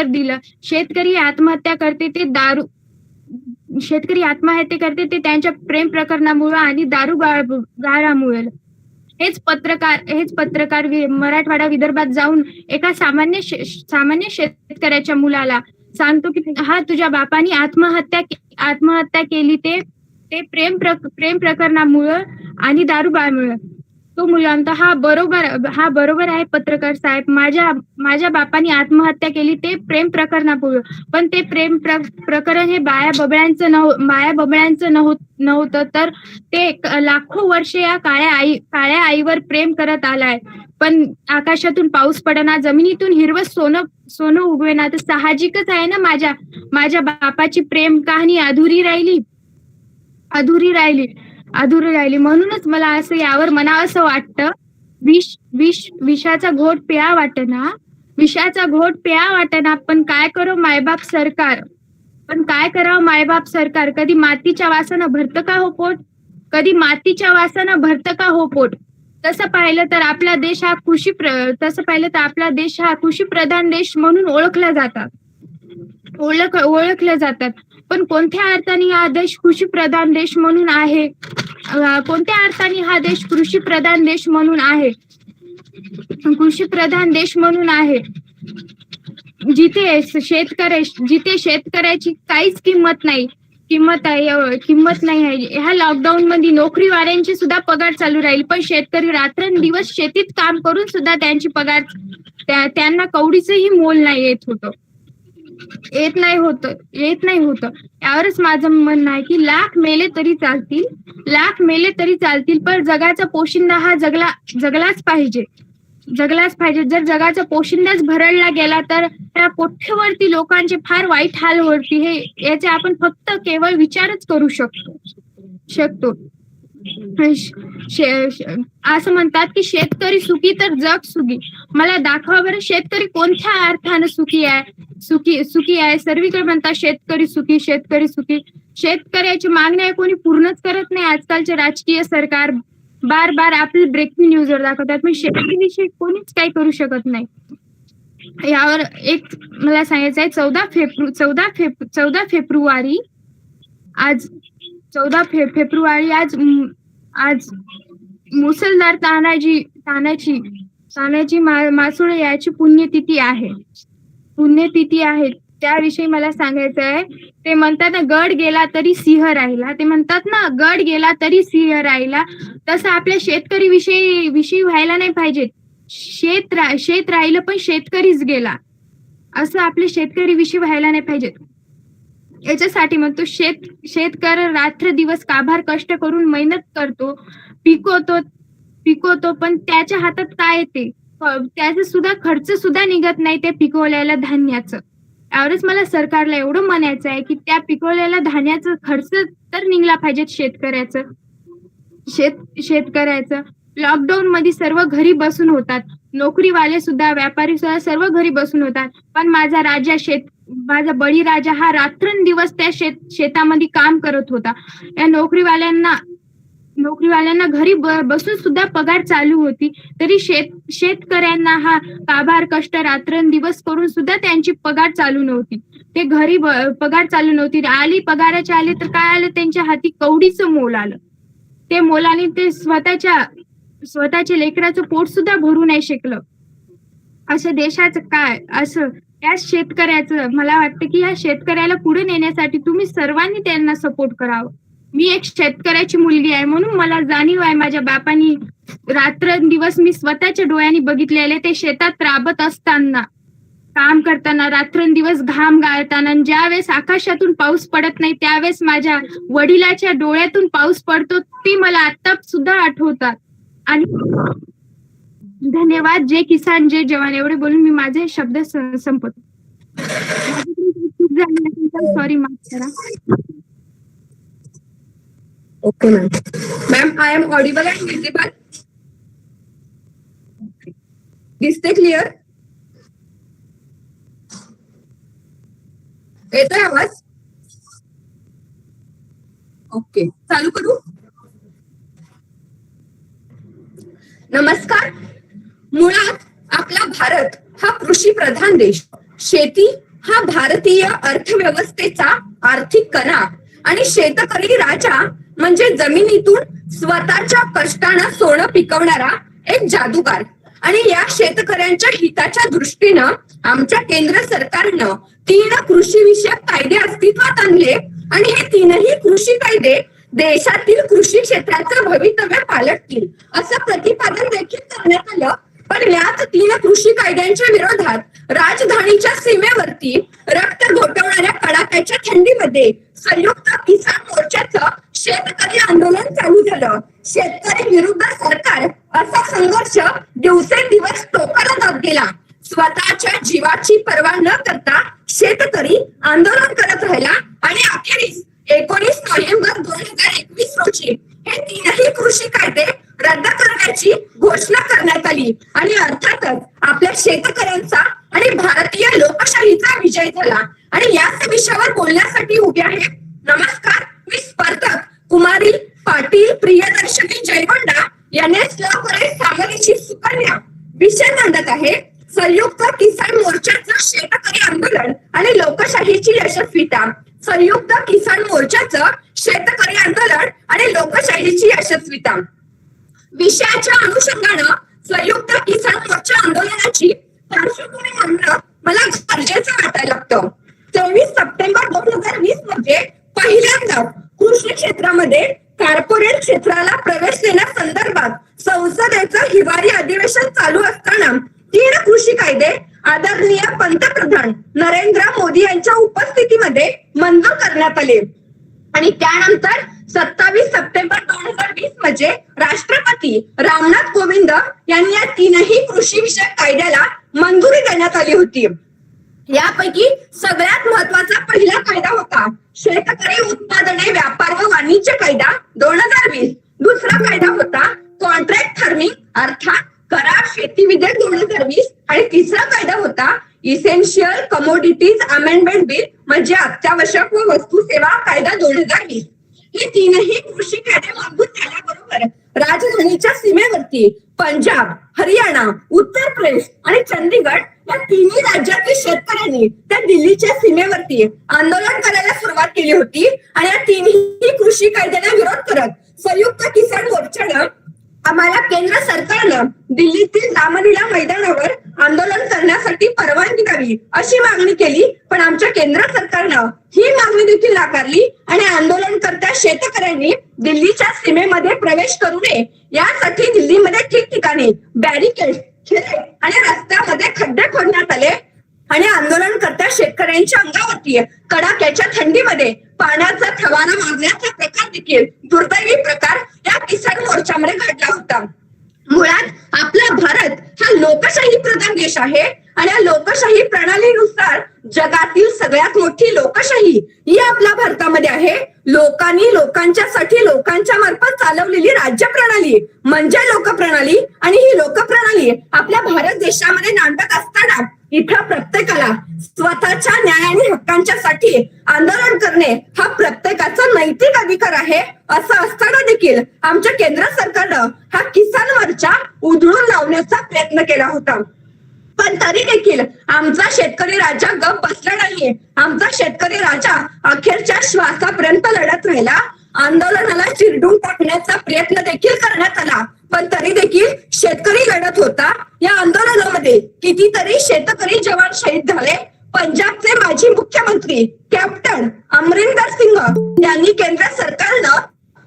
दिलं शेतकरी आत्महत्या करते ते त्यांच्या प्रेम प्रकरणामुळे आणि दारू गाळामुळे. हेच पत्रकार मराठवाडा विदर्भात जाऊन एका सामान्य शेतकऱ्याच्या मुलाला सांगतो की हा तुझ्या बापानी आत्महत्या केली ते प्रेम प्रकरणामुळे आणि दारूबाळमुळे. तो मुलगा म्हणतो हा बरोबर आहे पत्रकार साहेब, माझ्या बापाने आत्महत्या केली ते प्रेम प्रकरणापूर्वी, पण ते प्रेम प्रकरण हे माया बबळ्यांचं नव्हतं, तर ते लाखो वर्षे या काळ्या आईवर प्रेम करत आलाय. पण आकाशातून पाऊस पडना, जमिनीतून हिरवं सोनं उगवेना, तर साहजिकच आहे ना माझ्या बापाची प्रेम कहाणी अधुरी राहिली. म्हणूनच मला असं यावर म्हणावंसं वाटतं, विषाचा घोट प्या वाटना, पण काय करावं मायबाप सरकार, कधी मातीच्या वासानं भरतं का हो पोट. तसं पाहिलं तर आपला देश हा कृषी प्रधान देश म्हणून ओळखले जातात. पण कोणत्या अर्थाने हा देश कृषी प्रधान देश म्हणून आहे? कृषी प्रधान देश म्हणून आहे जिथे शेतकऱ्याची काहीच किंमत नाही आहे. ह्या लॉकडाऊन मध्ये नोकरीवाल्यांची सुद्धा पगार चालू राहील, पण शेतकरी रात्रंदिवस शेतीत काम करून सुद्धा त्यांची पगार त्यांना कवडीचंही मोल नाही येत नाही होतं. यावरच माझं म्हणणं आहे की लाख मेले तरी चालतील, पण जगाचा पोशिंदा हा जगलाच पाहिजे. जर जगाचा पोशिंदाच भरडला गेला तर त्या कोट्यवरती लोकांचे फार वाईट हाल होतील. याचे आपण फक्त केवळ विचारच करू शकतो. असं म्हणतात की शेतकरी सुखी तर जग सुखी. मला दाखवा बरं शेतकरी कोणत्या अर्थानं सुखी आहे. सर्वीकडे म्हणतात शेतकरी सुखी. शेतकऱ्याची मागण्या कोणी पूर्णच करत नाही. आजकालचे राजकीय सरकार बार आपली ब्रेकिंग न्यूजवर दाखवतात, पण शेतकरीविषयी कोणीच काही करू शकत नाही. यावर एक मला सांगायचं आहे, 14 फेब्रुवारी आज मुसलधार तानाजी मासुळे याची पुण्यतिथी आहे. त्याविषयी मला सांगायचं आहे. ते म्हणतात ना, गड गेला तरी सिंह राहिला. तसं आपल्या शेतकरी विषयी व्हायला नाही पाहिजे. शेत राहिलं पण शेतकरीच गेला, असं आपल्या शेतकरी विषयी व्हायला नाही पाहिजे. याच्यासाठी म्हणतो शेतकरी रात्र दिवस काभार कष्ट करून मेहनत करतो, पिकवतो, पण त्याच्या हातात काय येते? त्याचा सुद्धा खर्च सुद्धा निघत नाही त्या पिकवलेल्या धान्याचं. यावरच मला सरकारला एवढं म्हणायचं आहे की त्या पिकवलेल्या धान्याचा खर्च तर निघला पाहिजे शेतकऱ्याचं. लॉकडाऊन मध्ये सर्व घरी बसून होतात, नोकरीवाले सुद्धा, व्यापारी सुद्धा सर्व घरी बसून होतात, पण माझा बळीराजा हा रात्रंदिवस त्या शेतामध्ये काम करत होता. या नोकरीवाल्यांना घरी बसून सुद्धा पगार चालू होती, तरी शेतकऱ्यांना हा काभार कष्ट रात्रंदिवस करून सुद्धा त्यांची पगार चालू नव्हती. ते घरी पगार चालू नव्हती. पगाराचे आले तर काय आलं, त्यांच्या हाती कवडीचं मोल आलं. ते मोलाने ते स्वतःच्या लेकराचं पोट सुद्धा भरू नाही शकलं. असं देशाचं काय, असं या शेतकऱ्याचं मला वाटतं की या शेतकऱ्याला पुढे नेण्यासाठी तुम्ही सर्वांनी त्यांना सपोर्ट करावं. मी एक शेतकऱ्याची मुलगी आहे, म्हणून मला जाणीव आहे. माझ्या बापानी रात्रंदिवस मी स्वतःच्या डोळ्यांनी बघितलेले, ते शेतात राबत असताना, काम करताना, रात्रंदिवस घाम गाळताना, ज्यावेळेस आकाशातून पाऊस पडत नाही त्यावेळेस माझ्या वडिलाच्या डोळ्यातून पाऊस पडतो, ती मला आता सुद्धा आठवतात. आणि धन्यवाद. जय किसान जय जवान एवढे बोलून मी माझे शब्द संपवतो. सॉरी, माफ करा. Okay ma'am, I am audible and visible. दिसते क्लिअर? येतोय आवाज? ओके, चालू करू. नमस्कार. मुळात आपला भारत हा कृषी प्रधान देश. शेती हा भारतीय अर्थव्यवस्थेचा आर्थिक कणा आणि शेतकरी राजा म्हणजे जमिनीतून स्वतःच्या कष्टानं सोनं पिकवणारा एक जादूगार. आणि या शेतकऱ्यांच्या हिताच्या दृष्टीनं आमच्या केंद्र सरकारनं 3 कृषी विषयक कायदे अस्तित्वात आणले आणि हे 3ही कृषी कायदे देशातील कृषी क्षेत्राचं भवितव्य पालटतील असं प्रतिपादन देखील करण्यात आलं. पण याच 3 कृषी कायद्यांच्या विरोधात राजधानीच्या सीमेवरती रक्त गोठवणाऱ्या कडाक्याच्या थंडीमध्ये संयुक्त किसान मोर्चाचं शेतकरी आंदोलन चालू झालं. शेतकरी विरुद्ध सरकार असा संघर्ष दिवसेंदिवस टोकाला जात गेला. स्वतःच्या जीवाची पर्वा न करता शेतकरी आंदोलन करत राहिला आणि अखेरीस 19 नोव्हेंबर 2021 रोजी हे 3ही कृषी कायदे रद्द करण्याची घोषणा करण्यात आली आणि अर्थातच आपल्या शेतकऱ्यांचा आणि भारतीय लोकशाहीचा विजय झाला. आणि याच विषयावर बोलण्यासाठी उभे आहे. नमस्कार, मी स्पर्धक कुमारी पाटील प्रियदर्शनी जयगोंडा याने सामान्याची सुकन्या विषय मांडत आहे. संयुक्त किसान मोर्चाचं शेतकरी आंदोलन आणि लोकशाहीची यशस्वीता. संयुक्त किसान मोर्चाचं शेतकरी आंदोलन आणि लोकशाहीची यशस्वीता विषयाच्या अनुषंगानं संयुक्त किसान मोर्चा आंदोलनाची पार्श्वभूमी मांडणं मला गरजेचं वाटायला लागतं. 24 सप्टेंबर 2020 मध्ये पहिल्यांदा कृषी क्षेत्रामध्ये कॉर्पोरेट क्षेत्राला प्रवेश देण्यासंदर्भात संसदेचं हिवाळी अधिवेशन चालू असताना 3 कृषी कायदे आदरणीय पंतप्रधान नरेंद्र मोदी यांच्या उपस्थितीमध्ये मंजूर करण्यात आले आणि त्यानंतर 27 सप्टेंबर 2020 मध्ये राष्ट्रपती रामनाथ कोविंद यांनी या 3ही कृषी विषयक कायद्याला मंजुरी देण्यात आली होती. यापैकी सगळ्यात महत्वाचा पहिला कायदा होता शेतकरी उत्पादने व्यापार व वाणिज्य कायदा 2020. दुसरा कायदा होता कॉन्ट्रॅक्ट फार्मिंग अर्थात करार शेती विधेयक 2020 आणि तिसरा कायदा होता इसेन्शियल कमोडिटीज अमेंडमेंट बिल म्हणजे अत्यावश्यक व वस्तू सेवा कायदा 2020. हे 3ही कृषी कायदे मंजूर झाल्याबरोबर राजधानीच्या सीमेवरती पंजाब, हरियाणा, उत्तर प्रदेश आणि चंदीगड या 3ही राज्यातील शेतकऱ्यांनी त्या दिल्लीच्या सीमेवरती आंदोलन करायला सुरुवात केली होती आणि या 3ही कृषी कायद्याला विरोध करत संयुक्त किसान मोर्चानं आम्हाला केंद्र सरकारनं दिल्लीतील रामलीला मैदानावर आंदोलन करण्यासाठी परवानगी द्यावी अशी मागणी केली. पण आमच्या केंद्र सरकारनं ही मागणी देखील नाकारली आणि आंदोलनकर्त्या शेतकऱ्यांनी दिल्लीच्या सीमेमध्ये प्रवेश करू नये यासाठी दिल्लीमध्ये ठिकठिकाणी बॅरिकेड केले आणि रस्त्यामध्ये खड्डे खोदण्यात आले आणि आंदोलनकर्त्या शेतकऱ्यांच्या अंगावरती कडाक्याच्या थंडीमध्ये पाण्याचा फवारा मारण्याचा प्रकार देखील दुर्दैवी प्रकार या किसान मोर्चामध्ये घडला होता. मुळात आपला भारत हा लोकशाही प्रधान देश आहे आणि या लोकशाही प्रणालीनुसार जगातील सगळ्यात मोठी लोकशाही ही आपल्या भारतामध्ये आहे. लोकांनी लोकांच्यासाठी लोकांच्या मार्फत चालवलेली राज्य प्रणाली म्हणजे लोकप्रणाली आणि ही लोकप्रणाली आपल्या भारत देशामध्ये नांदत असताना इथं प्रत्येकाला स्वतःच्या न्याय आणि हक्कांच्यासाठी आंदोलन करणे हा प्रत्येकाचा नैतिक अधिकार आहे. असं असताना देखील आमच्या केंद्र सरकारनं हा किसान मोर्चा उधळून लावण्याचा प्रयत्न केला होता. पण तरी देखील आमचा शेतकरी राजा गप बसला नाही. आमचा शेतकरी राजा अखेरच्या श्वासापर्यंत लढत राहिला. आंदोलनाला चिरडून टाकण्याचा प्रयत्न देखील करण्यात आला पण तरी देखील शेतकरी लढत होता. या आंदोलनामध्ये कितीतरी शेतकरी जवान शहीद झाले. पंजाबचे माजी मुख्यमंत्री कॅप्टन अमरिंदर सिंग यांनी केंद्र सरकारनं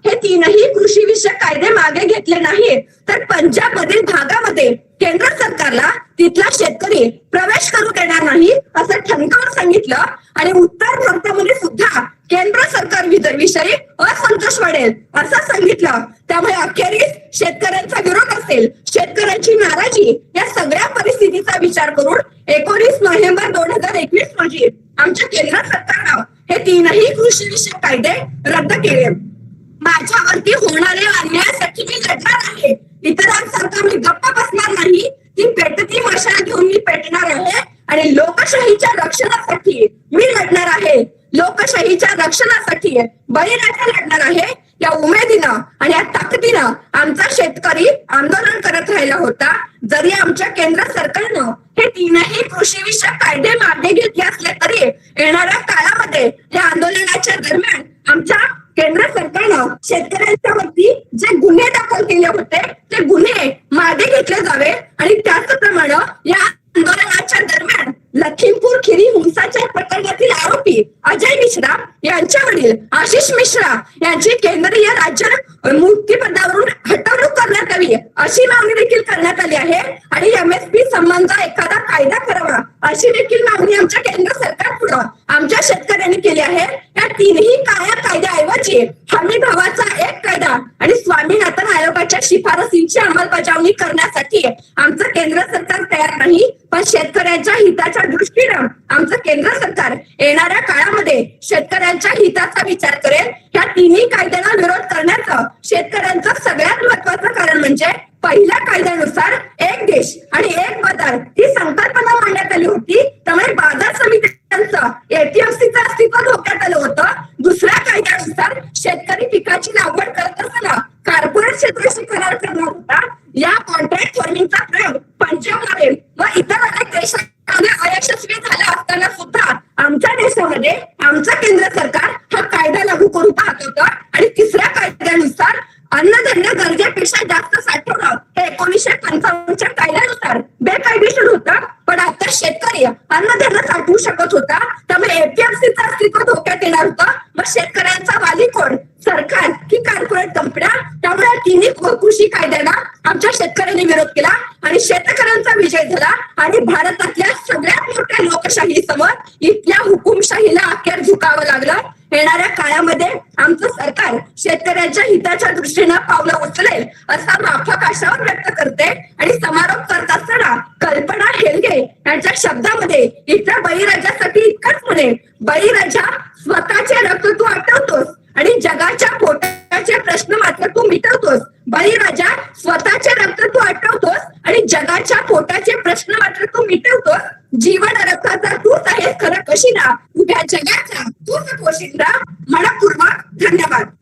हे 3ही कृषी विषयक कायदे मागे घेतले नाही तर पंजाब मधील भागामध्ये केंद्र सरकारला तिथला शेतकरी प्रवेश करू देणार नाही असं ठणकावून सांगितलं आणि उत्तर भारतामध्ये सुद्धा केंद्र सरकार विषयी असंतोष वाढेल असं सांगितलं. त्यामुळे अखेरीस शेतकऱ्यांचा विरोध असेल, शेतकऱ्यांची नाराजी या सगळ्या परिस्थितीचा विचार करून 19 नोव्हेंबर 2021 रोजी आमच्या केंद्र सरकारनं हे 3ही कृषी विषयक कायदे रद्द केले. माझ्यावरती होणाऱ्या अन्यायासाठी मी लढणार आहे. इतरांसारखं मी गप्प बसणार नाही. ती पेटती मशाल घेऊन मी पेटणार आहे आणि लोकशाहीच्या रक्षणासाठी मी लढणार आहे. लोकशाहीच्या रक्षणासाठी बळीराजा लढणार आहे. या उमेदीनं आणि या ताकदीनं आमचा शेतकरी आंदोलन करत राहिला होता. जरी आमच्या केंद्र सरकारनं हे 3ही कृषी विषयक कायदे मागे घेतले असले तरी येणाऱ्या काळामध्ये या आंदोलनाच्या दरम्यान आमच्या केंद्र सरकारनं शेतकऱ्यांच्या वरती जे गुन्हे दाखल केले होते ते गुन्हे मागे घेतले जावे आणि त्याचप्रमाणे या आंदोलनाच्या दरम्यान लखीमपूर खिरी हिंसाचार प्रकरणातील आरोपी मंत्री अजय मिश्रा यांच्या वडील आशिष मिश्रा यांची केंद्रीय राज्य मुक्तीपदावरून हटवणूक करण्यात यावी अशी मागणी देखील करण्यात आली आहे. आणि MSP संबंध एखादा कायदा करावा अशी देखील मागणी आमच्या केंद्र सरकारपुढे आमच्या शेतकऱ्यांनी केली आहे. या तीनही कायद्याऐवजी हमी भावाचा एक कायदा आणि स्वामीनाथन आयोगाच्या शिफारसींची अंमलबजावणी करण्यासाठी आमचं केंद्र सरकार तयार नाही. पण शेतकऱ्यांच्या हिताच्या दृष्टीनं आमचं केंद्र सरकार येणाऱ्या काळामध्ये शेतकऱ्यांच्या हिताचा विचार करेल. या तिन्ही कायद्यांना विरोध करण्याचं शेतकऱ्यांचं सगळ्यात महत्वाचं कारण म्हणजे पहिल्या कायद्यानुसार एक देश आणि एक बाजार ही संकल्पना मांडण्यात आली होती. त्यामुळे बाजार समित्यांचं APMCचं अस्तित्व धोक्यात आलं होतं. दुसऱ्या कायद्यानुसार शेतकरी पिकाची लागवड करत असताना कॉर्पोरेट क्षेत्राशी करार करणार होता. या कॉन्ट्रॅक्ट फार्मिंगचा प्रयोग पंजाबमध्ये व इतर अनेक देशांमध्ये अयशस्वी झाला असताना सुद्धा आमच्या देशामध्ये आमचं केंद्र सरकार हा कायदा लागू करू पाहत होतं. आणि तिसऱ्या कायद्यानुसार अन्नधान्य गरजेपेक्षा जास्त साठवणं हे 1955च्या कायद्यानुसार बेकायदेशीर होतं. पण आता शेतकरी अन्नधान्य साठवू शकत होता. त्यामुळे APMCचं अस्तित्व धोक्यात येणार होतं. मग शेतकऱ्यांचा वाली कोण, सरकार की कॉर्पोरेट कंपन्या? त्यामुळे तिन्ही कृषी कायद्यांना आमच्या शेतकऱ्यांनी विरोध केला आणि शेतकऱ्यांचा विजय झाला. आणि भारतातल्या सगळ्यात मोठ्या लोकशाही समोर इथल्या हुकुमशाहीला अखेर झुकावं लागलं. येणाऱ्या काळामध्ये आमचं सरकार शेतकऱ्यांच्या हिताच्या दृष्टीनं पावलं उचलेल असा माफक आशावर व्यक्त करते. आणि समारोप करत असताना कल्पना हेलगे यांच्या शब्दामध्ये इथल्या बळीराजासाठी इतकंच म्हणे, बळीराजा स्वतःचे रक्त तू आटवतोस आणि जगाच्या पोटाचे प्रश्न मात्र तू मिटवतोस. बळीराजा स्वतःचे रक्त तू आटवतोस आणि जगाच्या पोटाचे प्रश्न मात्र तू मिटवतोस. जीवन रथाचा तूच आहेस खरं कशीला, उभ्या जगाचा तूच पोशिंदा. मनपूर्वक धन्यवाद.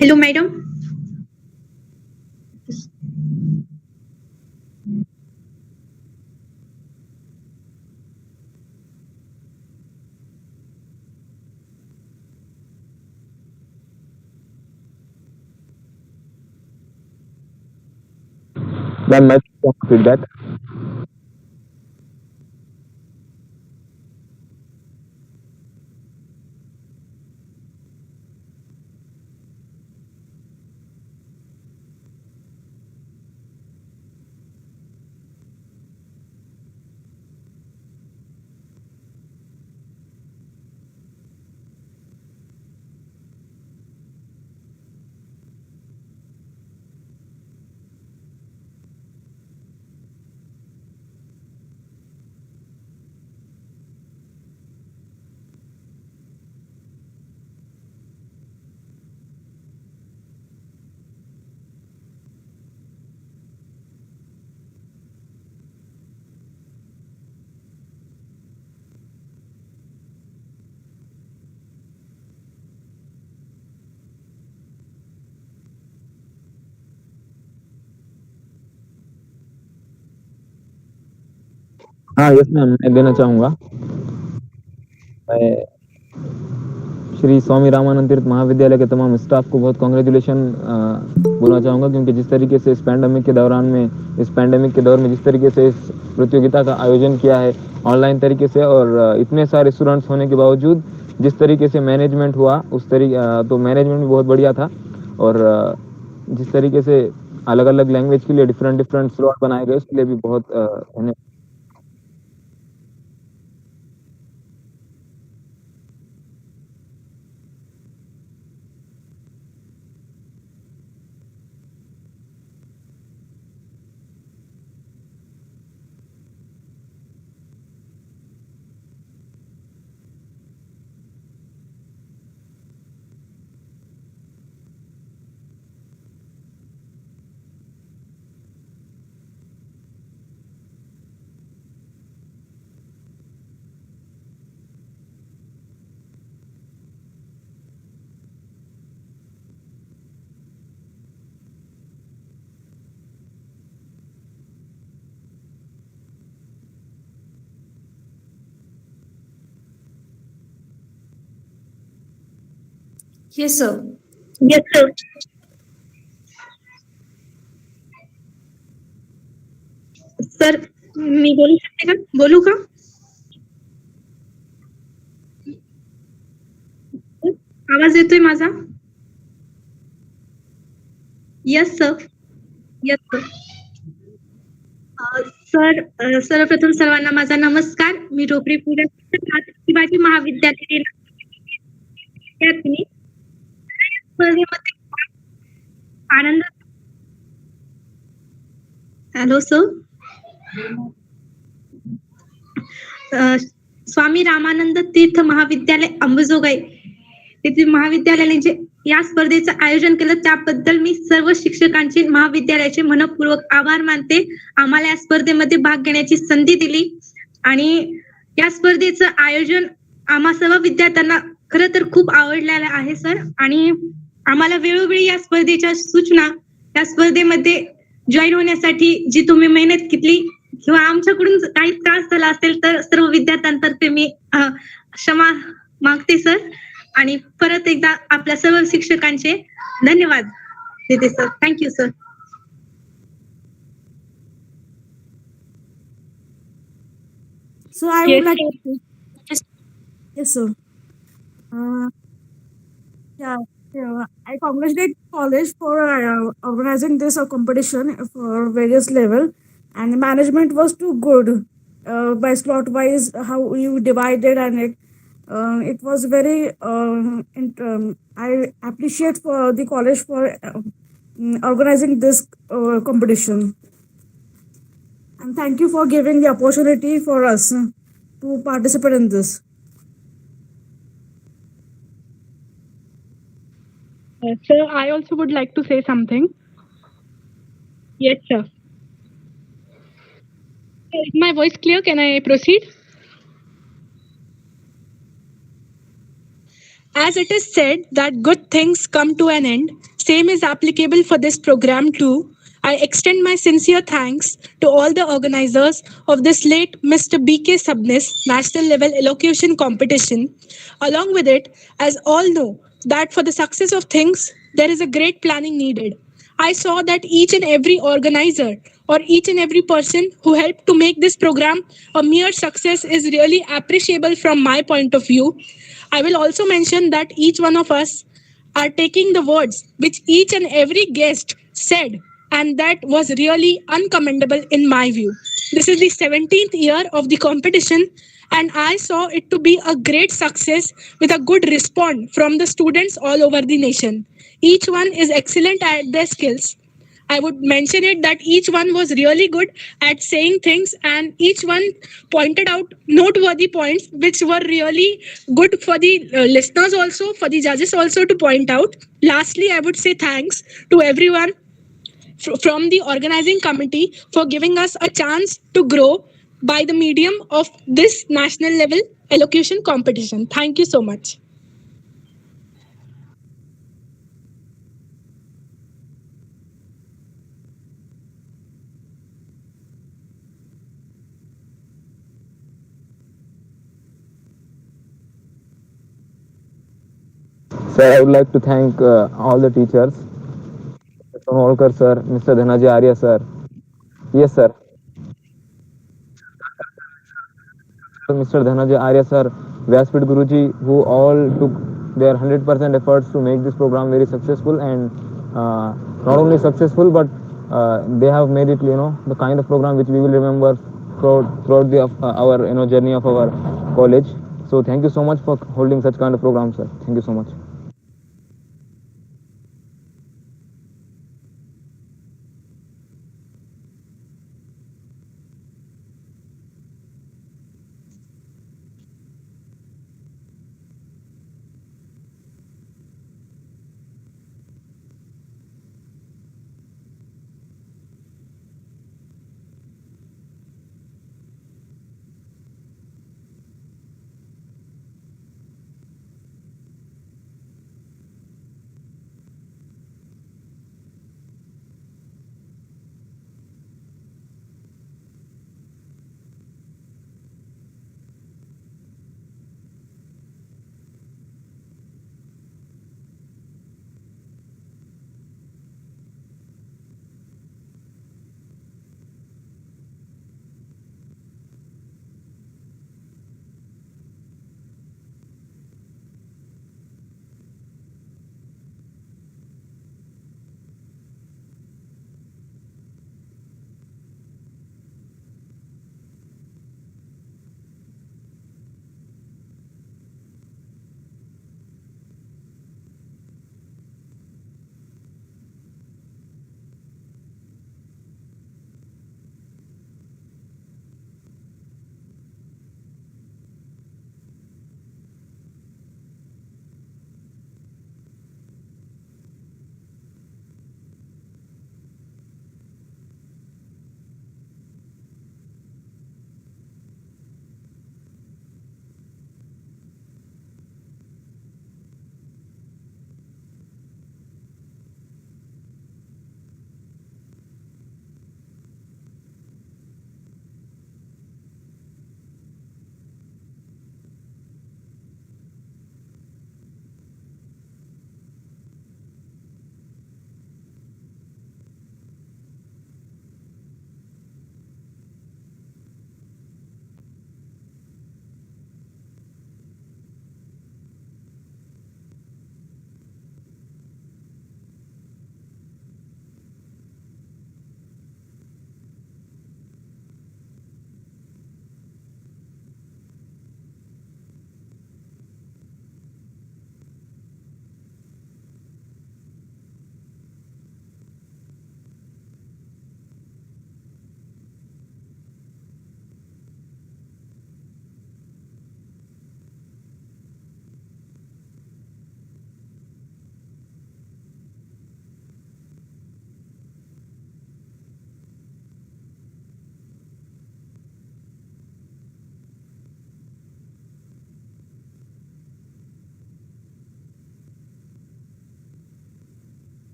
Hello, madam. Then let's with that. हाँ यस मैम, मैं देना चाहूँगा। मैं श्री स्वामी रामानंद तीर्थ महाविद्यालय के तमाम स्टाफ को बहुत कॉन्ग्रेचुलेशन बोलना चाहूँगा, क्योंकि जिस तरीके से इस पैंडेमिक के दौरान में, इस पैंडेमिक के दौर में जिस तरीके से इस प्रतियोगिता का आयोजन किया है ऑनलाइन तरीके से, और इतने सारे स्टूडेंट्स होने के बावजूद जिस तरीके से मैनेजमेंट हुआ उस तरीके तो मैनेजमेंट भी बहुत बढ़िया था। और जिस तरीके से अलग अलग लैंग्वेज के लिए डिफरेंट डिफरेंट स्लॉट बनाए गए उसके लिए भी बहुत धन्यवाद। Yes, sir. Yes, sir. Sir मी बोलू शकते का? बोलू का? आवाज येतोय माझा? Yes sir. Yes sir. Sir, सर्वप्रथम सर्वांना माझा नमस्कार. मी रोपरी पूजा शिवाजी महाविद्यालय विद्यार्थिनी. स्पर्धेमध्ये आनंद. Hello sir. स्वामी रामानंद तीर्थ महाविद्यालय अंबाजोगाई येथील महाविद्यालयाने जे या स्पर्धेचं आयोजन केलं त्याबद्दल मी सर्व शिक्षकांचे, महाविद्यालयाचे मनपूर्वक आभार मानते. आम्हाला या स्पर्धेमध्ये भाग घेण्याची संधी दिली आणि या स्पर्धेचं आयोजन आम्हा सर्व विद्यार्थ्यांना खरं तर खूप आवडलेलं आहे सर. आणि आम्हाला वेळोवेळी या स्पर्धेच्या सूचना, या स्पर्धेमध्ये जॉईन होण्यासाठी जी तुम्ही मेहनत घेतली किंवा आमच्याकडून काही त्रास झाला असेल तर सर्व विद्यार्थ्यांतर्फे मी क्षमा मागते सर. आणि परत एकदा आपल्या सर्व शिक्षकांचे धन्यवाद देते sir. Thank you sir. So I would like to. Yes, sir. Yeah, I congratulate college for organizing this competition for various level, and the management was too good by slot wise how you divided, and it was very. I appreciate for the college for organizing this competition, and thank you for giving the opportunity for us to participate in this. Sir, I also would like to say something. Yes, sir. Is my voice clear? Can I proceed? As it is said that good things come to an end, same is applicable for this program too. I extend my sincere thanks to all the organizers of this late Mr. B.K. Sabnis National Level Elocution Competition. Along with it, as all know, that for the success of things, there is a great planning needed. I saw that each and every organizer or each and every person who helped to make this program a mere success is really appreciable from my point of view. I will also mention that each one of us are taking the words which each and every guest said, and that was really uncommendable in my view. This is the 17th year of the competition, and I saw it to be a great success with a good response from the students all over the nation. Each one is excellent at their skills. I would mention it that each one was really good at saying things, and each one pointed out noteworthy points which were really good for the listeners also, for the judges also to point out. Lastly, I would say thanks to everyone from the organizing committee for giving us a chance to grow by the medium of this national level elocution competition. Thank you so much. Sir, I would like to thank all the teachers, Mr. Sonwalkar sir, Mr. Dhanaji Arya sir. Yes, sir. Mr. Dhanaji Arya sir, Vyaspit Guruji, who all took their 100% efforts to make this program very successful, and not only successful, but they have made it, the kind of program which we will remember throughout the our journey of our college. So thank you so much for holding such kind of programs, sir. Thank you so much.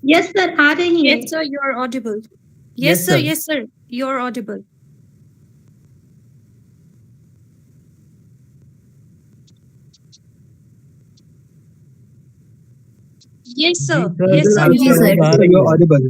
Yes sir, आ रही है. Yes, sir, you're audible. Yes, sir. Yes, sir. You're audible. Yes, sir. Yes, sir. Yes, sir. You're audible.